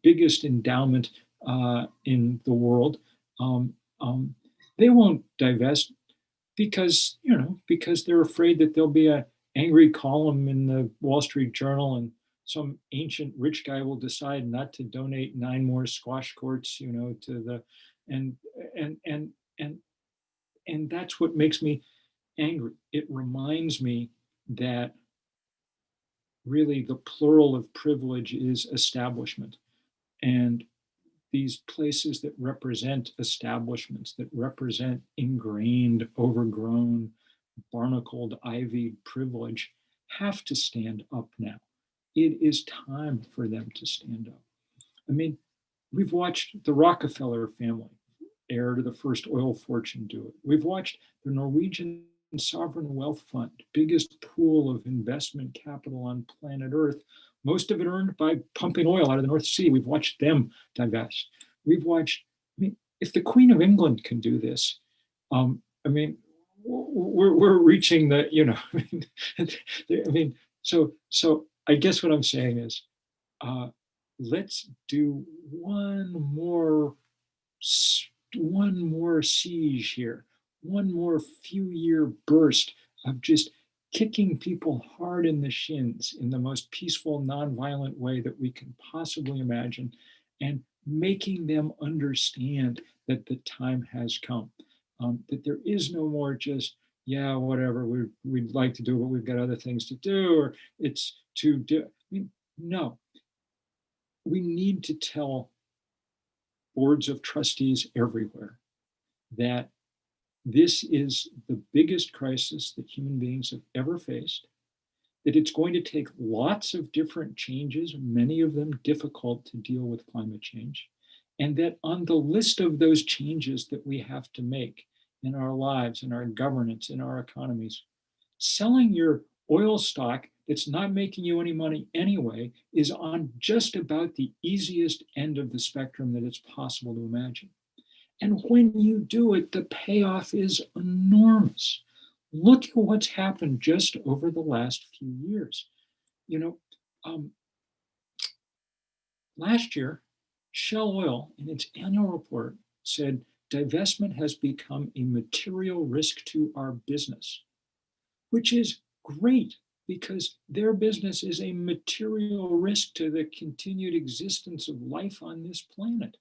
biggest endowment in the world. They won't divest because they're afraid that there'll be an angry column in the Wall Street Journal and some ancient rich guy will decide not to donate 9 more squash courts, to the and that's what makes me angry. It reminds me that really the plural of privilege is establishment. And these places that represent establishments, that represent ingrained, overgrown, barnacled, ivied privilege, have to stand up now. It is time for them to stand up. I mean, we've watched the Rockefeller family, heir to the first oil fortune, do it. We've watched the Norwegian Sovereign Wealth Fund, biggest pool of investment capital on planet Earth, most of it earned by pumping oil out of the North Sea. We've watched them divest. We've watched, if the Queen of England can do this, we're reaching the, so I guess what I'm saying is, let's do one more siege here, one more few-year burst of just kicking people hard in the shins in the most peaceful, nonviolent way that we can possibly imagine, and making them understand that the time has come, that there is no more just, yeah, whatever, we'd like to do, but we've got other things to do, or it's to do. No, we need to tell boards of trustees everywhere that this is the biggest crisis that human beings have ever faced, that it's going to take lots of different changes, many of them difficult to deal with climate change, and that on the list of those changes that we have to make in our lives, in our governance, in our economies, selling your oil stock that's not making you any money anyway is on just about the easiest end of the spectrum that it's possible to imagine. And when you do it, the payoff is enormous. Look at what's happened just over the last few years. Last year, Shell Oil in its annual report said divestment has become a material risk to our business, which is great because their business is a material risk to the continued existence of life on this planet.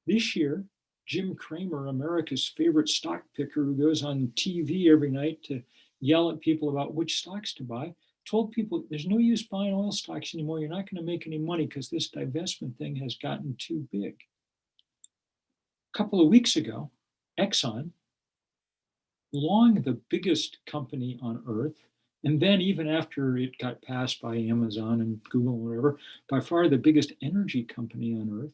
This year, Jim Cramer, America's favorite stock picker who goes on TV every night to yell at people about which stocks to buy, told people there's no use buying oil stocks anymore. You're not going to make any money because this divestment thing has gotten too big. A couple of weeks ago, Exxon, long the biggest company on earth, and then even after it got passed by Amazon and Google and whatever, by far the biggest energy company on earth,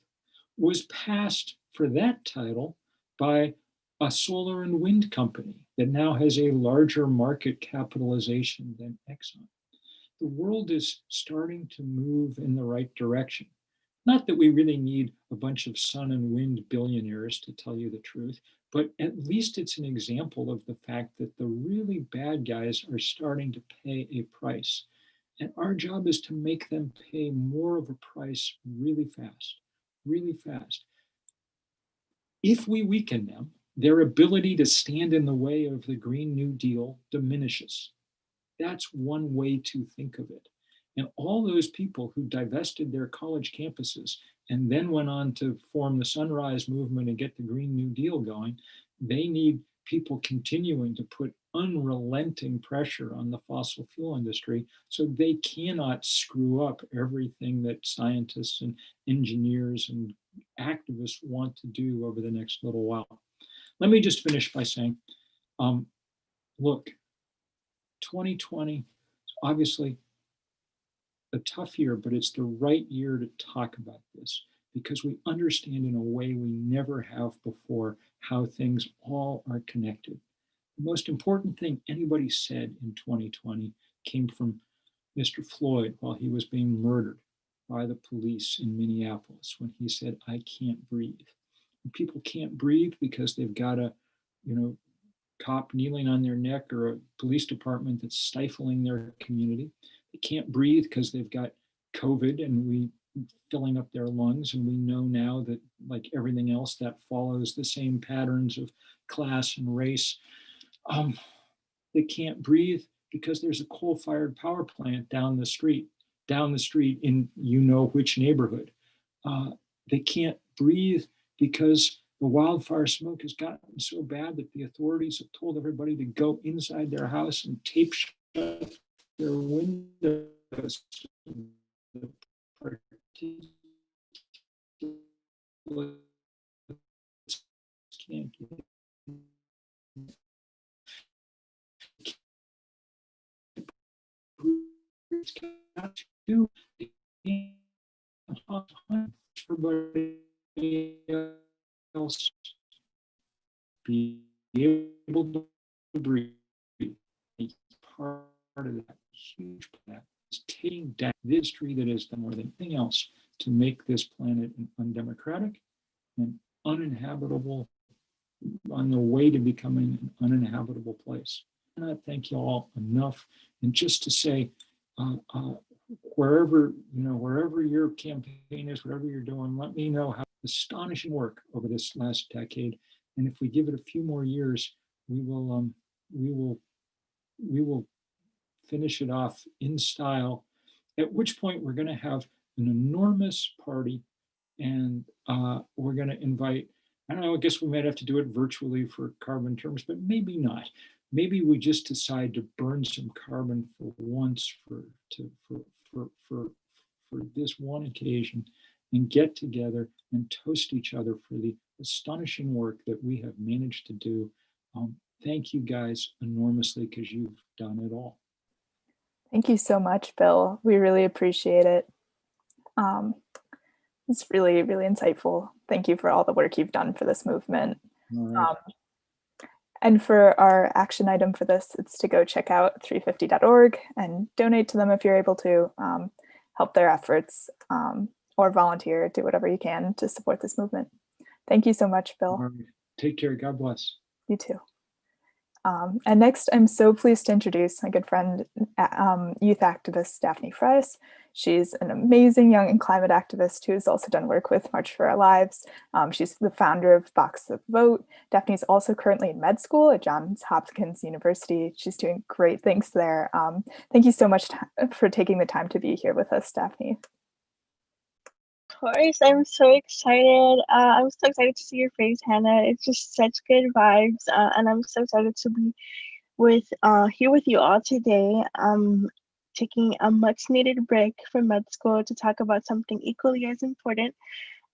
was passed for that title by a solar and wind company that now has a larger market capitalization than Exxon. The world is starting to move in the right direction. Not that we really need a bunch of sun and wind billionaires, to tell you the truth, but at least it's an example of the fact that the really bad guys are starting to pay a price. And our job is to make them pay more of a price really fast, really fast. If we weaken them, their ability to stand in the way of the Green New Deal diminishes. That's one way to think of it. And all those people who divested their college campuses and then went on to form the Sunrise Movement and get the Green New Deal going, they need people continuing to put unrelenting pressure on the fossil fuel industry so they cannot screw up everything that scientists and engineers and activists want to do over the next little while. Let me just finish by saying, look, 2020 is obviously a tough year, but it's the right year to talk about this because we understand in a way we never have before how things all are connected. The most important thing anybody said in 2020 came from Mr. Floyd while he was being murdered by the police in Minneapolis when he said, "I can't breathe." And people can't breathe because they've got a, cop kneeling on their neck or a police department that's stifling their community. They can't breathe because they've got COVID and filling up their lungs. And we know now that, like everything else, that follows the same patterns of class and race. They can't breathe because there's a coal-fired power plant down the street in which neighborhood. They can't breathe because the wildfire smoke has gotten so bad that the authorities have told everybody to go inside their house and tape shut their windows. The can't get it's got to everybody else be able to breathe. It's part of that huge plan. It's taking down the history that has done more than anything else to make this planet undemocratic and uninhabitable, on the way to becoming an uninhabitable place. I cannot thank you all enough. And just to say, wherever your campaign is, whatever you're doing, let me know how astonishing work over this last decade. And if we give it a few more years, we will finish it off in style, at which point we're going to have an enormous party and we're going to invite, I don't know, I guess we might have to do it virtually for carbon terms, but maybe not. Maybe we just decide to burn some carbon for once for this one occasion and get together and toast each other for the astonishing work that we have managed to do. Thank you guys enormously because you've done it all. Thank you so much, Bill. We really appreciate it. It's really, really insightful. Thank you for all the work you've done for this movement. Right. And for our action item for this, it's to go check out 350.org and donate to them if you're able to, help their efforts, or volunteer, do whatever you can to support this movement. Thank you so much, Bill. Take care. God bless. You too. And next, I'm so pleased to introduce my good friend, youth activist Daphne Frias. She's an amazing young climate activist who has also done work with March for Our Lives. She's the founder of Box the Vote. Daphne's also currently in med school at Johns Hopkins University. She's doing great things there. Thank you so much for taking the time to be here with us, Daphne. Of course, I'm so excited. I'm so excited to see your face, Hannah. It's just such good vibes, and I'm so excited to be here with you all today. Taking a much needed break from med school to talk about something equally as important,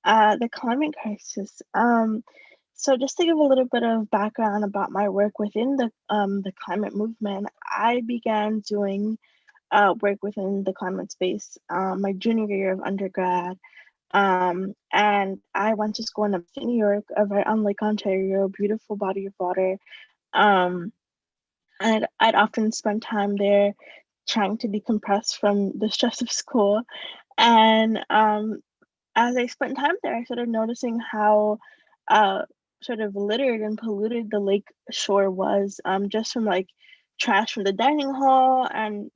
the climate crisis. So just to give a little bit of background about my work within the climate movement, I began doing work within the climate space my junior year of undergrad. And I went to school in upstate New York, right on Lake Ontario, beautiful body of water. And I'd often spend time there trying to decompress from the stress of school. And as I spent time there, I started noticing how sort of littered and polluted the lake shore was, just from like trash from the dining hall and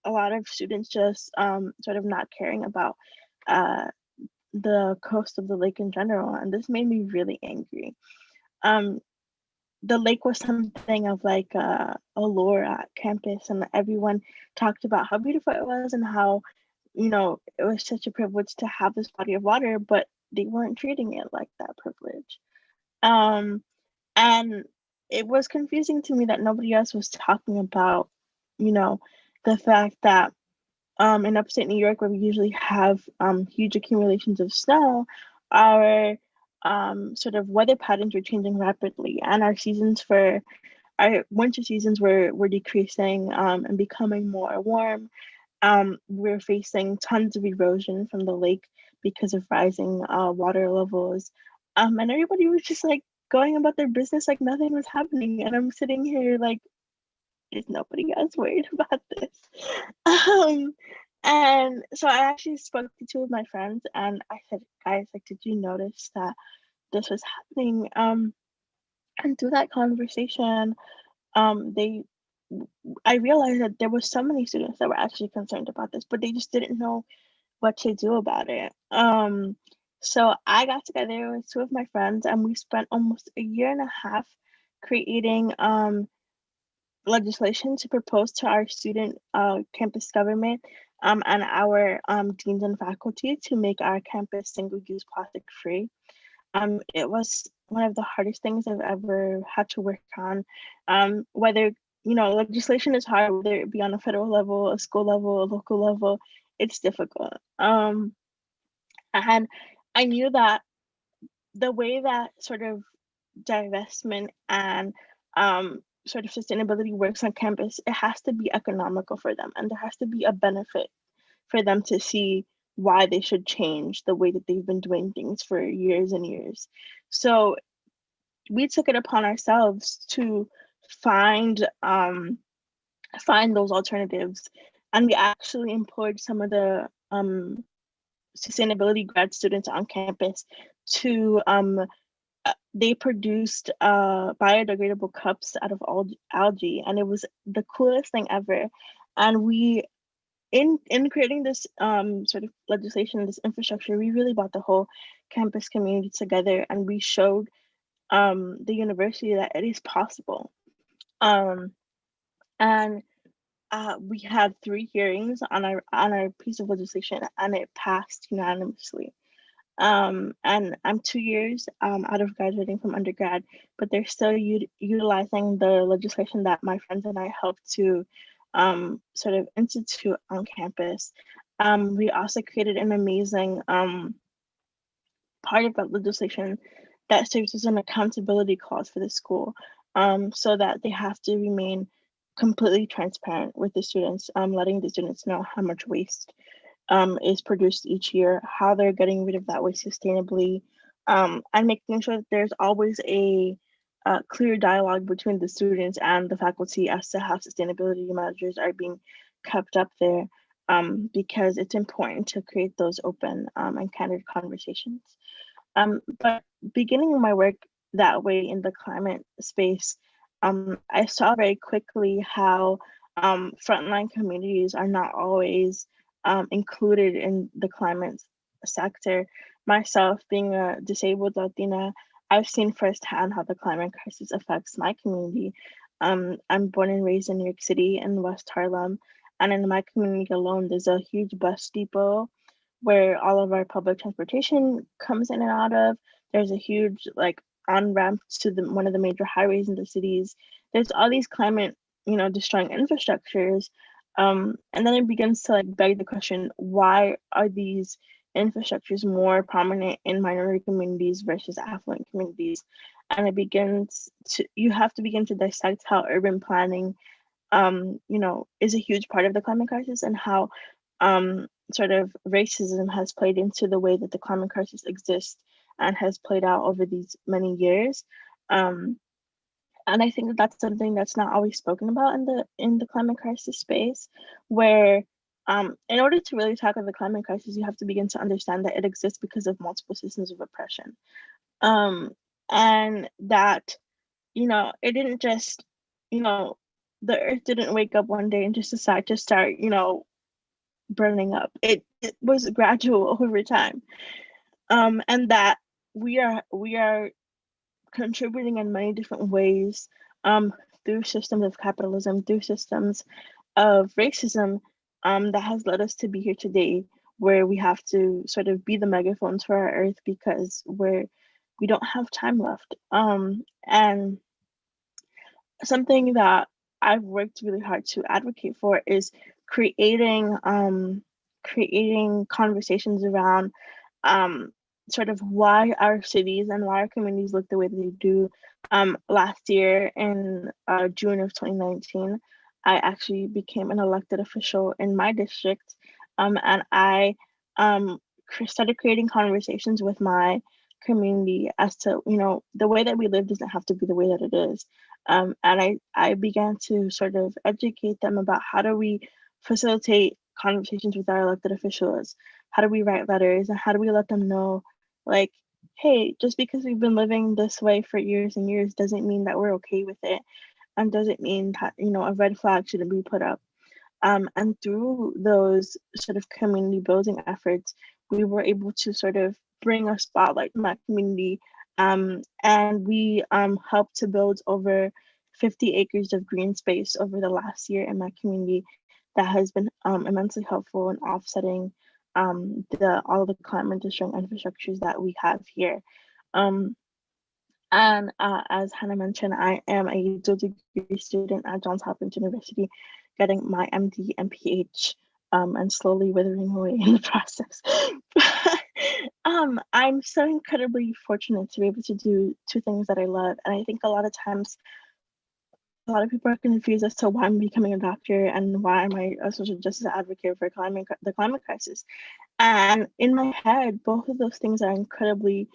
a lot of students just sort of not caring about the coast of the lake in general. And this made me really angry. The lake was something of like a lure at campus, and everyone talked about how beautiful it was and how, you know, it was such a privilege to have this body of water, but they weren't treating it like that privilege. And it was confusing to me that nobody else was talking about, you know, the fact that in upstate New York, where we usually have huge accumulations of snow, our sort of weather patterns were changing rapidly, and our winter seasons were decreasing and becoming more warm. We're facing tons of erosion from the lake because of rising water levels, and everybody was just like going about their business like nothing was happening, and I'm sitting here like, is nobody else worried about this? And so I actually spoke to two of my friends and I said, guys, like, did you notice that this was happening? And through that conversation, I realized that there were so many students that were actually concerned about this, but they just didn't know what to do about it. So I got together with two of my friends and we spent almost a year and a half creating legislation to propose to our student campus government and our deans and faculty to make our campus single-use plastic free. It was one of the hardest things I've ever had to work on. Whether, you know, legislation is hard, whether it be on a federal level, a school level, a local level, it's difficult. And I knew that the way that sort of divestment and sort of sustainability works on campus, it has to be economical for them, and there has to be a benefit for them to see why they should change the way that they've been doing things for years and years. So we took it upon ourselves to find those alternatives, and we actually employed some of the sustainability grad students on campus to they produced biodegradable cups out of algae, and it was the coolest thing ever. And we, in creating this sort of legislation, this infrastructure, we really brought the whole campus community together, and we showed the university that it is possible. And we had 3 hearings on our piece of legislation, and it passed unanimously. And I'm 2 years out of graduating from undergrad, but they're still utilizing the legislation that my friends and I helped to sort of institute on campus. We also created an amazing part of that legislation that serves as an accountability clause for the school, so that they have to remain completely transparent with the students, letting the students know how much waste is produced each year, how they're getting rid of that waste sustainably, and making sure that there's always a clear dialogue between the students and the faculty as to how sustainability measures are being kept up there, because it's important to create those open and candid conversations. But beginning my work that way in the climate space, I saw very quickly how frontline communities are not always included in the climate sector. Myself, being a disabled Latina, I've seen firsthand how the climate crisis affects my community. I'm born and raised in New York City in West Harlem, and in my community alone, there's a huge bus depot where all of our public transportation comes in and out of. There's a huge like on-ramp to one of the major highways in the cities. There's all these climate, destroying infrastructures. And then it begins to like beg the question, why are these infrastructures more prominent in minority communities versus affluent communities? And you have to begin to dissect how urban planning, is a huge part of the climate crisis, and how sort of racism has played into the way that the climate crisis exists and has played out over these many years. And I think that that's something that's not always spoken about in the climate crisis space, where in order to really tackle the climate crisis, you have to begin to understand that it exists because of multiple systems of oppression. And that, it didn't just, the earth didn't wake up one day and just decide to start, burning up. It was gradual over time. And that we are contributing in many different ways through systems of capitalism, through systems of racism, that has led us to be here today, where we have to sort of be the megaphones for our earth because we don't have time left. And something that I've worked really hard to advocate for is creating conversations around sort of why our cities and why our communities look the way they do. Last year in June of 2019, I actually became an elected official in my district, and I started creating conversations with my community as to, the way that we live doesn't have to be the way that it is. And I began to sort of educate them about how do we facilitate conversations with our elected officials, how do we write letters, and how do we let them know, like, hey, just because we've been living this way for years and years doesn't mean that we're okay with it, and doesn't mean that, a red flag shouldn't be put up. And through those sort of community building efforts, we were able to sort of bring a spotlight in my community, and we helped to build over 50 acres of green space over the last year in my community that has been immensely helpful in offsetting all of the climate destroying infrastructures that we have here. And as Hannah mentioned, I am a dual degree student at Johns Hopkins University, getting my MD and PhD, and slowly withering away in the process. I'm so incredibly fortunate to be able to do two things that I love. And I think a lot of times, a lot of people are confused as to why I'm becoming a doctor and why am I a social justice advocate for the climate crisis. And in my head, both of those things are incredibly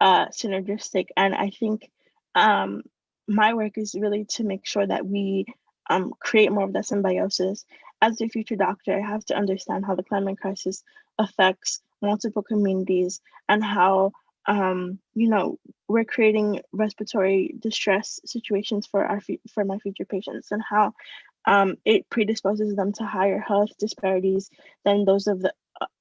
synergistic. And I think my work is really to make sure that we create more of that symbiosis. As a future doctor, I have to understand how the climate crisis affects multiple communities and how we're creating respiratory distress situations for my future patients, and how it predisposes them to higher health disparities than those of the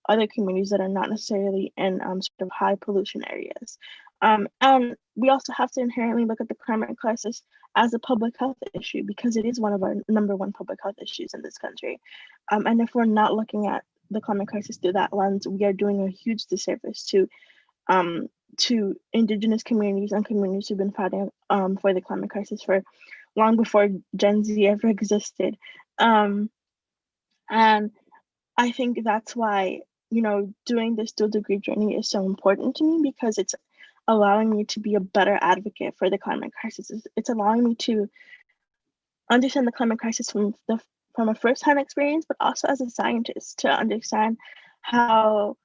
other communities that are not necessarily in sort of high pollution areas. And we also have to inherently look at the climate crisis as a public health issue, because it is one of our #1 public health issues in this country. And if we're not looking at the climate crisis through that lens, we are doing a huge disservice to Indigenous communities and communities who've been fighting for the climate crisis for long before Gen Z ever existed. And I think that's why, doing this dual degree journey is so important to me, because it's allowing me to be a better advocate for the climate crisis. It's allowing me to understand the climate crisis from a first-hand experience, but also as a scientist to understand how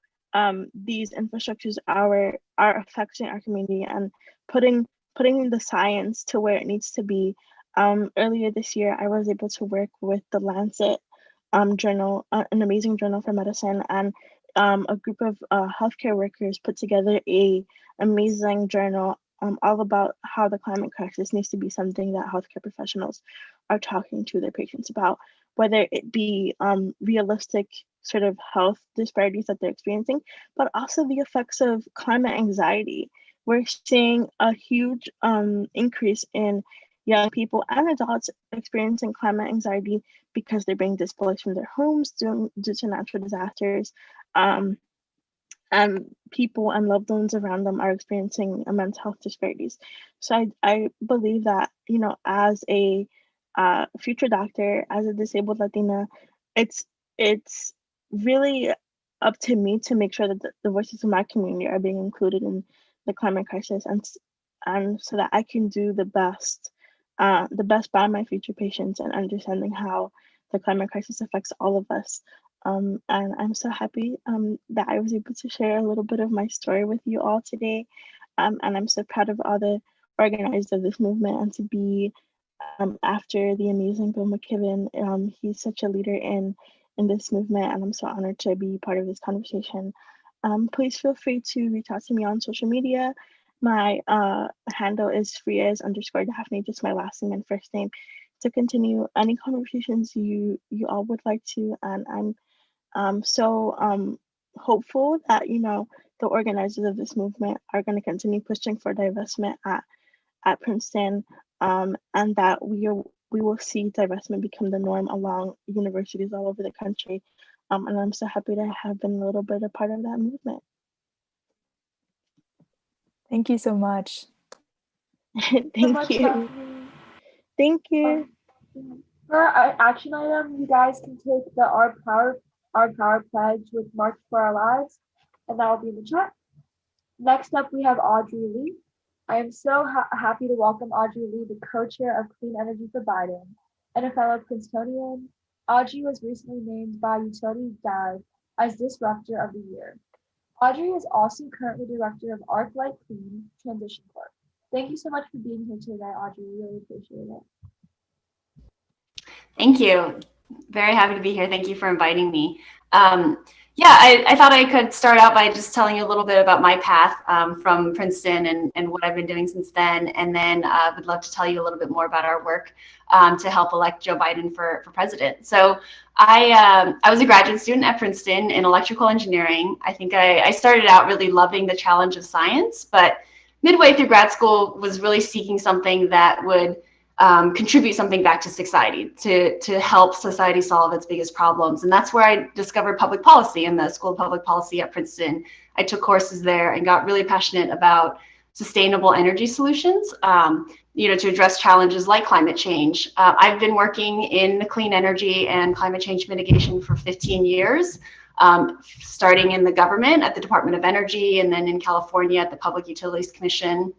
these infrastructures are affecting our community and putting the science to where it needs to be. Earlier this year, I was able to work with the Lancet journal, an amazing journal for medicine, and a group of healthcare workers put together a amazing journal all about how the climate crisis needs to be something that healthcare professionals are talking to their patients about, whether it be realistic sort of health disparities that they're experiencing, but also the effects of climate anxiety. We're seeing a huge increase in young people and adults experiencing climate anxiety because they're being displaced from their homes due to natural disasters. And people and loved ones around them are experiencing immense health disparities. So I believe that, you know, as a future doctor, as a disabled Latina, it's really up to me to make sure that the voices of my community are being included in the climate crisis, and so that I can do the best by my future patients and understanding how the climate crisis affects all of us. And I'm so happy that I was able to share a little bit of my story with you all today. And I'm so proud of all the organizers of this movement, and to be after the amazing Bill McKibben. He's such a leader in this movement, and I'm so honored to be part of this conversation. Please feel free to reach out to me on social media. My handle is Frias_Daphne, just my last name and first name, to continue any conversations you all would like to. And I'm so hopeful that, you know, the organizers of this movement are going to continue pushing for divestment at Princeton, and that we will see divestment become the norm along universities all over the country. And I'm so happy to have been a little bit a part of that movement. Thank you so much. Thank you. Thank you. For our action item, you guys can take the Our Power pledge with March for Our Lives, and that will be in the chat. Next up, we have Audrey Lee. I am so happy to welcome Audrey Lee, the co-chair of Clean Energy for Biden, and a fellow Princetonian. Audrey was recently named by Utility Dive as Disruptor of the Year. Audrey is also currently director of ArcLight Clean Transition Corp. Thank you so much for being here today, Audrey. We really appreciate it. Thank you. Very happy to be here. Thank you for inviting me. Yeah, I thought I could start out by just telling you a little bit about my path from Princeton and what I've been doing since then. And then I would love to tell you a little bit more about our work to help elect Joe Biden for president. So I was a graduate student at Princeton in electrical engineering. I think I started out really loving the challenge of science, but midway through grad school was really seeking something that would contribute something back to society, to help society solve its biggest problems. And that's where I discovered public policy in the School of Public Policy at Princeton. I took courses there and got really passionate about sustainable energy solutions, to address challenges like climate change. I've been working in clean energy and climate change mitigation for 15 years, starting in the government at the Department of Energy, and then in California at the Public Utilities Commission.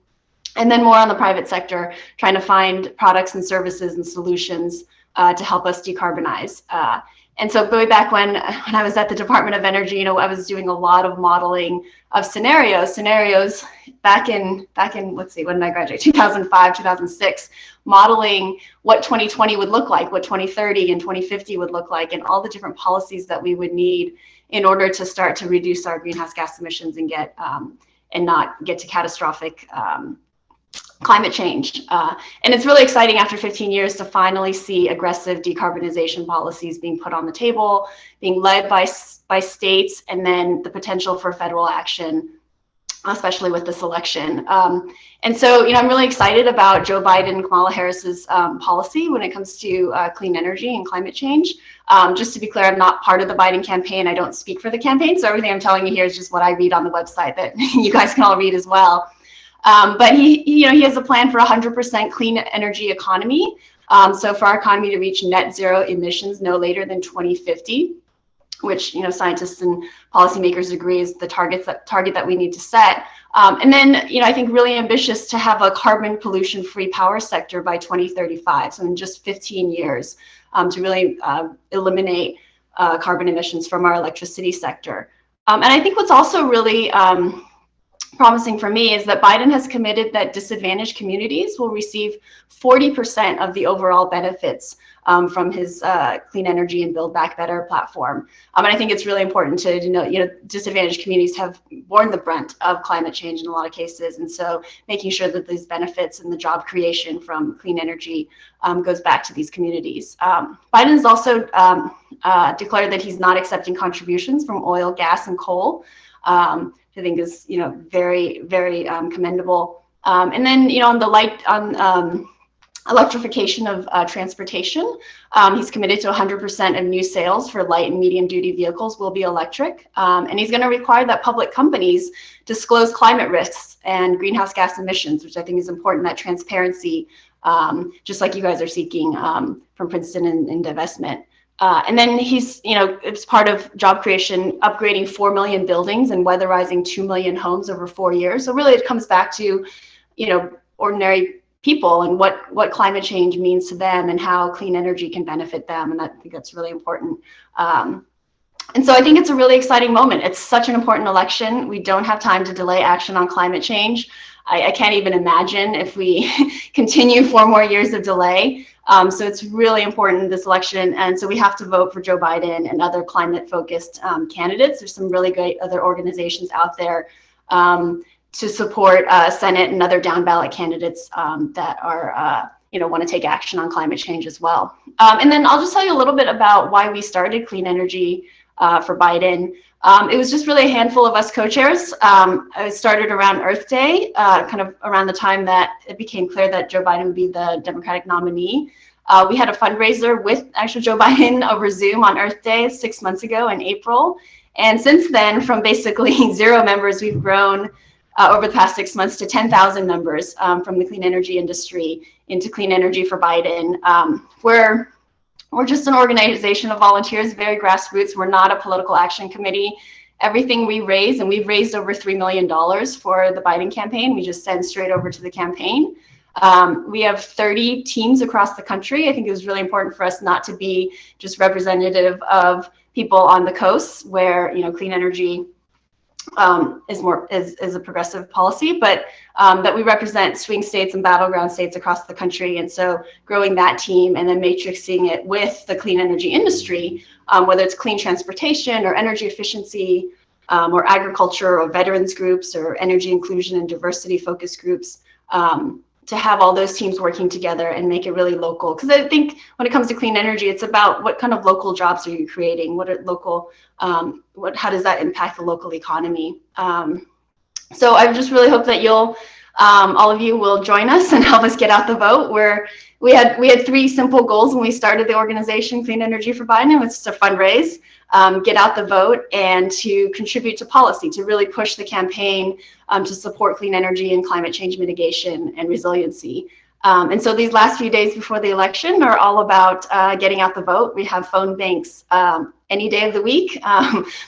And then more on the private sector, trying to find products and services and solutions to help us decarbonize. And so way back when I was at the Department of Energy, I was doing a lot of modeling of scenarios back in, let's see, when did I graduate? 2005, 2006, modeling what 2020 would look like, what 2030 and 2050 would look like, and all the different policies that we would need in order to start to reduce our greenhouse gas emissions and get and not get to catastrophic climate change. And it's really exciting after 15 years to finally see aggressive decarbonization policies being put on the table, being led by states, and then the potential for federal action, especially with this election. And so, I'm really excited about Joe Biden and Kamala Harris's policy when it comes to clean energy and climate change. Just to be clear, I'm not part of the Biden campaign. I don't speak for the campaign. So everything I'm telling you here is just what I read on the website that you guys can all read as well. But he has a plan for 100% clean energy economy. So for our economy to reach net zero emissions no later than 2050, which scientists and policymakers agree is the target that we need to set. And then I think really ambitious to have a carbon pollution-free power sector by 2035. So in just 15 years, to really eliminate carbon emissions from our electricity sector. And I think what's also really promising for me is that Biden has committed that disadvantaged communities will receive 40% of the overall benefits from his Clean Energy and Build Back Better platform. And I think it's really important to know, disadvantaged communities have borne the brunt of climate change in a lot of cases. And so making sure that these benefits and the job creation from clean energy goes back to these communities. Biden has also declared that he's not accepting contributions from oil, gas, and coal. I think is very, very commendable. And then on electrification of transportation, he's committed to 100% of new sales for light and medium duty vehicles will be electric. And he's going to require that public companies disclose climate risks and greenhouse gas emissions, which I think is important, that transparency, just like you guys are seeking from Princeton and divestment. And then he's, it's part of job creation, upgrading 4 million buildings and weatherizing 2 million homes over 4 years. So really it comes back to, ordinary people and what climate change means to them and how clean energy can benefit them. And I think that's really important. And so I think it's a really exciting moment. It's such an important election. We don't have time to delay action on climate change. I can't even imagine if we continue 4 more years of delay. So it's really important, this election. And so we have to vote for Joe Biden and other climate-focused candidates. There's some really great other organizations out there to support Senate and other down-ballot candidates that are, want to take action on climate change as well. And then I'll just tell you a little bit about why we started Clean Energy for Biden. It was just really a handful of us co-chairs. I started around Earth Day, kind of around the time that it became clear that Joe Biden would be the Democratic nominee. We had a fundraiser with actually Joe Biden over Zoom on Earth Day 6 months ago in April. And since then, from basically 0 members, we've grown over the past 6 months to 10,000 members from the clean energy industry into Clean Energy for Biden. We're just an organization of volunteers, very grassroots. We're not a political action committee. Everything we raise, and we've raised over $3 million for the Biden campaign, we just send straight over to the campaign. We have 30 teams across the country. I think it was really important for us not to be just representative of people on the coasts where, clean energy is a progressive policy, but that we represent swing states and battleground states across the country. And so growing that team and then matrixing it with the clean energy industry, whether it's clean transportation or energy efficiency or agriculture or veterans groups or energy inclusion and diversity focus groups, to have all those teams working together and make it really local. Because I think when it comes to clean energy, it's about what kind of local jobs are you creating? What are local, how does that impact the local economy? So I just really hope that you'll, all of you will join us and help us get out the vote. We had 3 simple goals when we started the organization, Clean Energy for Biden. It was just to fundraise, get out the vote, and to contribute to policy, to really push the campaign to support clean energy and climate change mitigation and resiliency. And so these last few days before the election are all about getting out the vote. We have phone banks any day of the week,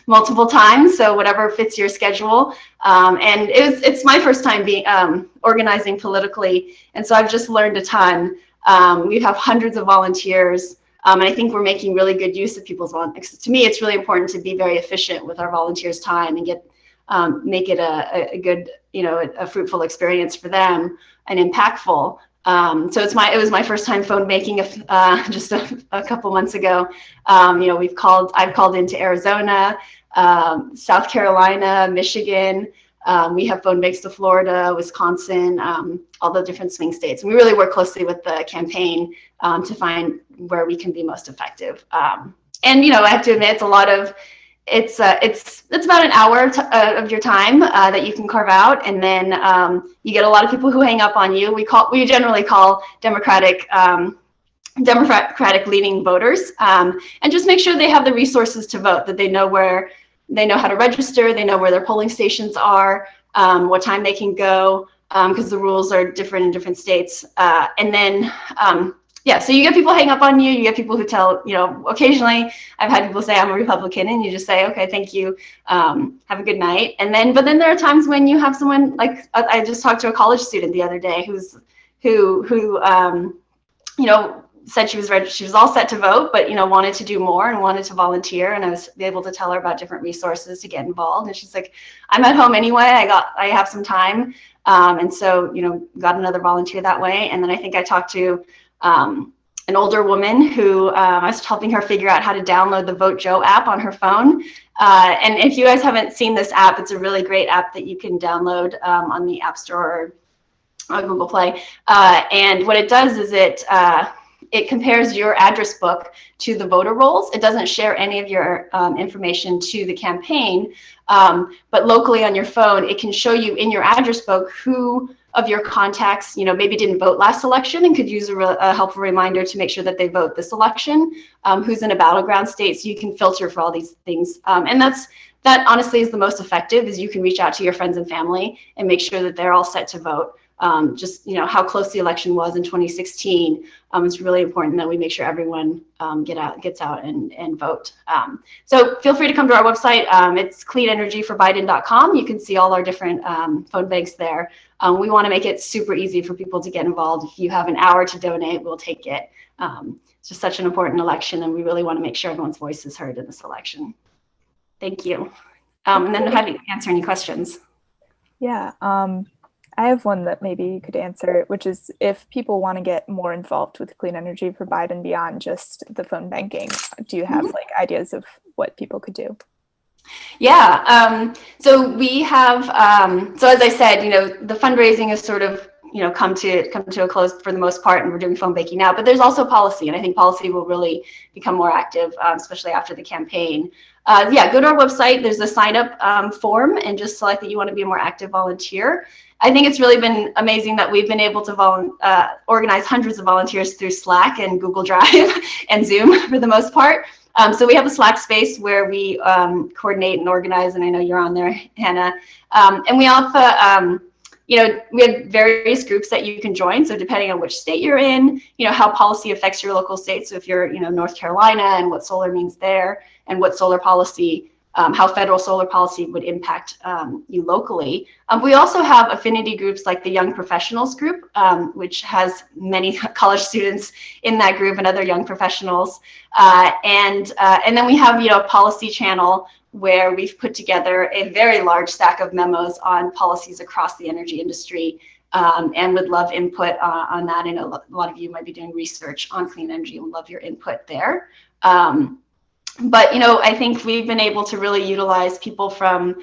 multiple times, so whatever fits your schedule. And it's my first time being organizing politically, and so I've just learned a ton. We have hundreds of volunteers, and I think we're making really good use of people's volunteers. To me, it's really important to be very efficient with our volunteers' time and make it a good, a fruitful experience for them and impactful. So it was my first time phone banking just a couple months ago. I've called into Arizona, South Carolina, Michigan. We have phone banks to Florida, Wisconsin, all the different swing states. And we really work closely with the campaign to find where we can be most effective. And I have to admit, it's about an hour of your time that you can carve out, and then you get a lot of people who hang up on you. We generally call Democratic leaning voters, and just make sure they have the resources to vote, that they know how to register, they know where their polling stations are, what time they can go, because the rules are different in different states. And then so you get people hang up on you. You get people who tell, occasionally I've had people say I'm a Republican, and you just say, okay, thank you, have a good night. But then there are times when you have someone, like I just talked to a college student the other day who said she was all set to vote, but wanted to do more and wanted to volunteer. And I was able to tell her about different resources to get involved. And she's like, I'm at home anyway. I have some time, and so got another volunteer that way. And then I think I talked to an older woman who I was helping her figure out how to download the Vote Joe app on her phone. And if you guys haven't seen this app, it's a really great app that you can download on the App Store or on Google Play. And what it does is it compares your address book to the voter rolls. It doesn't share any of your information to the campaign, but locally on your phone, it can show you in your address book who of your contacts, maybe didn't vote last election and could use a helpful reminder to make sure that they vote this election, who's in a battleground state, so you can filter for all these things. And that honestly is the most effective, is you can reach out to your friends and family and make sure that they're all set to vote. Just how close the election was in 2016. It's really important that we make sure everyone gets out and vote. So feel free to come to our website. It's cleanenergyforbiden.com. You can see all our different phone banks there. We want to make it super easy for people to get involved. If you have an hour to donate, we'll take it. It's just such an important election, and we really want to make sure everyone's voice is heard in this election. Thank you. And then happy to answer any questions. Yeah. I have one that maybe you could answer, which is if people want to get more involved with clean energy for Biden beyond just the phone banking, do you have like ideas of what people could do? Yeah, so we have, so as I said, the fundraising is sort of, come to a close for the most part, and we're doing phone banking now, but there's also policy, and I think policy will really become more active, especially after the campaign. Yeah, go to our website, there's a sign up form, and just select that you want to be a more active volunteer. I think it's really been amazing that we've been able to organize hundreds of volunteers through Slack and Google Drive and Zoom for the most part. So we have a Slack space where we coordinate and organize, and I know you're on there, Hannah. And we also, we have various groups that you can join. So depending on which state you're in, how policy affects your local state. So if you're, North Carolina, and what solar means there, and what solar policy, how federal solar policy would impact you locally. We also have affinity groups like the Young Professionals group, which has many college students in that group and other young professionals. And then we have, a policy channel where we've put together a very large stack of memos on policies across the energy industry, and would love input on that. I know a lot of you might be doing research on clean energy and would love your input there. But, I think we've been able to really utilize people from,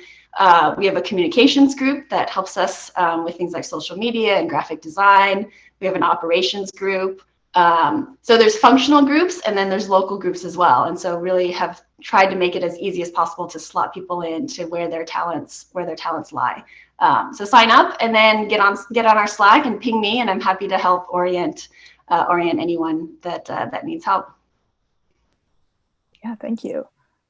we have a communications group that helps us with things like social media and graphic design. We have an operations group. So there's functional groups, and then there's local groups as well. And so really have tried to make it as easy as possible to slot people into where their talents lie. So sign up and then get on our Slack and ping me, and I'm happy to help orient anyone that needs help. Yeah, thank you.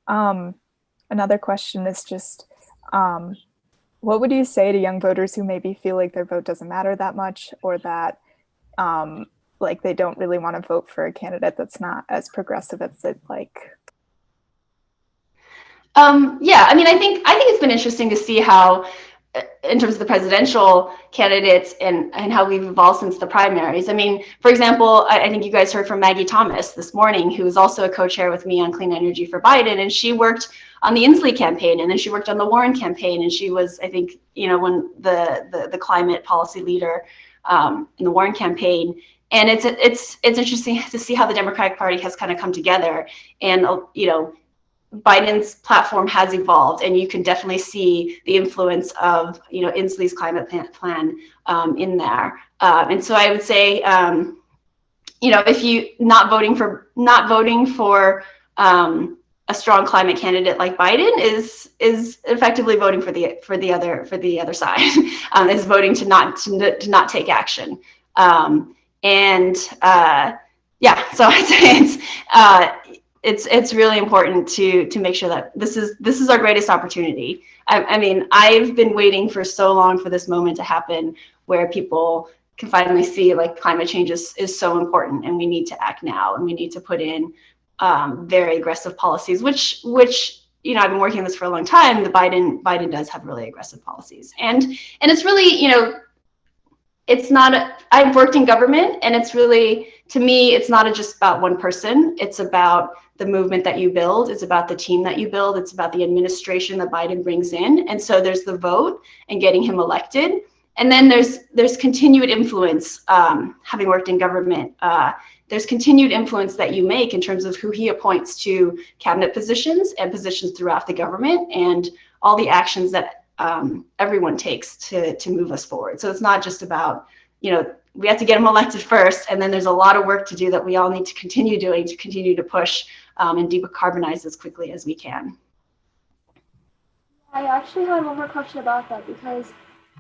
Another question is just, what would you say to young voters who maybe feel like their vote doesn't matter that much, or that like they don't really want to vote for a candidate that's not as progressive as they'd like? Yeah, I think it's been interesting to see how, in terms of the presidential candidates and how we've evolved since the primaries. For example, I think you guys heard from Maggie Thomas this morning, who is also a co-chair with me on Clean Energy for Biden, and she worked on the Inslee campaign, and then she worked on the Warren campaign, and she was, I think, when the climate policy leader in the Warren campaign. And it's interesting to see how the Democratic Party has kind of come together, and Biden's platform has evolved, and you can definitely see the influence of Inslee's climate plan in there. And so I would say, if you not voting for a strong climate candidate like Biden is effectively voting for the other side, is voting to not take action. Yeah, so I'd say it's really important to make sure that this is our greatest opportunity. I've been waiting for so long for this moment to happen, where people can finally see like climate change is so important, and we need to act now, and we need to put in very aggressive policies, which I've been working on this for a long time. The Biden does have really aggressive policies, and it's really it's not, I've worked in government, and it's really, to me, it's not just about one person. It's about the movement that you build. It's about the team that you build. It's about the administration that Biden brings in. And so there's the vote and getting him elected. And then there's continued influence, having worked in government, there's continued influence that you make in terms of who he appoints to cabinet positions and positions throughout the government, and all the actions that everyone takes to move us forward. So it's not just about, you know, we have to get him elected first, and then there's a lot of work to do that we all need to continue doing to continue to push and decarbonize as quickly as we can. I actually had one more question about that, because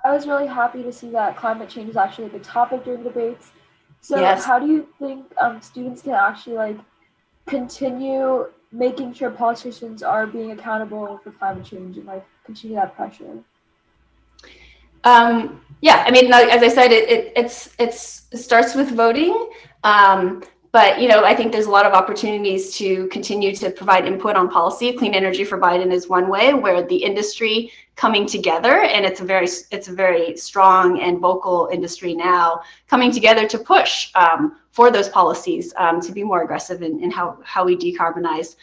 I was really happy to see that climate change is actually a big topic during debates. So Yes. how do you think students can actually like continue making sure politicians are being accountable for climate change and like continue that pressure? Yeah, I mean, as I said, it starts with voting. But, you know, I think there's a lot of opportunities to continue to provide input on policy. Clean energy for Biden is one way, where the industry coming together, and it's a very strong and vocal industry now, coming together to push for those policies to be more aggressive in how we decarbonize.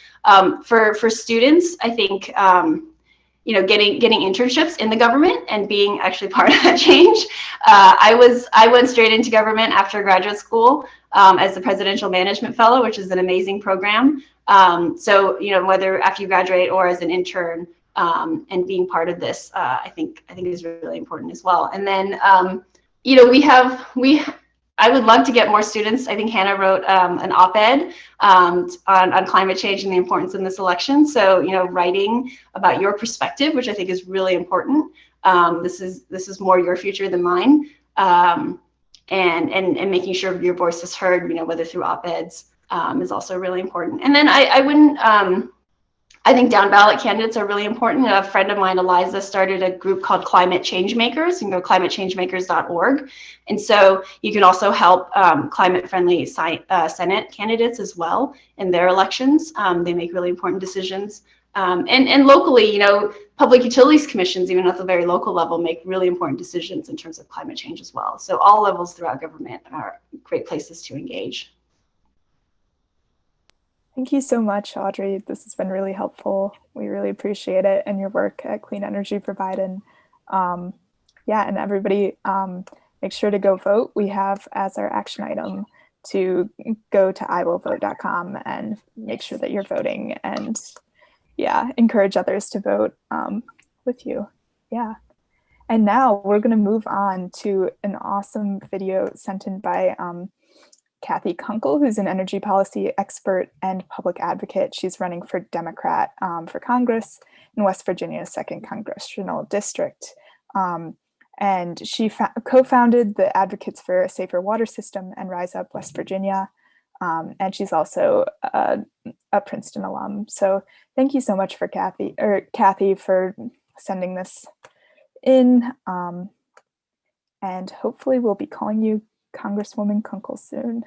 For students, I think, you know, getting internships in the government and being actually part of that change. I went straight into government after graduate school as the Presidential Management Fellow, which is an amazing program. So, you know, whether after you graduate or as an intern, and being part of this, I think is really important as well. And then, you know, I would love to get more students. I think Hannah wrote an op-ed on climate change and the importance in this election. So, you know, writing about your perspective, which I think is really important. This is more your future than mine. And making sure your voice is heard, you know, whether through op-eds is also really important. And then I think down ballot candidates are really important. A friend of mine, Eliza, started a group called Climate Change Makers. You can go climatechangemakers.org. And so you can also help climate-friendly Senate candidates as well in their elections. They make really important decisions. And locally, you know, public utilities commissions, even at the very local level, make really important decisions in terms of climate change as well. So all levels throughout government are great places to engage. Thank you so much, Audrey. This has been really helpful. We really appreciate it and your work at Clean Energy for Biden. Yeah, and everybody, make sure to go vote. We have as our action item to go to iwillvote.com and make sure that you're voting, and yeah, encourage others to vote with you. Yeah. And now we're going to move on to an awesome video sent in by Cathy Kunkel, who's an energy policy expert and public advocate. She's running for Democrat for Congress in West Virginia's 2nd Congressional District. And she co-founded the Advocates for a Safer Water System and Rise Up West Virginia. And she's also a Princeton alum. So thank you so much for Cathy for sending this in. And hopefully we'll be calling you Congresswoman Kunkel soon.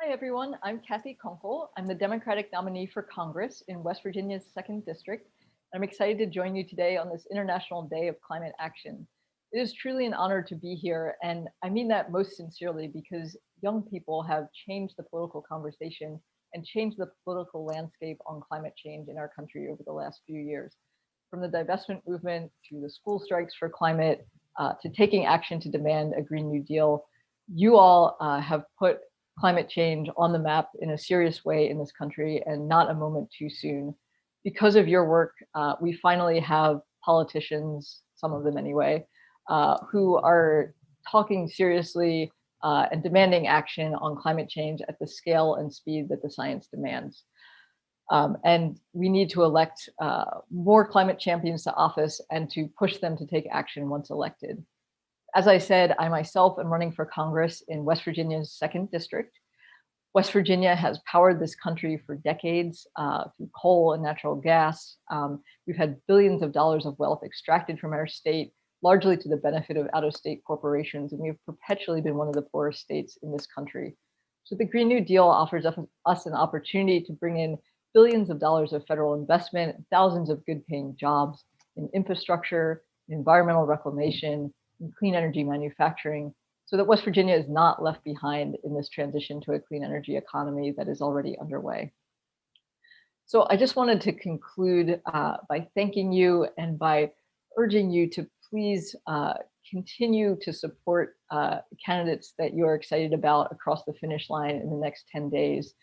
Hi everyone, I'm Cathy Kunkel. I'm the Democratic nominee for Congress in West Virginia's 2nd District. I'm excited to join you today on this International Day of Climate Action. It is truly an honor to be here, and I mean that most sincerely because young people have changed the political conversation and changed the political landscape on climate change in our country over the last few years. From the divestment movement to the school strikes for climate, to taking action to demand a Green New Deal, you all have put climate change on the map in a serious way in this country, and not a moment too soon. Because of your work, we finally have politicians, some of them anyway, who are talking seriously and demanding action on climate change at the scale and speed that the science demands. And we need to elect more climate champions to office and to push them to take action once elected. As I said, I myself am running for Congress in West Virginia's 2nd District. West Virginia has powered this country for decades through coal and natural gas. We've had billions of dollars of wealth extracted from our state, largely to the benefit of out-of-state corporations, and we have perpetually been one of the poorest states in this country. So the Green New Deal offers us an opportunity to bring in billions of dollars of federal investment, thousands of good-paying jobs in infrastructure, environmental reclamation, and clean energy manufacturing, so that West Virginia is not left behind in this transition to a clean energy economy that is already underway. So I just wanted to conclude by thanking you and by urging you to please continue to support candidates that you're excited about across the finish line in the next 10 days,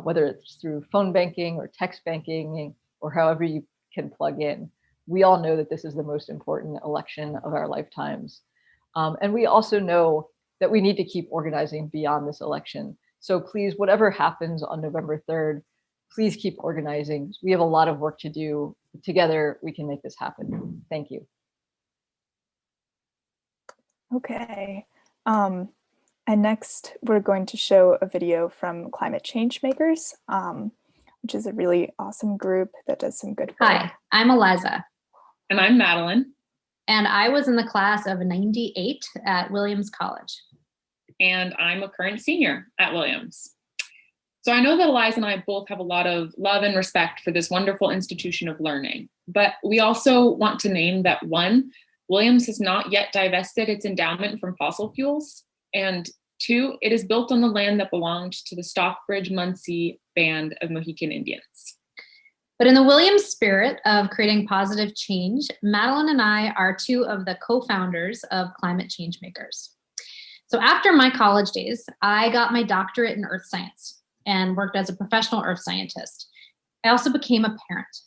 whether it's through phone banking or text banking or however you can plug in. We all know that this is the most important election of our lifetimes. And we also know that we need to keep organizing beyond this election. So please, whatever happens on November 3rd, please keep organizing. We have a lot of work to do. Together, we can make this happen. Thank you. Okay. And next, we're going to show a video from Climate Change Makers, which is a really awesome group that does some good work. Hi, I'm Eliza. And I'm Madeline. And I was in the class of 98 at Williams College. And I'm a current senior at Williams. So I know that Eliza and I both have a lot of love and respect for this wonderful institution of learning, but we also want to name that 1, Williams has not yet divested its endowment from fossil fuels, and 2, it is built on the land that belonged to the Stockbridge-Munsee band of Mohican Indians. But in the Williams spirit of creating positive change, Madeline and I are 2 of the co-founders of Climate Change Makers. So after my college days, I got my doctorate in earth science and worked as a professional earth scientist. I also became a parent.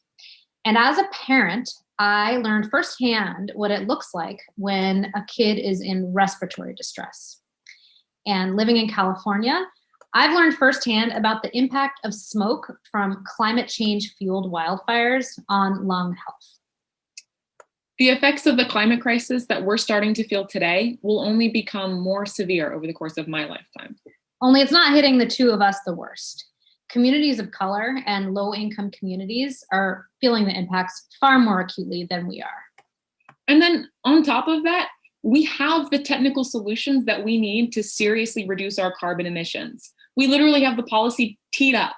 And as a parent, I learned firsthand what it looks like when a kid is in respiratory distress. And living in California, I've learned firsthand about the impact of smoke from climate change fueled wildfires on lung health. The effects of the climate crisis that we're starting to feel today will only become more severe over the course of my lifetime. Only it's not hitting the 2 of us the worst. Communities of color and low-income communities are feeling the impacts far more acutely than we are. And then on top of that, we have the technical solutions that we need to seriously reduce our carbon emissions. We literally have the policy teed up.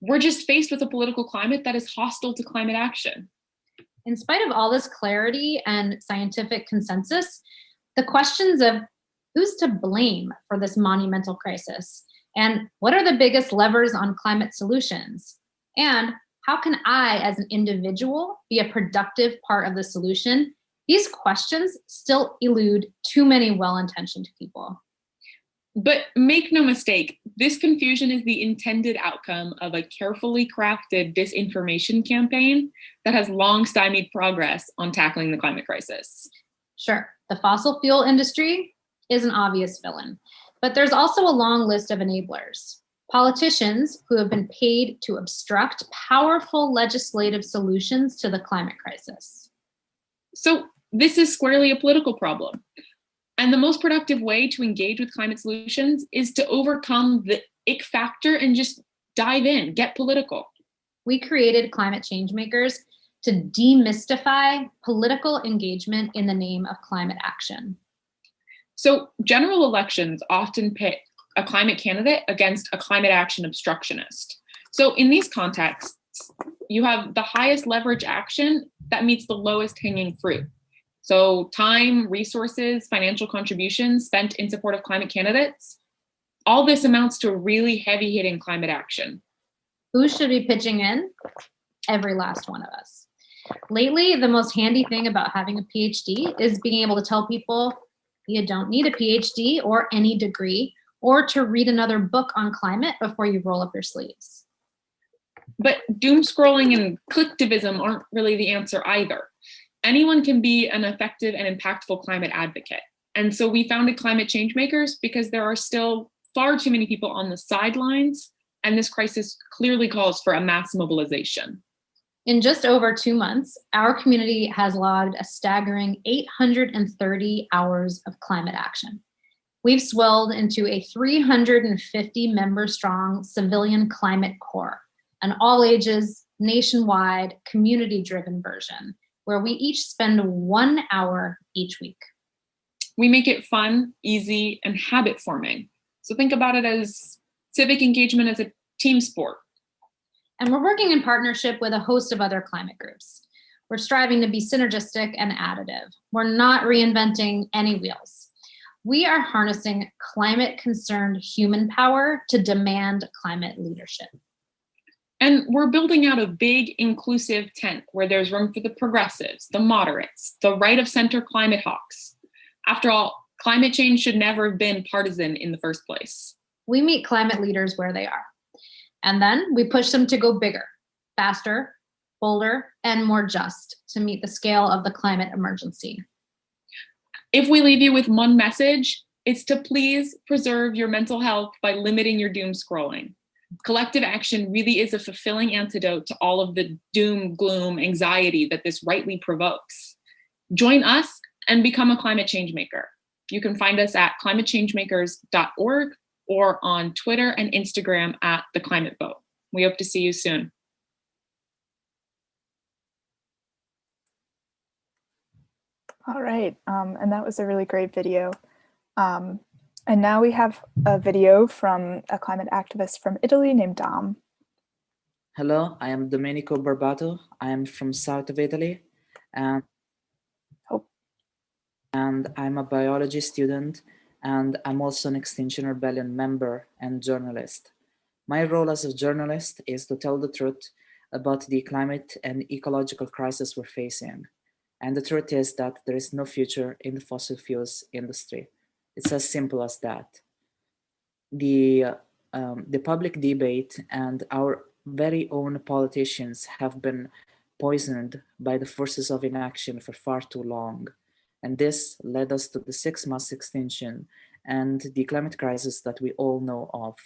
We're just faced with a political climate that is hostile to climate action. In spite of all this clarity and scientific consensus, the questions of who's to blame for this monumental crisis, and what are the biggest levers on climate solutions, and how can I, as an individual, be a productive part of the solution? These questions still elude too many well-intentioned people. But make no mistake, this confusion is the intended outcome of a carefully crafted disinformation campaign that has long stymied progress on tackling the climate crisis. Sure, the fossil fuel industry is an obvious villain, but there's also a long list of enablers. Politicians who have been paid to obstruct powerful legislative solutions to the climate crisis. So this is squarely a political problem. And the most productive way to engage with climate solutions is to overcome the ick factor and just dive in, get political. We created Climate Change Makers to demystify political engagement in the name of climate action. So general elections often pit a climate candidate against a climate action obstructionist. So in these contexts, you have the highest leverage action that meets the lowest hanging fruit. So time, resources, financial contributions spent in support of climate candidates, all this amounts to a really heavy hitting climate action. Who should be pitching in? Every last one of us. Lately, the most handy thing about having a PhD is being able to tell people you don't need a PhD or any degree or to read another book on climate before you roll up your sleeves. But doom scrolling and clicktivism aren't really the answer either. Anyone can be an effective and impactful climate advocate. And so we founded Climate Change Makers because there are still far too many people on the sidelines, and this crisis clearly calls for a mass mobilization. In just over 2 months, our community has logged a staggering 830 hours of climate action. We've swelled into a 350 member strong civilian climate corps, an all ages, nationwide, community driven version, where we each spend 1 hour each week. We make it fun, easy, and habit forming. So think about it as civic engagement as a team sport. And we're working in partnership with a host of other climate groups. We're striving to be synergistic and additive. We're not reinventing any wheels. We are harnessing climate-concerned human power to demand climate leadership. And we're building out a big, inclusive tent where there's room for the progressives, the moderates, the right-of-center climate hawks. After all, climate change should never have been partisan in the first place. We meet climate leaders where they are. And then we push them to go bigger, faster, bolder, and more just to meet the scale of the climate emergency. If we leave you with one message, it's to please preserve your mental health by limiting your doom scrolling. Collective action really is a fulfilling antidote to all of the doom, gloom, anxiety that this rightly provokes. Join us and become a climate change maker. You can find us at climatechangemakers.org or on Twitter and Instagram at The Climate Vote. We hope to see you soon. All right, and that was a really great video. And now we have a video from a climate activist from Italy named Dom. Hello, I am Domenico Barbato. I am from south of Italy, and I'm a biology student, and I'm also an Extinction Rebellion member and journalist. My role as a journalist is to tell the truth about the climate and ecological crisis we're facing. And the truth is that there is no future in the fossil fuels industry. It's as simple as that. The public debate and our very own politicians have been poisoned by the forces of inaction for far too long. And this led us to the 6th mass extinction and the climate crisis that we all know of.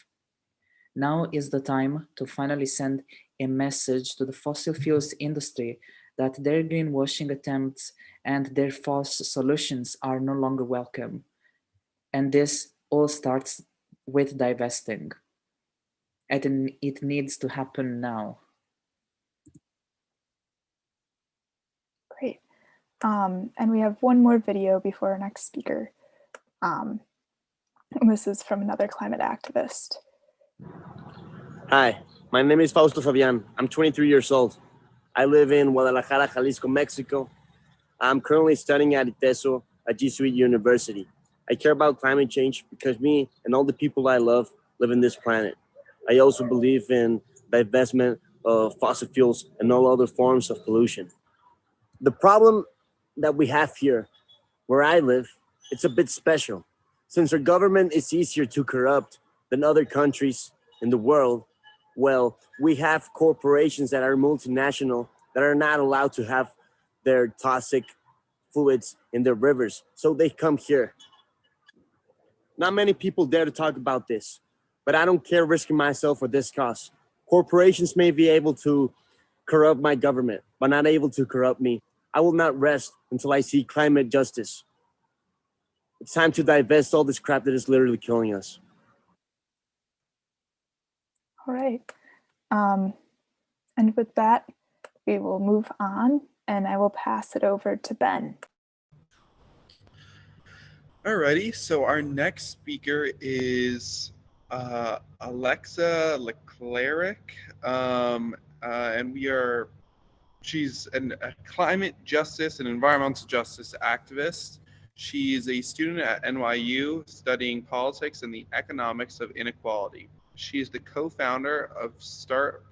Now is the time to finally send a message to the fossil fuels industry that their greenwashing attempts and their false solutions are no longer welcome. And this all starts with divesting. And it needs to happen now. Great. And we have one more video before our next speaker. This is from another climate activist. Hi, my name is Fausto Fabian. I'm 23 years old. I live in Guadalajara, Jalisco, Mexico. I'm currently studying at ITESO, a Jesuit university. I care about climate change because me and all the people I love live in this planet. I also believe in divestment of fossil fuels and all other forms of pollution. The problem that we have here, where I live, it's a bit special. Since our government is easier to corrupt than other countries in the world, well, we have corporations that are multinational that are not allowed to have their toxic fluids in their rivers, so they come here. Not many people dare to talk about this, but I don't care risking myself for this cause. Corporations may be able to corrupt my government, but not able to corrupt me. I will not rest until I see climate justice. It's time to divest all this crap that is literally killing us. All right. And with that, we will move on, and I will pass it over to Ben. Alrighty, so our next speaker is Alexia Leclercq, and she's a climate justice and environmental justice activist. She's a student at NYU studying politics and the economics of inequality. She is the co-founder of Start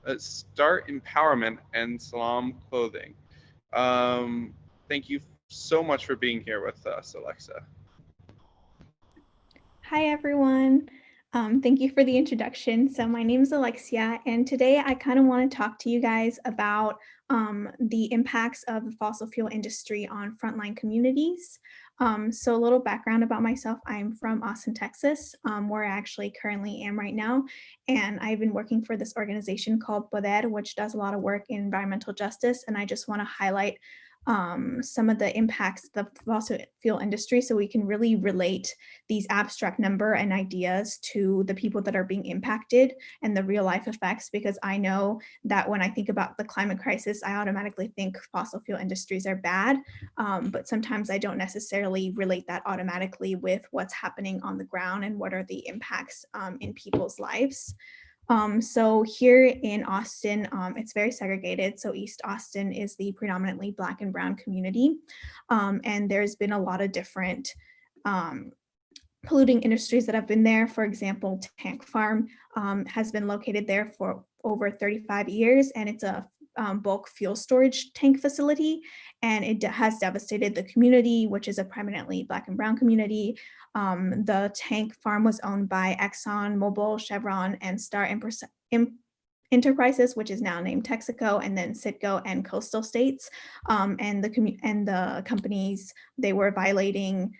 Empowerment and Salam Clothing. Thank you so much for being here with us, Alexia. Hi, everyone. Thank you for the introduction. So my name is Alexia, and today I kind of want to talk to you guys about the impacts of the fossil fuel industry on frontline communities. So a little background about myself. I'm from Austin, Texas, where I actually currently am right now. And I've been working for this organization called W.Va, which does a lot of work in environmental justice. And I just want to highlight some of the impacts of the fossil fuel industry so we can really relate these abstract number and ideas to the people that are being impacted and the real life effects, because I know that when I think about the climate crisis, I automatically think fossil fuel industries are bad, but sometimes I don't necessarily relate that automatically with what's happening on the ground and what are the impacts in people's lives. So here in Austin, it's very segregated. So East Austin is the predominantly Black and Brown community. And there's been a lot of different polluting industries that have been there. For example, Tank Farm has been located there for over 35 years, and it's a bulk fuel storage tank facility, and it has devastated the community, which is a predominantly Black and Brown community. The tank farm was owned by Exxon, Mobil, Chevron, and Star Enterprises, which is now named Texaco, and then Citgo and Coastal States. And the companies, they were violating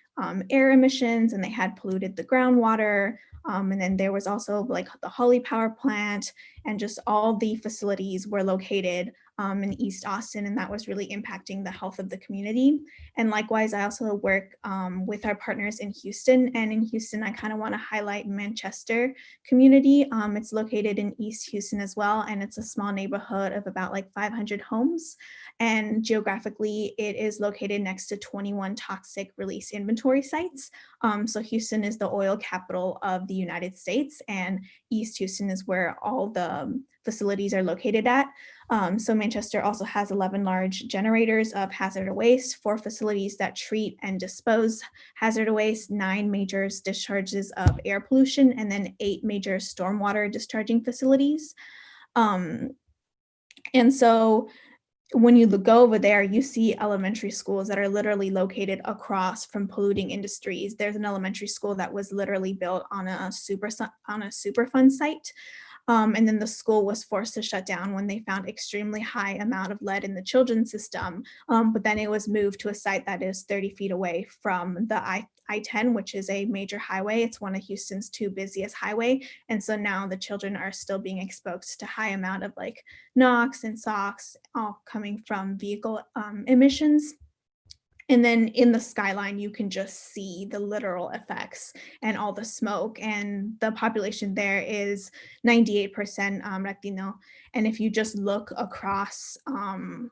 air emissions, and they had polluted the groundwater. And then there was also like the Holly Power Plant, and just all the facilities were located in East Austin, and that was really impacting the health of the community. And likewise, I also work with our partners in Houston, and in Houston, I kind of want to highlight Manchester community. It's located in East Houston as well, and it's a small neighborhood of about like 500 homes. And geographically, it is located next to 21 toxic release inventory sites. So Houston is the oil capital of the United States, and East Houston is where all the facilities are located at. So Manchester also has 11 large generators of hazardous waste, 4 facilities that treat and dispose hazardous waste, 9 major discharges of air pollution, and then 8 major stormwater discharging facilities. And so when you go over there, you see elementary schools that are literally located across from polluting industries. There's an elementary school that was literally built on a Superfund site. And then the school was forced to shut down when they found extremely high amount of lead in the children's system. But then it was moved to a site that is 30 feet away from the I-10, which is a major highway. It's one of Houston's 2 busiest highway. And so now the children are still being exposed to high amount of like NOx and SOx, all coming from vehicle emissions. And then in the skyline, you can just see the literal effects and all the smoke. And the population there is 98% Latino. And if you just look across and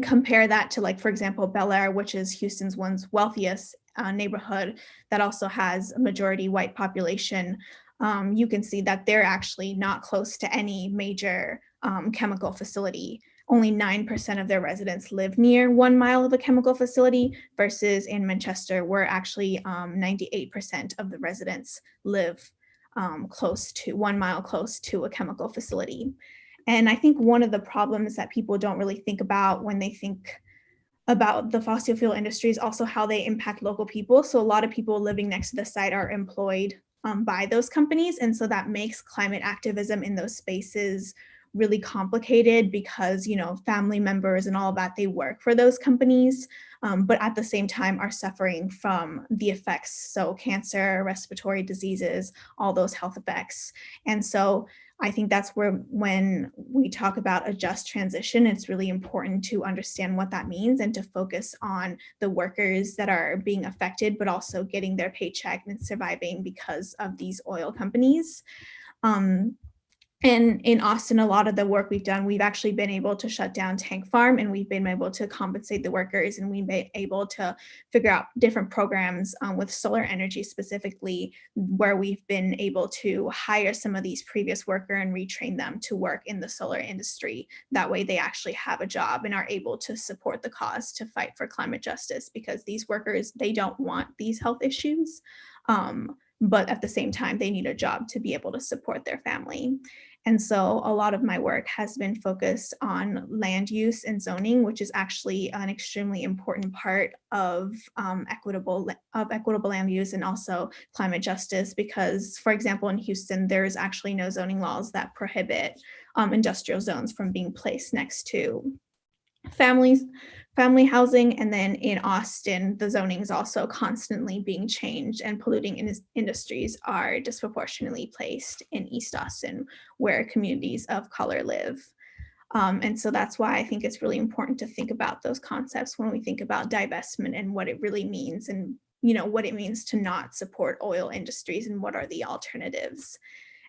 compare that to, like, for example, Bel Air, which is Houston's wealthiest neighborhood that also has a majority white population, you can see that they're actually not close to any major chemical facility. Only 9% of their residents live near 1 mile of a chemical facility, versus in Manchester, where actually 98% of the residents live close to 1 mile close to a chemical facility. And I think one of the problems that people don't really think about when they think about the fossil fuel industry is also how they impact local people. So a lot of people living next to the site are employed by those companies. And so that makes climate activism in those spaces really complicated, because, you know, family members and all that, they work for those companies, but at the same time are suffering from the effects. So cancer, respiratory diseases, all those health effects. And so I think that's where, when we talk about a just transition, it's really important to understand what that means and to focus on the workers that are being affected, but also getting their paycheck and surviving because of these oil companies. And in Austin, a lot of the work we've done, we've actually been able to shut down Tank Farm, and we've been able to compensate the workers, and we've been able to figure out different programs with solar energy specifically, where we've been able to hire some of these previous workers and retrain them to work in the solar industry. That way they actually have a job and are able to support the cause to fight for climate justice, because these workers, they don't want these health issues, but at the same time, they need a job to be able to support their family. And so a lot of my work has been focused on land use and zoning, which is actually an extremely important part of equitable land use and also climate justice. Because, for example, in Houston, there's actually no zoning laws that prohibit industrial zones from being placed next to family housing. And then in Austin, the zoning is also constantly being changed, and polluting industries are disproportionately placed in East Austin, where communities of color live. And so that's why I think it's really important to think about those concepts when we think about divestment and what it really means, and, you know, what it means to not support oil industries and what are the alternatives.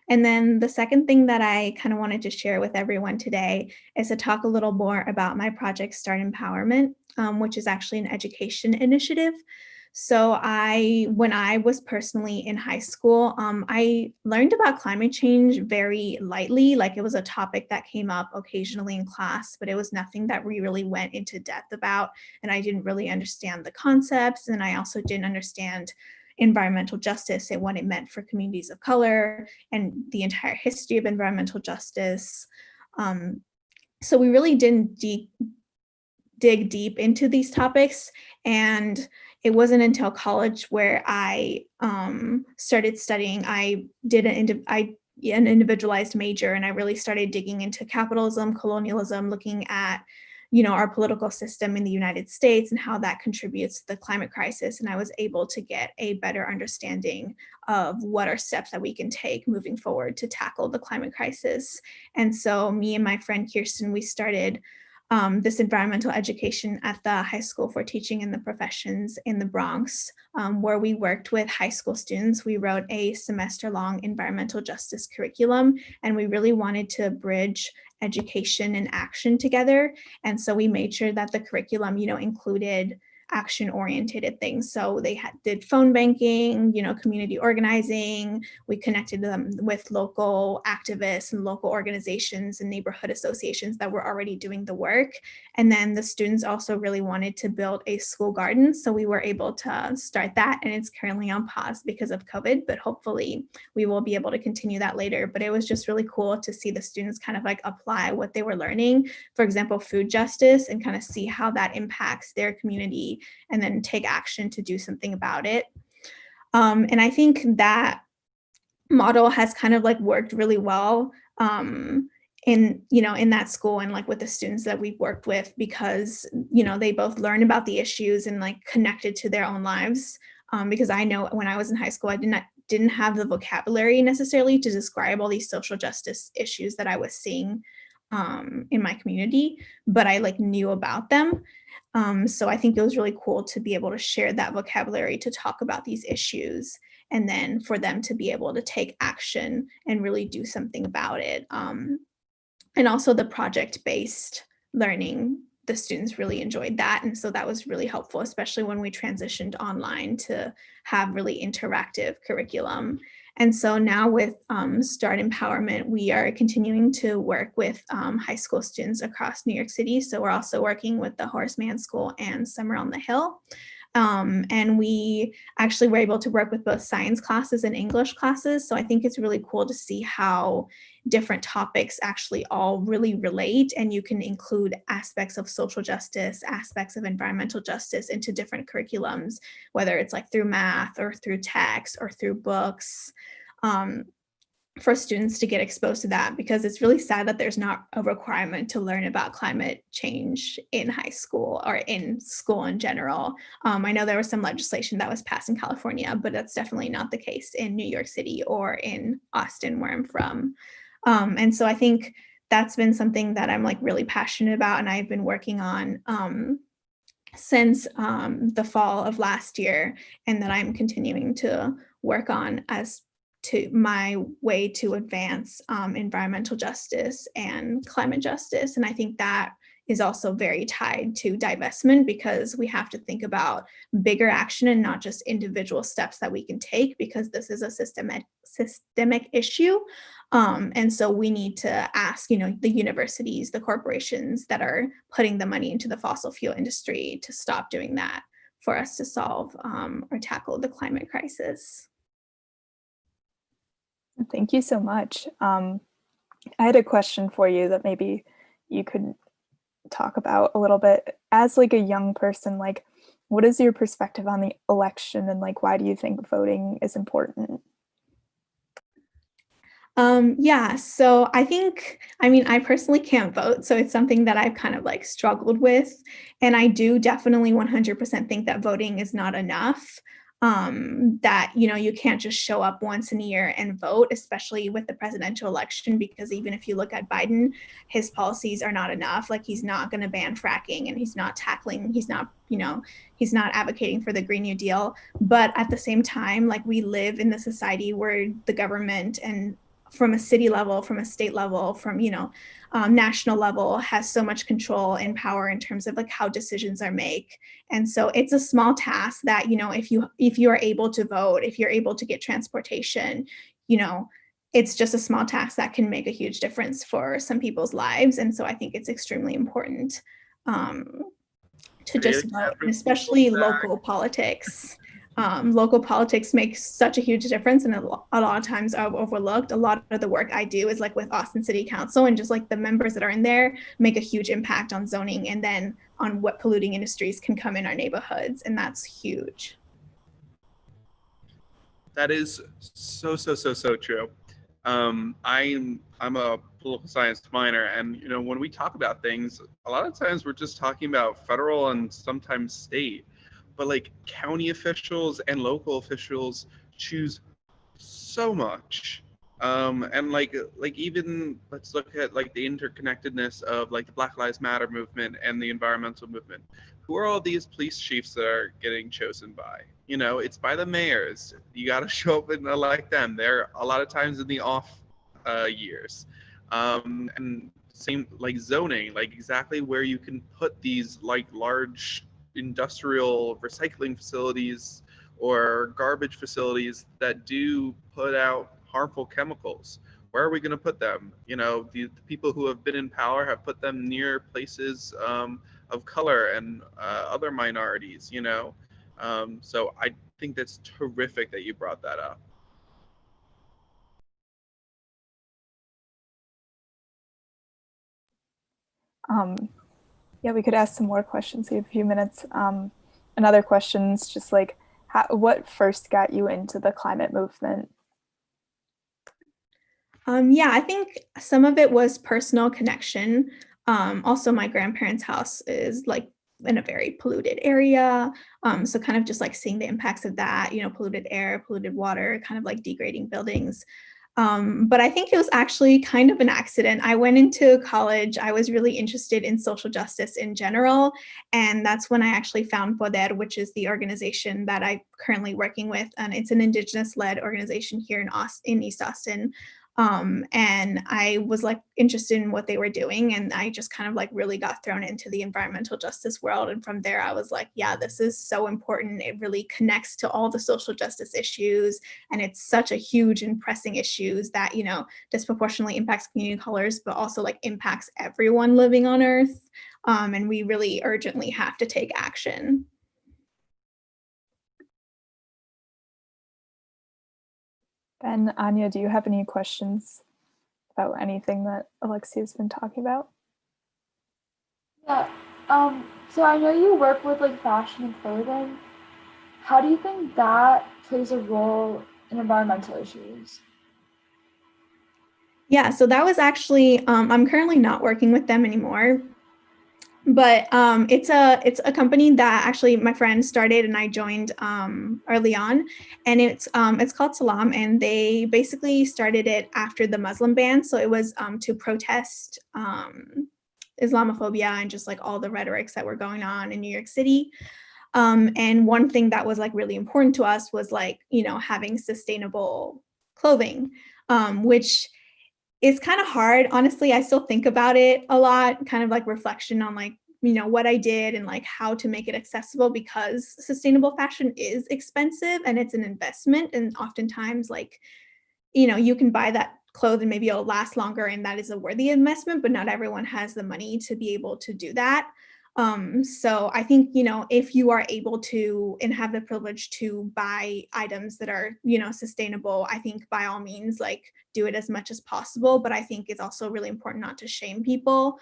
And then the second thing that I kind of wanted to share with everyone today is to talk a little more about my project Start Empowerment, which is actually an education initiative. So when I was personally in high school, I learned about climate change very lightly. Like it was a topic that came up occasionally in class, but it was nothing that we really went into depth about. And I didn't really understand the concepts. And I also didn't understand environmental justice and what it meant for communities of color and the entire history of environmental justice. So we really didn't dig deep into these topics. And it wasn't until college where I started studying. I did an individualized major, and I really started digging into capitalism, colonialism, looking at our political system in the United States and how that contributes to the climate crisis. And I was able to get a better understanding of what are steps that we can take moving forward to tackle the climate crisis. And so me and my friend Kirsten, we started this environmental education at the High School for Teaching in the Professions in the Bronx, where we worked with high school students. We wrote a semester-long environmental justice curriculum, and we really wanted to bridge education and action together. And so we made sure that the curriculum, included action-oriented things. So they did phone banking, community organizing. We connected them with local activists and local organizations and neighborhood associations that were already doing the work. And then the students also really wanted to build a school garden. So we were able to start that, and it's currently on pause because of COVID, but hopefully we will be able to continue that later. But it was just really cool to see the students kind of like apply what they were learning, for example, food justice, and kind of see how that impacts their community and then take action to do something about it. And I think that model has kind of like worked really well in that school and like with the students that we've worked with, because, they both learn about the issues and like connected to their own lives. Because I know when I was in high school, I didn't have the vocabulary necessarily to describe all these social justice issues that I was seeing in my community, but I like knew about them. So I think it was really cool to be able to share that vocabulary to talk about these issues, and then for them to be able to take action and really do something about it. And also the project-based learning, the students really enjoyed that. And so that was really helpful, especially when we transitioned online to have really interactive curriculum. And so now with Start Empowerment, we are continuing to work with high school students across New York City. So we're also working with the Horace Mann School and Summer on the Hill. And we actually were able to work with both science classes and English classes. So I think it's really cool to see how different topics actually all really relate, and you can include aspects of social justice, aspects of environmental justice into different curriculums, whether it's like through math or through text or through books, for students to get exposed to that, because it's really sad that there's not a requirement to learn about climate change in high school or in school in general. I know there was some legislation that was passed in California, but that's definitely not the case in New York City or in Austin, where I'm from. And so I think that's been something that I'm like really passionate about, and I've been working on since the fall of last year, and that I'm continuing to work on as to my way to advance environmental justice and climate justice. And I think that is also very tied to divestment, because we have to think about bigger action and not just individual steps that we can take, because this is a systemic issue. And so we need to ask, the universities, the corporations that are putting the money into the fossil fuel industry to stop doing that for us to solve or tackle the climate crisis. Thank you so much. I had a question for you that maybe you could talk about a little bit. As like a young person, like what is your perspective on the election, and like why do you think voting is important? Yeah, so I personally can't vote, so it's something that I've kind of like struggled with. And I do definitely 100% think that voting is not enough. That, you can't just show up once in a year and vote, especially with the presidential election, because even if you look at Biden, his policies are not enough. Like he's not going to ban fracking, and he's not advocating for the Green New Deal. But at the same time, like we live in the society where the government and from a city level, from a state level, from, national level has so much control and power in terms of like how decisions are made. And so it's a small task that, if you are able to vote, if you're able to get transportation, it's just a small task that can make a huge difference for some people's lives. And so I think it's extremely important to just vote, and especially local politics. Local politics makes such a huge difference, and a lot of times are overlooked. A lot of the work I do is like with Austin City Council, and just like the members that are in there make a huge impact on zoning and then on what polluting industries can come in our neighborhoods, and that's huge. That is so true. I'm a political science minor, and when we talk about things, a lot of times we're just talking about federal and sometimes state, but like county officials and local officials choose so much. And like even let's look at like the interconnectedness of like the Black Lives Matter movement and the environmental movement. Who are all these police chiefs that are getting chosen by? It's by the mayors. You got to show up and elect them. They're a lot of times in the off years. And same like zoning, like exactly where you can put these like large industrial recycling facilities or garbage facilities that do put out harmful chemicals. Where are we going to put them? The people who have been in power have put them near places of color and other minorities, so I think that's terrific that you brought that up. Yeah, we could ask some more questions. We have a few minutes. Another question is just like, what first got you into the climate movement? Yeah, I think some of it was personal connection. Also, my grandparents' house is like in a very polluted area. So kind of just like seeing the impacts of that, polluted air, polluted water, kind of like degrading buildings. But I think it was actually kind of an accident. I went into college. I was really interested in social justice in general. And that's when I actually found Poder, which is the organization that I'm currently working with. And it's an Indigenous-led organization here in East Austin. And I was like interested in what they were doing, and I just kind of like really got thrown into the environmental justice world. And from there I was like, yeah, this is so important. It really connects to all the social justice issues, and it's such a huge and pressing issues that disproportionately impacts community of colors, but also like impacts everyone living on Earth. And we really urgently have to take action. Ben, Anya, do you have any questions about anything that Alexia's been talking about? Yeah. So I know you work with like fashion and clothing. How do you think that plays a role in environmental issues? Yeah, so that was actually, I'm currently not working with them anymore. But it's a company that actually my friend started and I joined early on, and it's called Salam, and they basically started it after the Muslim ban. So it was to protest Islamophobia and just like all the rhetorics that were going on in New York City. And one thing that was like really important to us was like having sustainable clothing, which is kind of hard. Honestly, I still think about it a lot, kind of like reflection on like, what I did and like how to make it accessible, because sustainable fashion is expensive and it's an investment. And oftentimes like, you can buy that clothes and maybe it'll last longer and that is a worthy investment, but not everyone has the money to be able to do that. So I think, if you are able to and have the privilege to buy items that are, sustainable, I think by all means, like do it as much as possible. But I think it's also really important not to shame people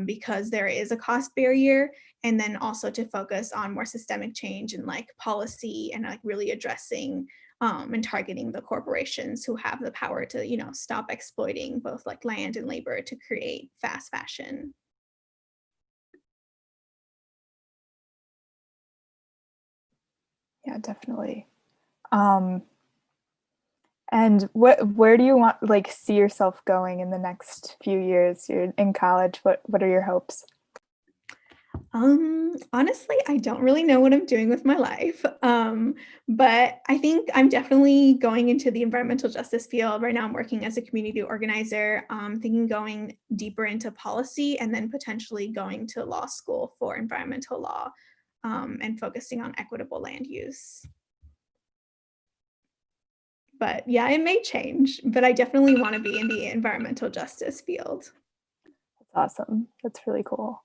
because there is a cost barrier, and then also to focus on more systemic change and like policy and like really addressing and targeting the corporations who have the power to, stop exploiting both like land and labor to create fast fashion. Yeah, definitely. And where do you want see yourself going in the next few years? You're in college. What are your hopes? Honestly, I don't really know what I'm doing with my life. But I think I'm definitely going into the environmental justice field. Right now, I'm working as a community organizer, thinking going deeper into policy and then potentially going to law school for environmental law, and focusing on equitable land use. But yeah, it may change, but I definitely want to be in the environmental justice field. That's awesome. That's really cool.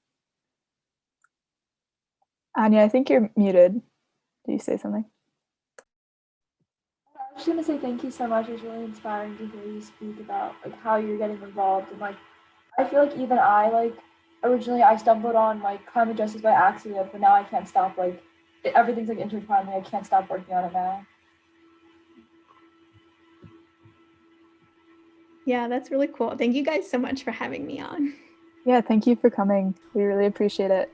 Anya, I think you're muted. Did you say something? I was just gonna say thank you so much. It's really inspiring to hear you speak about like how you're getting involved, and like I feel like even I like originally I stumbled on like climate justice by accident, but now I can't stop like everything's like intertwined. I can't stop working on it now. Yeah, that's really cool. Thank you guys so much for having me on. Yeah, thank you for coming. We really appreciate it.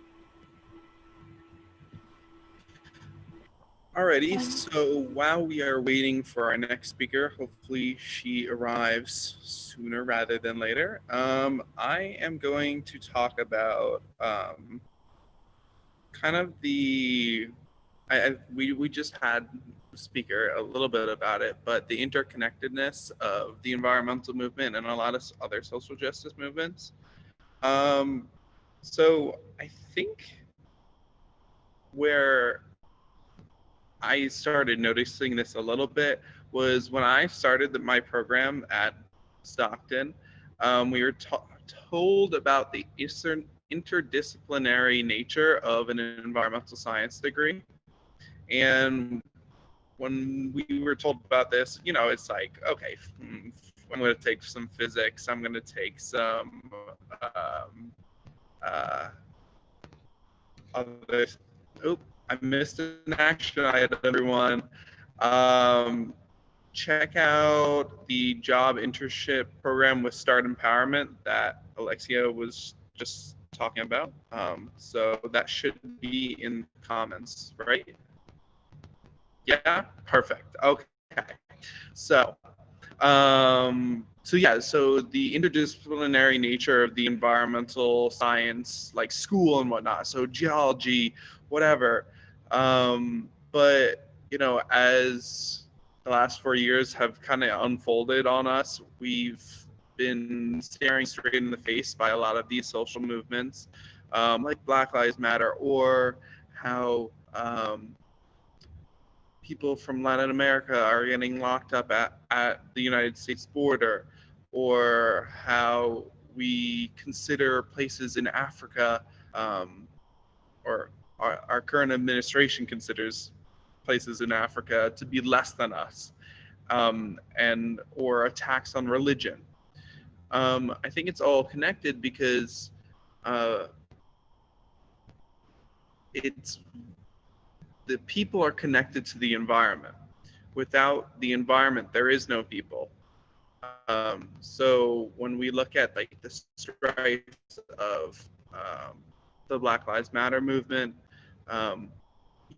Alrighty, so while we are waiting for our next speaker, hopefully she arrives sooner rather than later, I am going to talk about kind of we just had a speaker a little bit about it, but the interconnectedness of the environmental movement and a lot of other social justice movements. So I think where I started noticing this a little bit was when I started my program at Stockton. We were told about the interdisciplinary nature of an environmental science degree. And when we were told about this, you know, it's like, okay, I'm going to take some physics, I'm going to take some other, I missed an action item, everyone. Check out the job internship program with Start Empowerment that Alexia was just talking about. So that should be in the comments, right? Yeah, perfect. Okay. So the interdisciplinary nature of the environmental science, like school and whatnot, so geology, whatever. But, you know, as the last 4 years have kind of unfolded on us, we've been staring straight in the face by a lot of these social movements, like Black Lives Matter, or how people from Latin America are getting locked up at the United States border, or how we consider places in Africa, or our current administration considers places in Africa to be less than us, or attacks on religion. I think it's all connected because the people are connected to the environment. Without the environment, there is no people. So when we look at like the stripes of the Black Lives Matter movement,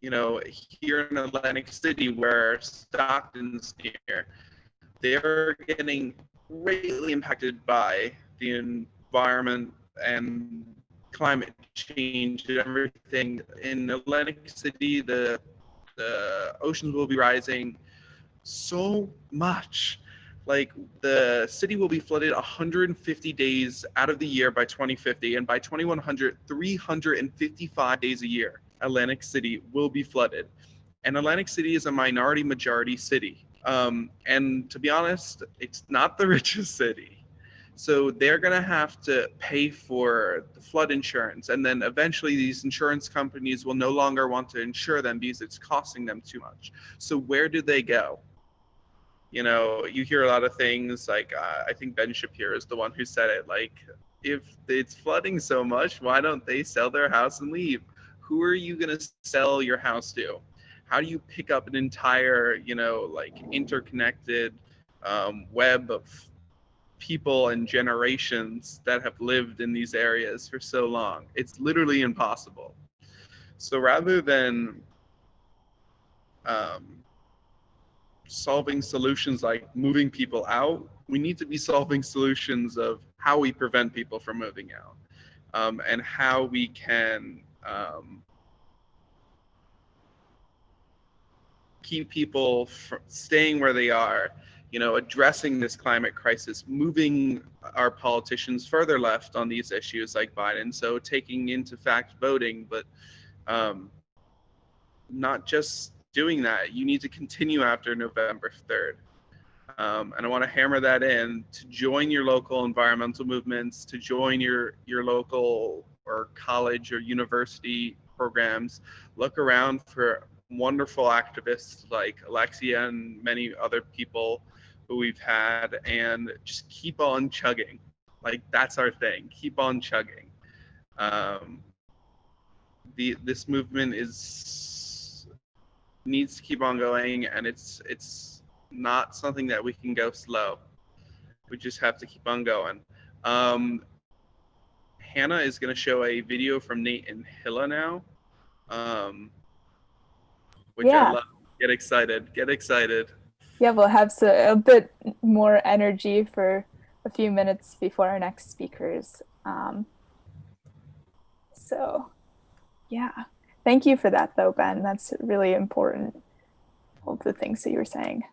you know, here in Atlantic City, where Stockton's near, they're getting greatly impacted by the environment and climate change and everything. In Atlantic City, the oceans will be rising so much. Like the city will be flooded 150 days out of the year by 2050, and by 2100, 355 days a year, Atlantic City will be flooded. And Atlantic City is a minority majority city. And to be honest, it's not the richest city. So they're going to have to pay for the flood insurance. And then eventually these insurance companies will no longer want to insure them because it's costing them too much. So where do they go? You know, you hear a lot of things like, I think Ben Shapiro is the one who said it, like, if it's flooding so much, why don't they sell their house and leave? Who are you going to sell your house to? How do you pick up an entire, you know, like interconnected web of people and generations that have lived in these areas for so long? It's literally impossible. So rather than solving solutions like moving people out, we need to be solving solutions of how we prevent people from moving out, and how we can keep people from staying where they are, addressing this climate crisis, moving our politicians further left on these issues like Biden. So taking into fact voting, but not just doing that. You need to continue after November 3rd. And I want to hammer that in, to join your local environmental movements, to join your local or college or university programs. Look around for wonderful activists like Alexia and many other people who we've had, and just keep on chugging. Like, that's our thing. Keep on chugging. This movement needs to keep on going, and it's not something that we can go slow. We just have to keep on going. Hannah is going to show a video from Nate and Hila now, which I love. Get excited. Yeah, we'll have a bit more energy for a few minutes before our next speakers. So, yeah. Thank you for that, though, Ben. That's really important, all of the things that you were saying.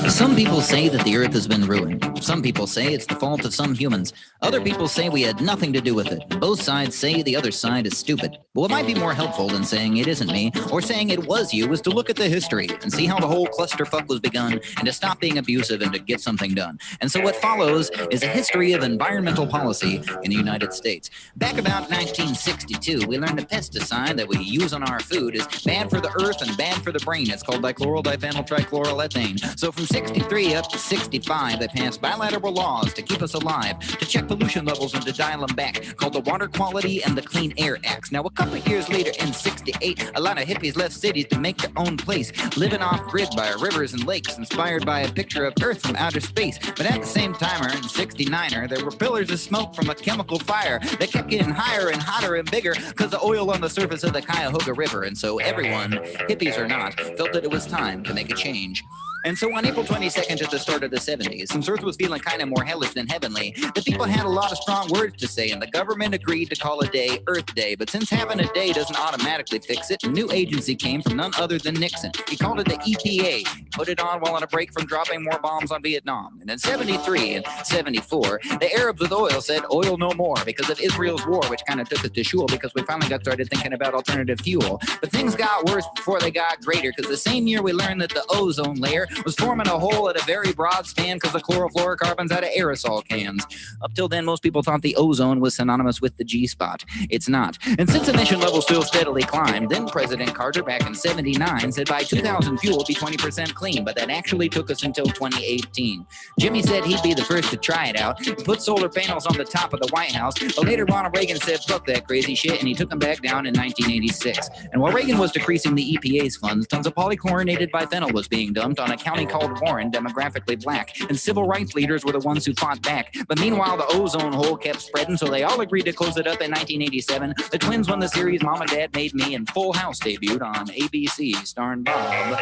Some people say that the earth has been ruined. Some people say it's the fault of some humans. Other people say we had nothing to do with it. Both sides say the other side is stupid. But what might be more helpful than saying it isn't me, or saying it was you, is to look at the history and see how the whole clusterfuck was begun, and to stop being abusive and to get something done. And so what follows is a history of environmental policy in the United States. Back about 1962, we learned a pesticide that we use on our food is bad for the earth and bad for the brain. It's called dichloryl diphenyl trichloroethane. So from 63 up to 65, they passed bilateral laws to keep us alive, to check pollution levels and to dial them back, called the Water Quality and the Clean Air Acts. Now, a couple of years later, in 68, a lot of hippies left cities to make their own place, living off-grid by rivers and lakes, inspired by a picture of Earth from outer space. But at the same time, in 69, there were pillars of smoke from a chemical fire that kept getting higher and hotter and bigger because of oil on the surface of the Cuyahoga River. And so everyone, hippies or not, felt that it was time to make a change. And so on April 22nd at the start of the 70s, since Earth was feeling kind of more hellish than heavenly, the people had a lot of strong words to say, and the government agreed to call a day Earth Day. But since having a day doesn't automatically fix it, a new agency came from none other than Nixon. He called it the EPA. He put it on while on a break from dropping more bombs on Vietnam. And in 73 and 74, the Arabs with oil said oil no more because of Israel's war, which kind of took us to shul because we finally got started thinking about alternative fuel. But things got worse before they got greater, because the same year we learned that the ozone layer was forming a hole at a very broad span because of chlorofluorocarbons out of aerosol cans. Up till then, most people thought the ozone was synonymous with the G-spot. It's not. And since emission levels still steadily climbed, then President Carter back in 79 said by 2000 fuel would be 20% clean, but that actually took us until 2018. Jimmy said he'd be the first to try it out. He put solar panels on the top of the White House, but later Ronald Reagan said fuck that crazy shit, and he took them back down in 1986. And while Reagan was decreasing the EPA's funds, tons of polychlorinated biphenyl was being dumped on a county called Warren, demographically black, and civil rights leaders were the ones who fought back. But meanwhile, the ozone hole kept spreading, so they all agreed to close it up in 1987. The twins won the series Mom and Dad Made Me, and Full House debuted on ABC, starring Bob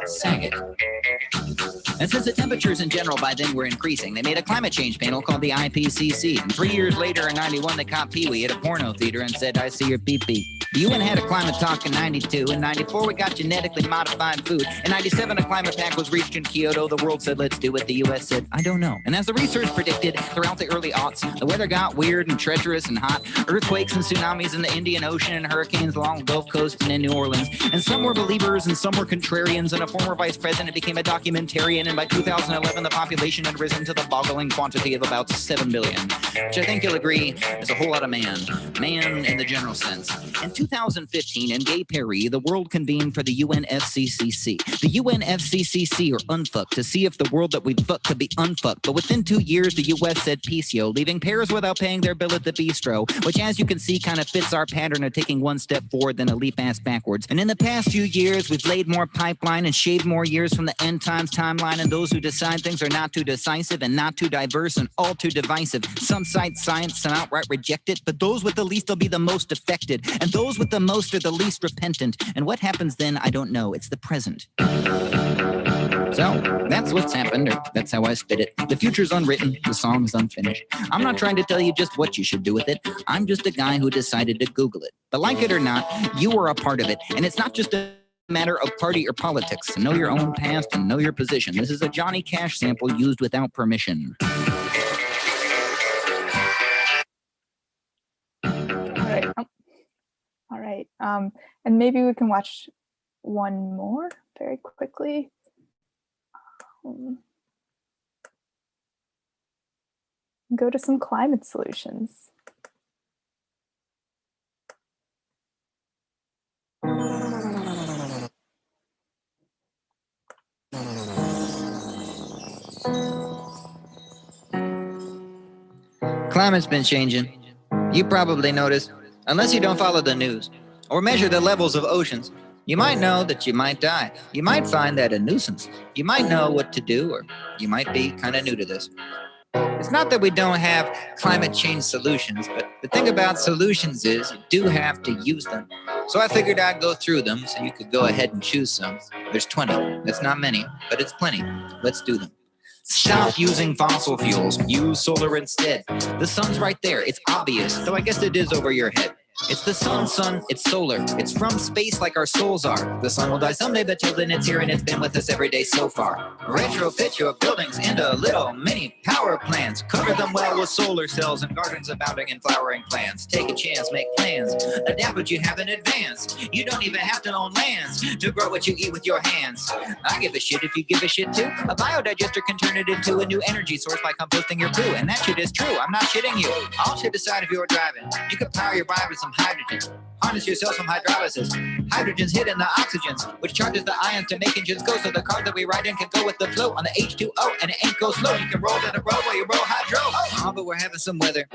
Saget. And since the temperatures in general by then were increasing, they made a climate change panel called the IPCC. And 3 years later, in 91, they caught Pee-wee at a porno theater and said, "I see your pee-pee." The UN had a climate talk in 92. In 94, we got genetically modified food. In 97, a climate pact was reached in Kyoto. The world said, let's do it. The US said, I don't know. And as the research predicted, throughout the early aughts, the weather got weird and treacherous and hot. Earthquakes and tsunamis in the Indian Ocean and hurricanes along the Gulf Coast and in New Orleans. And some were believers and some were contrarians. And a former vice president became a documentarian. And by 2011, the population had risen to the boggling quantity of about 7 billion, which I think you'll agree is a whole lot of man in the general sense. In 2015, in Gay Paris, the world convened for the UNFCCC. The UNFCCC, or UNFUCK, to see if the world that we'd fucked could be unfucked. But within 2 years, the US said peace, yo, leaving Paris without paying their bill at the bistro, which, as you can see, kind of fits our pattern of taking one step forward then a leap ass backwards. And in the past few years, we've laid more pipeline and shaved more years from the end times timeline, and those who decide things are not too decisive and not too diverse and all too divisive. Some cite science and outright reject it, but those with the least will be the most affected, and those with the most are the least repentant. And what happens then, I don't know. It's the present. So, that's what's happened, or that's how I spit it. The future's unwritten, the song's unfinished. I'm not trying to tell you just what you should do with it. I'm just a guy who decided to Google it. But like it or not, you are a part of it. And it's not just a matter of party or politics. Know your own past and know your position. This is a Johnny Cash sample used without permission. All right. And maybe we can watch one more very quickly. Go to some climate solutions. Climate's been changing. You probably noticed, unless you don't follow the news or measure the levels of oceans. You might know that you might die. You might find that a nuisance. You might know what to do, or you might be kind of new to this. It's not that we don't have climate change solutions, but the thing about solutions is you do have to use them. So I figured I'd go through them so you could go ahead and choose some. There's 20. That's not many, but it's plenty. Let's do them. Stop using fossil fuels. Use solar instead. The sun's right there. It's obvious, though I guess it is over your head. It's the sun, it's solar. It's from space like our souls are. The sun will die someday, but till then it's here and it's been with us every day so far. Retrofit your buildings into little mini power plants. Cover them well with solar cells and gardens abounding in flowering plants. Take a chance, make plans. Adapt what you have in advance. You don't even have to own lands to grow what you eat with your hands. I give a shit if you give a shit too. A biodigester can turn it into a new energy source by composting your poo. And that shit is true, I'm not shitting you. All shit aside if you're driving. You can power your ride with some hydrogen. Harness yourself from hydrolysis. Hydrogen's hidden the oxygens, which charges the ions to make engines go, so the cars that we ride in can go with the flow on the H2O, and it ain't go slow. You can roll down the road while you roll hydro. Oh, but we're having some weather.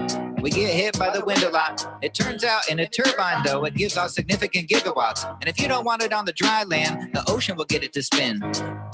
We get hit by the wind a lot. It turns out in a turbine, though, it gives off significant gigawatts. And if you don't want it on the dry land, the ocean will get it to spin.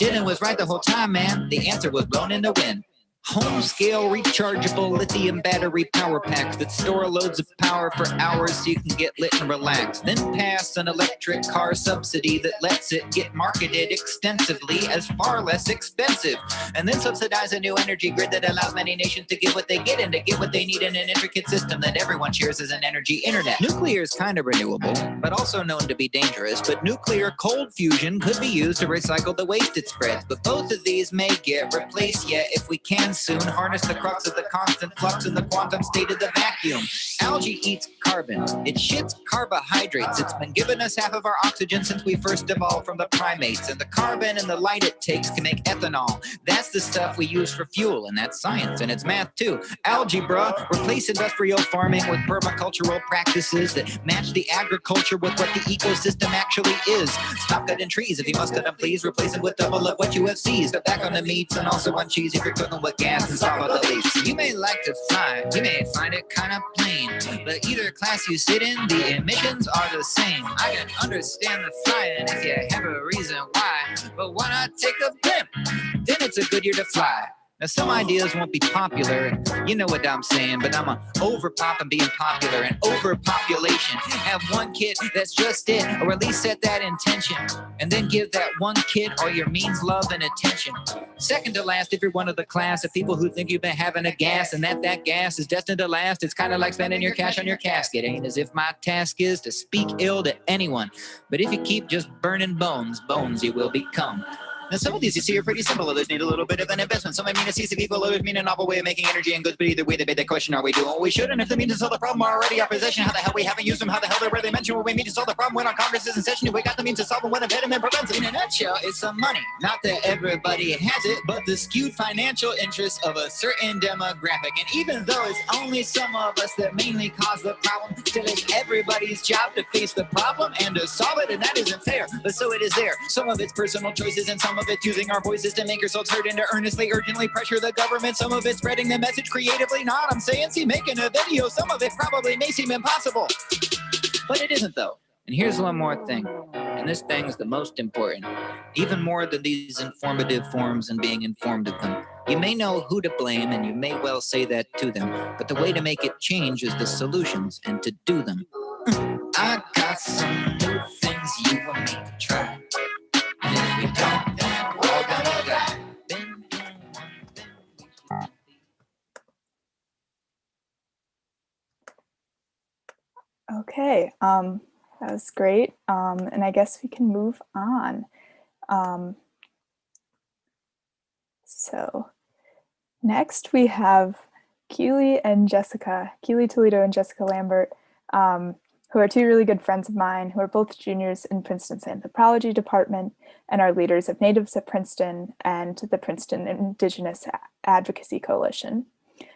Dylan was right the whole time, man. The answer was blown in the wind. Home-scale rechargeable lithium battery power packs that store loads of power for hours so you can get lit and relax. Then pass an electric car subsidy that lets it get marketed extensively as far less expensive. And then subsidize a new energy grid that allows many nations to get what they get and to get what they need in an intricate system that everyone shares as an energy internet. Nuclear is kind of renewable, but also known to be dangerous. But nuclear cold fusion could be used to recycle the waste it spreads. But both of these may get replaced yet if we can soon harness the crux of the constant flux in the quantum state of the vacuum. Algae eats carbon. It shits carbohydrates. It's been giving us half of our oxygen since we first evolved from the primates. And the carbon and the light it takes can make ethanol. That's the stuff we use for fuel, and that's science, and it's math too. Algae, bruh. Replace industrial farming with permacultural practices that match the agriculture with what the ecosystem actually is. Stop cutting trees if you must cut them, please. Replace them with double of what you have seized. Cut back on the meats and also on cheese if you're cooking with gas and solve all the leaks. You may like to fly, you may find it kind of plain, but either class you sit in, the emissions are the same. I can understand the flying if you have a reason why, but why not take a blimp? Then it's a good year to fly. Now some ideas won't be popular, and you know what I'm saying, but I'm a overpop and being popular, and overpopulation. Have one kid that's just it, or at least set that intention, and then give that one kid all your means, love, and attention. Second to last, if you're one of the class of people who think you've been having a gas, and that gas is destined to last, it's kind of like spending your cash on your casket. Ain't as if my task is to speak ill to anyone, but if you keep just burning bones you will become. Now some of these you see are pretty simple, others need a little bit of an investment. Some I mean to see people, others mean a novel way of making energy and goods, but either way they beg the question, are we doing what we should? And if the means to solve the problem are already our possession, how the hell we haven't used them? How the hell they're where they mention what we mean to solve the problem when our Congress is in session? We got the means to solve them when impediment prevents it. In a nutshell, it's some money. Not that everybody has it, but the skewed financial interests of a certain demographic. And even though it's only some of us that mainly cause the problem, still it's everybody's job to face the problem and to solve it, and that isn't fair. But so it is there. Some of it's personal choices and some of it's using our voices to make yourselves heard and to earnestly, urgently pressure the government. Some of it's spreading the message creatively. Not, I'm saying, see, making a video. Some of it probably may seem impossible, but it isn't though. And here's one more thing, and this thing's the most important, even more than these informative forms and being informed of them. You may know who to blame, and you may well say that to them, but the way to make it change is the solutions and to do them. I got some new things you want me to try, and if we don't, then we're all gonna die. Okay, that was great. And I guess we can move on. So next we have Keely and Jessica, Keely Toledo and Jessica Lambert, who are two really good friends of mine who are both juniors in Princeton's anthropology department and are leaders of Natives at Princeton and the Princeton Indigenous Advocacy Coalition.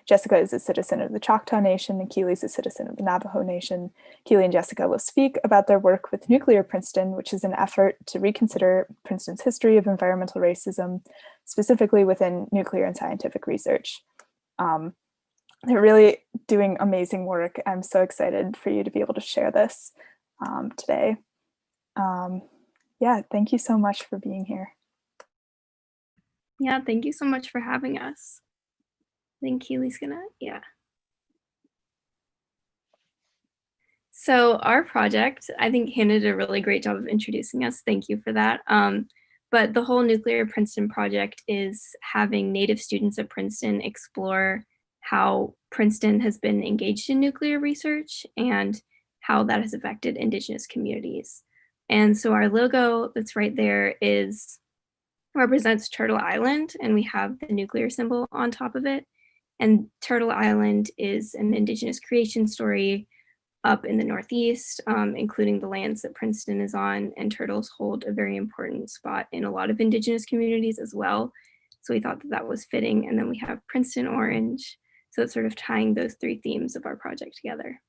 Jessica is a citizen of the Choctaw Nation and Keely is a citizen of the Navajo Nation. Keely and Jessica will speak about their work with Nuclear Princeton, which is an effort to reconsider Princeton's history of environmental racism, specifically within nuclear and scientific research. They're really doing amazing work. I'm so excited for you to be able to share this today. Yeah, thank you so much for being here. Yeah, thank you so much for having us. I think Keely's gonna, yeah. So our project, I think Hannah did a really great job of introducing us. Thank you for that. But the whole Nuclear Princeton project is having Native students at Princeton explore how Princeton has been engaged in nuclear research and how that has affected Indigenous communities. And so our logo that's right there represents Turtle Island, and we have the nuclear symbol on top of it. And Turtle Island is an Indigenous creation story up in the Northeast, including the lands that Princeton is on, and turtles hold a very important spot in a lot of Indigenous communities as well. So we thought that that was fitting. And then we have Princeton orange. So it's sort of tying those three themes of our project together.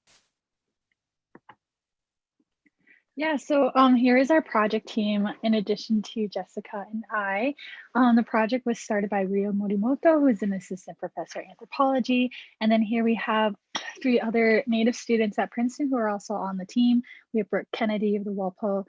Yeah, so here is our project team in addition to Jessica and I. The project was started by Rio Morimoto, who is an assistant professor of anthropology. And then here we have 3 other Native students at Princeton who are also on the team. We have Brooke Kennedy of the Walpole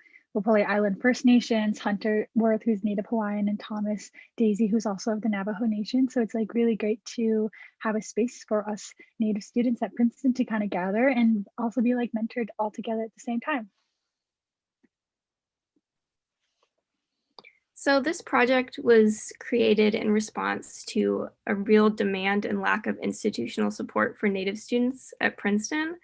Island First Nations, Hunter Worth, who's Native Hawaiian, and Thomas Daisy, who's also of the Navajo Nation. So it's like really great to have a space for us Native students at Princeton to kind of gather and also be like mentored all together at the same time. So this project was created in response to a real demand and lack of institutional support for Native students at Princeton.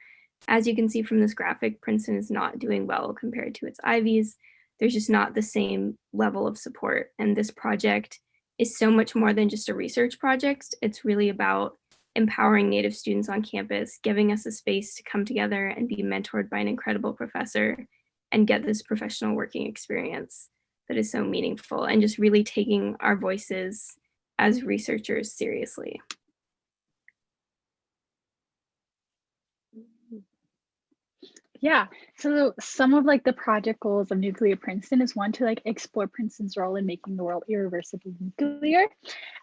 As you can see from this graphic, Princeton is not doing well compared to its Ivies. There's just not the same level of support. And this project is so much more than just a research project. It's really about empowering Native students on campus, giving us a space to come together and be mentored by an incredible professor and get this professional working experience that is so meaningful, and just really taking our voices as researchers seriously. Yeah, so some of like the project goals of Nuclear Princeton is one to like explore Princeton's role in making the world irreversibly nuclear,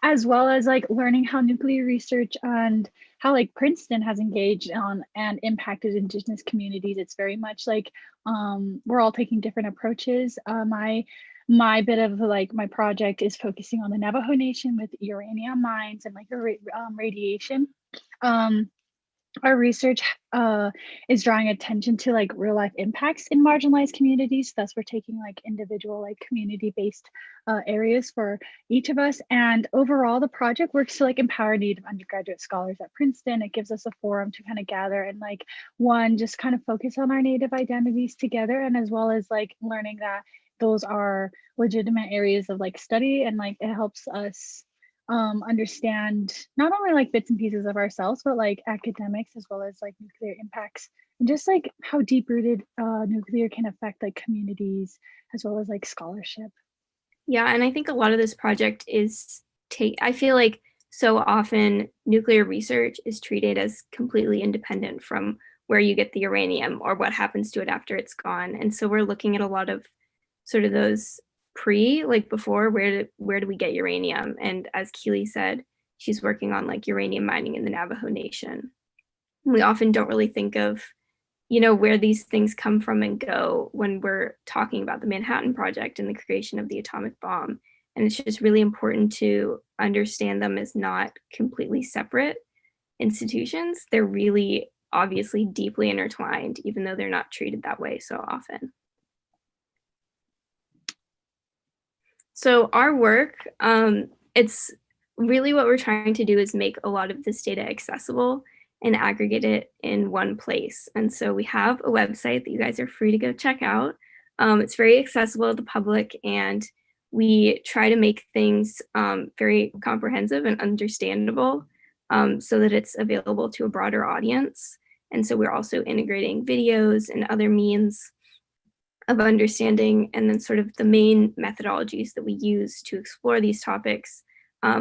as well as like learning how nuclear research and how like Princeton has engaged on and impacted Indigenous communities. It's very much like we're all taking different approaches. My bit of like my project is focusing on the Navajo Nation with uranium mines and like radiation. Our research is drawing attention to like real life impacts in marginalized communities. Thus, we're taking like individual, like community-based areas for each of us. And overall, the project works to like empower Native undergraduate scholars at Princeton. It gives us a forum to kind of gather and like just kind of focus on our Native identities together, and as well as like learning that those are legitimate areas of like study, and like it helps us understand not only like bits and pieces of ourselves, but like academics as well as like nuclear impacts, and just like how deep rooted nuclear can affect like communities as well as like scholarship. Yeah, and I think a lot of this project is I feel like so often nuclear research is treated as completely independent from where you get the uranium or what happens to it after it's gone. And so we're looking at a lot of sort of those before, where do we get uranium? And as Keely said, she's working on like uranium mining in the Navajo Nation. We often don't really think of, where these things come from and go when we're talking about the Manhattan Project and the creation of the atomic bomb. And it's just really important to understand them as not completely separate institutions. They're really obviously deeply intertwined, even though they're not treated that way so often. So our work, it's really what we're trying to do is make a lot of this data accessible and aggregate it in one place. And so we have a website that you guys are free to go check out. It's very accessible to the public, and we try to make things very comprehensive and understandable so that it's available to a broader audience. And so we're also integrating videos and other means of understanding, and then sort of the main methodologies that we use to explore these topics.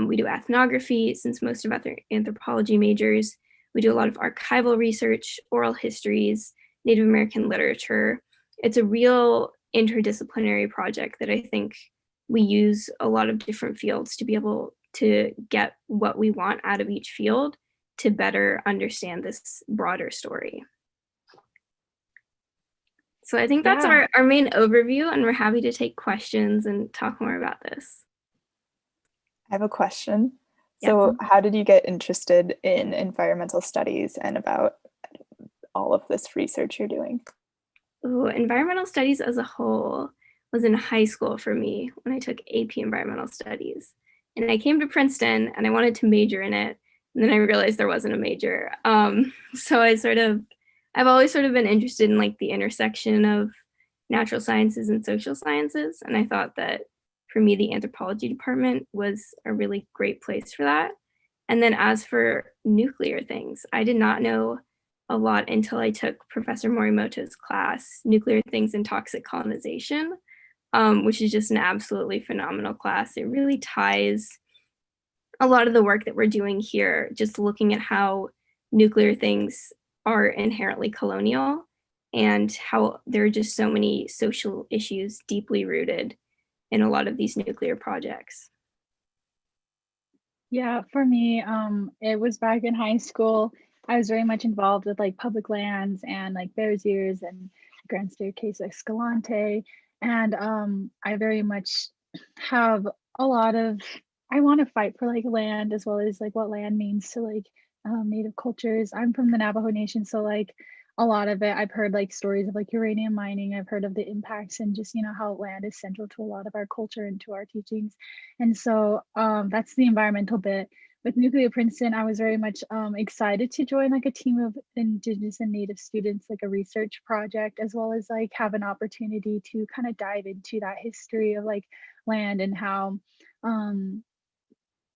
We do ethnography, since most of our anthropology majors. We do a lot of archival research, oral histories, Native American literature. It's a real interdisciplinary project that I think we use a lot of different fields to be able to get what we want out of each field to better understand this broader story. So I think that's our main overview, and we're happy to take questions and talk more about this. I have a question. So how did you get interested in environmental studies and about all of this research you're doing? Ooh, environmental studies as a whole was in high school for me when I took AP Environmental Studies. And I came to Princeton and I wanted to major in it. And then I realized there wasn't a major. So I've always sort of been interested in like the intersection of natural sciences and social sciences. And I thought that for me, the anthropology department was a really great place for that. And then as for nuclear things, I did not know a lot until I took Professor Morimoto's class, Nuclear Things and Toxic Colonization, which is just an absolutely phenomenal class. It really ties a lot of the work that we're doing here, just looking at how nuclear things are inherently colonial and how there are just so many social issues deeply rooted in a lot of these nuclear projects. Yeah, for me, it was back in high school. I was very much involved with like public lands and like Bears Ears and Grand Staircase Escalante. And I very much have a lot of, I want to fight for like land as well as like what land means to like Native cultures. I'm from the Navajo Nation, so like a lot of it, I've heard like stories of like uranium mining. I've heard of the impacts and just, you know, how land is central to a lot of our culture and to our teachings. And so that's the environmental bit. With Nuclear Princeton, I was very much excited to join like a team of Indigenous and Native students, like a research project, as well as like have an opportunity to kind of dive into that history of like land and how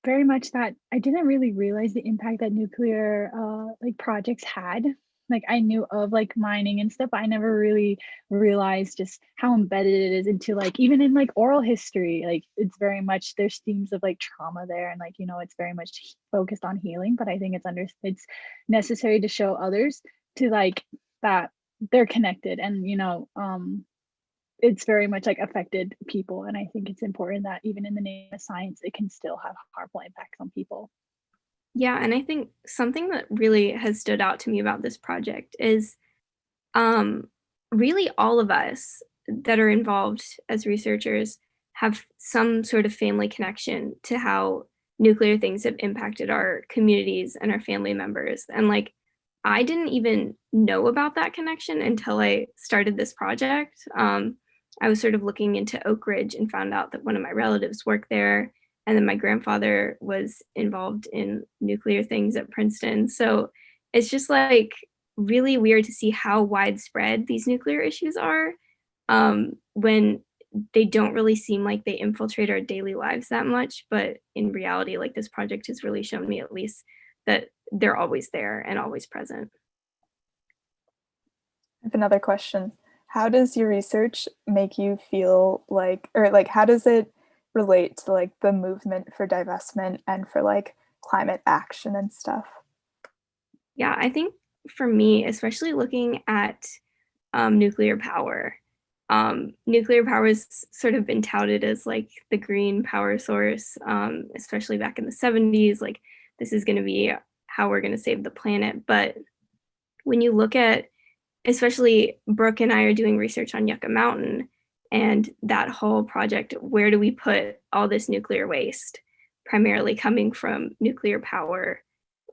very much that I didn't really realize the impact that nuclear like projects had. Like I knew of like mining and stuff, but I never really realized just how embedded it is into like, even in like oral history, like it's very much, there's themes of like trauma there. And like, you know, it's very much focused on healing, but I think it's necessary to show others to like that they're connected and, you know, it's very much like affected people. And I think it's important that even in the name of science, it can still have harmful impacts on people. Yeah, and I think something that really has stood out to me about this project is really all of us that are involved as researchers have some sort of family connection to how nuclear things have impacted our communities and our family members. And like, I didn't even know about that connection until I started this project. I was sort of looking into Oak Ridge and found out that one of my relatives worked there. And then my grandfather was involved in nuclear things at Princeton. So it's just like really weird to see how widespread these nuclear issues are when they don't really seem like they infiltrate our daily lives that much. But in reality, like this project has really shown me at least that they're always there and always present. I have another question. How does your research make you feel like, or like, how does it relate to like the movement for divestment and for like climate action and stuff? Yeah, I think for me, especially looking at nuclear power has sort of been touted as like the green power source, especially back in the 70s, like this is going to be how we're going to save the planet. But when you look at, especially Brooke and I are doing research on Yucca Mountain, and that whole project, where do we put all this nuclear waste, primarily coming from nuclear power?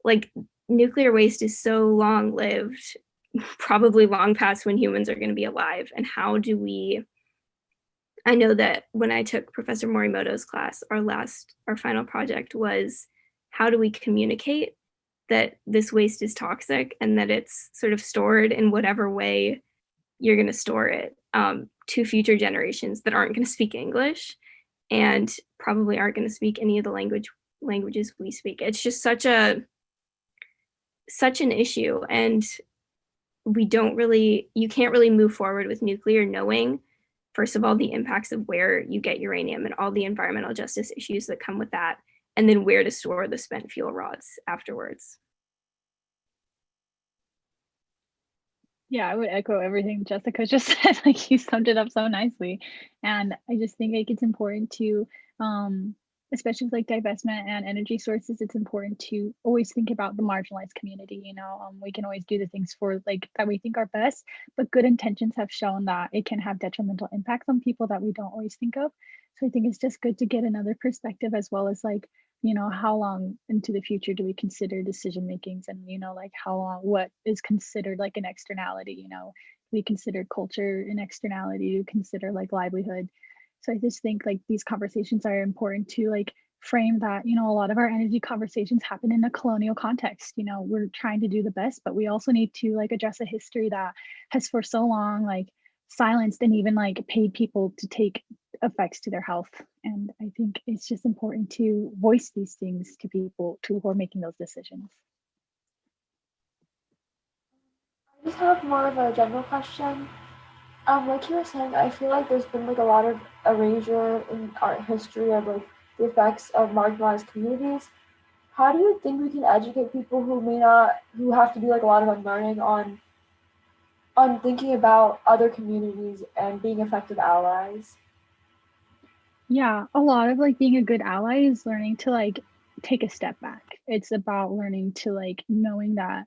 Like nuclear waste is so long lived, probably long past when humans are going to be alive. And how do we, I know that when I took Professor Morimoto's class, our final project was how do we communicate that this waste is toxic and that it's sort of stored in whatever way you're going to store it, to future generations that aren't going to speak English and probably aren't going to speak any of the languages we speak. It's just such an issue, and you can't really move forward with nuclear knowing, first of all, the impacts of where you get uranium and all the environmental justice issues that come with that, and then where to store the spent fuel rods afterwards. Yeah, I would echo everything Jessica just said. Like, you summed it up so nicely. And I just think like it's important to, especially with like divestment and energy sources, it's important to always think about the marginalized community. You know, we can always do the things for like that we think are best, but good intentions have shown that it can have detrimental impacts on people that we don't always think of. So I think it's just good to get another perspective, as well as like, you know, how long into the future do we consider decision makings, and, you know, like how long, what is considered like an externality, you know, we consider culture an externality, to consider like livelihood. So I just think like these conversations are important to like frame that, you know, a lot of our energy conversations happen in a colonial context. You know, we're trying to do the best, but we also need to like address a history that has for so long like silenced and even like paid people to take effects to their health. And I think it's just important to voice these things to people who are making those decisions. I just have more of a general question. Like you were saying, I feel like there's been like a lot of erasure in art history of like the effects of marginalized communities. How do you think we can educate people who have to do like a lot of unlearning on thinking about other communities and being effective allies? Yeah, a lot of like being a good ally is learning to like take a step back. It's about learning to like knowing that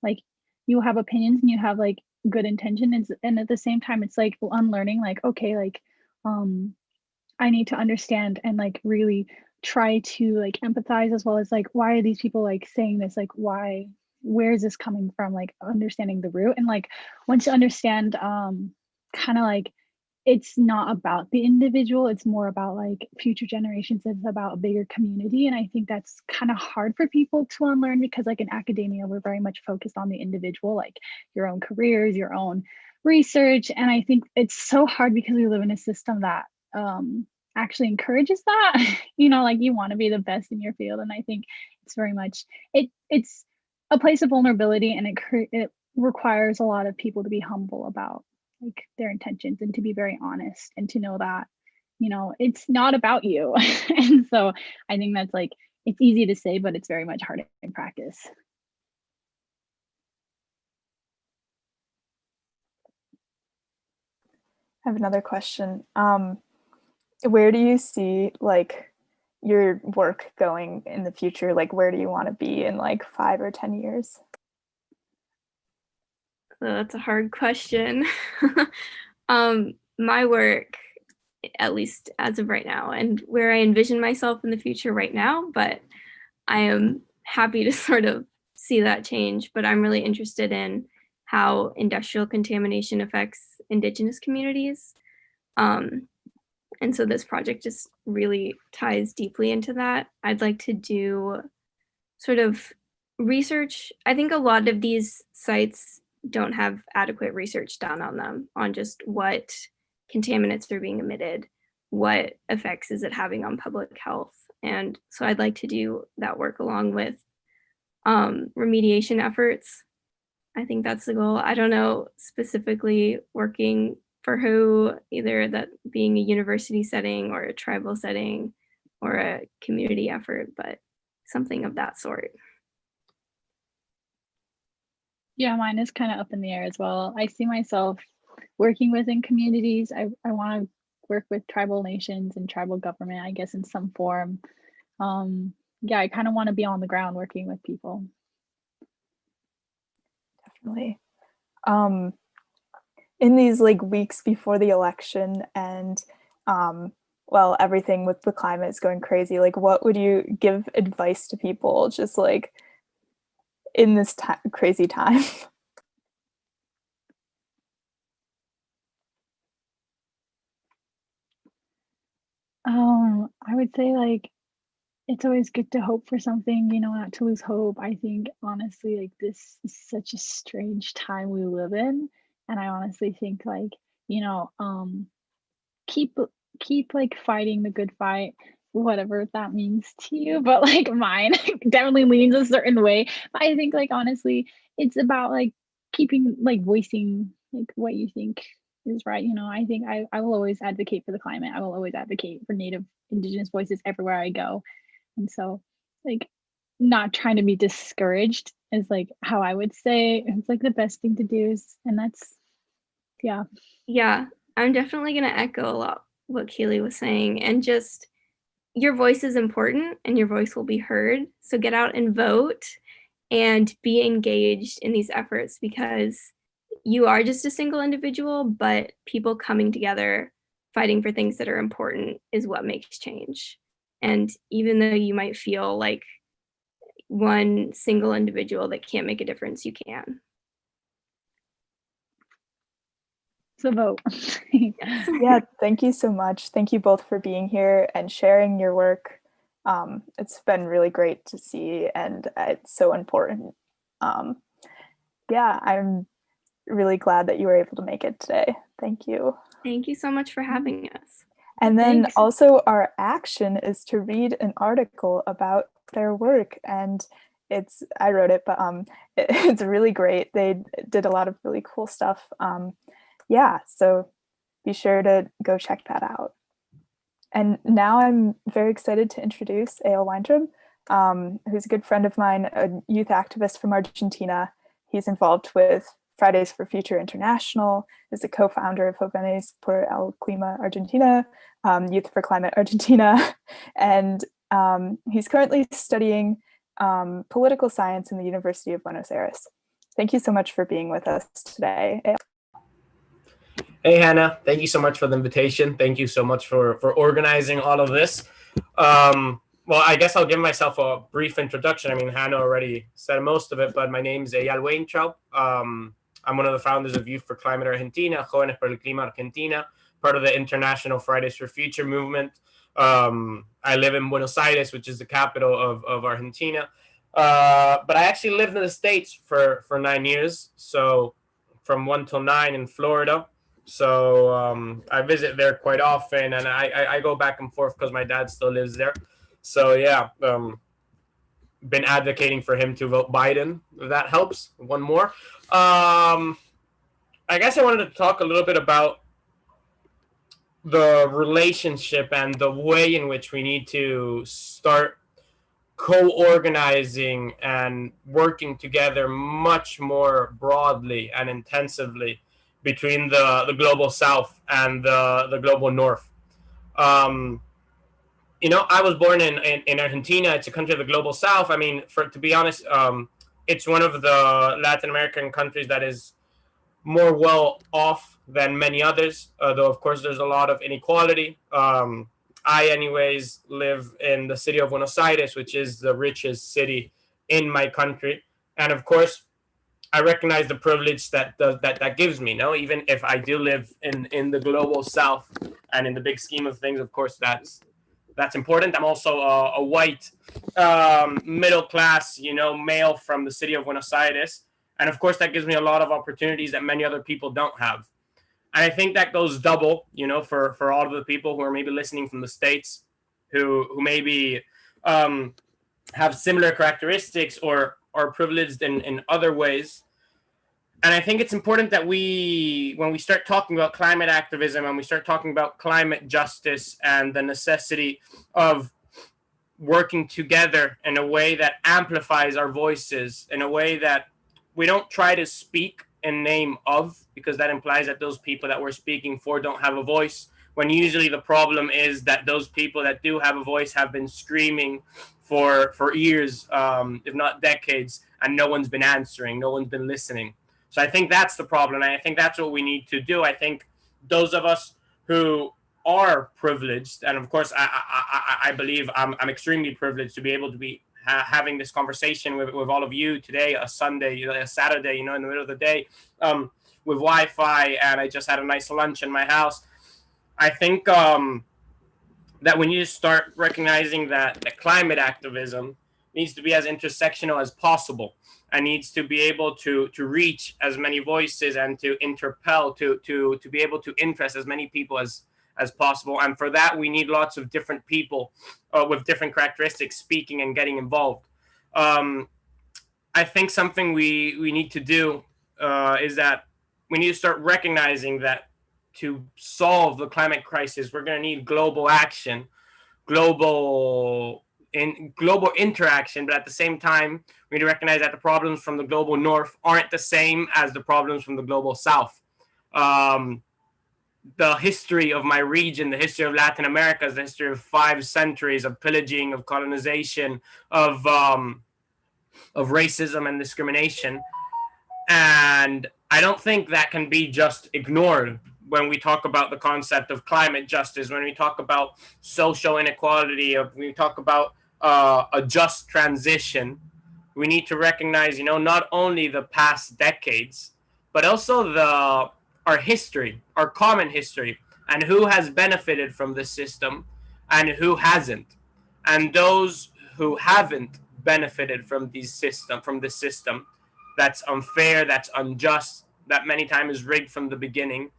like you have opinions and you have like good intentions, and at the same time it's like unlearning like, okay, like I need to understand and like really try to like empathize, as well as like, why are these people like saying this, like where is this coming from, like understanding the root. And like once you understand kind of like it's not about the individual, it's more about like future generations, it's about a bigger community. And I think that's kind of hard for people to unlearn, because like in academia we're very much focused on the individual, like your own careers, your own research. And I think it's so hard because we live in a system that actually encourages that. You know, like you want to be the best in your field, and I think it's very much it's a place of vulnerability, and it requires a lot of people to be humble about like their intentions, and to be very honest, and to know that, you know, it's not about you. And so I think that's like, it's easy to say, but it's very much hard in practice. I have another question. Where do you see like your work going in the future? Like, where do you want to be in like 5 or 10 years? That's a hard question. My work, at least as of right now, and where I envision myself in the future right now, but I am happy to sort of see that change. But I'm really interested in how industrial contamination affects Indigenous communities. And so this project just really ties deeply into that. I'd like to do sort of research. I think a lot of these sites don't have adequate research done on them, on just what contaminants are being emitted, what effects is it having on public health. And so I'd like to do that work along with remediation efforts. I think that's the goal. I don't know specifically working for who, either that being a university setting or a tribal setting or a community effort, but something of that sort. Yeah, mine is kind of up in the air as well. I see myself working within communities. I want to work with tribal nations and tribal government, I guess, in some form. Yeah, I kind of want to be on the ground working with people. Definitely. In these like weeks before the election, and well, everything with the climate is going crazy, like what would you give advice to people just like in this crazy time? I would say like it's always good to hope for something, you know, not to lose hope. I think honestly, like this is such a strange time we live in. And I honestly think like, you know, keep like fighting the good fight, whatever that means to you. But like mine definitely leans a certain way. But I think like honestly, it's about like keeping like voicing like what you think is right. You know, I think I will always advocate for the climate. I will always advocate for Native Indigenous voices everywhere I go. And so like not trying to be discouraged is like how I would say it's like the best thing to do is, and that's yeah. Yeah, I'm definitely going to echo a lot what Keely was saying, and just your voice is important and your voice will be heard. So get out and vote and be engaged in these efforts, because you are just a single individual, but people coming together, fighting for things that are important is what makes change. And even though you might feel like one single individual that can't make a difference, you can. So vote. Yeah, thank you so much. Thank you both for being here and sharing your work. It's been really great to see, and it's so important. Yeah, I'm really glad that you were able to make it today. Thank you. Thank you so much for having us. And then Thanks. also our action is to read an article about their work, and I wrote it, but it's really great. They did a lot of really cool stuff. Yeah, so be sure to go check that out. And now I'm very excited to introduce Eyal Weintraub, who's a good friend of mine, a youth activist from Argentina. He's involved with Fridays for Future International, is the co-founder of Jóvenes por el Clima Argentina, Youth for Climate Argentina, and he's currently studying political science in the University of Buenos Aires. Thank you so much for being with us today, Eyal. Hey, Hannah, thank you so much for the invitation. Thank you so much for organizing all of this. Well, I guess I'll give myself a brief introduction. I mean, Hannah already said most of it, but my name's Eyal Weintraub. I'm one of the founders of Youth for Climate Argentina, Jóvenes por el Clima Argentina, part of the International Fridays for Future movement. I live in Buenos Aires, which is the capital of Argentina. But I actually lived in the States for 9 years. So from 1 till 9 in Florida. So I visit there quite often, and I go back and forth because my dad still lives there. So yeah, been advocating for him to vote Biden. If that helps. One more. I guess I wanted to talk a little bit about the relationship and the way in which we need to start co-organizing and working together much more broadly and intensively between the global South and the global North. You know, I was born in Argentina. It's a country of the global South. I mean, to be honest, it's one of the Latin American countries that is more well off than many others, though of course there's a lot of inequality. I anyways live in the city of Buenos Aires, which is the richest city in my country. And of course, I recognize the privilege that gives me, no? Even if I do live in the global South and in the big scheme of things, of course, that's important. I'm also a white, middle class, you know, male from the city of Buenos Aires. And of course, that gives me a lot of opportunities that many other people don't have. And I think that goes double, you know, for all of the people who are maybe listening from the States, who maybe have similar characteristics or are privileged in other ways. And I think it's important that when we start talking about climate activism and we start talking about climate justice and the necessity of working together in a way that amplifies our voices, in a way that we don't try to speak in name of, because that implies that those people that we're speaking for don't have a voice, when usually the problem is that those people that do have a voice have been screaming for years, if not decades, and no one's been answering, no one's been listening. So I think that's the problem, and I think that's what we need to do. I think those of us who are privileged, and of course I believe I'm extremely privileged to be able to be having this conversation with all of you today, a Sunday, a Saturday, you know, in the middle of the day, with Wi-Fi, and I just had a nice lunch in my house. I think that we need to start recognizing that the climate activism needs to be as intersectional as possible and needs to be able to reach as many voices and to interpel, to be able to interest as many people as possible. And for that, we need lots of different people with different characteristics speaking and getting involved. I think something we need to do is that we need to start recognizing that to solve the climate crisis, we're going to need global action, global interaction, but at the same time, we need to recognize that the problems from the global north aren't the same as the problems from the global south. The history of my region, the history of Latin America, is the history of 5 centuries of pillaging, of colonization, of racism and discrimination. And I don't think that can be just ignored when we talk about the concept of climate justice, when we talk about social inequality, when we talk about a just transition. We need to recognize, not only the past decades, but also our history, our common history, and who has benefited from this system and who hasn't. And those who haven't benefited from this system that's unfair, that's unjust, that many times is rigged from the beginning,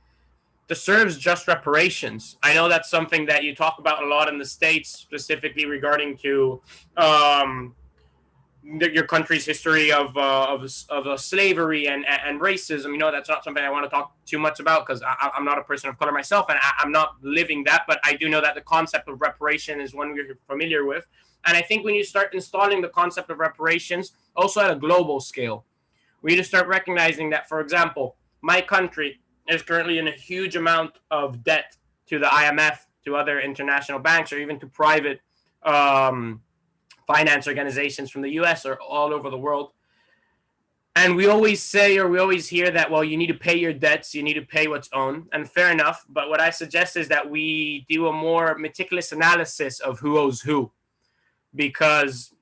deserves just reparations. I know that's something that you talk about a lot in the States, specifically regarding to your country's history of slavery and racism. That's not something I want to talk too much about because I'm not a person of color myself and I'm not living that, but I do know that the concept of reparation is one we're familiar with. And I think we need to start installing the concept of reparations also at a global scale. We need to start recognizing that, for example, my country is currently in a huge amount of debt to the IMF, to other international banks, or even to private finance organizations from the US or all over the world. And we always say, or we always hear that, well, you need to pay your debts, you need to pay what's owed, and fair enough. But what I suggest is that we do a more meticulous analysis of who owes who, because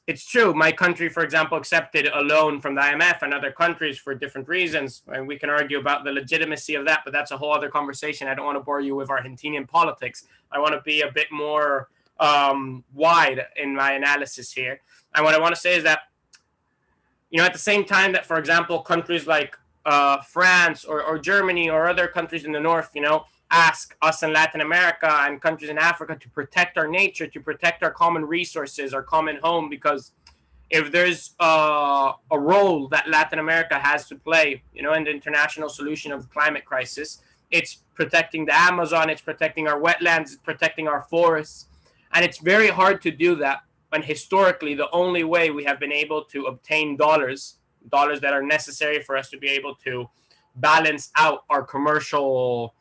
it's true. My country, for example, accepted a loan from the IMF and other countries for different reasons. And we can argue about the legitimacy of that, but that's a whole other conversation. I don't want to bore you with Argentinian politics. I want to be a bit more wide in my analysis here. And what I want to say is that, at the same time that, for example, countries like France or Germany or other countries in the north, ask us in Latin America and countries in Africa to protect our nature, to protect our common resources, our common home, because if there's a role that Latin America has to play, in the international solution of the climate crisis, it's protecting the Amazon, it's protecting our wetlands, it's protecting our forests. And it's very hard to do that when historically the only way we have been able to obtain dollars that are necessary for us to be able to balance out our commercial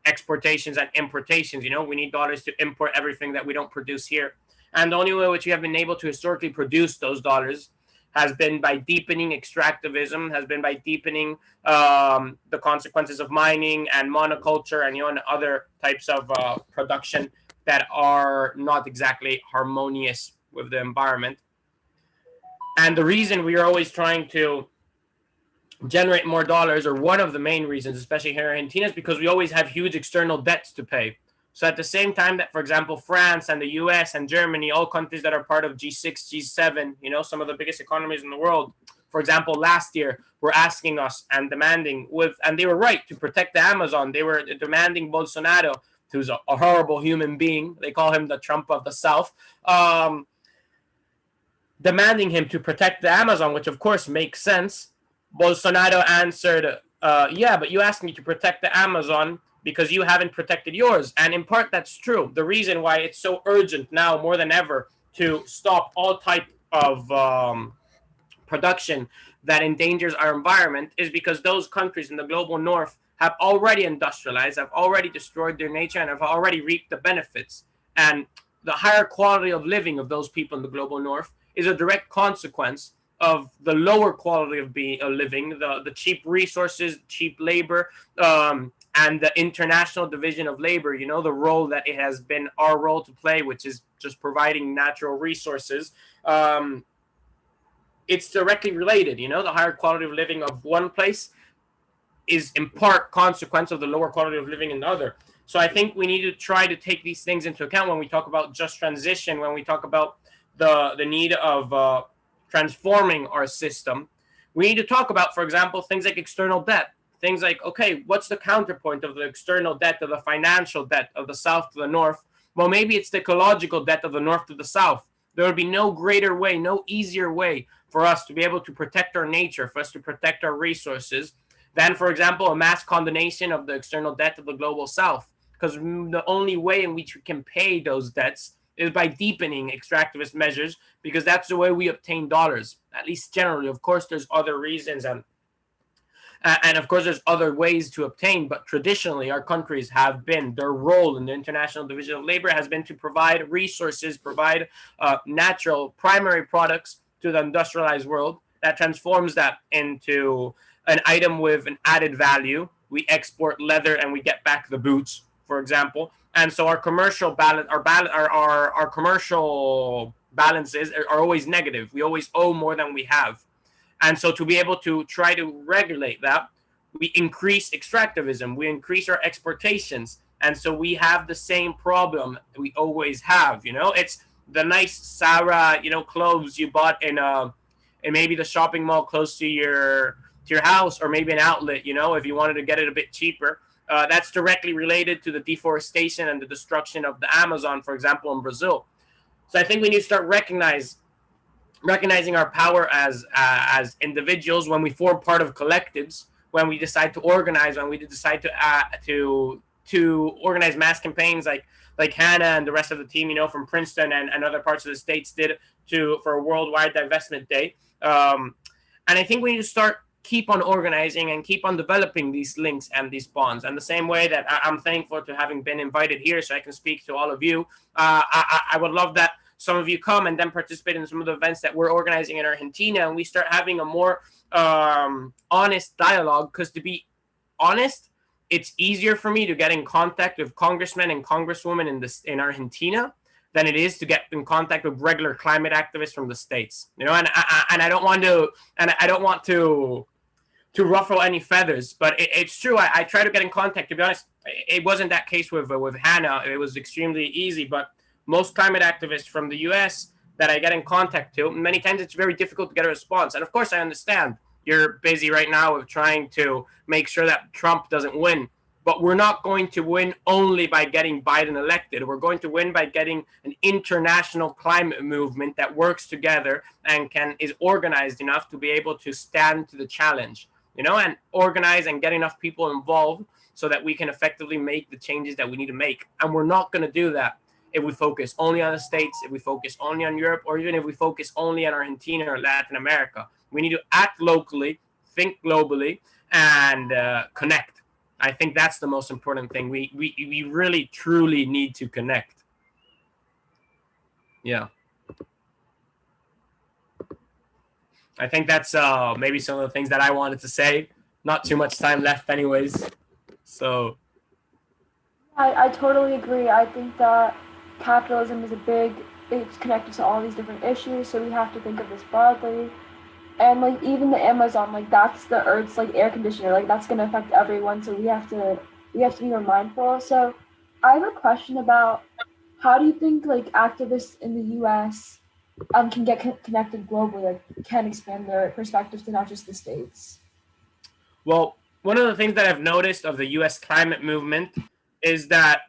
exportations and importations. We need dollars to import everything that we don't produce here. And the only way which we have been able to historically produce those dollars has been by deepening extractivism, has been by deepening the consequences of mining and monoculture and other types of production that are not exactly harmonious with the environment. And the reason we are always trying to generate more dollars, or one of the main reasons, especially here in Argentina, is because we always have huge external debts to pay. So at the same time that, for example, France and the US and Germany, all countries that are part of G6, G7, some of the biggest economies in the world, for example, last year, were asking us and demanding and they were right, to protect the Amazon. They were demanding Bolsonaro, who's a horrible human being. They call him the Trump of the South. Demanding him to protect the Amazon, which of course makes sense. Bolsonaro answered, yeah, but you asked me to protect the Amazon because you haven't protected yours. And in part, that's true. The reason why it's so urgent now more than ever to stop all type of production that endangers our environment is because those countries in the global north have already industrialized, have already destroyed their nature, and have already reaped the benefits. And the higher quality of living of those people in the global north is a direct consequence of the lower quality of living, the cheap resources, cheap labor, and the international division of labor, the role that it has been our role to play, which is just providing natural resources. It's directly related, the higher quality of living of one place is in part consequence of the lower quality of living in the other. So I think we need to try to take these things into account when we talk about just transition, when we talk about the need of transforming our system. We need to talk about, for example, things like external debt. Things like, okay, what's the counterpoint of the external debt, of the financial debt of the South to the North? Well, maybe it's the ecological debt of the North to the South. There would be no greater way, no easier way for us to be able to protect our nature, for us to protect our resources, than, for example, a mass condemnation of the external debt of the global South. Because the only way in which we can pay those debts is by deepening extractivist measures, because that's the way we obtain dollars, at least generally. Of course, there's other reasons, and of course, there's other ways to obtain, but traditionally, our countries have been, their role in the international division of labor has been to provide resources, provide natural primary products to the industrialized world that transforms that into an item with an added value. We export leather and we get back the boots, for example. And so our commercial balance, our commercial balances are always negative. We always owe more than we have. And so to be able to try to regulate that, we increase extractivism, we increase our exportations. And so we have the same problem we always have. It's the nice Sarah, clothes you bought in maybe the shopping mall close to your house, or maybe an outlet, if you wanted to get it a bit cheaper. That's directly related to the deforestation and the destruction of the Amazon, for example, in Brazil. So I think we need to start recognizing our power as individuals when we form part of collectives, when we decide to organize, when we decide to organize mass campaigns like Hannah and the rest of the team, from Princeton and other parts of the States did for a worldwide divestment day. And I think we need to keep on organizing and keep on developing these links and these bonds. And the same way that I'm thankful to having been invited here so I can speak to all of you, I would love that some of you come and then participate in some of the events that we're organizing in Argentina, and we start having a more honest dialogue. Because to be honest, it's easier for me to get in contact with congressmen and congresswomen in Argentina than it is to get in contact with regular climate activists from the States. And I don't want to ruffle any feathers, but it's true. I try to get in contact. To be honest, it wasn't that case with Hannah. It was extremely easy, but most climate activists from the US that I get in contact to, many times it's very difficult to get a response. And of course, I understand you're busy right now with trying to make sure that Trump doesn't win. But we're not going to win only by getting Biden elected. We're going to win by getting an international climate movement that works together and is organized enough to be able to stand to the challenge, and organize and get enough people involved so that we can effectively make the changes that we need to make. And we're not going to do that if we focus only on the States, if we focus only on Europe, or even if we focus only on Argentina or Latin America. We need to act locally, think globally, and connect. I think that's the most important thing. We really, truly need to connect. Yeah. I think that's maybe some of the things that I wanted to say. Not too much time left anyways. So. I totally agree. I think that capitalism is it's connected to all these different issues, so we have to think of this broadly. And even the Amazon, that's the Earth's air conditioner, that's gonna affect everyone. So we have to be more mindful. So I have a question about how do you think activists in the US can get connected globally, can expand their perspectives to not just the States? Well, one of the things that I've noticed of the US climate movement is that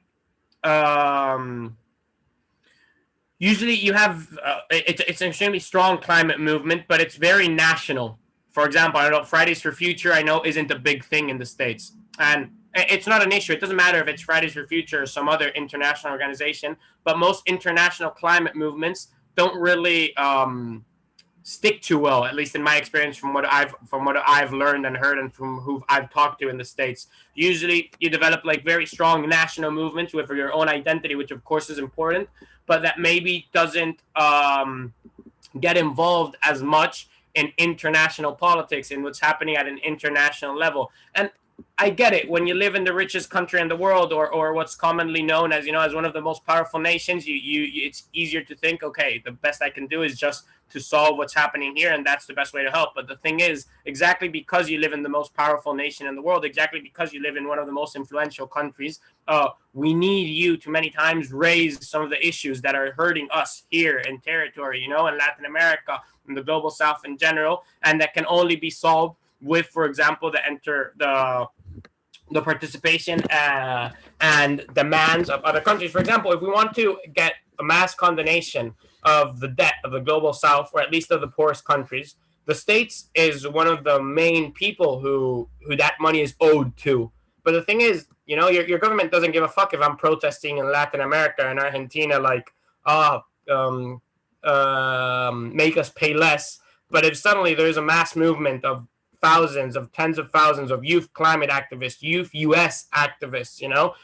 usually you have it's an extremely strong climate movement, but it's very national. For example, I know Fridays for Future, I know, isn't a big thing in the States. And it's not an issue. It doesn't matter if it's Fridays for Future or some other international organization, but most international climate movements don't really stick too well, at least in my experience, from what I've learned and heard and from who I've talked to in the States. Usually you develop very strong national movements with your own identity, which of course is important, but that maybe doesn't get involved as much in international politics and what's happening at an international level. And I get it. When you live in the richest country in the world, or what's commonly known as, as one of the most powerful nations, it's easier to think, okay, the best I can do is just to solve what's happening here, and that's the best way to help. But the thing is, exactly because you live in the most powerful nation in the world, exactly because you live in one of the most influential countries, we need you to many times raise some of the issues that are hurting us here in territory, in Latin America, in the global South in general, and that can only be solved with, for example, the participation and demands of other countries. For example, if we want to get a mass condemnation of the debt of the global South, or at least of the poorest countries, the States is one of the main people who that money is owed to. But the thing is, your government doesn't give a fuck if I'm protesting in Latin America and Argentina, like, make us pay less. But if suddenly there's a mass movement of tens of thousands of youth climate activists, youth US activists,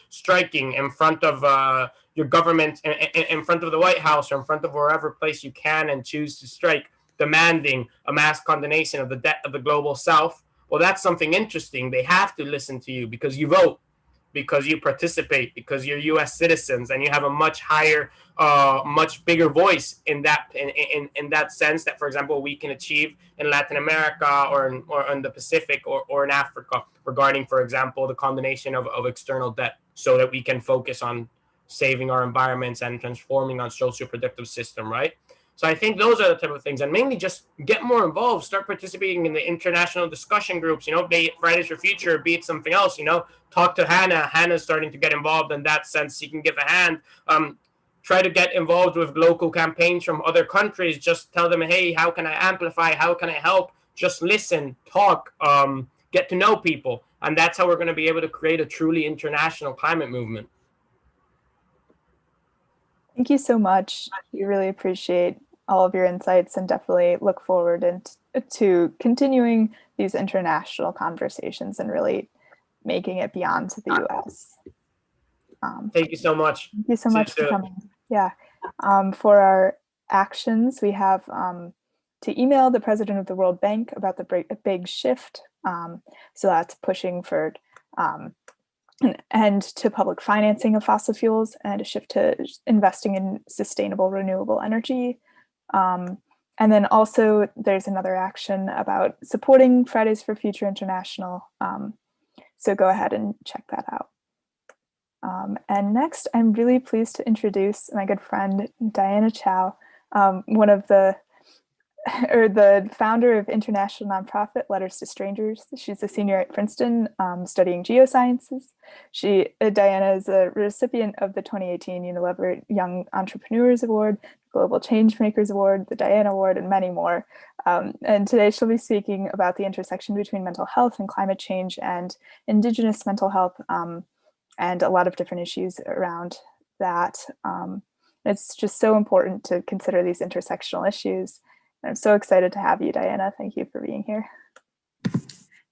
striking in front of your government, in front of the White House, or in front of wherever place you can and choose to strike, demanding a mass condemnation of the debt of the global South, well, that's something interesting. They have to listen to you because you vote, because you participate, because you're US citizens, and you have a much higher, much bigger voice in that sense that, for example, we can achieve in Latin America or in the Pacific or in Africa regarding, for example, the condemnation of external debt, so that we can focus on saving our environments and transforming our socio-productive system, right? So I think those are the type of things, and mainly just get more involved, start participating in the international discussion groups, be it Fridays for Future, be it something else, talk to Hannah. Hannah's starting to get involved in that sense. She can give a hand. Try to get involved with local campaigns from other countries. Just tell them, hey, how can I amplify? How can I help? Just listen, talk, get to know people. And that's how we're going to be able to create a truly international climate movement. Thank you so much. We really appreciate all of your insights and definitely look forward to continuing these international conversations and really making it beyond to the US. Thank you so much. Thank you so much for coming. Yeah. For our actions, we have to email the president of the World Bank about the big shift. So that's pushing for an end to public financing of fossil fuels and a shift to investing in sustainable renewable energy. And then also there's another action about supporting Fridays for Future International. So go ahead and check that out. And next, I'm really pleased to introduce my good friend, Diana Chao, one of the founder of international nonprofit Letters to Strangers. She's a senior at Princeton studying geosciences. Diana is a recipient of the 2018 Unilever Young Entrepreneurs Award, Global Changemakers Award, the Diana Award, and many more. And today she'll be speaking about the intersection between mental health and climate change and Indigenous mental health, and a lot of different issues around that. It's just so important to consider these intersectional issues. I'm so excited to have you, Diana. Thank you for being here.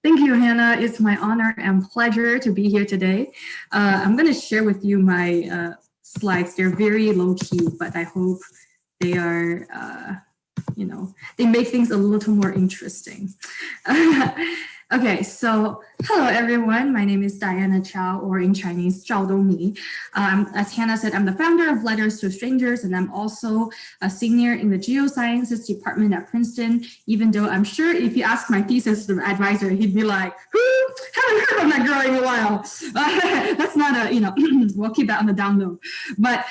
Thank you, Hannah. It's my honor and pleasure to be here today. I'm going to share with you my slides. They're very low key, but I hope they are, they make things a little more interesting. Okay, so hello everyone. My name is Diana Chao, or in Chinese, Zhao Dongni. As Hannah said, I'm the founder of Letters to Strangers, and I'm also a senior in the Geosciences department at Princeton, even though I'm sure if you ask my thesis advisor, he'd be like, haven't heard of that girl in a while. That's not we'll keep that on the down low. But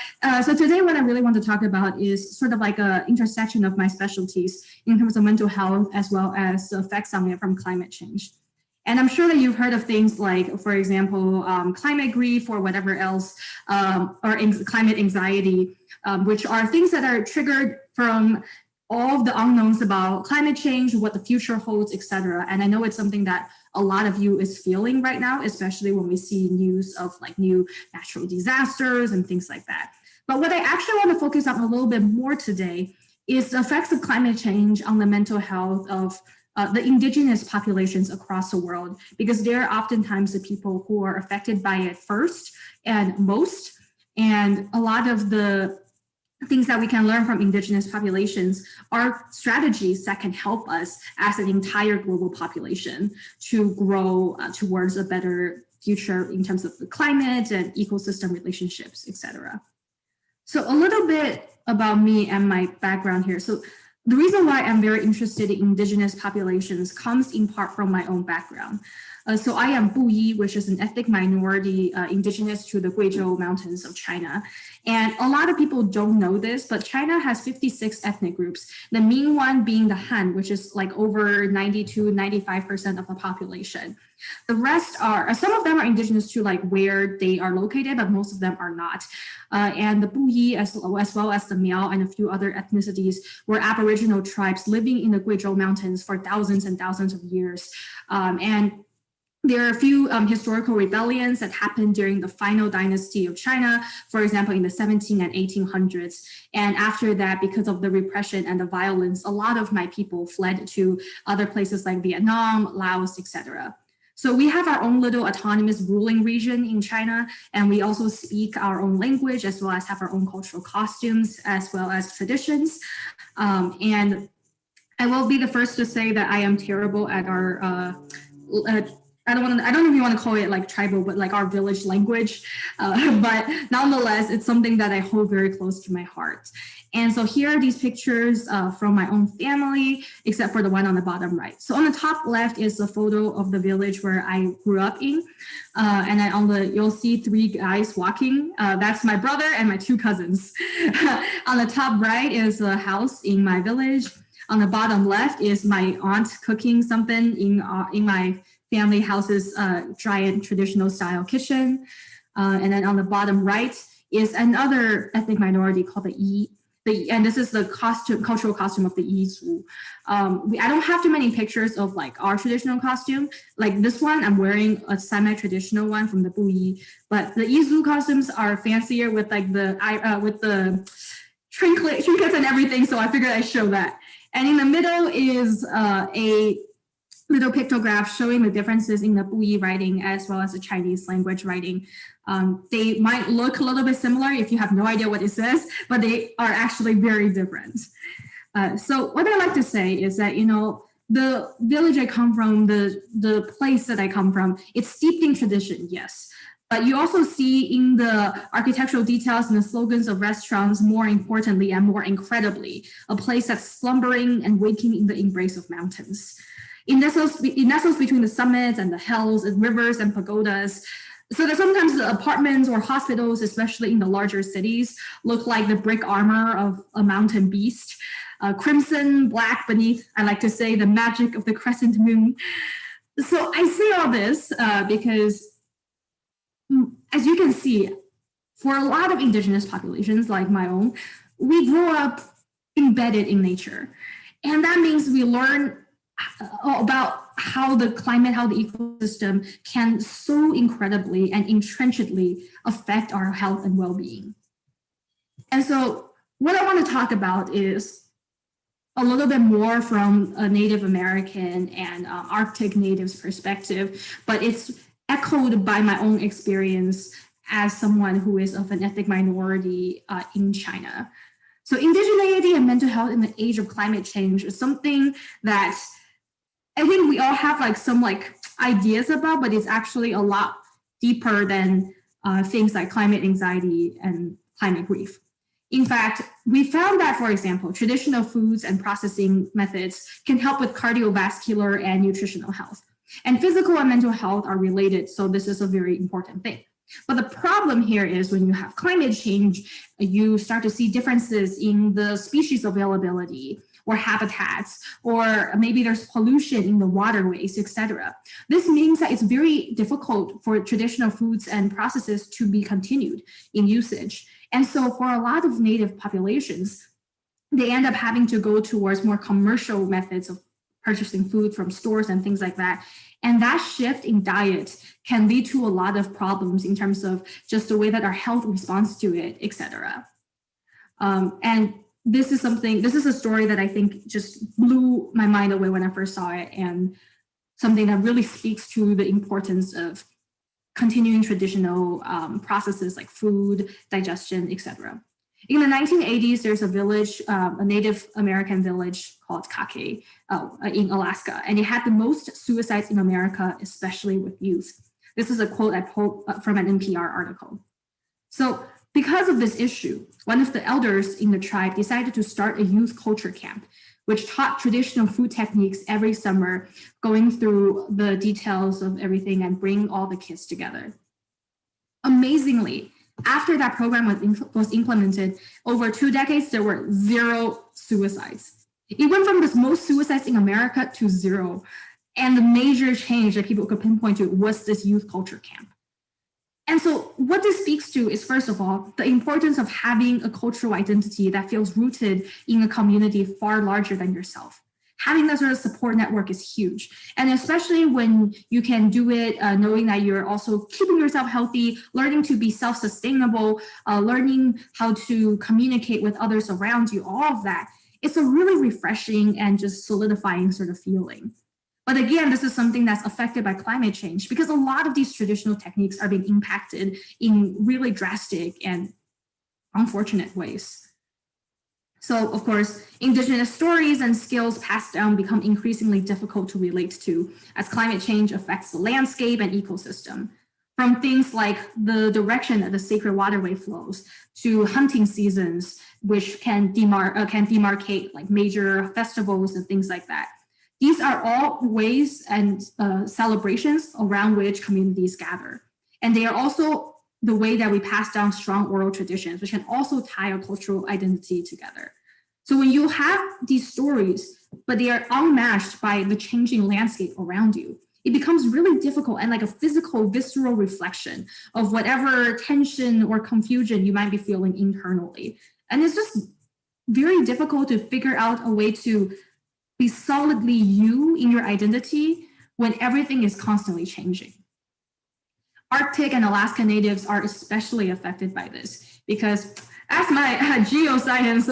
so today what I really want to talk about is sort of like an intersection of my specialties in terms of mental health, as well as the effects on it from climate change. And I'm sure that you've heard of things like, for example, climate grief or whatever else, or climate anxiety, which are things that are triggered from all of the unknowns about climate change, what the future holds, etc. And I know it's something that a lot of you is feeling right now, especially when we see news of like new natural disasters and things like that. But what I actually want to focus on a little bit more today is the effects of climate change on the mental health of the indigenous populations across the world, because they're oftentimes the people who are affected by it first and most. And a lot of the things that we can learn from indigenous populations are strategies that can help us as an entire global population to grow towards a better future in terms of the climate and ecosystem relationships, etc. So a little bit about me and my background here. So the reason why I'm very interested in indigenous populations comes in part from my own background. So I am Bu-Yi, which is an ethnic minority indigenous to the Guizhou Mountains of China. And a lot of people don't know this, but China has 56 ethnic groups, the main one being the Han, which is like over 95% of the population. The rest are, some of them are indigenous to like where they are located, but most of them are not. And the Bu-Yi, as well as the Miao and a few other ethnicities, were Aboriginal tribes living in the Guizhou Mountains for thousands and thousands of years. And there are a few historical rebellions that happened during the final dynasty of China, for example, in the 1700s and 1800s. And after that, because of the repression and the violence, a lot of my people fled to other places like Vietnam, Laos, etc. So we have our own little autonomous ruling region in China, and we also speak our own language, as well as have our own cultural costumes, as well as traditions. And I will be the first to say that I am terrible at our I don't know if you want to call it like tribal, but like our village language. But nonetheless, it's something that I hold very close to my heart. And so here are these pictures from my own family, except for the one on the bottom right. So on the top left is a photo of the village where I grew up in. And then you'll see three guys walking. That's my brother and my two cousins. On the top right is a house in my village. On the bottom left is my aunt cooking something in my family house's giant traditional style kitchen. And then on the bottom right is another ethnic minority called the Ybe. And this is the cultural costume of the Ybe. I don't have too many pictures of like our traditional costume. Like this one, I'm wearing a semi-traditional one from the Bu-Yi, but the Ybe costumes are fancier with like the trinkets and everything. So I figured I'd show that. And in the middle is a little pictograph showing the differences in the Bu-Yi writing as well as the Chinese language writing. They might look a little bit similar if you have no idea what it says, but they are actually very different. So what I like to say is that, you know, the village I come from, the place that I come from, it's steeped in tradition, yes. But you also see in the architectural details and the slogans of restaurants, more importantly and more incredibly, a place that's slumbering and waking in the embrace of mountains. It nestles between the summits and the hills and rivers and pagodas. So that sometimes the apartments or hospitals, especially in the larger cities, look like the brick armor of a mountain beast. Crimson, black beneath, I like to say, the magic of the crescent moon. So I say all this because, as you can see, for a lot of indigenous populations like my own, we grow up embedded in nature. And that means we learn about how the climate, how the ecosystem can so incredibly and entrenchedly affect our health and well-being. And so what I want to talk about is a little bit more from a Native American and Arctic natives perspective, but it's echoed by my own experience as someone who is of an ethnic minority in China. So indigeneity and mental health in the age of climate change is something that I think we all have like some like ideas about, but it's actually a lot deeper than things like climate anxiety and climate grief. In fact, we found that, for example, traditional foods and processing methods can help with cardiovascular and nutritional health. And physical and mental health are related, so this is a very important thing. But the problem here is when you have climate change, you start to see differences in the species availability or habitats, or maybe there's pollution in the waterways, etc. This means that it's very difficult for traditional foods and processes to be continued in usage. And so for a lot of native populations, they end up having to go towards more commercial methods of purchasing food from stores and things like that. And that shift in diet can lead to a lot of problems in terms of just the way that our health responds to it, etc. And this is a story that I think just blew my mind away when I first saw it, and something that really speaks to the importance of continuing traditional processes like food, digestion, etc. In the 1980s, there's a village, a Native American village called Cathy in Alaska, and it had the most suicides in America, especially with youth. This is a quote I pulled from an NPR article. So because of this issue, one of the elders in the tribe decided to start a youth culture camp, which taught traditional food techniques every summer, going through the details of everything and bring all the kids together. Amazingly, after that program was implemented, over 2 decades, there were 0 suicides. It went from the most suicides in America to 0. And the major change that people could pinpoint to was this youth culture camp. And so what this speaks to is, first of all, the importance of having a cultural identity that feels rooted in a community far larger than yourself. Having that sort of support network is huge. And especially when you can do it knowing that you're also keeping yourself healthy, learning to be self-sustainable, learning how to communicate with others around you, all of that. It's a really refreshing and just solidifying sort of feeling. But again, this is something that's affected by climate change because a lot of these traditional techniques are being impacted in really drastic and unfortunate ways. So of course, Indigenous stories and skills passed down become increasingly difficult to relate to as climate change affects the landscape and ecosystem. From things like the direction that the sacred waterway flows to hunting seasons, which can demarcate like major festivals and things like that. These are all ways and celebrations around which communities gather. And they are also the way that we pass down strong oral traditions, which can also tie our cultural identity together. So when you have these stories, but they are unmatched by the changing landscape around you, it becomes really difficult and like a physical, visceral reflection of whatever tension or confusion you might be feeling internally. And it's just very difficult to figure out a way to be solidly you in your identity when everything is constantly changing. Arctic and Alaska natives are especially affected by this because as my geoscience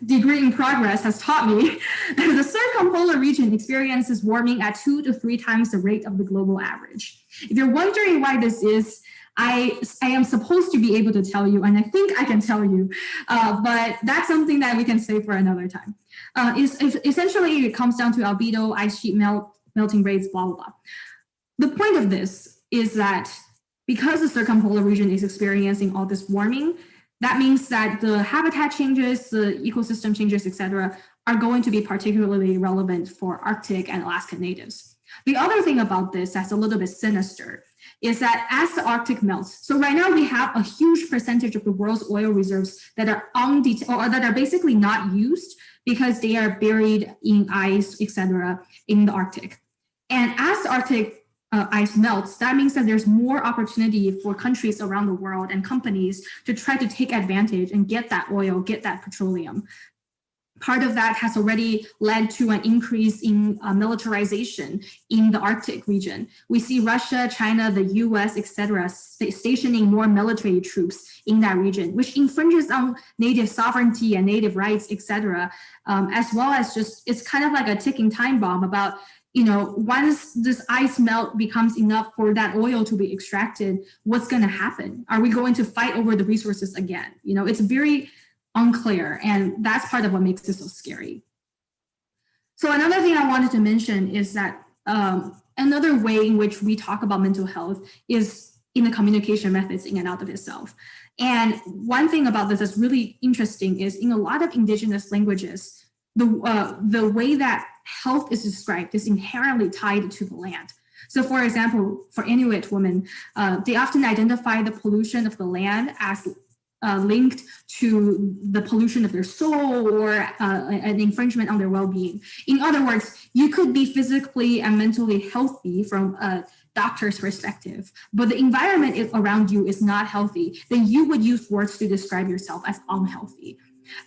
degree in progress has taught me, the circumpolar region experiences warming at 2 to 3 times the rate of the global average. If you're wondering why this is, I am supposed to be able to tell you, and I think I can tell you, but that's something that we can save for another time. Essentially, it comes down to albedo, ice sheet melting rates, blah, blah, blah. The point of this is that because the circumpolar region is experiencing all this warming, that means that the habitat changes, the ecosystem changes, et cetera, are going to be particularly relevant for Arctic and Alaska natives. The other thing about this that's a little bit sinister is that as the Arctic melts, so right now we have a huge percentage of the world's oil reserves that are or that are basically not used because they are buried in ice, et cetera, in the Arctic. And as the Arctic ice melts, that means that there's more opportunity for countries around the world and companies to try to take advantage and get that oil, get that petroleum. Part of that has already led to an increase in militarization in the Arctic region. We see Russia, China, the US, et cetera, stationing more military troops in that region, which infringes on native sovereignty and native rights, et cetera, as well as just, it's kind of like a ticking time bomb about, you know, once this ice melt becomes enough for that oil to be extracted, what's going to happen? Are we going to fight over the resources again? You know, it's very unclear, and that's part of what makes it so scary. So another thing I wanted to mention is that another way in which we talk about mental health is in the communication methods in and out of itself. And one thing about this that's really interesting is in a lot of indigenous languages, the way that health is described is inherently tied to the land. So for example, for Inuit women, they often identify the pollution of the land as linked to the pollution of their soul or an infringement on their well-being. In other words, you could be physically and mentally healthy from a doctor's perspective, but the environment around you is not healthy, then you would use words to describe yourself as unhealthy.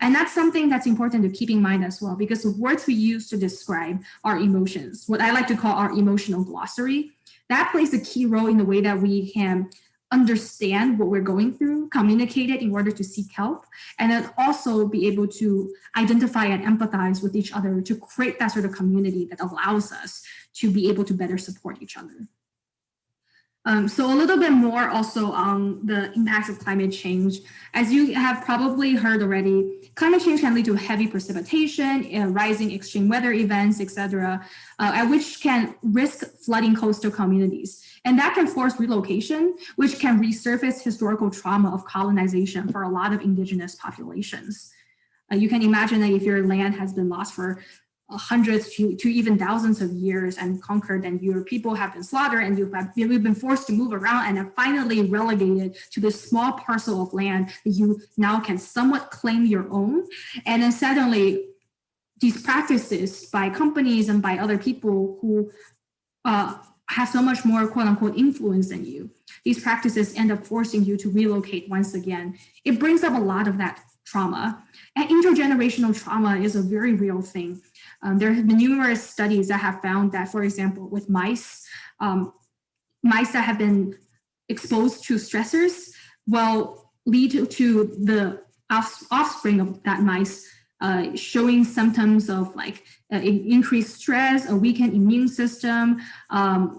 And that's something that's important to keep in mind as well, because the words we use to describe our emotions, what I like to call our emotional glossary, that plays a key role in the way that we can understand what we're going through, communicate it in order to seek help, and then also be able to identify and empathize with each other to create that sort of community that allows us to be able to better support each other. So a little bit more also on the impacts of climate change. As you have probably heard already, climate change can lead to heavy precipitation, rising extreme weather events, etc., which can risk flooding coastal communities. And that can force relocation, which can resurface historical trauma of colonization for a lot of indigenous populations. You can imagine that if your land has been lost for hundreds to even thousands of years and conquered, and your people have been slaughtered, and you've been forced to move around and are finally relegated to this small parcel of land that you now can somewhat claim your own. And then suddenly these practices by companies and by other people who have so much more quote unquote influence than you, these practices end up forcing you to relocate once again. It brings up a lot of that trauma. And intergenerational trauma is a very real thing. There have been numerous studies that have found that, for example, with mice, mice that have been exposed to stressors will lead to the offspring of that mice showing symptoms of like increased stress, a weakened immune system,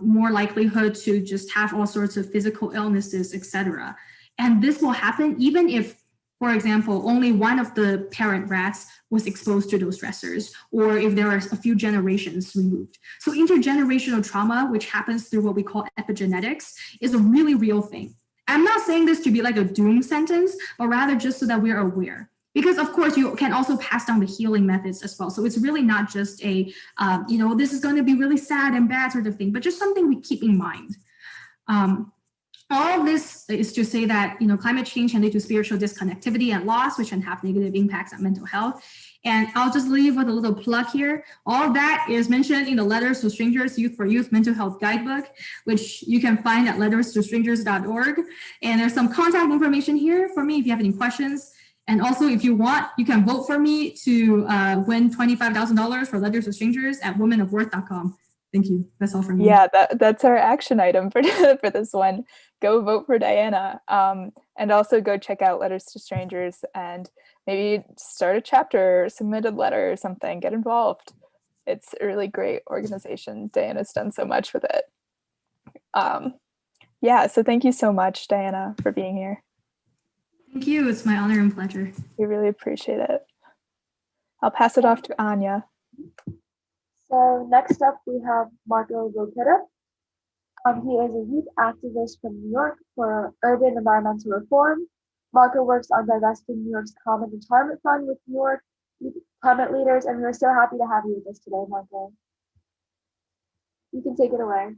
more likelihood to just have all sorts of physical illnesses, etc. And this will happen even if, for example, only one of the parent rats was exposed to those stressors, or if there are a few generations removed. So intergenerational trauma, which happens through what we call epigenetics, is a really real thing. I'm not saying this to be like a doom sentence, but rather just so that we're aware. Because of course you can also pass down the healing methods as well. So it's really not just a, this is going to be really sad and bad sort of thing, but just something we keep in mind. All of this is to say that climate change can lead to spiritual disconnectivity and loss, which can have negative impacts on mental health. And I'll just leave with a little plug here. All of that is mentioned in the Letters to Strangers Youth for Youth Mental Health Guidebook, which you can find at letterstostrangers.org. And there's some contact information here for me if you have any questions. And also, if you want, you can vote for me to win $25,000 for Letters to Strangers at womenofworth.com. Thank you. That's all from me. Yeah, that's our action item for this one. Go vote for Diana. And also go check out Letters to Strangers and maybe start a chapter or submit a letter or something. Get involved. It's a really great organization. Diana's done so much with it. Yeah, so thank you so much, Diana, for being here. Thank you. It's my honor and pleasure. We really appreciate it. I'll pass it off to Anya. So next up, we have Marco Leclercq. He is a youth activist from New York for urban environmental reform. Marco works on divesting New York's common retirement fund with New York climate leaders, and we're so happy to have you with us today, Marco. You can take it away.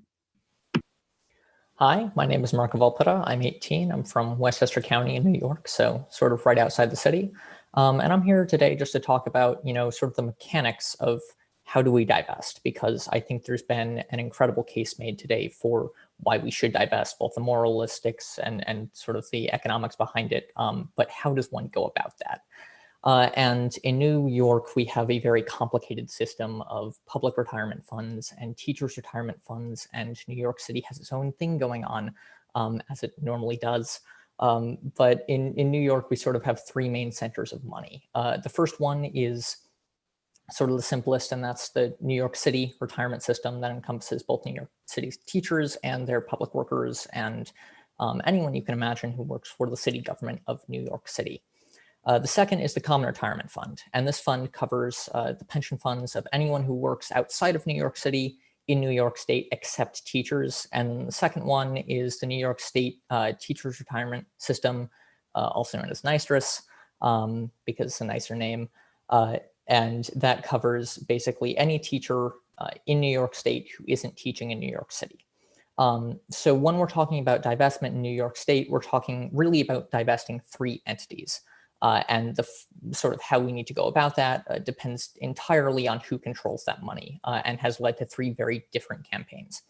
Hi, my name is Marco Valpera. I'm 18. I'm from Westchester County in New York, so sort of right outside the city. And I'm here today just to talk about, sort of the mechanics of how do we divest? Because I think there's been an incredible case made today for why we should divest, both the moralistics and sort of the economics behind it. But how does one go about that? And in New York, we have a very complicated system of public retirement funds and teachers' retirement funds, and New York City has its own thing going on, as it normally does. But in New York, we sort of have three main centers of money. The first one is sort of the simplest, and that's the New York City retirement system that encompasses both New York City's teachers and their public workers and anyone you can imagine who works for the city government of New York City. The second is the Common Retirement Fund, and this fund covers the pension funds of anyone who works outside of New York City in New York State except teachers. And the second one is the New York State Teachers Retirement System, also known as NYSTRS, because it's a nicer name. And that covers basically any teacher in New York State who isn't teaching in New York City. So when we're talking about divestment in New York State, we're talking really about divesting three entities. And the sort of how we need to go about that depends entirely on who controls that money and has led to three very different campaigns.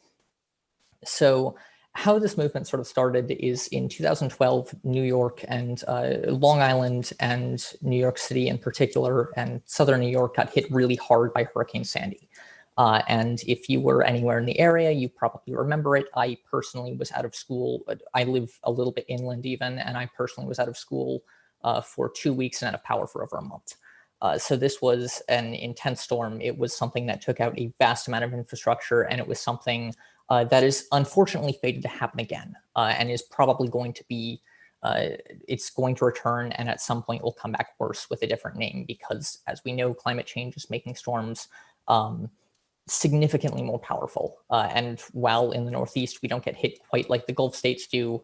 So how this movement sort of started is in 2012, New York and Long Island and New York City in particular, and Southern New York got hit really hard by Hurricane Sandy. And if you were anywhere in the area, you probably remember it. I personally was out of school. I live a little bit inland even, and I personally was out of school for 2 weeks and out of power for over a month. So this was an intense storm. It was something that took out a vast amount of infrastructure, and it was something that is unfortunately fated to happen again, and is probably going to be, it's going to return, and at some point will come back worse with a different name, because as we know, climate change is making storms significantly more powerful. And while in the Northeast, we don't get hit quite like the Gulf states do,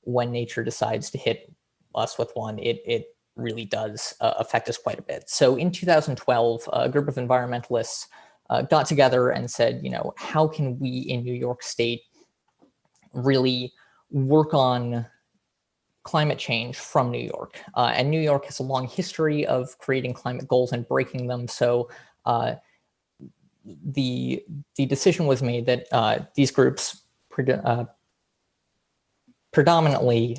when nature decides to hit us with one, it really does affect us quite a bit. So in 2012, a group of environmentalists got together and said, you know, how can we in New York State really work on climate change from New York? And New York has a long history of creating climate goals and breaking them. So the decision was made that these groups, predominantly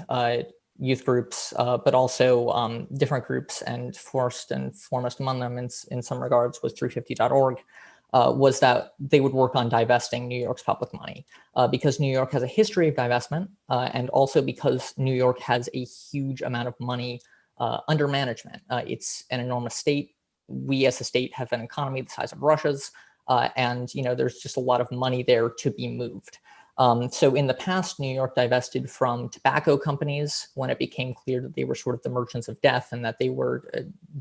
youth groups, but also different groups, and first and foremost among them in some regards was 350.org, was that they would work on divesting New York's public money, because New York has a history of divestment, and also because New York has a huge amount of money under management. It's an enormous state. We as a state have an economy the size of Russia's, and you know, there's just a lot of money there to be moved. So in the past, New York divested from tobacco companies when it became clear that they were sort of the merchants of death and that they were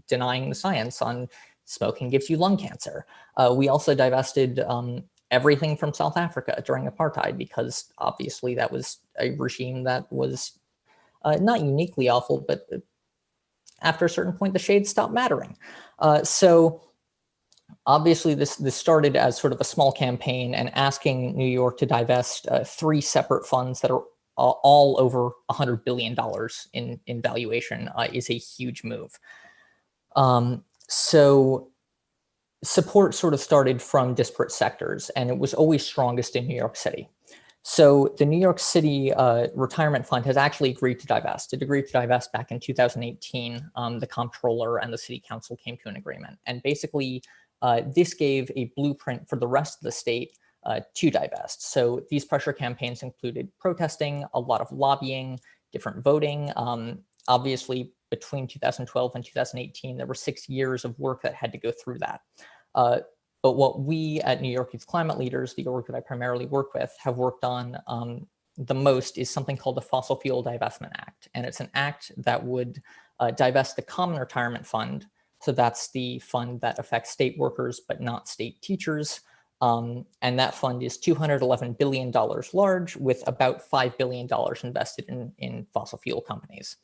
denying the science on smoking gives you lung cancer. We also divested everything from South Africa during apartheid, because obviously that was a regime that was not uniquely awful, but after a certain point, the shades stopped mattering. So obviously, this started as sort of a small campaign, and asking New York to divest 3 separate funds that are all over $100 billion in valuation is a huge move. So support sort of started from disparate sectors, and it was always strongest in New York City. So the New York City Retirement Fund has actually agreed to divest. It agreed to divest back in 2018. The comptroller and the city council came to an agreement. And basically, this gave a blueprint for the rest of the state to divest. So these pressure campaigns included protesting, a lot of lobbying, different voting. Obviously, between 2012 and 2018, there were 6 years of work that had to go through that. But what we at New York Youth Climate Leaders, the org that I primarily work with, have worked on the most is something called the Fossil Fuel Divestment Act. And it's an act that would divest the Common Retirement Fund. So that's the fund that affects state workers, but not state teachers. And that fund is $211 billion large, with about $5 billion invested in fossil fuel companies.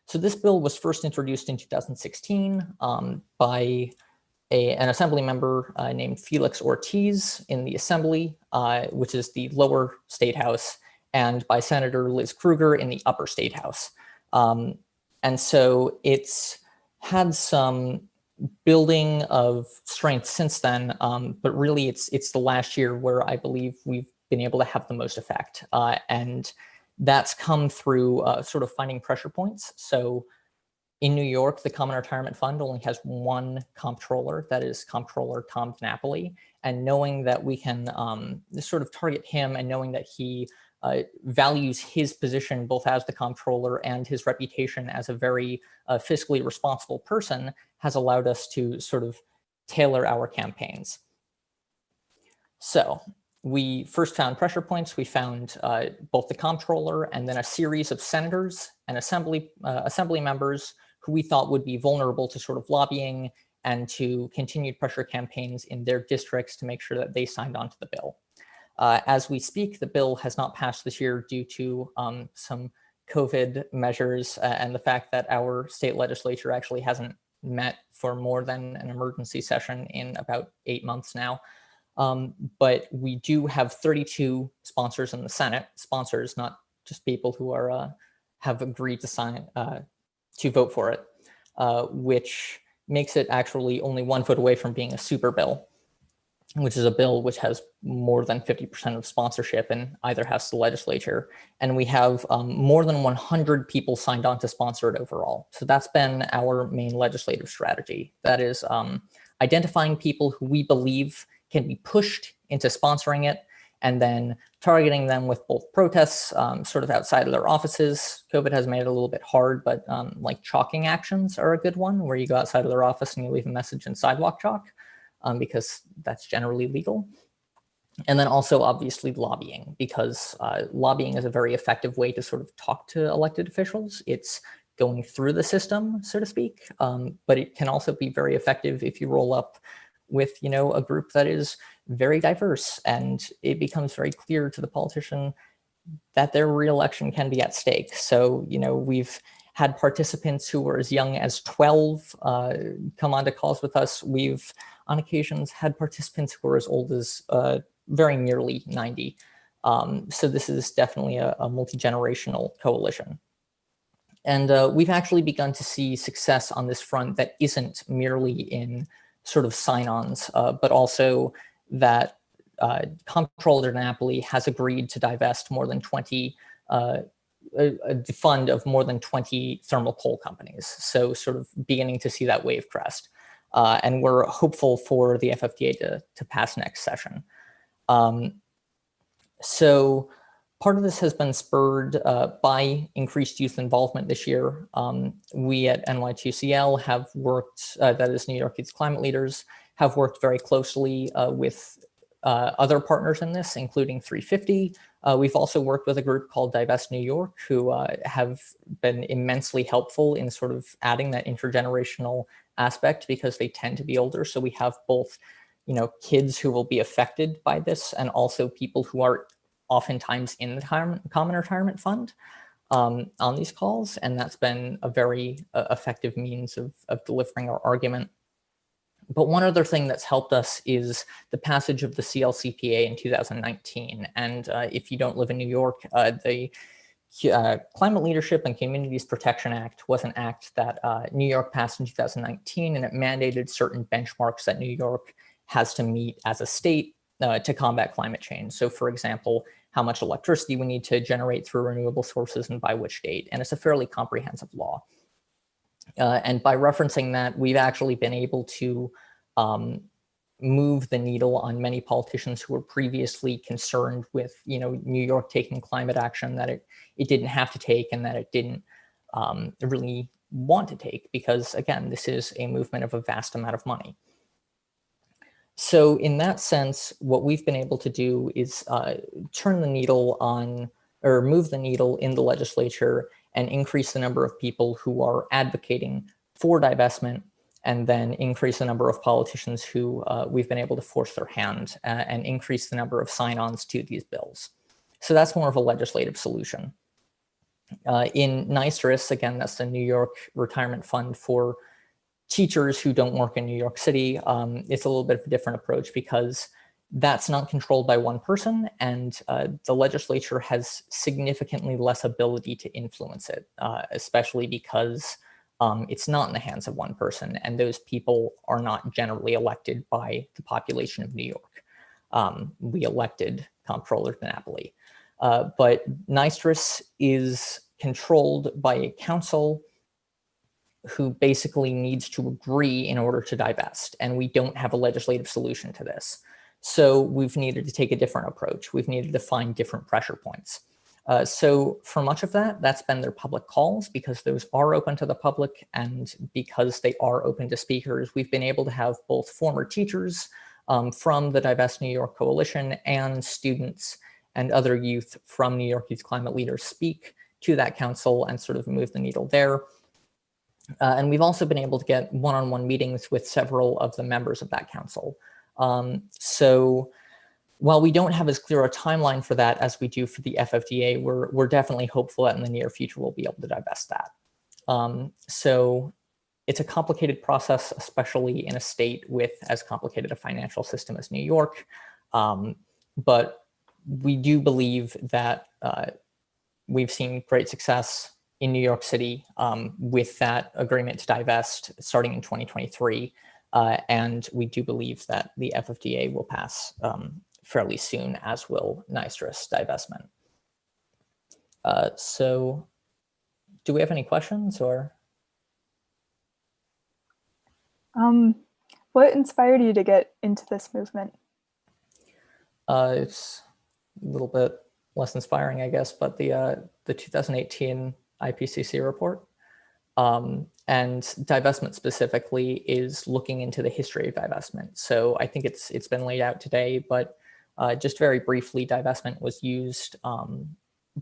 So this bill was first introduced in 2016 by an assembly member named Felix Ortiz in the assembly, which is the lower state house, and by Senator Liz Krueger in the upper state house. And so it's had some building of strength since then, but really it's the last year where I believe we've been able to have the most effect. And that's come through sort of finding pressure points. So in New York, the Common Retirement Fund only has one comptroller, that is Comptroller Tom DiNapoli. And knowing that we can sort of target him, and knowing that he values his position both as the comptroller and his reputation as a very fiscally responsible person, has allowed us to sort of tailor our campaigns. So we first found pressure points. We found both the comptroller and then a series of senators and assembly members who we thought would be vulnerable to sort of lobbying and to continued pressure campaigns in their districts to make sure that they signed on to the bill. As we speak, the bill has not passed this year due to some COVID measures and the fact that our state legislature actually hasn't met for more than an emergency session in about 8 months now. But we do have 32 sponsors in the Senate, sponsors, not just people who are have agreed to sign to vote for it, which makes it actually only 1 vote away from being a super bill, which is a bill which has more than 50% of sponsorship in either house of the legislature. And we have more than 100 people signed on to sponsor it overall. So that's been our main legislative strategy. That is identifying people who we believe can be pushed into sponsoring it, and then targeting them with both protests sort of outside of their offices. COVID has made it a little bit hard, but like chalking actions are a good one, where you go outside of their office and you leave a message in sidewalk chalk, because that's generally legal. And then also obviously lobbying, because lobbying is a very effective way to sort of talk to elected officials. It's going through the system, so to speak, but it can also be very effective if you roll up with, you know, a group that is very diverse, and it becomes very clear to the politician that their reelection can be at stake. So, you know, we've had participants who were as young as 12 come on to calls with us. We've on occasions had participants who were as old as very nearly 90. So this is definitely a multi-generational coalition. And we've actually begun to see success on this front that isn't merely in sort of sign-ons, but also that Comptroller Napoli has agreed to divest more than 20, a fund of more than 20 thermal coal companies. So sort of beginning to see that wave crest. And we're hopeful for the FFDA to pass next session. So part of this has been spurred by increased youth involvement this year. We at NY2CL have worked, that is New York Youth Climate Leaders, have worked very closely with other partners in this, including 350. We've also worked with a group called Divest New York, who have been immensely helpful in sort of adding that intergenerational aspect, because they tend to be older. So we have both, you know, kids who will be affected by this, and also people who are oftentimes in the Common Retirement Fund on these calls. And that's been a very effective means of delivering our argument. But one other thing that's helped us is the passage of the CLCPA in 2019. And if you don't live in New York, the Climate Leadership and Communities Protection Act was an act that New York passed in 2019, and it mandated certain benchmarks that New York has to meet as a state to combat climate change. So for example, how much electricity we need to generate through renewable sources and by which date. And it's a fairly comprehensive law. And by referencing that, we've actually been able to move the needle on many politicians who were previously concerned with, you know, New York taking climate action that it didn't have to take, and that it didn't really want to take, because again, this is a movement of a vast amount of money. So in that sense, what we've been able to do is turn the needle on, or move the needle in the legislature, and increase the number of people who are advocating for divestment, and then increase the number of politicians who we've been able to force their hand, and increase the number of sign-ons to these bills. So that's more of a legislative solution. In NYSRIS, again, that's the New York Retirement Fund for teachers who don't work in New York City. It's a little bit of a different approach, because that's not controlled by one person, and the legislature has significantly less ability to influence it, especially because it's not in the hands of one person, and those people are not generally elected by the population of New York. We elected Comptroller Napoli. But NYSRIS is controlled by a council who basically needs to agree in order to divest, and we don't have a legislative solution to this. So we've needed to take a different approach. We've needed to find different pressure points. So for much of that, that's been their public calls, because those are open to the public, and because they are open to speakers, we've been able to have both former teachers from the Divest New York Coalition and students and other youth from New York Youth Climate Leaders speak to that council and sort of move the needle there. And we've also been able to get one-on-one meetings with several of the members of that council. So while we don't have as clear a timeline for that as we do for the FFDA, we're definitely hopeful that in the near future we'll be able to divest that. So it's a complicated process, especially in a state with as complicated a financial system as New York. But we do believe that we've seen great success in New York City with that agreement to divest starting in 2023. And we do believe that the FFDA will pass fairly soon, as will NYSRIS divestment. So do we have any questions, or? What inspired you to get into this movement? It's little bit less inspiring, I guess, but the 2018 IPCC report. And divestment specifically is looking into the history of divestment. So I think it's been laid out today, but just very briefly, divestment was used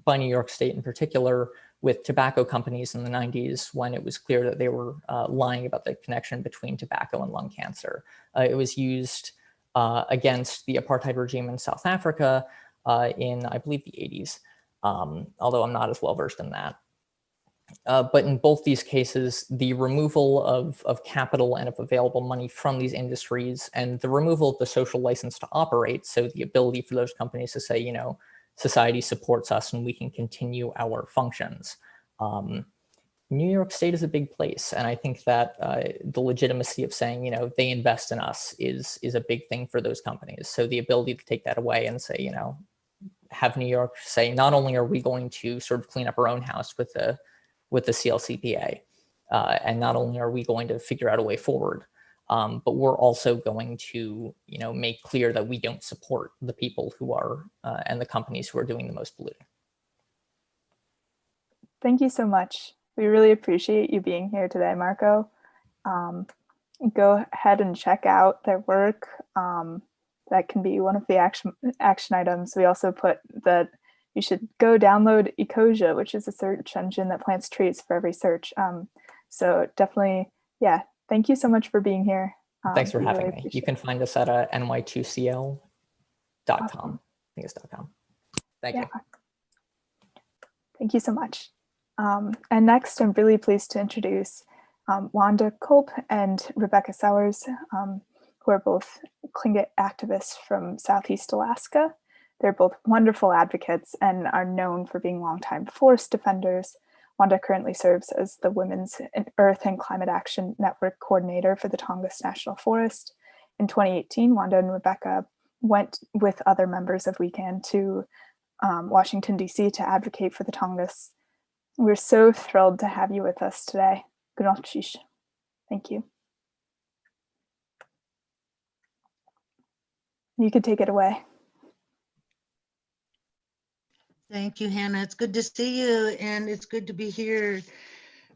by New York State in particular with tobacco companies in the 90s when it was clear that they were lying about the connection between tobacco and lung cancer. It was used against the apartheid regime in South Africa in, I believe, the 80s, although I'm not as well versed in that. But in both these cases, the removal of capital and of available money from these industries and the removal of the social license to operate, so the ability for those companies to say, you know, society supports us and we can continue our functions. New York State is a big place. And I think that the legitimacy of saying, you know, they invest in us is a big thing for those companies. So the ability to take that away and say, you know, have New York say, not only are we going to sort of clean up our own house with the CLCPA, and not only are we going to figure out a way forward, but we're also going to, you know, make clear that we don't support the people who are and the companies who are doing the most polluting. Thank you so much. We really appreciate you being here today, Marco. Go ahead and check out their work. That can be one of the action items. We also put that you should go download Ecosia, which is a search engine that plants trees for every search. So definitely, yeah, thank you so much for being here. Thanks for having me. You can find us at ny2cl.com. I think it's .com. Thank you. Thank you so much. And next, I'm really pleased to introduce Wanda Kulp and Rebecca Sowers, who are both Tlingit activists from Southeast Alaska. They're both wonderful advocates and are known for being longtime forest defenders. Wanda currently serves as the Women's Earth and Climate Action Network Coordinator for the Tongass National Forest. In 2018, Wanda and Rebecca went with other members of WeCan to Washington, D.C. to advocate for the Tongass. We're so thrilled to have you with us today. Gunalchish. Thank you. You can take it away. Thank you, Hannah. It's good to see you, and it's good to be here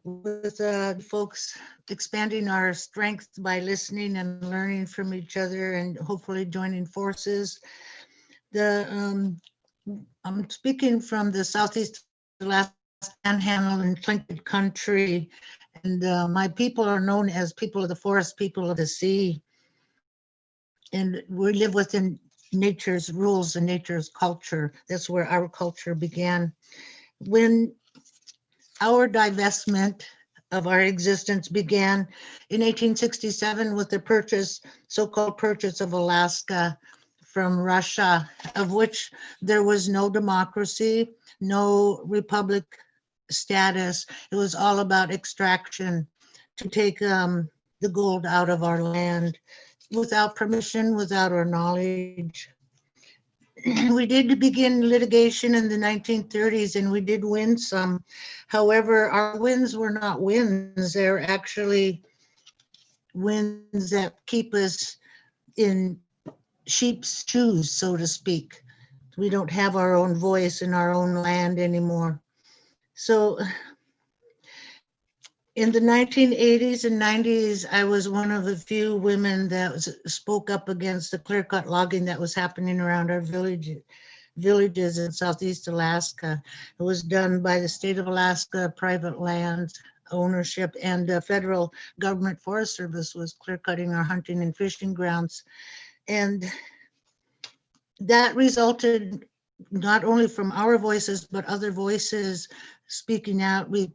with folks expanding our strength by listening and learning from each other and hopefully joining forces. I'm speaking from the Southeast Alaska Panhandle and Tlingit country, and my people are known as people of the forest, people of the sea. And we live within nature's rules and nature's culture. That's where our culture began. When our divestment of our existence began in 1867 with the purchase, so-called purchase of Alaska from Russia, of which there was no democracy, no republic status. It was all about extraction to take the gold out of our land without permission, without our knowledge. We did begin litigation in the 1930s and we did win some. However, our wins were not wins. They're actually wins that keep us in sheep's shoes, so to speak. We don't have our own voice in our own land anymore. So in the 1980s and 90s, I was one of the few women that spoke up against the clear-cut logging that was happening around our villages in Southeast Alaska. It was done by the state of Alaska, private land ownership, and the federal government Forest Service was clear-cutting our hunting and fishing grounds. And that resulted not only from our voices, but other voices speaking out. We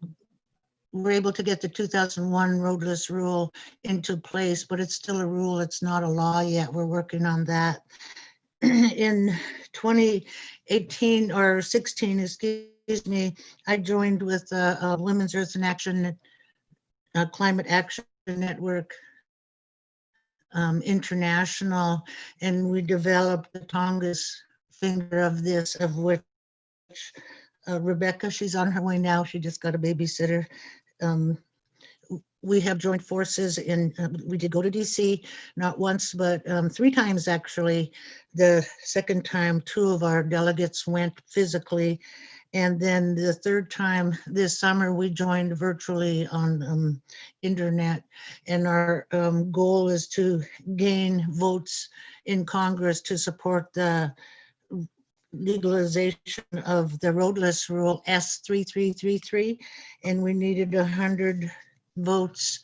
were able to get the 2001 roadless rule into place, but it's still a rule. It's not a law yet. We're working on that. In 2018 or 16, excuse me, I joined with Women's Earth and Action, Climate Action Network International, and we developed the Tongass finger of this, of which Rebecca, she's on her way now. She just got a babysitter. we have joined forces in, we did go to DC, not once, but 3 times actually. The second time, 2 of our delegates went physically. And then the 3rd time this summer, we joined virtually on internet. And our goal is to gain votes in Congress to support the legalization of the roadless rule S3333, and we needed 100 votes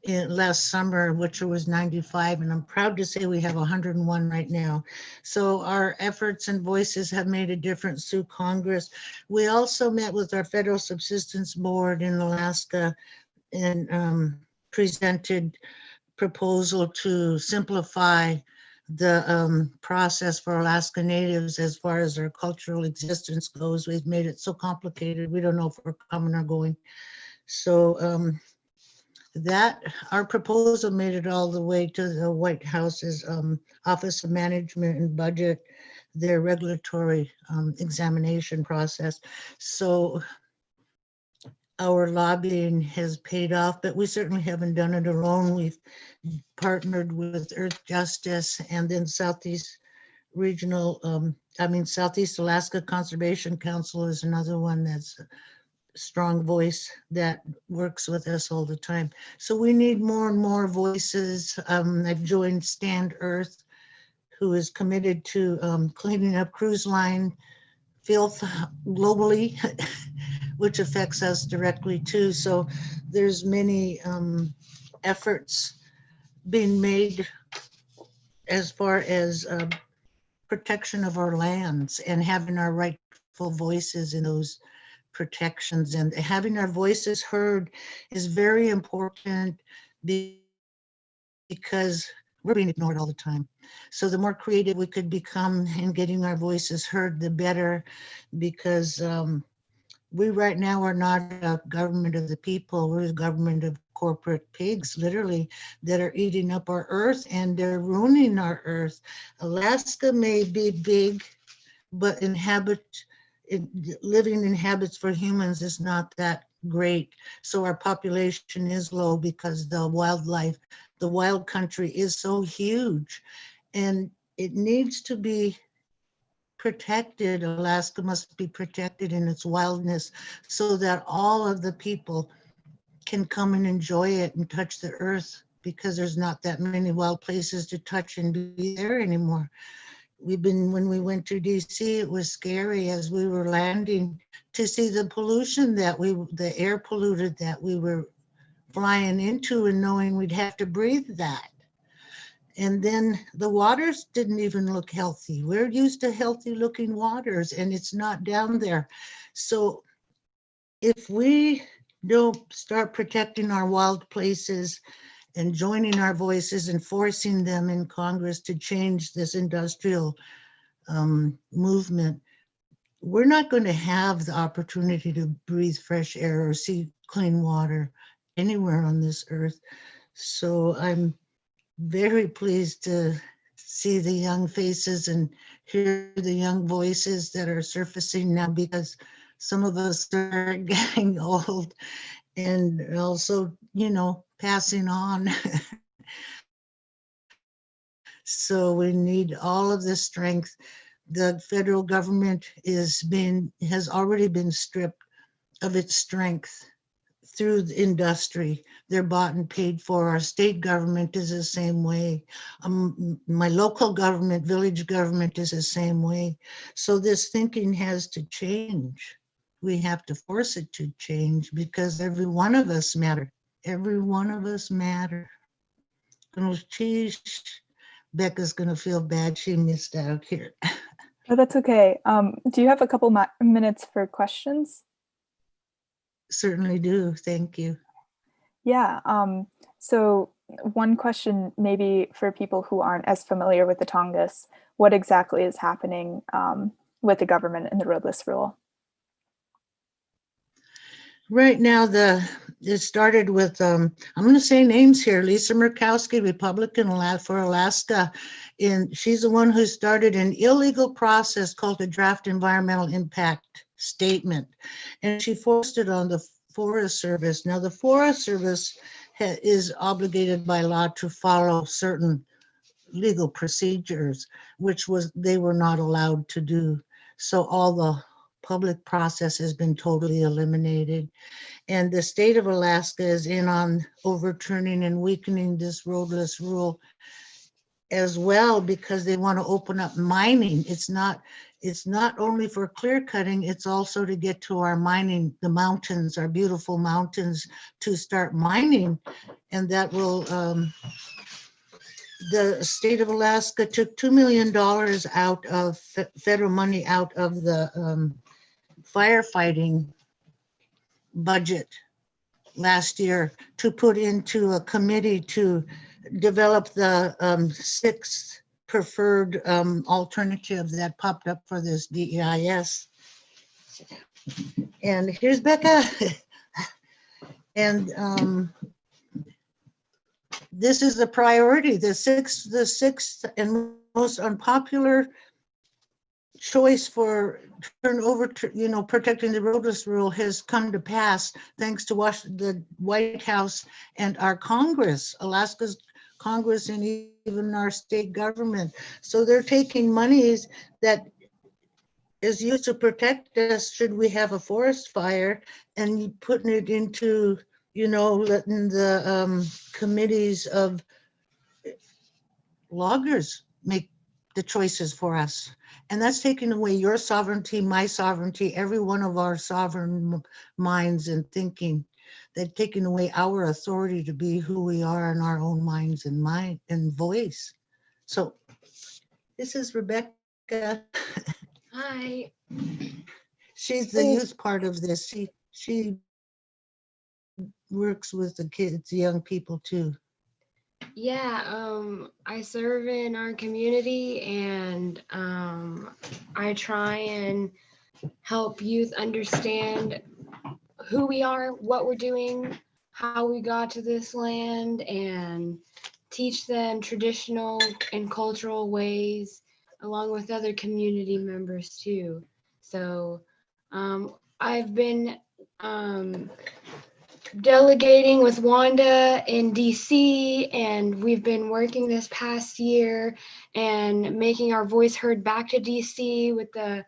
last summer, which was 95, and I'm proud to say we have 101 right now. So our efforts and voices have made a difference through Congress. We also met with our Federal Subsistence Board in Alaska and presented proposal to simplify the process for Alaska Natives as far as their cultural existence goes. We've made it so complicated, we don't know if we're coming or going. So that our proposal made it all the way to the White House's Office of Management and Budget, their regulatory examination process. So our lobbying has paid off, but we certainly haven't done it alone. We've partnered with Earth Justice and then Southeast Alaska Conservation Council is another one that's a strong voice that works with us all the time. So we need more and more voices. I've joined Stand Earth, who is committed to cleaning up cruise line filth globally, which affects us directly too. So there's many efforts being made as far as protection of our lands and having our rightful voices in those protections, and having our voices heard is very important because we're being ignored all the time. So the more creative we could become in getting our voices heard, the better, because we right now are not a government of the people, we're a government of corporate pigs, literally, that are eating up our earth and they're ruining our earth. Alaska may be big, but living in habits for humans is not that great. So our population is low because the wildlife, the wild country is so huge, and it needs to be protected. Alaska must be protected in its wildness so that all of the people can come and enjoy it and touch the earth, because there's not that many wild places to touch and be there anymore. When we went to DC, it was scary as we were landing to see the pollution the air polluted that we were flying into, and knowing we'd have to breathe that. And then the waters didn't even look healthy. We're used to healthy looking waters, and it's not down there. So if we don't start protecting our wild places and joining our voices and forcing them in Congress to change this industrial movement, we're not going to have the opportunity to breathe fresh air or see clean water anywhere on this earth. So I'm very pleased to see the young faces and hear the young voices that are surfacing now, because some of us are getting old and also, passing on. So we need all of this strength. The federal government has already been stripped of its strength through the industry. They're bought and paid for. Our state government is the same way. My local government, village government is the same way. So this thinking has to change. We have to force it to change, because every one of us matter. Every one of us matter. Becca's gonna feel bad she missed out here. Oh, that's okay. Do you have a couple minutes for questions? Certainly do, thank you. Yeah, so one question maybe for people who aren't as familiar with the Tongass, what exactly is happening with the government and the roadless rule? Right now, it started with, I'm going to say names here, Lisa Murkowski, Republican for Alaska, and she's the one who started an illegal process called the Draft Environmental Impact Statement, and she forced it on the Forest Service. Now, the Forest Service is obligated by law to follow certain legal procedures, which they were not allowed to do. So all the public process has been totally eliminated. And the state of Alaska is in on overturning and weakening this roadless rule as well, because they want to open up mining. It's not only for clear cutting, it's also to get to our mining, the mountains, our beautiful mountains, to start mining. And that will, the state of Alaska took $2 million out of federal money out of the firefighting budget last year to put into a committee to develop the sixth preferred alternative that popped up for this DEIS. And here's Becca. And this is the priority. The sixth and most unpopular choice for protecting the roadless rule has come to pass thanks to the White House and our Congress, Alaska's Congress, and even our state government. So they're taking monies that is used to protect us should we have a forest fire, and putting it into, letting the committees of loggers make the choices for us. And that's taking away your sovereignty, my sovereignty, every one of our sovereign minds and thinking. They're taking away our authority to be who we are in our own minds and mind and voice. So this is Rebecca. Hi. She's the youth part of this. She works with the kids, the young people too. Yeah, I serve in our community, and I try and help youth understand who we are, what we're doing, how we got to this land, and teach them traditional and cultural ways along with other community members too. So I've been delegating with Wanda in DC, and we've been working this past year and making our voice heard back to DC with the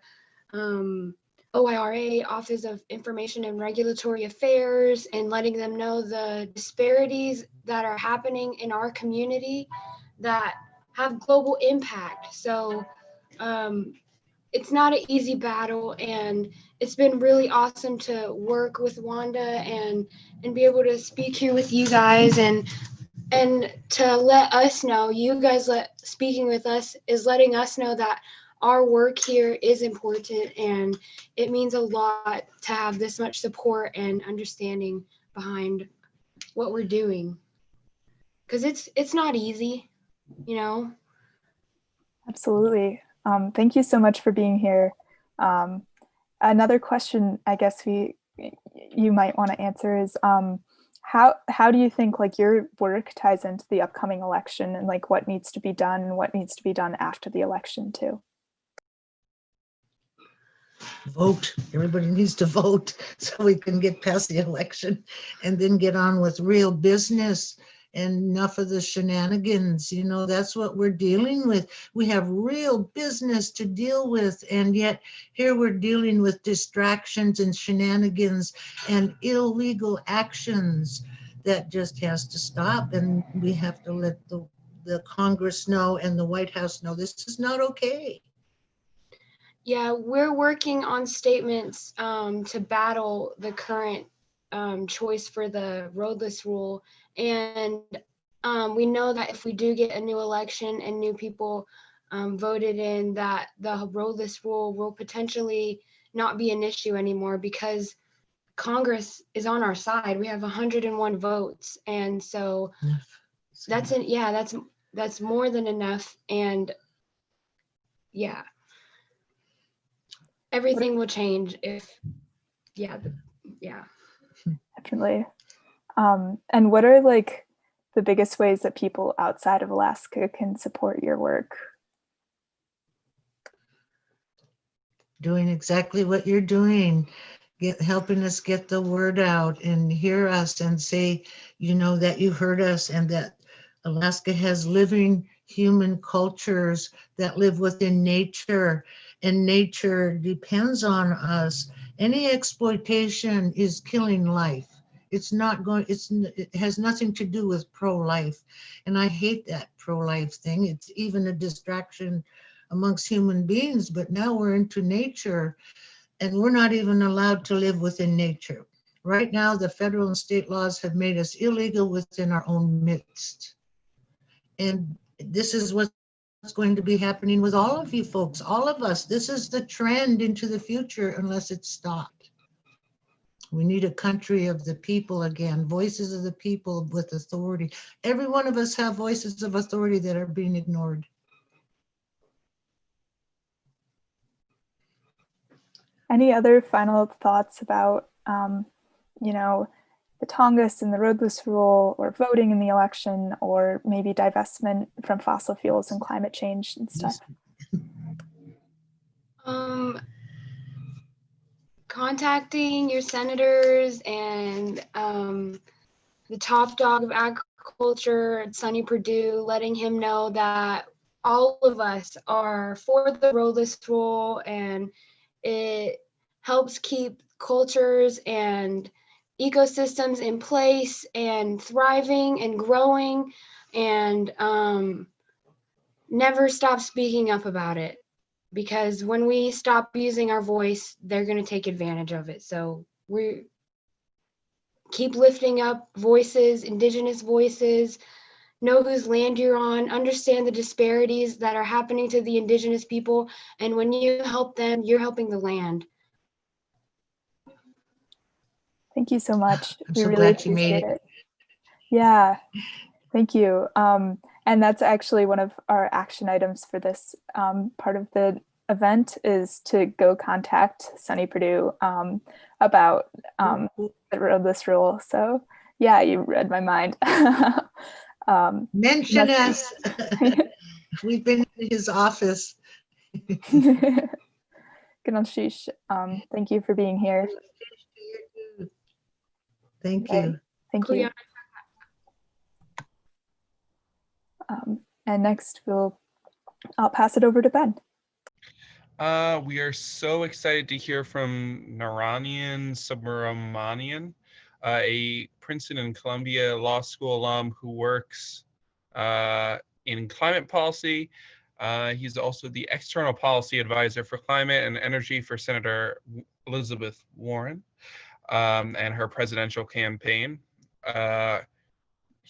OIRA, Office of Information and Regulatory Affairs, and letting them know the disparities that are happening in our community that have global impact. So it's not an easy battle, and it's been really awesome to work with Wanda and be able to speak here with you guys, and to let us know, you guys speaking with us is letting us know that our work here is important, and it means a lot to have this much support and understanding behind what we're doing, because it's not easy, Absolutely. Thank you so much for being here. Another question I guess you might want to answer is how do you think your work ties into the upcoming election, and what needs to be done and what needs to be done after the election too? Vote. Everybody needs to vote so we can get past the election and then get on with real business. And enough of the shenanigans, that's what we're dealing with. We have real business to deal with, and yet here we're dealing with distractions and shenanigans and illegal actions that just has to stop. And we have to let the Congress know and the White House know this is not okay. Yeah, we're working on statements to battle the current choice for the roadless rule. And we know that if we do get a new election and new people voted in, that the roadless rule will potentially not be an issue anymore, because Congress is on our side. We have 101 votes. And so that's more than enough. And yeah, everything will change if, yeah. Definitely. And what are the biggest ways that people outside of Alaska can support your work? Doing exactly what you're doing. helping us get the word out and hear us and say, you know, that you heard us and that Alaska has living human cultures that live within nature, and nature depends on us. Any exploitation is killing life. It's not going, it has nothing to do with pro-life. And I hate that pro-life thing. It's even a distraction amongst human beings, but now we're into nature and we're not even allowed to live within nature. Right now, the federal and state laws have made us illegal within our own midst. And this is what's going to be happening with all of you folks, all of us. This is the trend into the future unless it's stopped. We need a country of the people again, voices of the people with authority. Every one of us have voices of authority that are being ignored. Any other final thoughts about, you know, the Tongass and the roadless rule, or voting in the election, or maybe divestment from fossil fuels and climate change and stuff? Contacting your senators and the top dog of agriculture, Sonny Perdue, letting him know that all of us are for the roadless rule, and it helps keep cultures and ecosystems in place and thriving and growing, and never stop speaking up about it, because when we stop using our voice, they're going to take advantage of it. So we keep lifting up voices, indigenous voices, know whose land you're on, understand the disparities that are happening to the indigenous people, and when you help them, you're helping the land. Thank you so much. I'm We so really glad you made appreciate it. it. Yeah, thank you. And that's actually one of our action items for this part of the event, is to go contact Sonny Perdue about the roadless rule. So yeah, you read my mind. Mention us. We've been in his office. Ganashish, thank you for being here. Thank Okay, you. thank you. And next I'll pass it over to Ben. We are so excited to hear from Naranian Subramanian, a Princeton and Columbia Law School alum who works in climate policy. He's also the external policy advisor for climate and energy for Senator Elizabeth Warren and her presidential campaign.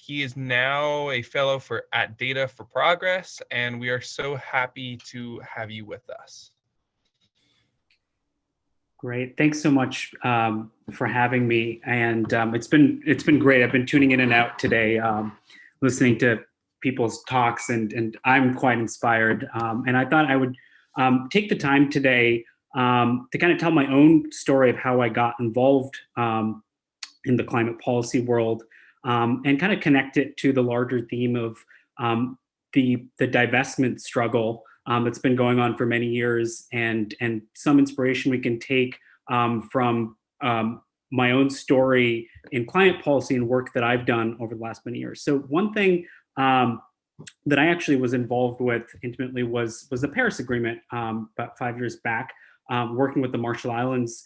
He is now a fellow at Data for Progress, and we are so happy to have you with us. Great, thanks so much for having me, and it's been great. I've been tuning in and out today, listening to people's talks, and I'm quite inspired. And I thought I would take the time today to kind of tell my own story of how I got involved in the climate policy world, and kind of connect it to the larger theme of the divestment struggle that's been going on for many years, and some inspiration we can take from my own story in climate policy and work that I've done over the last many years. So one thing that I actually was involved with intimately was the Paris Agreement about 5 years back, working with the Marshall Islands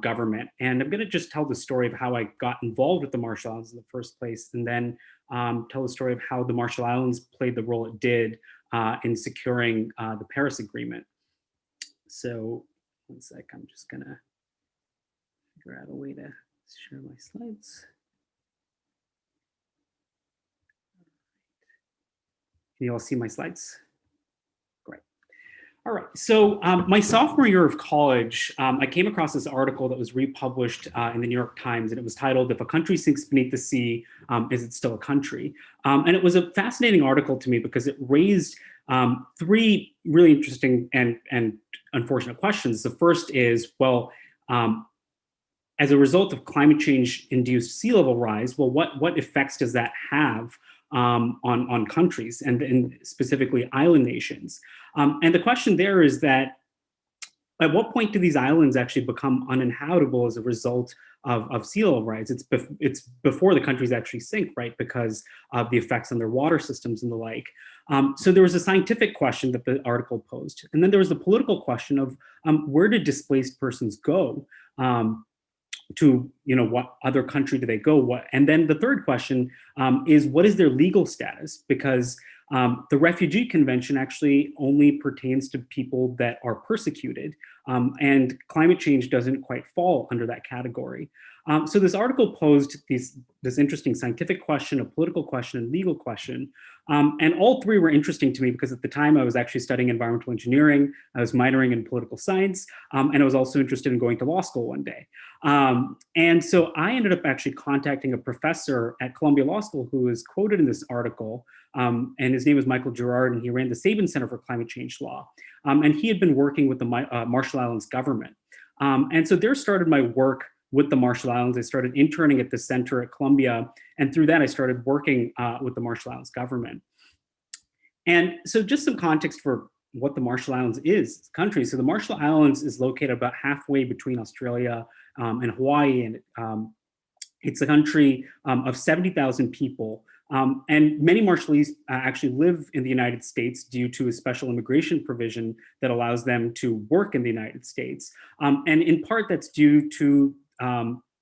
government. And I'm going to just tell the story of how I got involved with the Marshall Islands in the first place, and then tell the story of how the Marshall Islands played the role it did in securing the Paris Agreement. So one sec, I'm just going to figure out a way to share my slides. Can you all see my slides? Great. All right, so my sophomore year of college, I came across this article that was republished in the New York Times, and it was titled, "If a Country Sinks Beneath the Sea, Is It Still a Country?" And it was a fascinating article to me because it raised three really interesting and unfortunate questions. The first is, well, as a result of climate change-induced sea level rise, well, what effects does that have on countries and specifically island nations? And the question there is that at what point do these islands actually become uninhabitable as a result of sea level rise? It's before the countries actually sink, right? Because of the effects on their water systems and the like. So there was a scientific question that the article posed. And then there was the political question of where did displaced persons go? To, you know, what other country do they go? And then the third question is, what is their legal status? Because the Refugee Convention actually only pertains to people that are persecuted, and climate change doesn't quite fall under that category. So this article posed this interesting scientific question, a political question, and legal question. And all three were interesting to me because at the time I was actually studying environmental engineering, I was minoring in political science, and I was also interested in going to law school one day. And so I ended up actually contacting a professor at Columbia Law School who is quoted in this article, and his name is Michael Gerard, and he ran the Sabin Center for Climate Change Law. And he had been working with the Marshall Islands government. And so there started my work with the Marshall Islands. I started interning at the center at Columbia, and through that I started working with the Marshall Islands government. And so just some context for what the Marshall Islands is, country. So the Marshall Islands is located about halfway between Australia and Hawaii, and it's a country of 70,000 people. And many Marshallese actually live in the United States due to a special immigration provision that allows them to work in the United States. And in part that's due to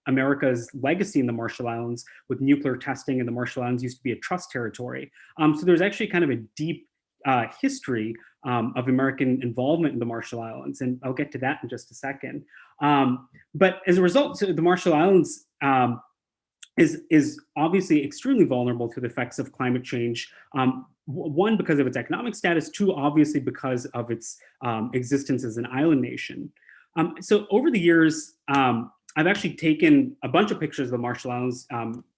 America's legacy in the Marshall Islands with nuclear testing, and the Marshall Islands used to be a trust territory. So there's actually kind of a deep history of American involvement in the Marshall Islands, and I'll get to that in just a second. But as a result, so the Marshall Islands is obviously extremely vulnerable to the effects of climate change. One, because of its economic status, two, obviously because of its existence as an island nation. So over the years, I've actually taken a bunch of pictures of the Marshall Islands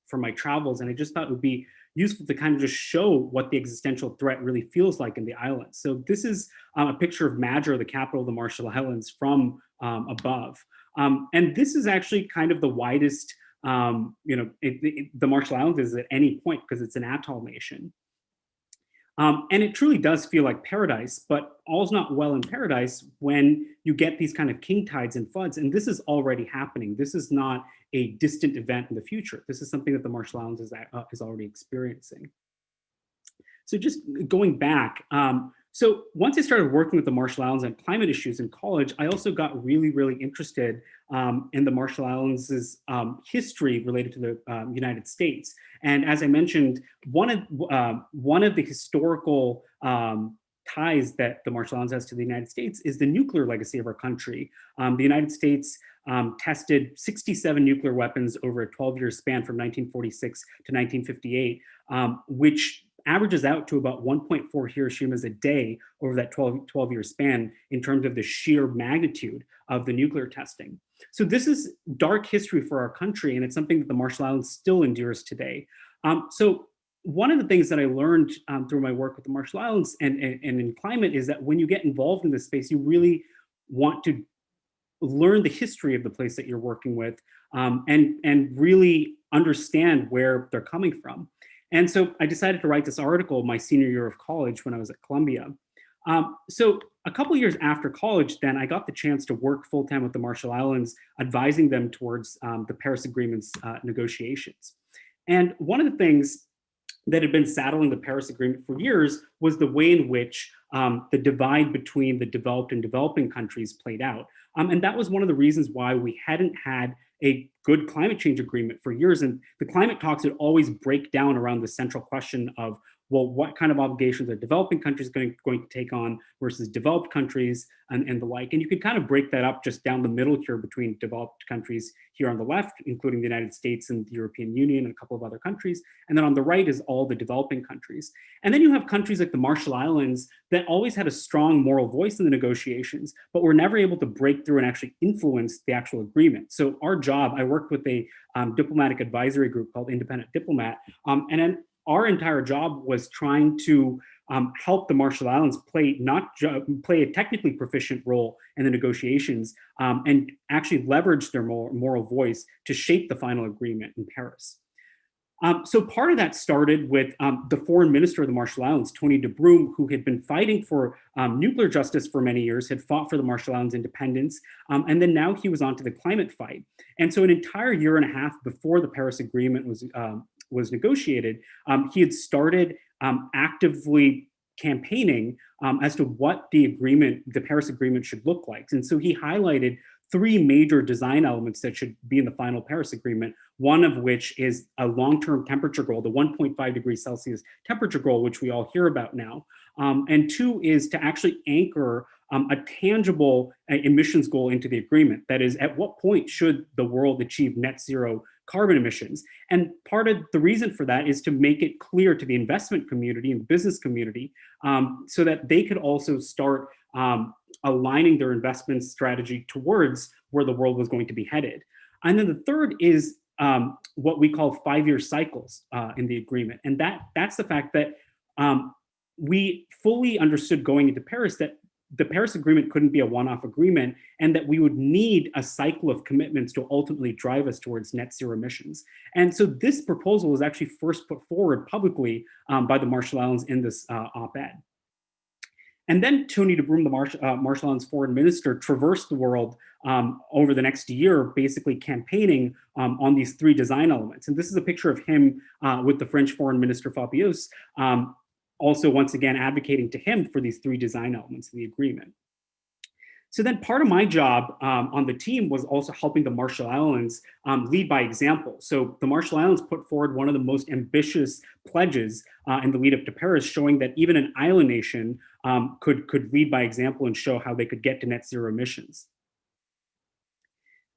for my travels, and I just thought it would be useful to kind of just show what the existential threat really feels like in the islands. So this is a picture of Madra, the capital of the Marshall Islands, from above. And this is actually kind of the widest, the Marshall Islands is at any point because it's an atoll nation. And it truly does feel like paradise, but all's not well in paradise when you get these kind of king tides and floods. And this is already happening. This is not a distant event in the future. This is something that the Marshall Islands is already experiencing. So just going back, so once I started working with the Marshall Islands on climate issues in college, I also got really, really interested in the Marshall Islands' history related to the United States. And as I mentioned, one of the historical ties that the Marshall Islands has to the United States is the nuclear legacy of our country. The United States tested 67 nuclear weapons over a 12-year span from 1946 to 1958, which averages out to about 1.4 Hiroshimas a day over that 12-year span in terms of the sheer magnitude of the nuclear testing. So this is dark history for our country, and it's something that the Marshall Islands still endures today. So one of the things that I learned through my work with the Marshall Islands and in climate is that when you get involved in this space, you really want to learn the history of the place that you're working with and really understand where they're coming from. And so I decided to write this article my senior year of college when I was at Columbia. So a couple years after college, then I got the chance to work full-time with the Marshall Islands, advising them towards the Paris Agreement's negotiations. And one of the things that had been saddling the Paris Agreement for years was the way in which the divide between the developed and developing countries played out. And that was one of the reasons why we hadn't had a good climate change agreement for years. And the climate talks would always break down around the central question of, well, what kind of obligations are developing countries going to take on versus developed countries and the like. And you could kind of break that up just down the middle here between developed countries here on the left, including the United States and the European Union and a couple of other countries. And then on the right is all the developing countries. And then you have countries like the Marshall Islands that always had a strong moral voice in the negotiations, but were never able to break through and actually influence the actual agreement. So our job, I worked with a diplomatic advisory group called Independent Diplomat, and then our entire job was trying to help the Marshall Islands play a technically proficient role in the negotiations and actually leverage their moral voice to shape the final agreement in Paris. So part of that started with the foreign minister of the Marshall Islands, Tony DeBruym, who had been fighting for nuclear justice for many years, had fought for the Marshall Islands independence, and then now he was onto the climate fight. And so an entire year and a half before the Paris Agreement was negotiated, he had started actively campaigning as to what the Paris Agreement should look like. And so he highlighted 3 major design elements that should be in the final Paris Agreement, one of which is a long-term temperature goal, the 1.5 degrees Celsius temperature goal, which we all hear about now. And 2 is to actually anchor a tangible emissions goal into the agreement. That is, at what point should the world achieve net zero carbon emissions? And part of the reason for that is to make it clear to the investment community and business community so that they could also start aligning their investment strategy towards where the world was going to be headed. And then the third is what we call 5-year cycles in the agreement. And that's the fact that we fully understood going into Paris that the Paris Agreement couldn't be a one-off agreement, and that we would need a cycle of commitments to ultimately drive us towards net zero emissions. And so this proposal was actually first put forward publicly by the Marshall Islands in this op-ed. And then Tony DeBruym, the Marshall Islands foreign minister, traversed the world over the next year, basically campaigning on these 3 design elements. And this is a picture of him with the French foreign minister Fabius, also once again advocating to him for these 3 design elements of the agreement. So then part of my job on the team was also helping the Marshall Islands lead by example. So the Marshall Islands put forward one of the most ambitious pledges in the lead up to Paris, showing that even an island nation could lead by example and show how they could get to net zero emissions.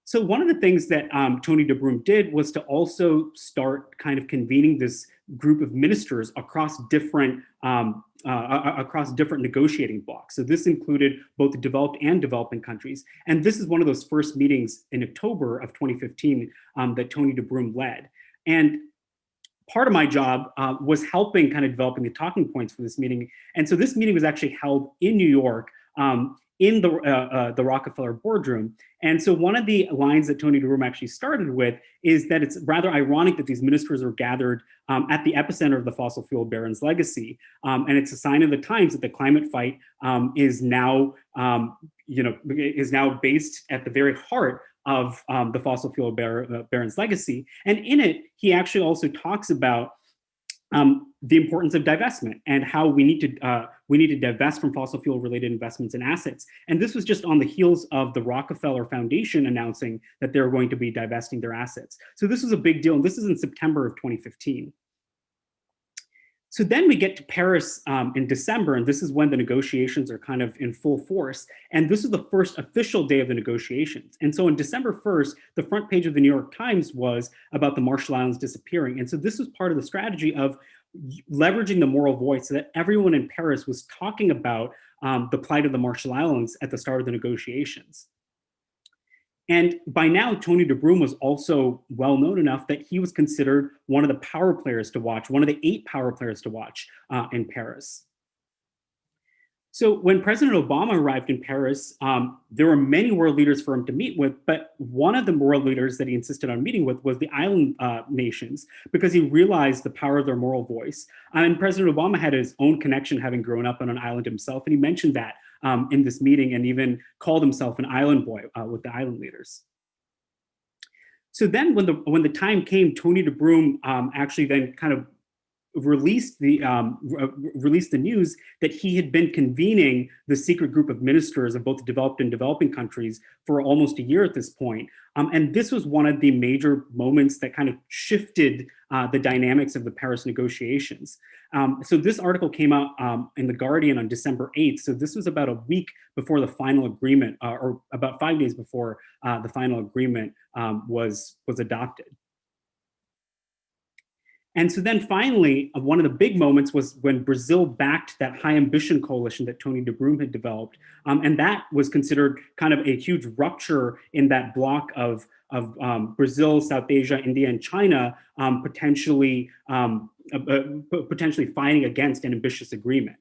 So one of the things that Tony DeBruym did was to also start kind of convening this group of ministers across different negotiating blocks. So this included both the developed and developing countries. And this is one of those first meetings in October of 2015 that Tony DeBruym led. And part of my job was helping kind of developing the talking points for this meeting. And so this meeting was actually held in New York in the Rockefeller boardroom. And so one of the lines that Tony DeBruym actually started with is that it's rather ironic that these ministers were gathered at the epicenter of the fossil fuel baron's legacy. And it's a sign of the times that the climate fight is now based at the very heart of the fossil fuel baron's legacy. And in it, he actually also talks about the importance of divestment and how we need to divest from fossil fuel related investments and assets. And this was just on the heels of the Rockefeller Foundation announcing that they're going to be divesting their assets. So this was a big deal, and this is in September of 2015. So then we get to Paris in December, and this is when the negotiations are kind of in full force. And this is the first official day of the negotiations. And so on December 1st, the front page of the New York Times was about the Marshall Islands disappearing. And so this was part of the strategy of leveraging the moral voice so that everyone in Paris was talking about the plight of the Marshall Islands at the start of the negotiations. And by now, Tony DeBruym was also well known enough that he was considered one of the power players to watch, one of the 8 power players to watch in Paris. So when President Obama arrived in Paris, there were many world leaders for him to meet with, but one of the world leaders that he insisted on meeting with was the island nations, because he realized the power of their moral voice. And President Obama had his own connection, having grown up on an island himself, and he mentioned that in this meeting, and even called himself an island boy with the island leaders. So then when the time came, Tony DeBruym actually then kind of released the news that he had been convening the secret group of ministers of both developed and developing countries for almost a year at this point. And this was one of the major moments that kind of shifted the dynamics of the Paris negotiations. So this article came out in The Guardian on December 8th. So this was about a week before the final agreement, or about 5 days before the final agreement was adopted. And so then finally, one of the big moments was when Brazil backed that high ambition coalition that Tony DeBruym had developed. And that was considered kind of a huge rupture in that block of Brazil, South Asia, India, and China potentially fighting against an ambitious agreement.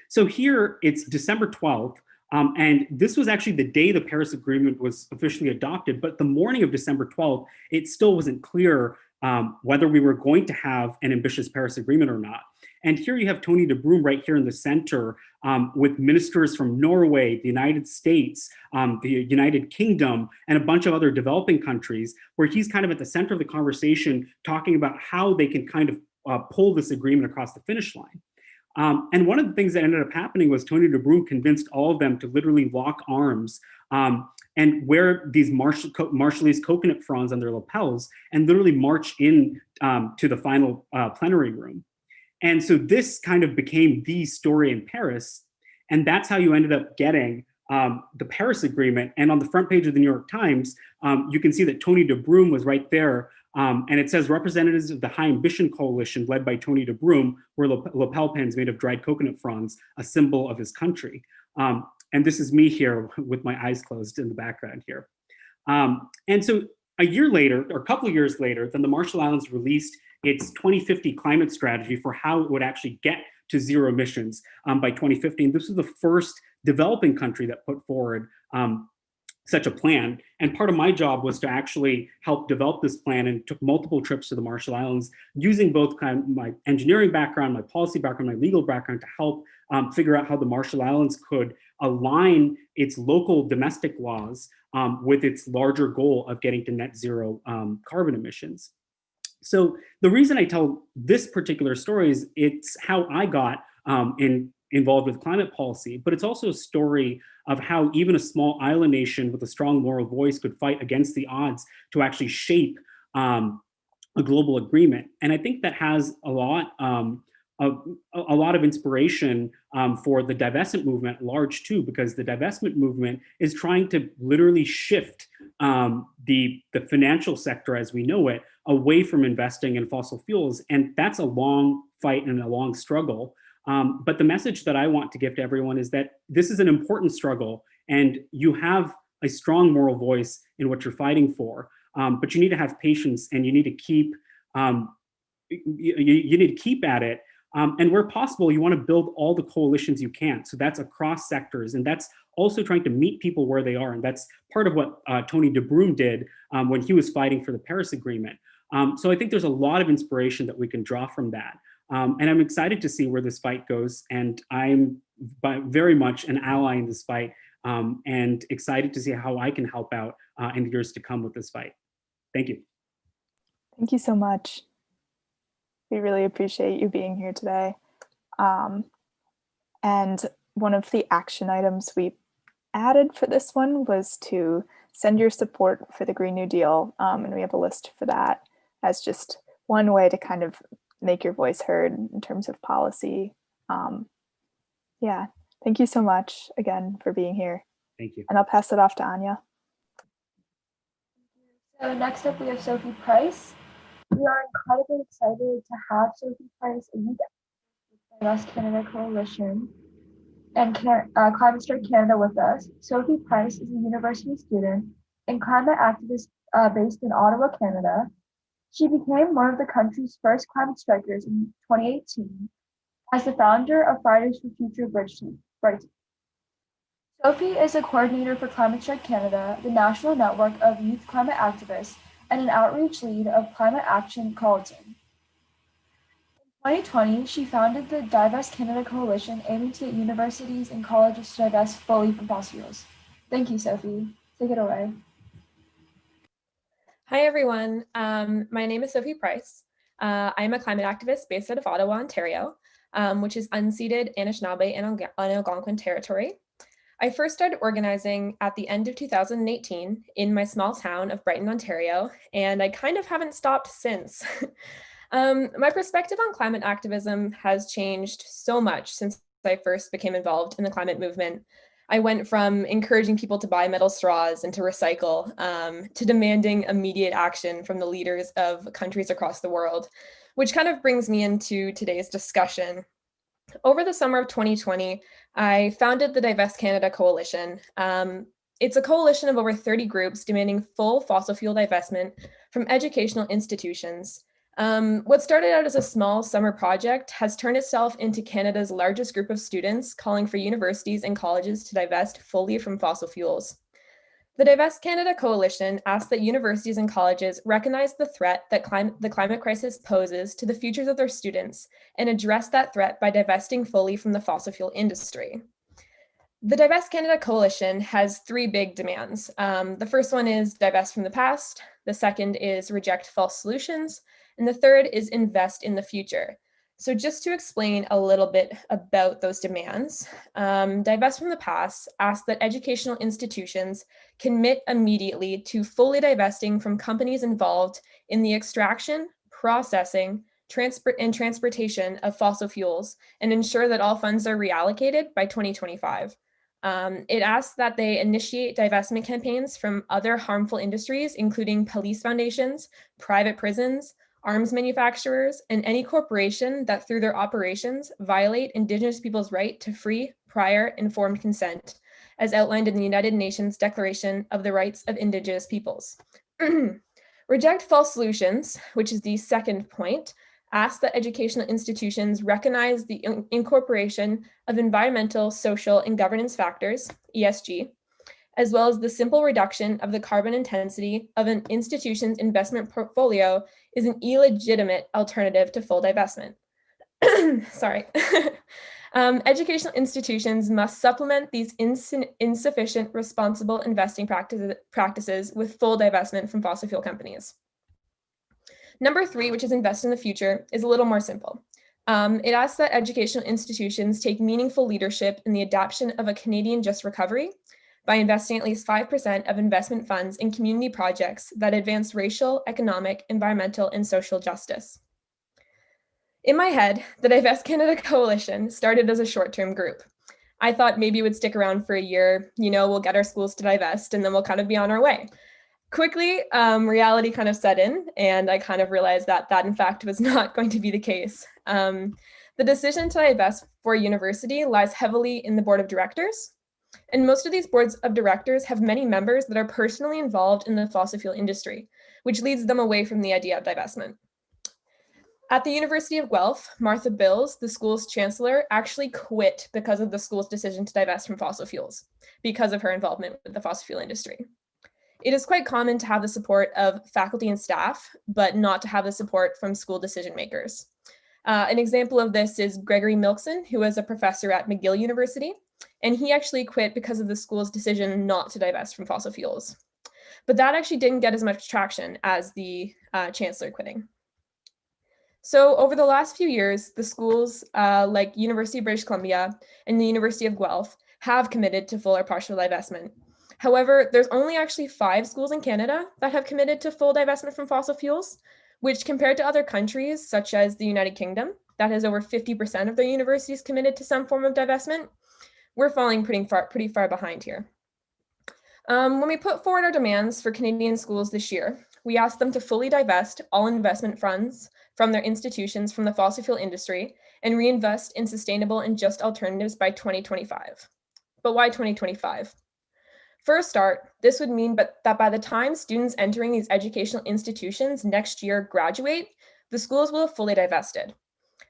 So here it's December 12th. And this was actually the day the Paris Agreement was officially adopted, but the morning of December 12th, it still wasn't clear whether we were going to have an ambitious Paris Agreement or not. And here you have Tony de Bruijn right here in the center with ministers from Norway, the United States, the United Kingdom, and a bunch of other developing countries, where he's kind of at the center of the conversation talking about how they can kind of pull this agreement across the finish line. And one of the things that ended up happening was Tony de Bruijn convinced all of them to literally lock arms and wear these Marshallese coconut fronds on their lapels and literally march in to the final plenary room. And so this kind of became the story in Paris. And that's how you ended up getting the Paris Agreement. And on the front page of the New York Times, you can see that Tony de Bruijn was right there. And it says representatives of the High Ambition Coalition led by Tony de Bruijn were lapel pins made of dried coconut fronds, a symbol of his country. And this is me here with my eyes closed in the background here. And so a year later, or a couple of years later, then the Marshall Islands released its 2050 climate strategy for how it would actually get to zero emissions by 2050. And this was the first developing country that put forward such a plan. And part of my job was to actually help develop this plan, and took multiple trips to the Marshall Islands using both kind of my engineering background, my policy background, my legal background to help figure out how the Marshall Islands could align its local domestic laws with its larger goal of getting to net zero carbon emissions. So the reason I tell this particular story is it's how I got involved with climate policy, but it's also a story of how even a small island nation with a strong moral voice could fight against the odds to actually shape a global agreement. And I think that has a lot of inspiration for the divestment movement at large too, because the divestment movement is trying to literally shift the financial sector as we know it away from investing in fossil fuels. And that's a long fight and a long struggle. But the message that I want to give to everyone is that this is an important struggle, and you have a strong moral voice in what you're fighting for. But you need to have patience, and you need to keep you need to keep at it. And where possible, you want to build all the coalitions you can. So that's across sectors, and that's also trying to meet people where they are. And that's part of what Tony de Bruijn did when he was fighting for the Paris Agreement. So I think there's a lot of inspiration that we can draw from that. And I'm excited to see where this fight goes. And I'm very much an ally in this fight, and excited to see how I can help out in the years to come with this fight. Thank you. Thank you so much. We really appreciate you being here today. And one of the action items we added for this one was to send your support for the Green New Deal. And we have a list for that as just one way to kind of make your voice heard in terms of policy. Yeah, thank you so much again for being here. Thank you. And I'll pass it off to Anya. So next up we have Sophie Price. We are incredibly excited to have Sophie Price, a youth activist with the Divest Canada Coalition and Climate Strike Canada with us. Sophie Price is a university student and climate activist based in Ottawa, Canada. She became one of the country's first climate strikers in 2018 as the founder of Fridays for Future Brighton. Sophie is a coordinator for Climate Strike Canada, the national network of youth climate activists, and an outreach lead of Climate Action Carleton. In 2020, she founded the Divest Canada Coalition, aiming to get universities and colleges to divest fully from fossil fuels. Thank you, Sophie. Take it away. Hi, everyone. My name is Sophie Price. I'm a climate activist based out of Ottawa, Ontario, which is unceded Anishinaabe and Algonquin territory. I first started organizing at the end of 2018 in my small town of Brighton, Ontario, and I kind of haven't stopped since. My perspective on climate activism has changed so much since I first became involved in the climate movement. I went from encouraging people to buy metal straws and to recycle, to demanding immediate action from the leaders of countries across the world, which kind of brings me into today's discussion. Over the summer of 2020, I founded the Divest Canada Coalition. It's a coalition of over 30 groups demanding full fossil fuel divestment from educational institutions. What started out as a small summer project has turned itself into Canada's largest group of students calling for universities and colleges to divest fully from fossil fuels. The Divest Canada Coalition asks that universities and colleges recognize the threat that the climate crisis poses to the futures of their students and address that threat by divesting fully from the fossil fuel industry. The Divest Canada Coalition has three big demands. The first one is divest from the past, the second is reject false solutions, and the third is invest in the future. So just to explain a little bit about those demands, divest from the past asks that educational institutions commit immediately to fully divesting from companies involved in the extraction, processing, and transportation of fossil fuels and ensure that all funds are reallocated by 2025. It asks that they initiate divestment campaigns from other harmful industries, including police foundations, private prisons, arms manufacturers, and any corporation that through their operations violate Indigenous people's right to free, prior, informed consent, as outlined in the United Nations Declaration of the Rights of Indigenous Peoples. Reject false solutions, which is the second point, asks that educational institutions recognize the incorporation of environmental, social, and governance factors, ESG, as well as the simple reduction of the carbon intensity of an institution's investment portfolio is an illegitimate alternative to full divestment. Sorry. Educational institutions must supplement these insufficient responsible investing practices with full divestment from fossil fuel companies. Number three, which is invest in the future, is a little more simple. It asks that educational institutions take meaningful leadership in the adoption of a Canadian just recovery by investing at least 5% of investment funds in community projects that advance racial, economic, environmental, and social justice. In my head, the Divest Canada Coalition started as a short-term group. I thought maybe it would stick around for a year, we'll get our schools to divest and then we'll kind of be on our way. Quickly, reality kind of set in and I kind of realized that in fact was not going to be the case. The decision to divest for a university lies heavily in the board of directors. And most of these boards of directors have many members that are personally involved in the fossil fuel industry, which leads them away from the idea of divestment. At the University of Guelph, Martha Bills, the school's chancellor, actually quit because of the school's decision to divest from fossil fuels, because of her involvement with the fossil fuel industry. It is quite common to have the support of faculty and staff, but not to have the support from school decision makers. An example of this is Gregory Milkson, who was a professor at McGill University, and he actually quit because of the school's decision not to divest from fossil fuels. But that actually didn't get as much traction as the chancellor quitting. So over the last few years, the schools like University of British Columbia and the University of Guelph have committed to full or partial divestment. However, there's only actually 5 schools in Canada that have committed to full divestment from fossil fuels, which compared to other countries such as the United Kingdom, that has over 50% of their universities committed to some form of divestment, we're falling pretty far behind here. When we put forward our demands for Canadian schools this year, we asked them to fully divest all investment funds from their institutions from the fossil fuel industry and reinvest in sustainable and just alternatives by 2025. But why 2025? For a start, this would mean that by the time students entering these educational institutions next year graduate, the schools will have fully divested.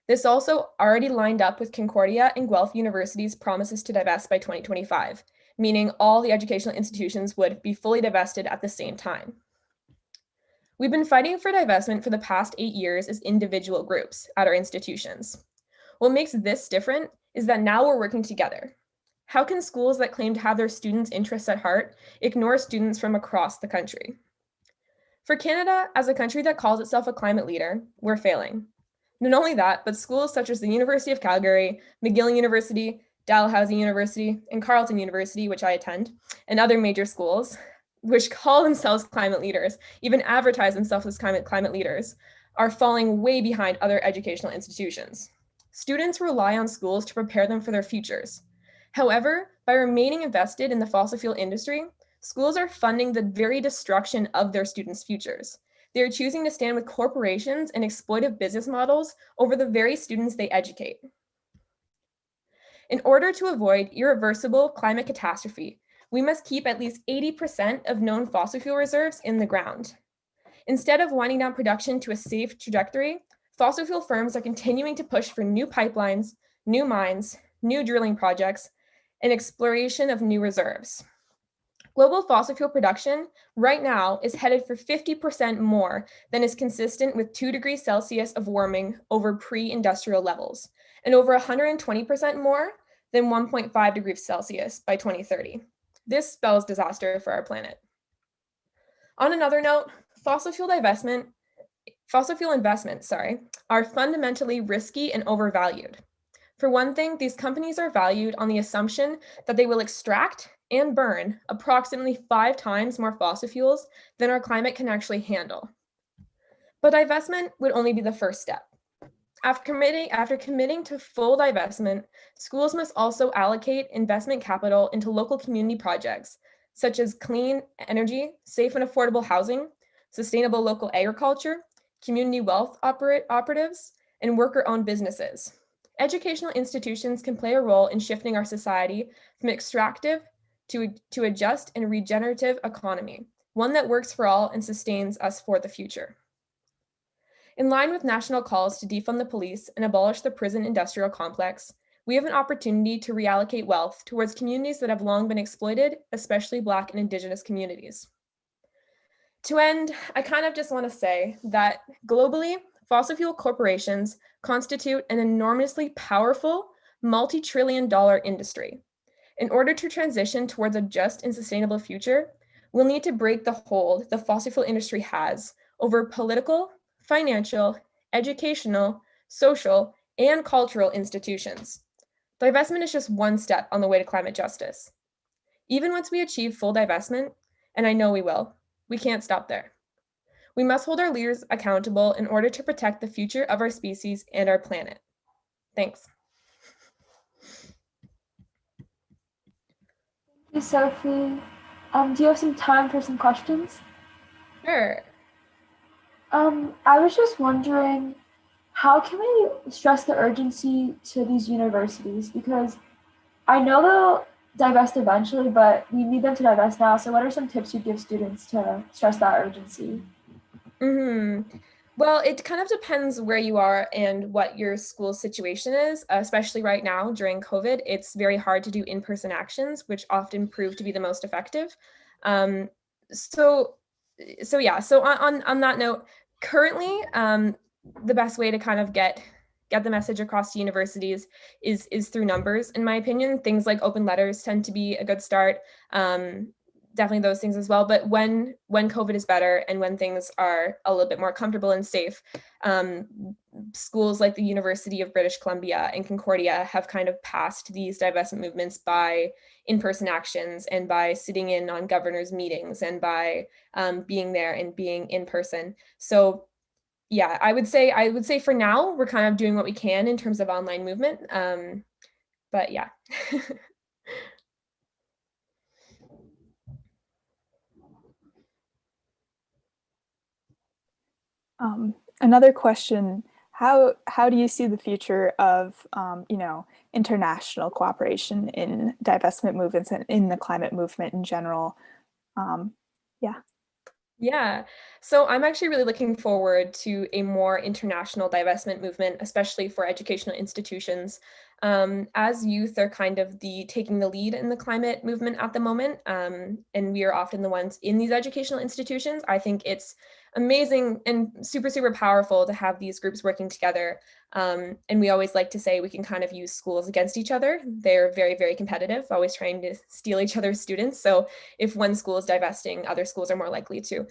This also already lined up with Concordia and Guelph University's promises to divest by 2025, meaning all the educational institutions would be fully divested at the same time. We've been fighting for divestment for the past 8 years as individual groups at our institutions. What makes this different is that now we're working together. How can schools that claim to have their students' interests at heart ignore students from across the country? For Canada, as a country that calls itself a climate leader, we're failing. Not only that, but schools such as the University of Calgary, McGill University, Dalhousie University, and Carleton University, which I attend, and other major schools, which call themselves climate leaders, even advertise themselves as climate leaders, are falling way behind other educational institutions. Students rely on schools to prepare them for their futures. However, by remaining invested in the fossil fuel industry, schools are funding the very destruction of their students' futures. They are choosing to stand with corporations and exploitive business models over the very students they educate. In order to avoid irreversible climate catastrophe, we must keep at least 80% of known fossil fuel reserves in the ground. Instead of winding down production to a safe trajectory, fossil fuel firms are continuing to push for new pipelines, new mines, new drilling projects, and exploration of new reserves. Global fossil fuel production right now is headed for 50% more than is consistent with 2 degrees Celsius of warming over pre-industrial levels, and over 120% more than 1.5 degrees Celsius by 2030. This spells disaster for our planet. On another note, fossil fuel investments, are fundamentally risky and overvalued. For one thing, these companies are valued on the assumption that they will extract and burn approximately 5 times more fossil fuels than our climate can actually handle. But divestment would only be the first step. After committing to full divestment, schools must also allocate investment capital into local community projects, such as clean energy, safe and affordable housing, sustainable local agriculture, community wealth operatives, and worker-owned businesses. Educational institutions can play a role in shifting our society from extractive to a just and regenerative economy, one that works for all and sustains us for the future. In line with national calls to defund the police and abolish the prison industrial complex, we have an opportunity to reallocate wealth towards communities that have long been exploited, especially Black and Indigenous communities. To end, I kind of just want to say that globally, fossil fuel corporations constitute an enormously powerful, multi-trillion-dollar industry. In order to transition towards a just and sustainable future, we'll need to break the hold the fossil fuel industry has over political, financial, educational, social, and cultural institutions. Divestment is just one step on the way to climate justice. Even once we achieve full divestment, and I know we will, we can't stop there. We must hold our leaders accountable in order to protect the future of our species and our planet. Thanks. Thank you, Sophie. Do you have some time for some questions? Sure. I was just wondering, how can we stress the urgency to these universities? Because I know they'll divest eventually, but we need them to divest now. So what are some tips you'd give students to stress that urgency? Well, it kind of depends where you are and what your school situation is, especially right now during COVID. It's very hard to do in-person actions, which often prove to be the most effective. So on that note, currently, the best way to kind of get the message across to universities is through numbers, in my opinion. Things like open letters tend to be a good start. Definitely those things as well. But when COVID is better and when things are a little bit more comfortable and safe, schools like the University of British Columbia and Concordia have kind of passed these divestment movements by in-person actions and by sitting in on governors' meetings and by being there and being in person. So yeah, I would say for now, we're kind of doing what we can in terms of online movement. But yeah. Another question, how do you see the future of, international cooperation in divestment movements and in the climate movement in general? Yeah, so I'm actually really looking forward to a more international divestment movement, especially for educational institutions. As youth are kind of taking the lead in the climate movement at the moment, and we are often the ones in these educational institutions, I think it's amazing and super, super powerful to have these groups working together. And we always like to say we can kind of use schools against each other. They're very, very competitive, always trying to steal each other's students. So if one school is divesting, other schools are more likely to.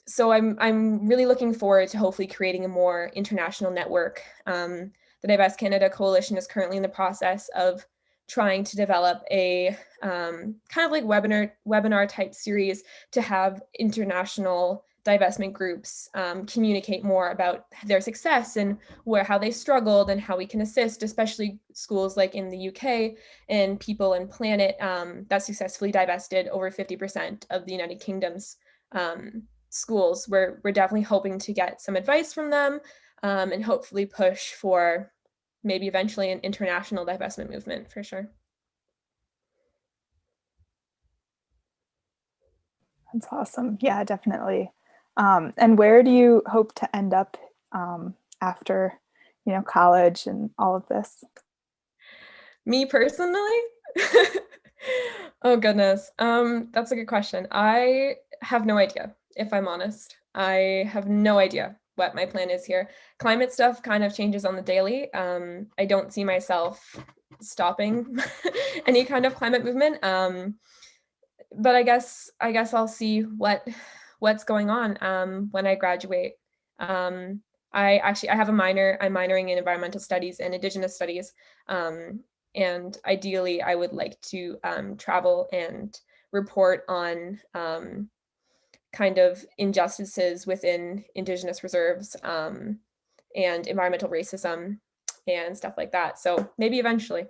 So I'm really looking forward to hopefully creating a more international network. The Divest Canada Coalition is currently in the process of trying to develop a kind of like webinar type series to have international divestment groups communicate more about their success and how they struggled and how we can assist, especially schools like in the UK and People and Planet that successfully divested over 50% of the United Kingdom's schools. We're definitely hoping to get some advice from them and hopefully push for maybe eventually an international divestment movement for sure. That's awesome. Yeah, definitely. And where do you hope to end up after, college and all of this? Me personally? Oh goodness. That's a good question. I have no idea, if I'm honest. I have no idea what my plan is here. Climate stuff kind of changes on the daily. I don't see myself stopping any kind of climate movement. But I guess I'll see what's going on when I graduate. I have a minor. I'm minoring in environmental studies and indigenous studies. And ideally, I would like to travel and report on kind of injustices within indigenous reserves and environmental racism and stuff like that. So maybe eventually.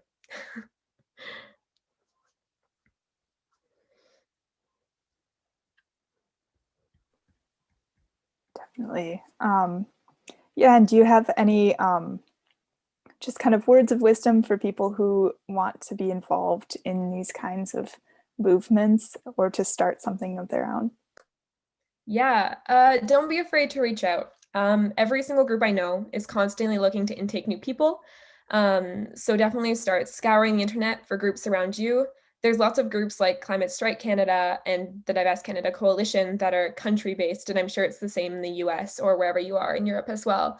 Definitely. Yeah, and do you have any just kind of words of wisdom for people who want to be involved in these kinds of movements or to start something of their own? Yeah, don't be afraid to reach out. Every single group I know is constantly looking to intake new people. So definitely start scouring the internet for groups around you. There's lots of groups like Climate Strike Canada and the Divest Canada Coalition that are country-based, and I'm sure it's the same in the US or wherever you are in Europe as well.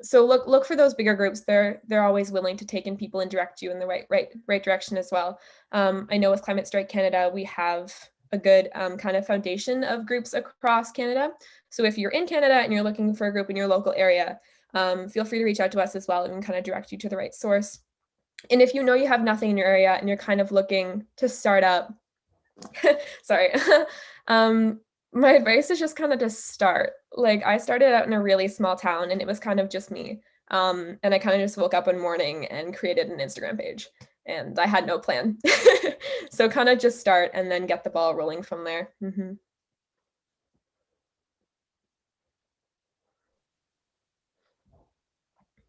So look for those bigger groups. They're always willing to take in people and direct you in the right direction as well. I know with Climate Strike Canada, we have a good kind of foundation of groups across Canada. So if you're in Canada and you're looking for a group in your local area, feel free to reach out to us as well and we can kind of direct you to the right source. And if you know you have nothing in your area and you're kind of looking to start up, sorry, my advice is just kind of to start. Like I started out in a really small town and it was kind of just me. And I kind of just woke up one morning and created an Instagram page and I had no plan. So kind of just start and then get the ball rolling from there. Mm-hmm.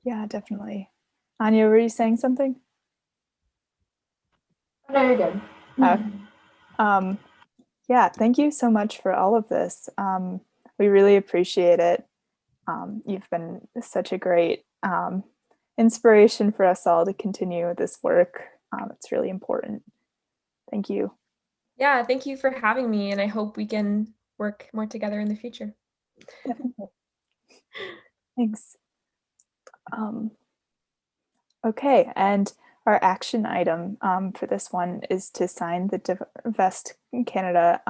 Yeah, definitely. Anya, were you saying something? No, you're good. Yeah, thank you so much for all of this. We really appreciate it. You've been such a great inspiration for us all to continue this work. It's really important. Thank you. Yeah, thank you for having me, and I hope we can work more together in the future. Definitely. Thanks. Okay, and our action item for this one is to sign the Divest Canada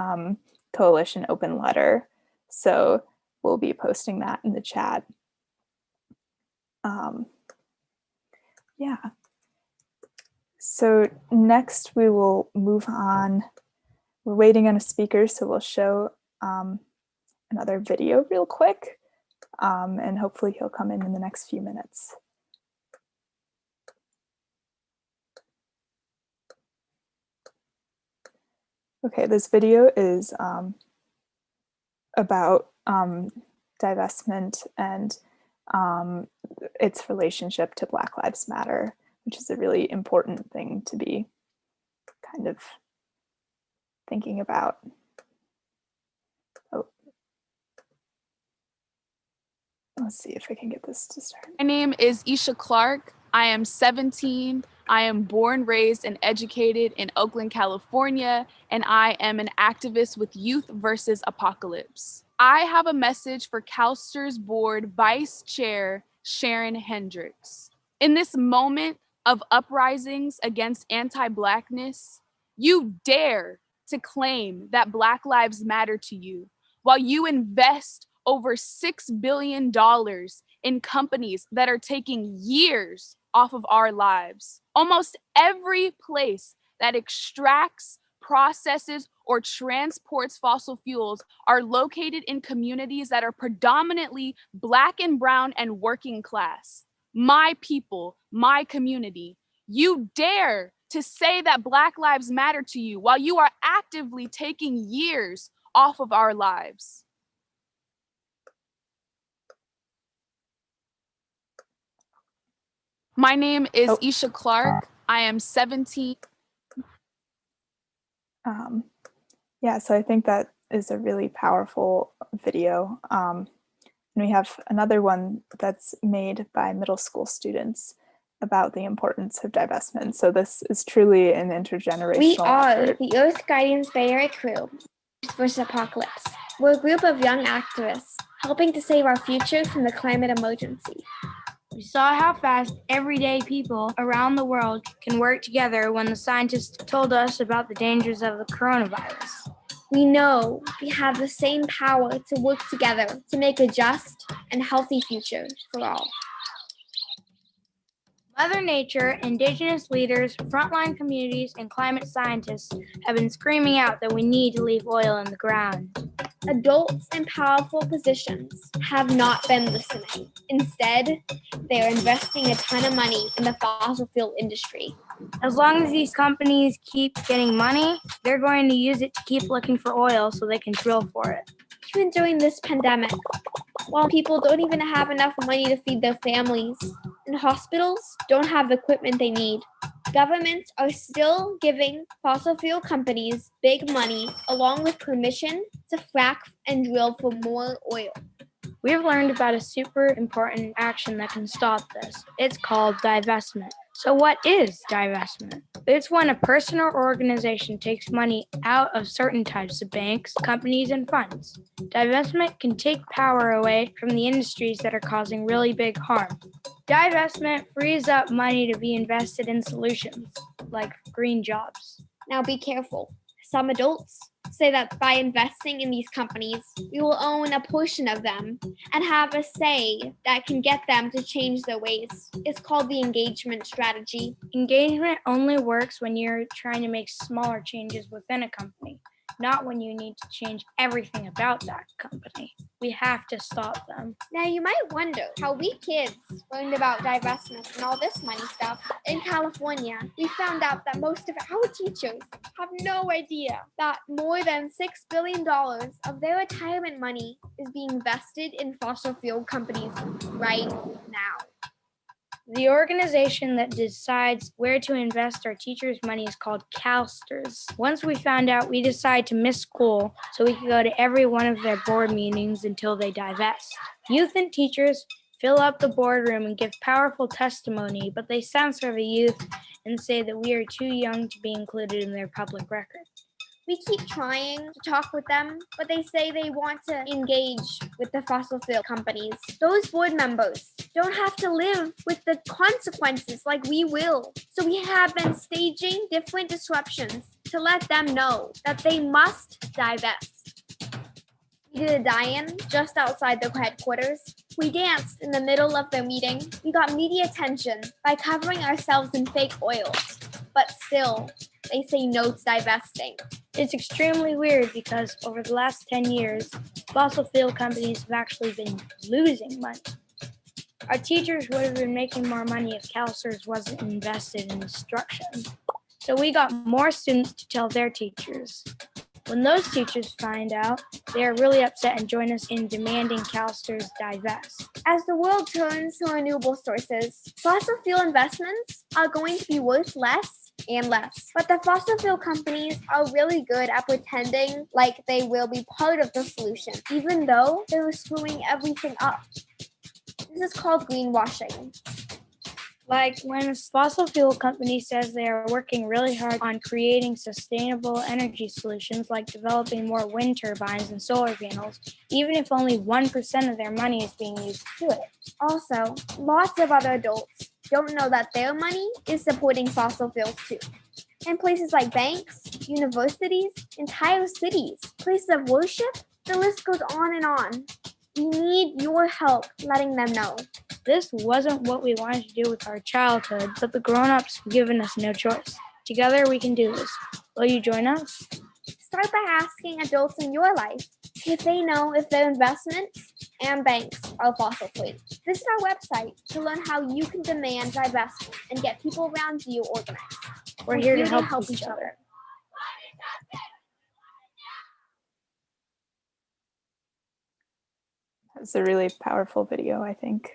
Coalition open letter. So we'll be posting that in the chat. Yeah. So next we will move on. We're waiting on a speaker, so we'll show another video real quick, and hopefully he'll come in the next few minutes. Okay, this video is about divestment and its relationship to Black Lives Matter, which is a really important thing to be kind of thinking about. Oh. Let's see if I can get this to start. My name is Leclercq. I am 17. I am born, raised, and educated in Oakland, California, and I am an activist with Youth versus Apocalypse. I have a message for CalSTRS Board Vice Chair Sharon Hendricks. In this moment of uprisings against anti-Blackness, you dare to claim that Black lives matter to you while you invest over $6 billion in companies that are taking years off of our lives. Almost every place that extracts, processes, or transports fossil fuels are located in communities that are predominantly Black and brown and working class. My people, my community, you dare to say that Black lives matter to you while you are actively taking years off of our lives. My name is Leclercq. I am 17. Yeah, so I think that is a really powerful video. And we have another one that's made by middle school students. about the importance of divestment. So this is truly an intergenerational We are effort. the Earth Guardians Bay Area crew versus Apocalypse. We're a group of young activists helping to save our future from the climate emergency. We saw how fast everyday people around the world can work together when the scientists told us about the dangers of the coronavirus. We know we have the same power to work together to make a just and healthy future for all. Mother Nature, indigenous leaders, frontline communities, and climate scientists have been screaming out that we need to leave oil in the ground. Adults in powerful positions have not been listening. Instead, they are investing a ton of money in the fossil fuel industry. As long as these companies keep getting money, they're going to use it to keep looking for oil so they can drill for it. Even during this pandemic, while people don't even have enough money to feed their families, and hospitals don't have the equipment they need, governments are still giving fossil fuel companies big money along with permission to frack and drill for more oil. We've learned about a super important action that can stop this. It's called divestment. So what is divestment? It's when a person or organization takes money out of certain types of banks, companies, and funds. Divestment can take power away from the industries that are causing really big harm. Divestment frees up money to be invested in solutions, like green jobs. Now be careful. Some adults say that by investing in these companies, we will own a portion of them and have a say that can get them to change their ways. It's called the engagement strategy. Engagement only works when you're trying to make smaller changes within a company, not when you need to change everything about that company. We have to stop them. Now you might wonder how we kids learned about divestment and all this money stuff. In California, we found out that most of our teachers have no idea that more than $6 billion of their retirement money is being invested in fossil fuel companies right now. The organization that decides where to invest our teachers' money is called CalSTRS. Once we found out, we decided to miss school so we could go to every one of their board meetings until they divest. Youth and teachers fill up the boardroom and give powerful testimony, but they censor the youth and say that we are too young to be included in their public record. We keep trying to talk with them, but they say they want to engage with the fossil fuel companies. Those board members don't have to live with the consequences like we will. So we have been staging different disruptions to let them know that they must divest. We did a die-in just outside their headquarters. We danced in the middle of their meeting. We got media attention by covering ourselves in fake oil. But still, they say no to divesting. It's extremely weird because over the last 10 years, fossil fuel companies have actually been losing money. Our teachers would have been making more money if CalSTRS wasn't invested in destruction. So we got more students to tell their teachers. When those teachers find out, they are really upset and join us in demanding CalSTRS divest. As the world turns to renewable sources, fossil fuel investments are going to be worth less and less. But the fossil fuel companies are really good at pretending like they will be part of the solution, even though they're screwing everything up. This is called greenwashing. Like when a fossil fuel company says they are working really hard on creating sustainable energy solutions like developing more wind turbines and solar panels, even if only 1% of their money is being used to do it. Also, lots of other adults don't know that their money is supporting fossil fuels too. In places like banks, universities, entire cities, places of worship, the list goes on and on. We need your help letting them know. This wasn't what we wanted to do with our childhood, but the grown-ups have given us no choice. Together we can do this. Will you join us? Start by asking adults in your life if they know if their investments and banks are fossil free. Visit our website to learn how you can demand divestment and get people around you organized. We're here to help each other. It's a really powerful video, I think.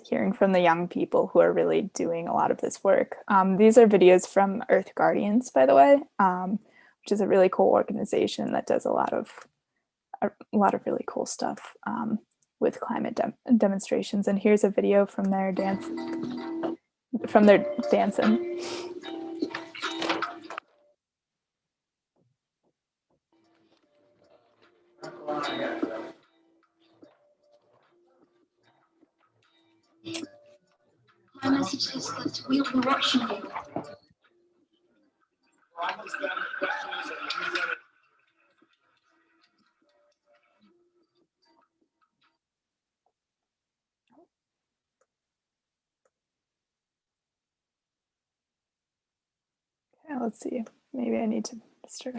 Hearing from the young people who are really doing a lot of this work. These are videos from Earth Guardians, by the way, which is a really cool organization that does a lot of really cool stuff. with climate demonstrations. And here's a video from their dancing. My message is that we'll be watching you. Okay, let's see. Maybe I need to start.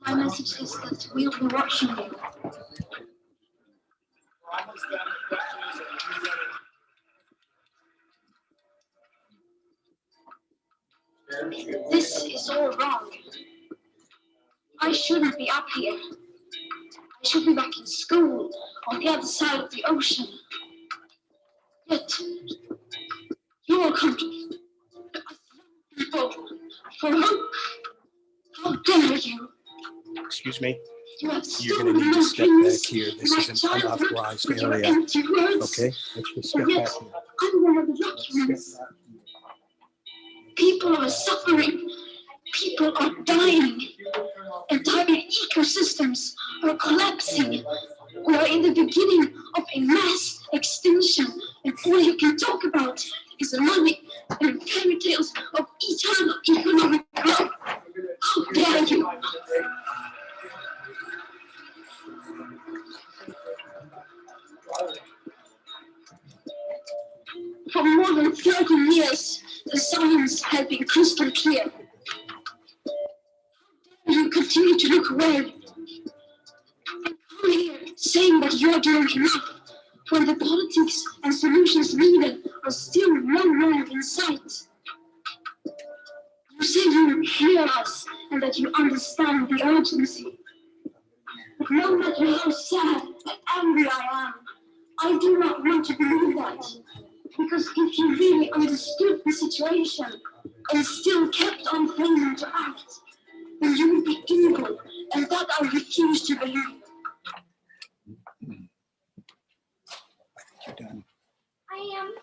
My message is that we'll be watching you. This is all wrong. I shouldn't be up here. I should be back in school on the other side of the ocean. Yet, your country, people, for hope, how dare you? Excuse me. You have You're going to need to step back here. This is an child unauthorized with your area. empty words. Okay? Let's just step And yet, back here. I'm one of the lucky ones. People are suffering. People are dying. Entire ecosystems are collapsing. We are in the beginning of a mass extinction, and all you can talk about is money and fairy tales of eternal economic growth. How dare you? For more than 30 years, the science has been crystal clear. You continue to look away and come here saying that you're doing enough when the politics and solutions needed are still long in sight. You say you hear us and that you understand the urgency. But no matter how sad and angry I am, I do not want to believe that. Because if you really understood the situation and still kept on failing to act, then you would be evil, and that I refuse to believe. You're done. I am.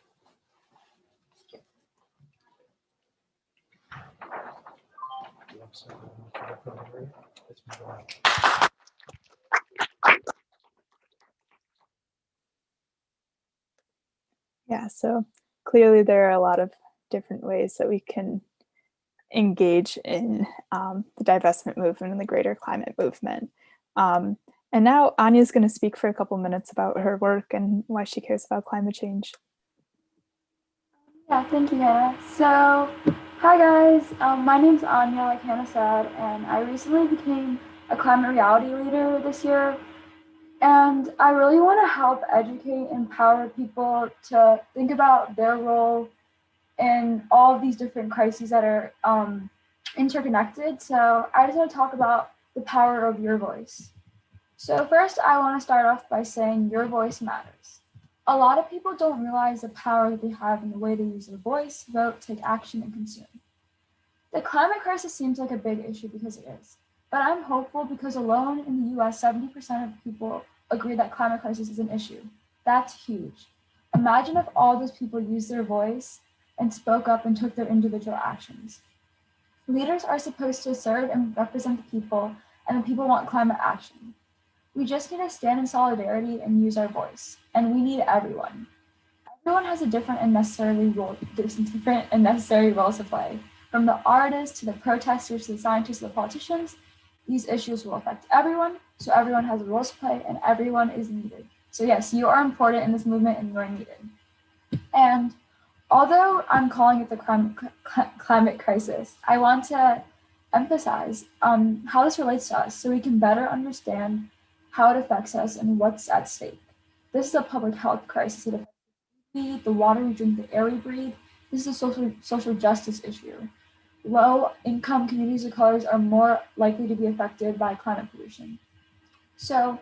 Yeah, so clearly there are a lot of different ways that we can engage in the divestment movement and the greater climate movement. And now Anya is going to speak for a couple minutes about her work and why she cares about climate change. Yeah, thank you, Hannah. So, hi guys, my name's Anya, like Hannah said, and I recently became a climate reality leader this year. And I really want to help educate and empower people to think about their role in all of these different crises that are interconnected. So I just want to talk about the power of your voice. So first, I want to start off by saying your voice matters. A lot of people don't realize the power that they have in the way they use their voice, vote, take action, and consume. The climate crisis seems like a big issue because it is. But I'm hopeful because alone in the US, 70% of people agree that climate crisis is an issue. That's huge. Imagine if all those people used their voice and spoke up and took their individual actions. Leaders are supposed to serve and represent the people, and the people want climate action. We just need to stand in solidarity and use our voice, and we need everyone. Everyone has a different and necessary roles to play. From the artists to the protesters to the scientists to the politicians, these issues will affect everyone, so everyone has a role to play and everyone is needed. So yes, you are important in this movement and you are needed. And although I'm calling it the climate crisis, I want to emphasize how this relates to us so we can better understand how it affects us and what's at stake. This is a public health crisis. It affects the water we drink, the air we breathe. This is a social justice issue. Low-income communities of colors are more likely to be affected by climate pollution. So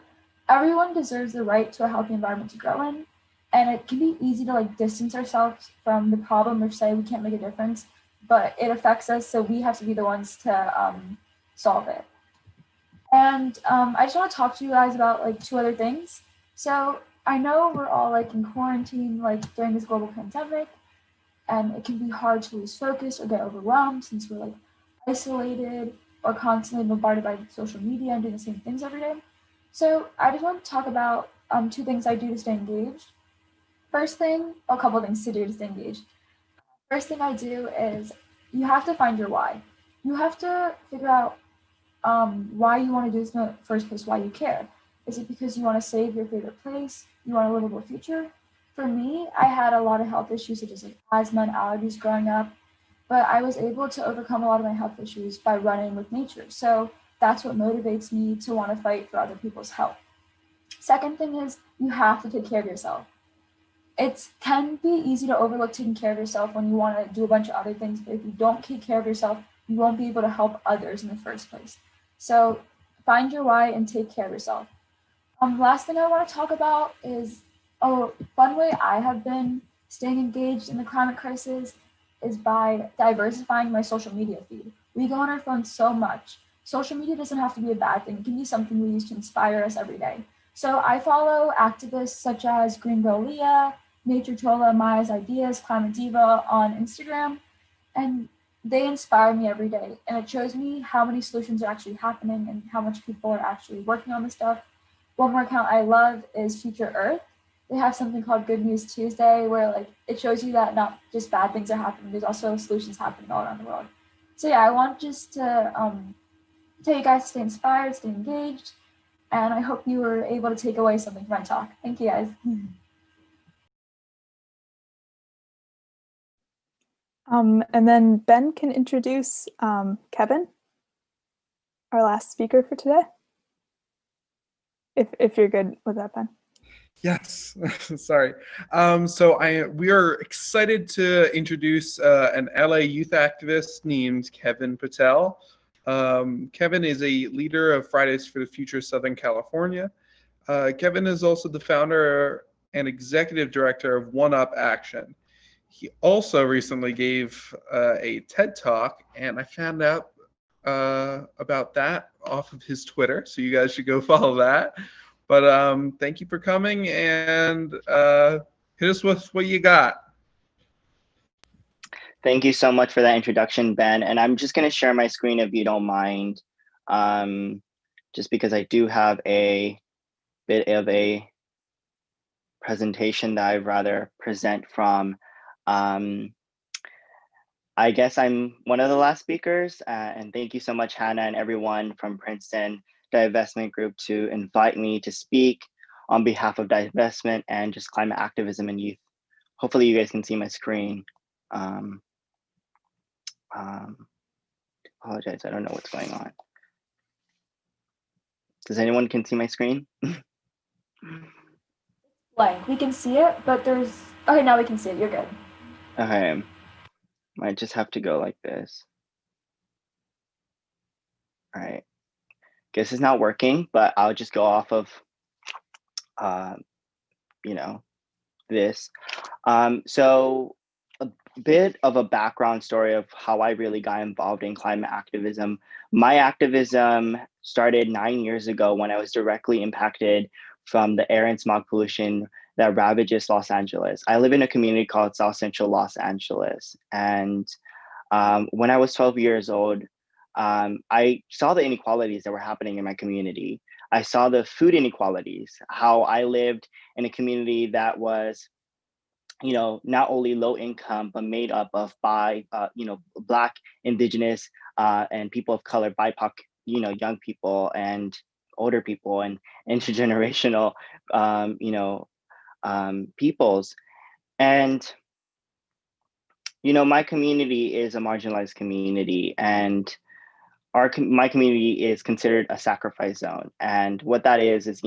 Everyone deserves the right to a healthy environment to grow in, and it can be easy to like distance ourselves from the problem or say we can't make a difference, but it affects us, so we have to be the ones to solve it. And I just want to talk to you guys about like two other things. So I know we're all like in quarantine, like during this global pandemic, and it can be hard to lose focus or get overwhelmed since we're like isolated or constantly bombarded by social media and doing the same things every day. So I just want to talk about two things I do to stay engaged. First thing, a couple things to do to stay engaged. First thing I do is you have to find your why. You have to figure out why you want to do this in the first place, why you care. Is it because you want to save your favorite place? You want a livable future? For me, I had a lot of health issues such as like asthma and allergies growing up, but I was able to overcome a lot of my health issues by running with nature. So that's what motivates me to want to fight for other people's health. Second thing is you have to take care of yourself. It can be easy to overlook taking care of yourself when you want to do a bunch of other things, but if you don't take care of yourself, you won't be able to help others in the first place. So find your why and take care of yourself. Last thing I want to talk about is a fun way I have been staying engaged in the climate crisis is by diversifying my social media feed. We go on our phones so much. Social media doesn't have to be a bad thing. It can be something we use to inspire us every day. So I follow activists such as Green Girl Leah, Nature Chola, Maya's Ideas, Climate Diva on Instagram, and they inspire me every day. And it shows me how many solutions are actually happening and how much people are actually working on this stuff. One more account I love is Future Earth. They have something called Good News Tuesday where like it shows you that not just bad things are happening, there's also solutions happening all around the world. So yeah, I want just to tell you guys to stay inspired, stay engaged, and I hope you were able to take away something from my talk. Thank you guys. And then Ben can introduce Kevin, our last speaker for today. If you're good with that, Ben. Yes, sorry. We are excited to introduce an LA youth activist named Kevin Patel. Kevin is a leader of Fridays for the Future Southern California. Kevin is also the founder and executive director of One Up Action. He also recently gave a TED Talk, and I found out about that off of his Twitter, so you guys should go follow that. But thank you for coming, and hit us with what you got. Thank you so much for that introduction, Ben. And I'm just going to share my screen if you don't mind, just because I do have a bit of a presentation that I'd rather present from. I guess I'm one of the last speakers, and thank you so much, Hannah, and everyone from Princeton Divestment Group to invite me to speak on behalf of divestment and just climate activism and youth. Hopefully you guys can see my screen. Apologize, I don't know what's going on. Does anyone can see my screen? Blank. We can see it, but there's, okay, now we can see it. You're good. Okay, might just have to go like this. All right, guess it's not working, but I'll just go off of, this. So a bit of a background story of how I really got involved in climate activism. My activism started 9 years ago when I was directly impacted from the air and smog pollution that ravages Los Angeles. I live in a community called South Central Los Angeles. And when I was 12 years old, I saw the inequalities that were happening in my community. I saw the food inequalities, how I lived in a community that was, not only low income, but made up of Black, Indigenous, and people of color, BIPOC, young people and older people and intergenerational, peoples. And, my community is a marginalized community, and my community is considered a sacrifice zone. And what that is,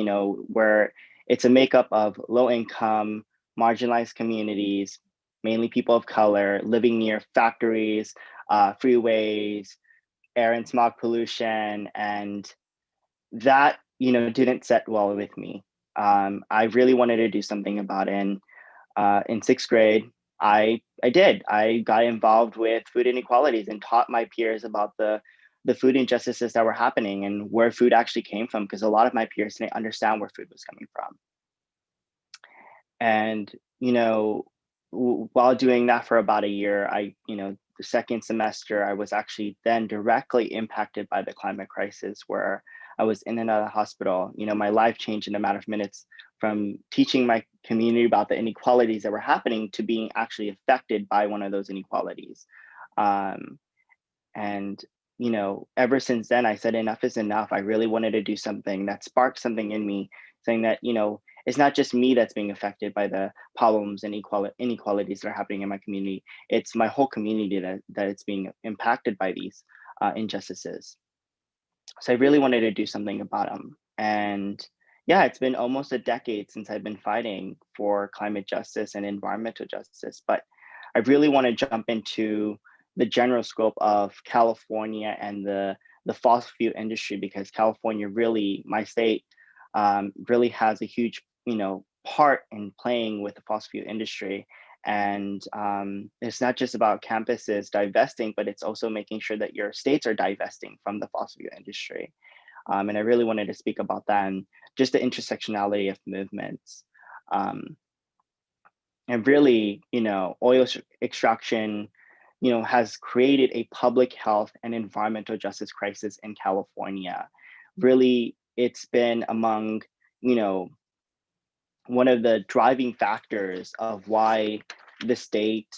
where it's a makeup of low income, marginalized communities, mainly people of color, living near factories, freeways, air and smog pollution. And that didn't set well with me. I really wanted to do something about it. And in sixth grade, I did. I got involved with food inequalities and taught my peers about the food injustices that were happening and where food actually came from, because a lot of my peers didn't understand where food was coming from. And, while doing that for about a year, the second semester, I was actually then directly impacted by the climate crisis, where I was in and out of the hospital. My life changed in a matter of minutes, from teaching my community about the inequalities that were happening to being actually affected by one of those inequalities. And, ever since then, I said, enough is enough. I really wanted to do something that sparked something in me, saying that, it's not just me that's being affected by the problems and inequalities that are happening in my community. It's my whole community that it's being impacted by these injustices. So I really wanted to do something about them. And yeah, it's been almost a decade since I've been fighting for climate justice and environmental justice, but I really want to jump into the general scope of California and the fossil fuel industry, because California really, my state, really has a huge, part in playing with the fossil fuel industry. And it's not just about campuses divesting, but it's also making sure that your states are divesting from the fossil fuel industry. And I really wanted to speak about that and just the intersectionality of movements. And really, oil extraction, has created a public health and environmental justice crisis in California. Really, it's been among, one of the driving factors of why the state,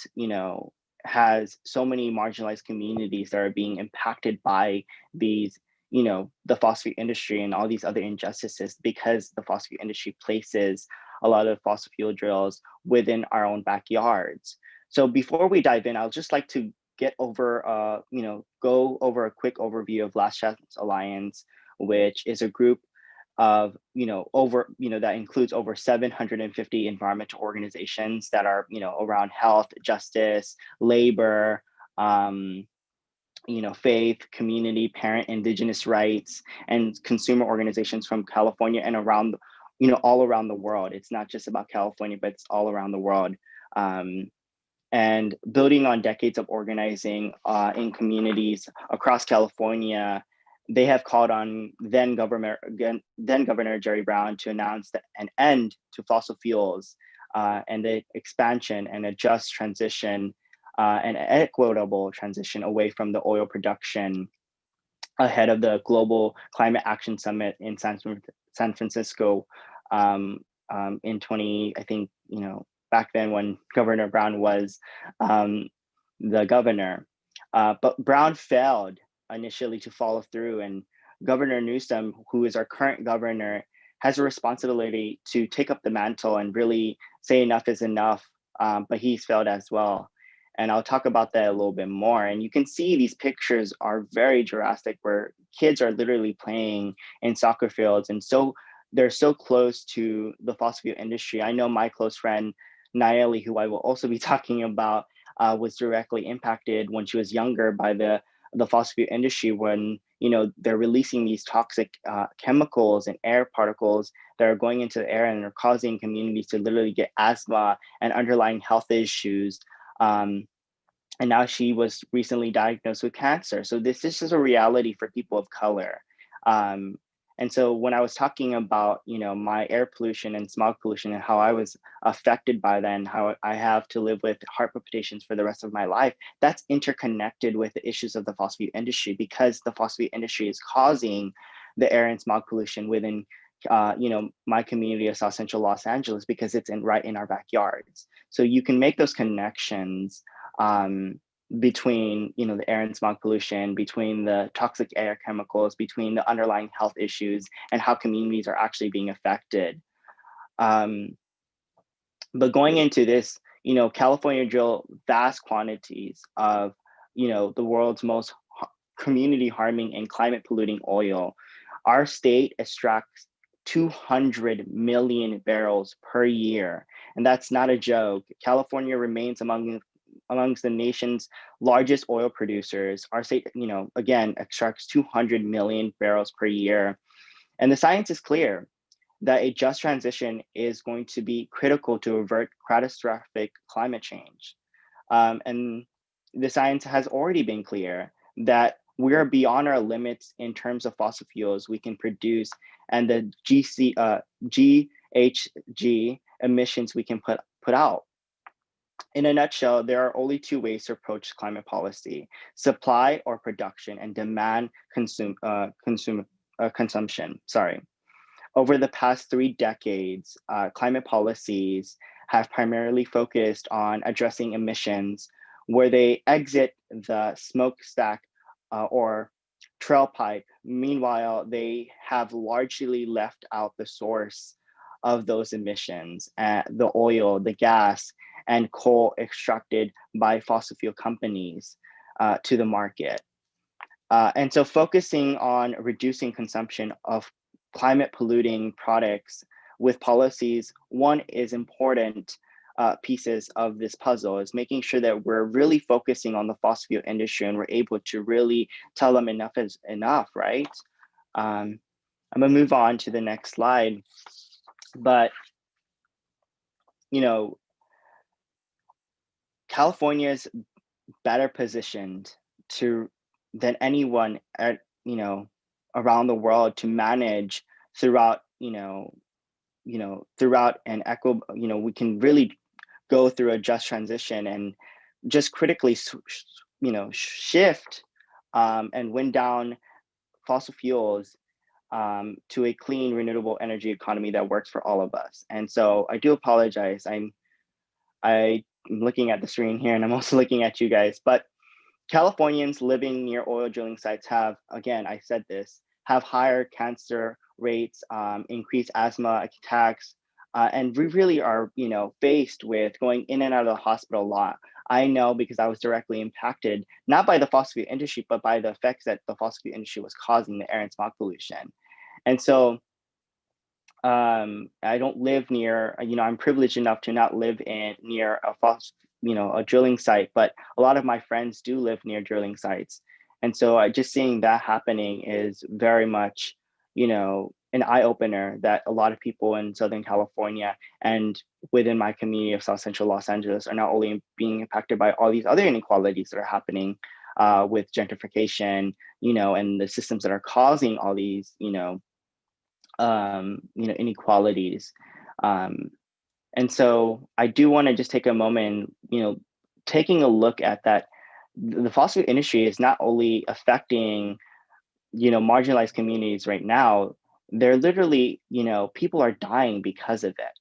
has so many marginalized communities that are being impacted by these, the fossil fuel industry and all these other injustices, because the fossil fuel industry places a lot of fossil fuel drills within our own backyards. So before we dive in, I'll just like to get over, go over a quick overview of Last Chance Alliance, which is a group of, that includes over 750 environmental organizations that are, around health, justice, labor, faith, community, parent, indigenous rights, and consumer organizations from California and around, all around the world. It's not just about California, but it's all around the world. And building on decades of organizing in communities across California, they have called on then Governor Jerry Brown to announce an end to fossil fuels and the expansion and a just transition, an equitable transition away from the oil production ahead of the Global Climate Action Summit in San Francisco in 20, I think, back then when Governor Brown was the governor. But Brown failed initially to follow through, and Governor Newsom, who is our current governor, has a responsibility to take up the mantle and really say enough is enough, but he's failed as well. And I'll talk about that a little bit more. And you can see these pictures are very drastic, where kids are literally playing in soccer fields, and so they're so close to the fossil fuel industry. I know my close friend Nayeli, who I will also be talking about, was directly impacted when she was younger by the fossil fuel industry, when they're releasing these toxic chemicals and air particles that are going into the air and are causing communities to literally get asthma and underlying health issues. And now she was recently diagnosed with cancer. So this is a reality for people of color. And so when I was talking about, my air pollution and smog pollution and how I was affected by that and how I have to live with heart palpitations for the rest of my life, that's interconnected with the issues of the fossil fuel industry, because the fossil fuel industry is causing the air and smog pollution within, my community of South Central Los Angeles, because it's right in our backyards. So you can make those connections between the air and smog pollution, between the toxic air chemicals, between the underlying health issues, and how communities are actually being affected. But going into this, California drill vast quantities of the world's most community harming and climate polluting oil. Our state extracts 200 million barrels per year, and that's not a joke. California remains amongst the nation's largest oil producers. Our state, again, extracts 200 million barrels per year. And the science is clear that a just transition is going to be critical to avert catastrophic climate change. And the science has already been clear that we are beyond our limits in terms of fossil fuels we can produce and the GHG emissions we can put out. In a nutshell, there are only two ways to approach climate policy: supply or production, and demand consumption. Over the past 3 decades, climate policies have primarily focused on addressing emissions where they exit the smokestack or trail pipe. Meanwhile, they have largely left out the source of those emissions, the oil, the gas, and coal extracted by fossil fuel companies to the market. And so focusing on reducing consumption of climate polluting products with policies, one is important pieces of this puzzle is making sure that we're really focusing on the fossil fuel industry and we're able to really tell them enough is enough, right? I'm gonna move on to the next slide, but you know, California is better positioned than anyone at, around the world to manage throughout, throughout an we can really go through a just transition and just critically, shift and wind down fossil fuels to a clean, renewable energy economy that works for all of us. And so I do apologize. I'm looking at the screen here and I'm also looking at you guys, but Californians living near oil drilling sites have, again, I said this, have higher cancer rates, increased asthma attacks, and we really are, faced with going in and out of the hospital a lot. I know because I was directly impacted, not by the fossil fuel industry, but by the effects that the fossil fuel industry was causing the air and smog pollution. And so I don't live near, I'm privileged enough to not live near a drilling site, but a lot of my friends do live near drilling sites. And so just seeing that happening is very much, an eye opener that a lot of people in Southern California and within my community of South Central Los Angeles are not only being impacted by all these other inequalities that are happening with gentrification, and the systems that are causing all these, inequalities. And so I do want to just take a moment, taking a look at that, the fossil fuel industry is not only affecting, marginalized communities right now, they're literally, people are dying because of it.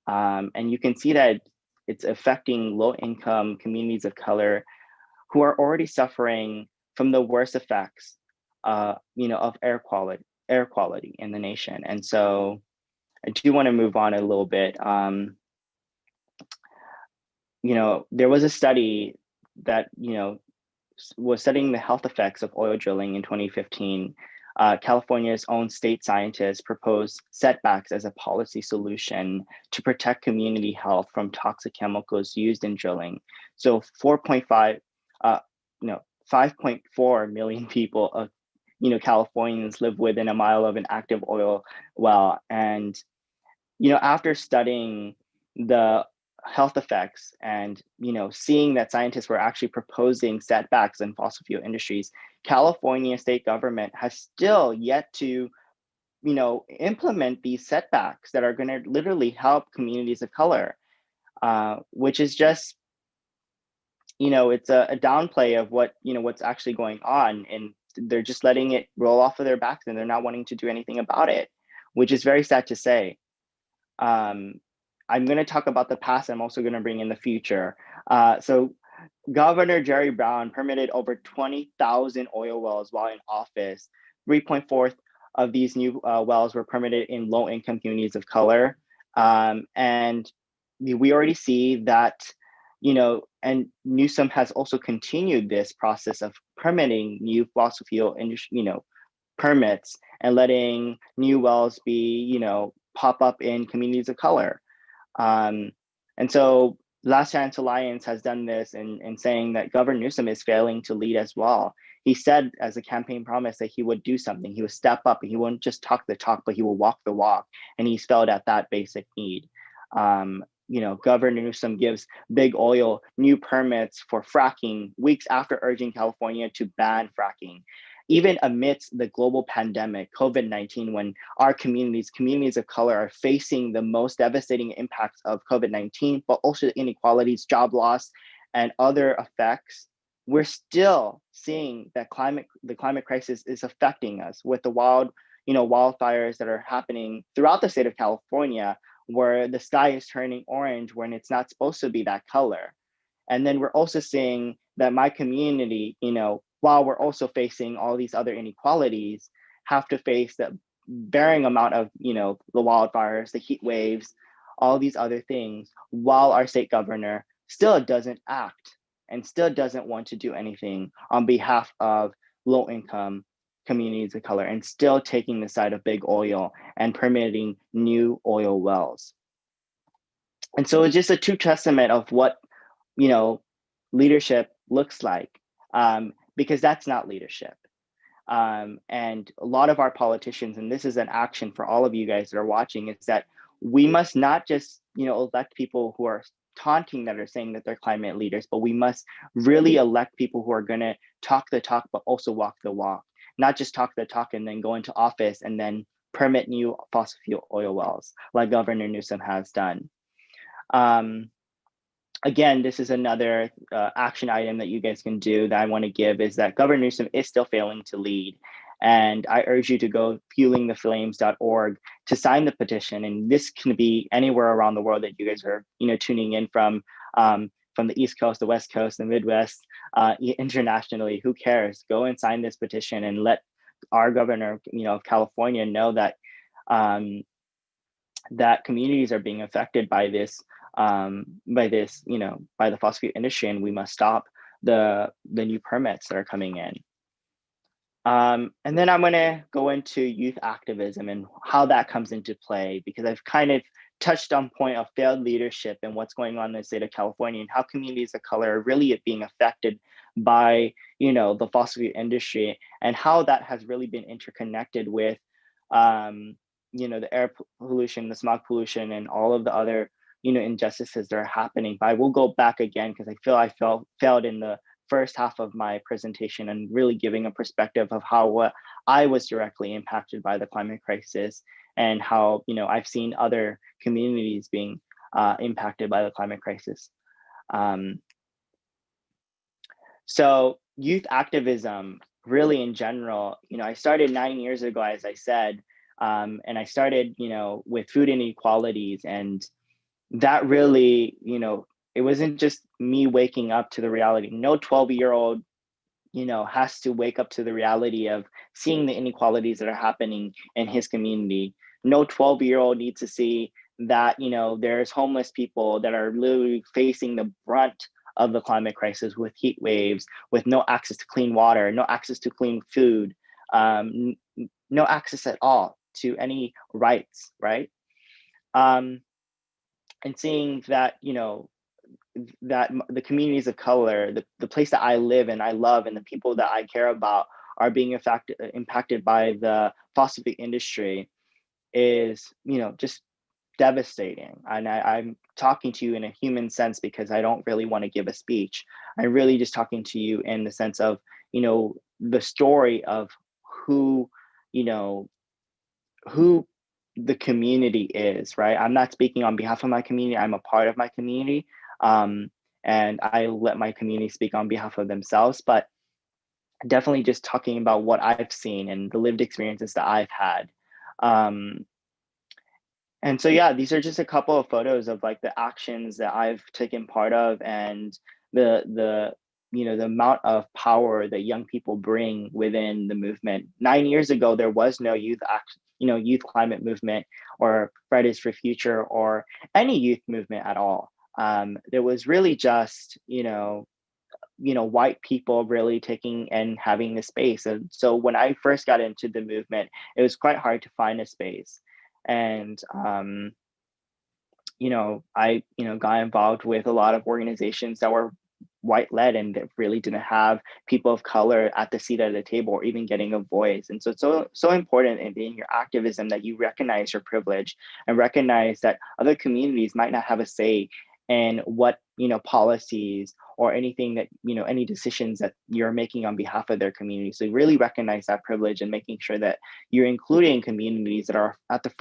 And you can see that it's affecting low-income communities of color who are already suffering from the worst effects, of air quality in the nation. And so I do want to move on a little bit. There was a study that, was studying the health effects of oil drilling in 2015. California's own state scientists proposed setbacks as a policy solution to protect community health from toxic chemicals used in drilling. So 5.4 million people, Californians live within a mile of an active oil well. And, after studying the health effects and, seeing that scientists were actually proposing setbacks in fossil fuel industries, California state government has still yet to, implement these setbacks that are going to literally help communities of color, which is just, it's a downplay of what, what's actually going on. And they're just letting it roll off of their backs and they're not wanting to do anything about it, which is very sad to say. I'm going to talk about the past. I'm also going to bring in the future. So Governor Jerry Brown permitted over 20,000 oil wells while in office. 3.4 of these new wells were permitted in low-income communities of color. And we already see that, and Newsom has also continued this process of permitting new fossil fuel industry, permits and letting new wells be, pop up in communities of color. And so Last Chance Alliance has done this in saying that Governor Newsom is failing to lead as well. he said as a campaign promise that he would do something. He would step up, and he wouldn't just talk the talk, but he will walk the walk. And he's failed at that basic need. Governor Newsom gives big oil new permits for fracking weeks after urging California to ban fracking. Even amidst the global pandemic, COVID-19, when our communities of color are facing the most devastating impacts of COVID-19, but also the inequalities, job loss, and other effects, we're still seeing that the climate crisis is affecting us with the wildfires that are happening throughout the state of California, where the sky is turning orange when it's not supposed to be that color. And then we're also seeing that my community, while we're also facing all these other inequalities, have to face the varying amount of, the wildfires, the heat waves, all these other things, while our state governor still doesn't act and still doesn't want to do anything on behalf of low-income communities of color, and still taking the side of big oil and permitting new oil wells. And so it's just a true testament of what, leadership looks like, because that's not leadership. And a lot of our politicians, and this is an action for all of you guys that are watching, is that we must not just, elect people who are taunting that are saying that they're climate leaders, but we must really elect people who are going to talk the talk, but also walk the walk, not just talk the talk and then go into office and then permit new fossil fuel oil wells like Governor Newsom has done. Again, this is another action item that you guys can do that I want to give, is that Governor Newsom is still failing to lead. And I urge you to go fuelingtheflames.org to sign the petition. And this can be anywhere around the world that you guys are, tuning in from the East Coast, the West Coast, the Midwest, internationally. Who cares? Go and sign this petition and let our governor, of California know that that communities are being affected by this, by the fossil fuel industry, and we must stop the new permits that are coming in. And then I'm going to go into youth activism and how that comes into play, because I've kind of touched on point of failed leadership and what's going on in the state of California, and how communities of color are really being affected by, the fossil fuel industry, and how that has really been interconnected with, the air pollution, the smog pollution, and all of the other, injustices that are happening. But I will go back again, because I feel I failed in the first half of my presentation, and really giving a perspective of how I was directly impacted by the climate crisis, and how, I've seen other communities being impacted by the climate crisis. So youth activism, really in general, I started 9 years ago, as I said, and I started, with food inequalities, and that really, it wasn't just me waking up to the reality. No 12-year-old, has to wake up to the reality of seeing the inequalities that are happening in his community. No 12-year-old needs to see that, there's homeless people that are literally facing the brunt of the climate crisis, with heat waves, with no access to clean water, no access to clean food, no access at all to any rights, right? And seeing that, that the communities of color, the place that I live and I love, and the people that I care about are being impacted by the fossil fuel industry is, just devastating. And I'm talking to you in a human sense, because I don't really want to give a speech. I'm really just talking to you in the sense of, the story of who the community is, right? I'm not speaking on behalf of my community. I'm a part of my community. And I let my community speak on behalf of themselves, but definitely just talking about what I've seen and the lived experiences that I've had. And so, yeah, these are just a couple of photos of like the actions that I've taken part of, and the amount of power that young people bring within the movement. 9 years ago, there was no youth climate movement, or Fridays for Future, or any youth movement at all. There was really just, white people really taking and having the space. And so when I first got into the movement, it was quite hard to find a space. And, I, got involved with a lot of organizations that were white-led and that really didn't have people of color at the seat at the table or even getting a voice. And so it's so important in your activism that you recognize your privilege and recognize that other communities might not have a say in what, policies or anything that, any decisions that you're making on behalf of their community. So you really recognize that privilege and making sure that you're including communities that are at the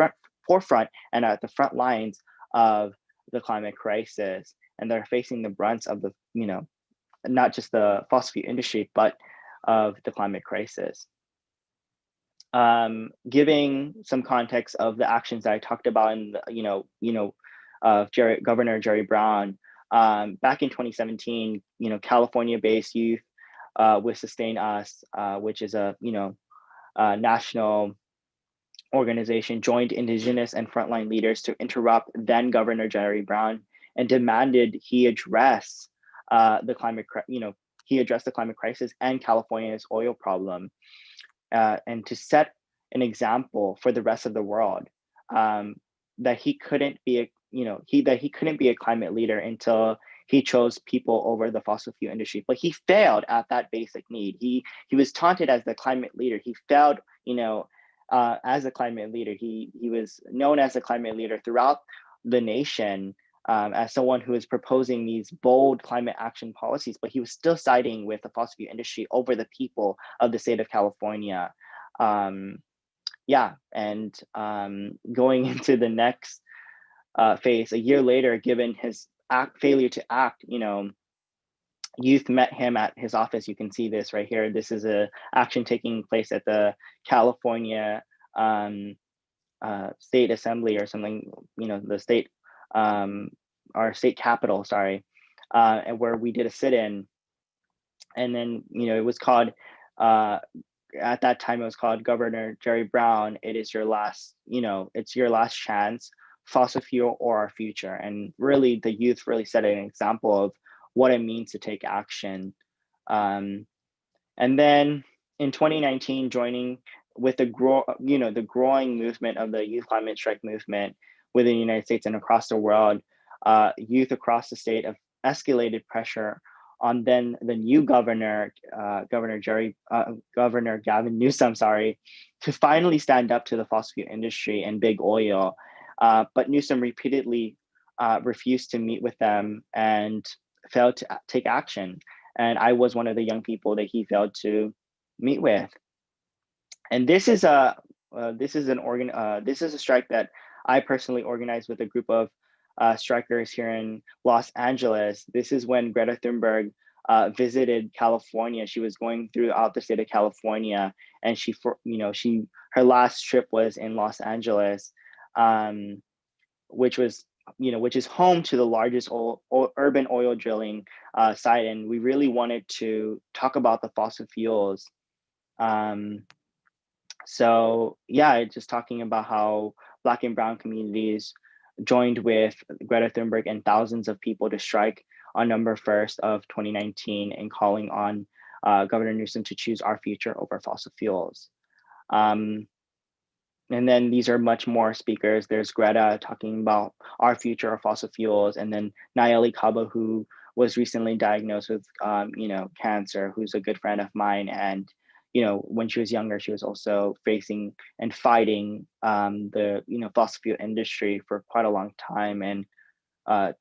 forefront and at the front lines of the climate crisis, and they're facing the brunts of the, not just the fossil fuel industry, but of the climate crisis. Giving some context of the actions that I talked about in the, Governor Jerry Brown, back in 2017, California-based Youth with Sustain Us, which is a, national organization, joined indigenous and frontline leaders to interrupt then Governor Jerry Brown and demanded he address the climate crisis and California's oil problem, and to set an example for the rest of the world, that he couldn't be a climate leader until he chose people over the fossil fuel industry. But he failed at that basic need. He was taunted as the climate leader. He failed, as a climate leader. He was known as a climate leader throughout the nation, as someone who is proposing these bold climate action policies, but he was still siding with the fossil fuel industry over the people of the state of California. Going into the next phase, a year later, given his failure to act, youth met him at his office. You can see this right here. This is a action taking place at the California State Assembly or something, the state, our state capitol, sorry, and where we did a sit-in. And then, it was called, at that time, it was called Governor Jerry Brown, it is your last, it's your last chance, fossil fuel or our future. And really, the youth really set an example of what it means to take action. And then in 2019, joining with the growing movement of the youth climate strike movement within the United States and across the world, youth across the state have escalated pressure on then the new governor, Governor Gavin Newsom, to finally stand up to the fossil fuel industry and big oil. But Newsom repeatedly refused to meet with them and failed to take action. And I was one of the young people that he failed to meet with. And this is a strike that I personally organized with a group of strikers here in Los Angeles. This is when Greta Thunberg visited California. She was going throughout the state of California, and her last trip was in Los Angeles, which is home to the largest urban oil drilling site. And we really wanted to talk about the fossil fuels. Just talking about how Black and Brown communities joined with Greta Thunberg and thousands of people to strike on November 1st of 2019 and calling on Governor Newsom to choose our future over fossil fuels. And then these are much more speakers. There's Greta talking about our future of fossil fuels, and then Nayeli Cabo, who was recently diagnosed with cancer, who's a good friend of mine. And when she was younger, she was also facing and fighting the fossil fuel industry for quite a long time, and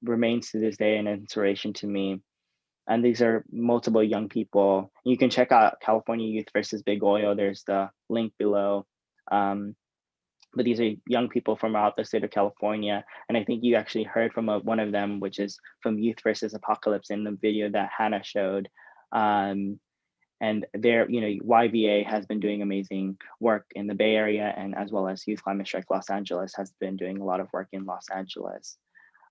remains to this day an inspiration to me. And these are multiple young people. You can check out California Youth versus Big Oil. There's the link below. But these are young people from out the state of California. And I think you actually heard from one of them, which is from Youth versus Apocalypse in the video that Hannah showed. And there, YVA has been doing amazing work in the Bay Area, and as well as Youth Climate Strike Los Angeles has been doing a lot of work in Los Angeles.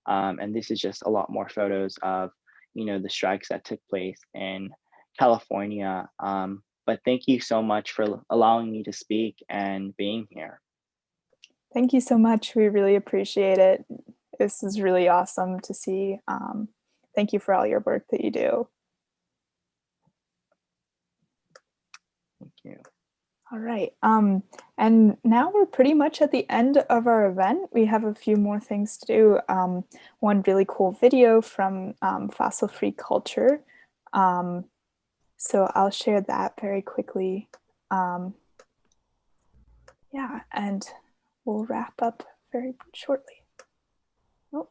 And this is just a lot more photos of, the strikes that took place in California. But thank you so much for allowing me to speak and being here. Thank you so much. We really appreciate it. This is really awesome to see. Thank you for all your work that you do. Thank you. All right. And now we're pretty much at the end of our event. We have a few more things to do. One really cool video from Fossil Free Culture So I'll share that very quickly. Yeah, and we'll wrap up very shortly. Oh.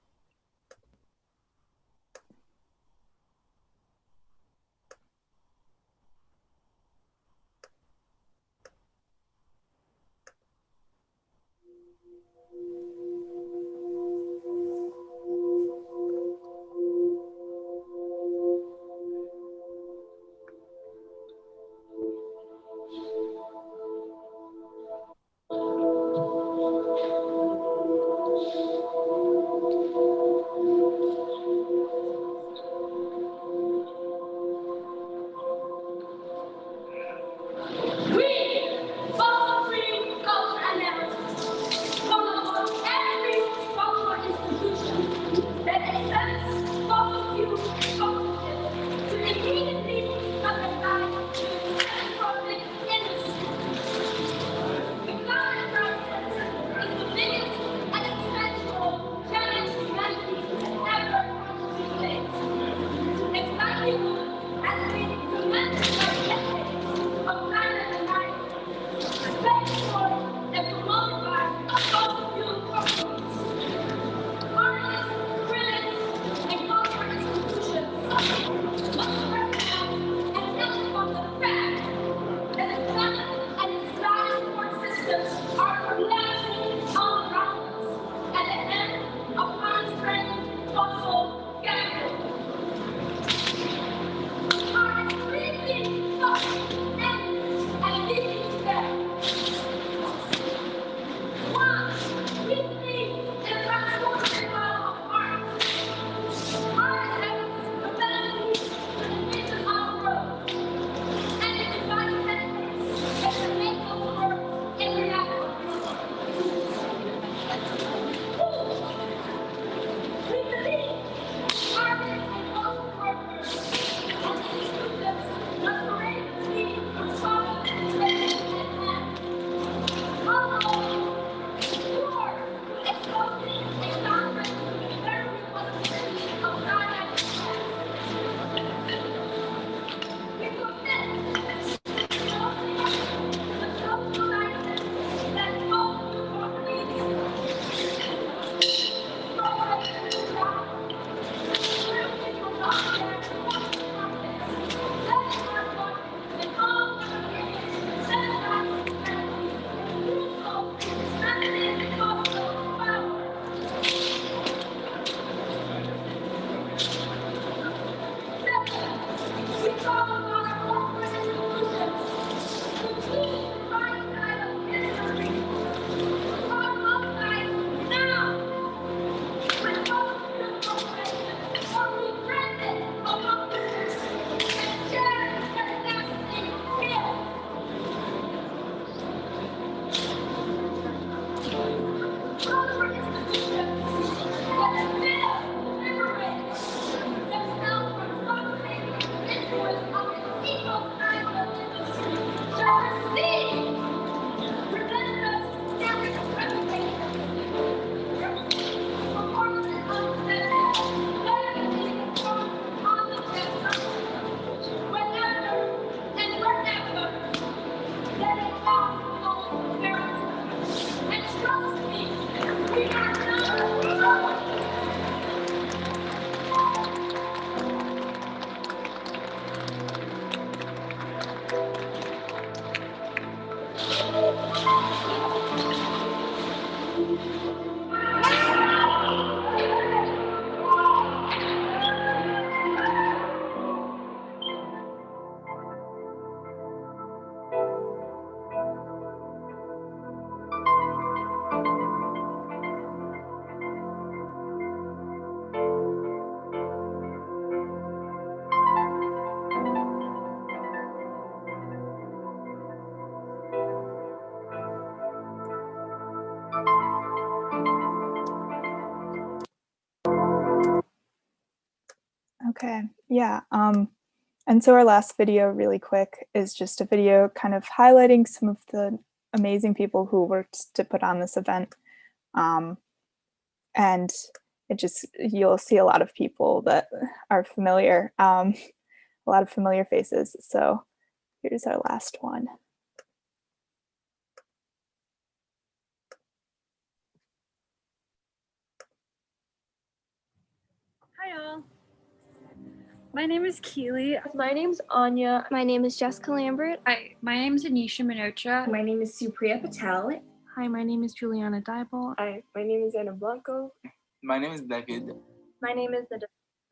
Okay, yeah. And so our last video, really quick, is just a video kind of highlighting some of the amazing people who worked to put on this event. And it just, you'll see a lot of people that are familiar. a lot of familiar faces. So here's our last one. Hi all. My name is Keely. My name's Anya. My name is Jessica Lambert. Hi, my name is Anisha Minocha. My name is Supriya Patel. Hi, my name is Juliana Dybel. Hi, my name is Ana Blanco. My name is David. My name is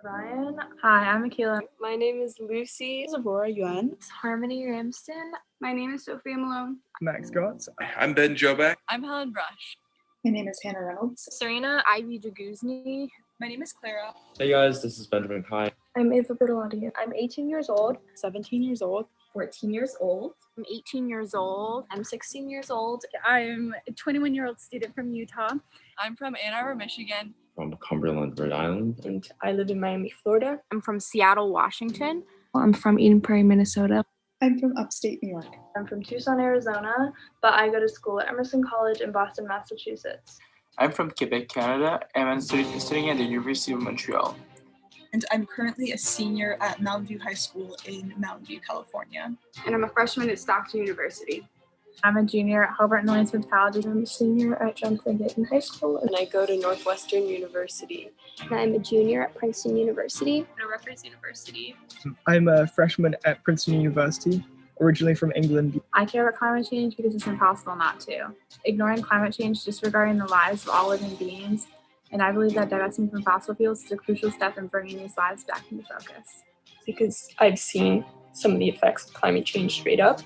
Ryan. Hi, I'm Akila. My name is Lucy. Aurora Yuan. It's Harmony Ramsden. My name is Sophia Malone. Max Gotts. I'm Ben Jobek. I'm Helen Brush. My name is Hannah Reynolds. Serena Ivy Draguzny. My name is Clara. Hey guys, this is Benjamin Kai. I'm Ava Bertolotti. I'm 18 years old. 17 years old. 14 years old. I'm 18 years old. I'm 16 years old. I'm a 21-year-old student from Utah. I'm from Ann Arbor, Michigan. From Cumberland, Rhode Island. And I live in Miami, Florida. I'm from Seattle, Washington. I'm from Eden Prairie, Minnesota. I'm from upstate New York. I'm from Tucson, Arizona, but I go to school at Emerson College in Boston, Massachusetts. I'm from Quebec, Canada, and I'm studying at the University of Montreal. And I'm currently a senior at Mountain View High School in Mountain View, California. And I'm a freshman at Stockton University. I'm a junior at Hobart Noyes College. I'm a senior at Jonathan Gayton High School. And I go to Northwestern University. And I'm a junior at Princeton University. And Rutgers University. I'm a freshman at Princeton University, originally from England. I care about climate change because it's impossible not to. Ignoring climate change, disregarding the lives of all living beings, and I believe that divesting from fossil fuels is a crucial step in bringing these lives back into focus. Because I've seen some of the effects of climate change straight up,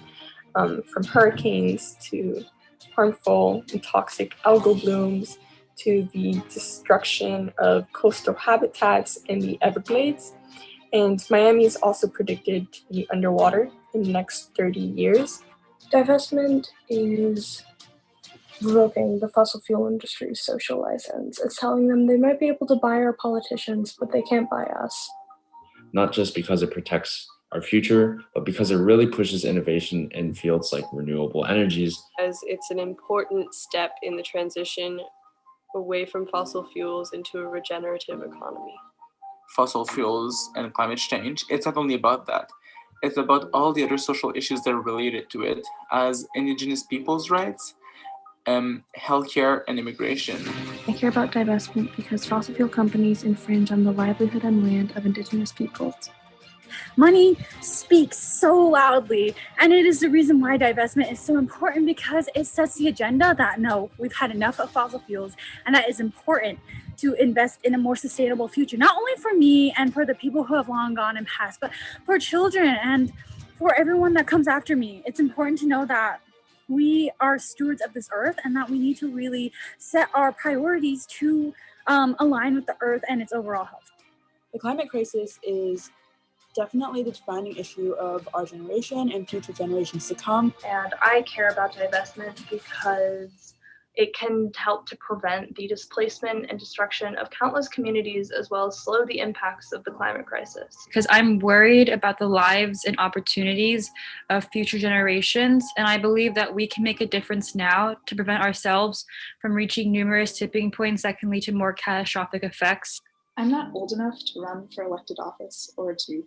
from hurricanes to harmful and toxic algal blooms to the destruction of coastal habitats in the Everglades. And Miami is also predicted to be underwater in the next 30 years. Divestment is revoking the fossil fuel industry's social license. It's telling them they might be able to buy our politicians, but they can't buy us. Not just because it protects our future, but because it really pushes innovation in fields like renewable energies. As it's an important step in the transition away from fossil fuels into a regenerative economy. Fossil fuels and climate change, it's not only about that. It's about all the other social issues that are related to it, as Indigenous peoples' rights, healthcare, and immigration. I care about divestment because fossil fuel companies infringe on the livelihood and land of Indigenous peoples. Money speaks so loudly, and it is the reason why divestment is so important, because it sets the agenda that no, we've had enough of fossil fuels, and that is important to invest in a more sustainable future, not only for me and for the people who have long gone and passed, but for children and for everyone that comes after me. It's important to know that we are stewards of this earth and that we need to really set our priorities to align with the earth and its overall health. The climate crisis is definitely the defining issue of our generation and future generations to come. And I care about divestment because it can help to prevent the displacement and destruction of countless communities, as well as slow the impacts of the climate crisis. Because I'm worried about the lives and opportunities of future generations, and I believe that we can make a difference now to prevent ourselves from reaching numerous tipping points that can lead to more catastrophic effects. I'm not old enough to run for elected office or to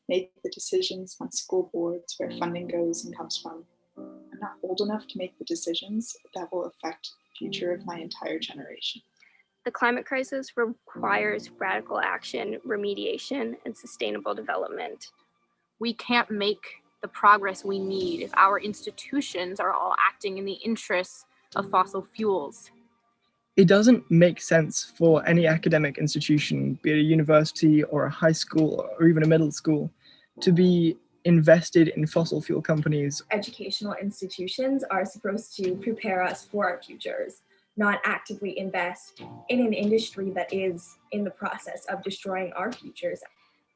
make the decisions on school boards where funding goes and comes from. I'm not old enough to make the decisions that will affect the future of my entire generation. The climate crisis requires radical action, remediation, and sustainable development. We can't make the progress we need if our institutions are all acting in the interests of fossil fuels. It doesn't make sense for any academic institution, be it a university or a high school or even a middle school, to be invested in fossil fuel companies. Educational institutions are supposed to prepare us for our futures, not actively invest in an industry that is in the process of destroying our futures.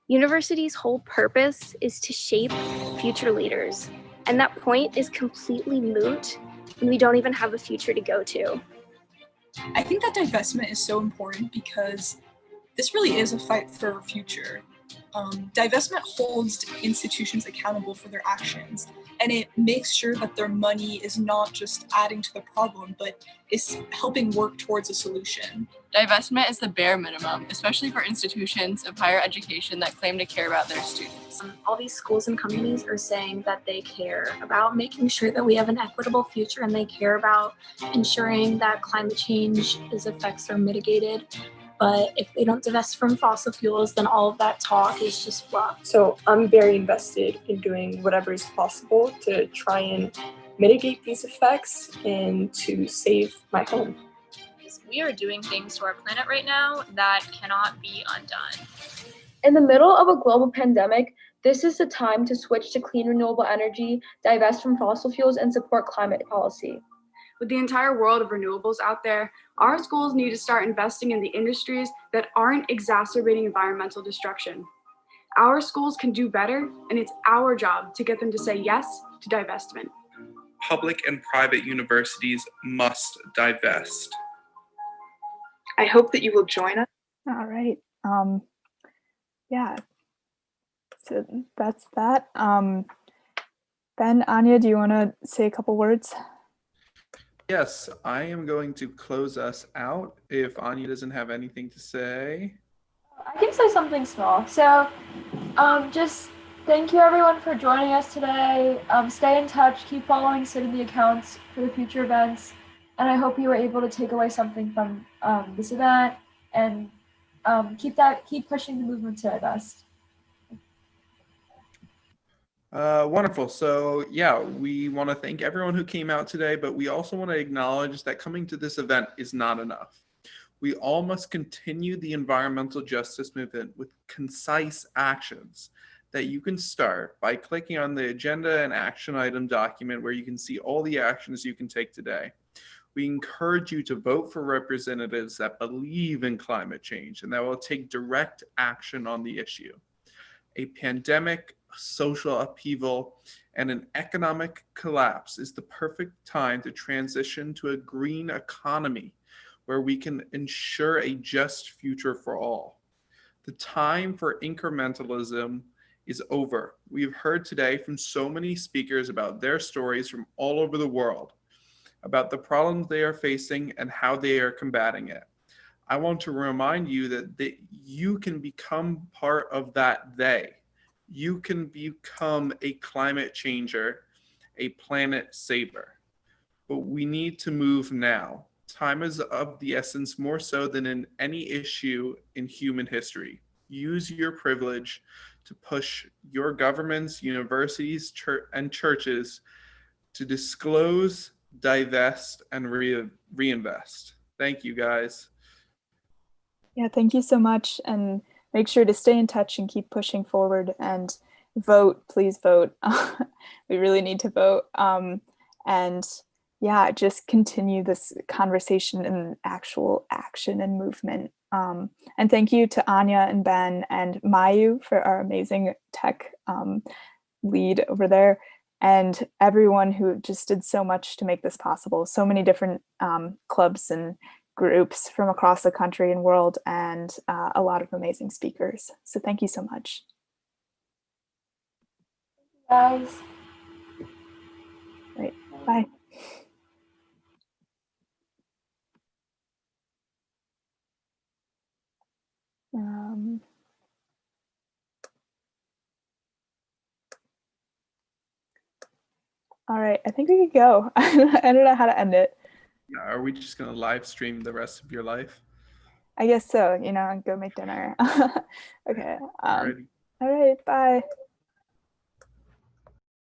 University's whole purpose is to shape future leaders, and that point is completely moot when we don't even have a future to go to. I think that divestment is so important because this really is a fight for our future. Divestment holds institutions accountable for their actions, and it makes sure that their money is not just adding to the problem, but is helping work towards a solution. Divestment is the bare minimum, especially for institutions of higher education that claim to care about their students. All these schools and companies are saying that they care about making sure that we have an equitable future, and they care about ensuring that climate change's effects are mitigated. But if they don't divest from fossil fuels, then all of that talk is just fluff. So I'm very invested in doing whatever is possible to try and mitigate these effects and to save my home. We are doing things to our planet right now that cannot be undone. In the middle of a global pandemic, this is the time to switch to clean renewable energy, divest from fossil fuels, and support climate policy. With the entire world of renewables out there, our schools need to start investing in the industries that aren't exacerbating environmental destruction. Our schools can do better, and it's our job to get them to say yes to divestment. Public and private universities must divest. I hope that you will join us. All right. Yeah. So that's that. Ben, Anya, do you want to say a couple words? Yes, I am going to close us out if Anya doesn't have anything to say. I can say something small. So just thank you everyone for joining us today. Stay in touch, keep following City accounts for the future events, and I hope you were able to take away something from this event and keep pushing the movement to divest. Wonderful. So yeah, we want to thank everyone who came out today, but we also want to acknowledge that coming to this event is not enough. We all must continue the environmental justice movement with concise actions that you can start by clicking on the agenda and action item document where you can see all the actions you can take today. We encourage you to vote for representatives that believe in climate change and that will take direct action on the issue. A pandemic, social upheaval, and an economic collapse is the perfect time to transition to a green economy where we can ensure a just future for all. The time for incrementalism is over. We've heard today from so many speakers about their stories from all over the world, about the problems they are facing and how they are combating it. I want to remind you that you can become part of that they. You can become a climate changer, a planet saver. But we need to move now. Time is of the essence more so than in any issue in human history. Use your privilege to push your governments, universities, and churches to disclose, divest, and reinvest. Thank you, guys. Yeah, thank you so much. And make sure to stay in touch and keep pushing forward and vote. Please vote. We really need to vote. And yeah, just continue this conversation and actual action and movement. And thank you to Anya and Ben and Mayu for our amazing tech lead over there, and everyone who just did so much to make this possible. So many different clubs and groups from across the country and world, and a lot of amazing speakers. So thank you so much. Guys. Right. Bye. All right, I think we could go. I don't know how to end it. Are we just going to live stream the rest of your life? I guess so, go make dinner. Okay. All right, bye.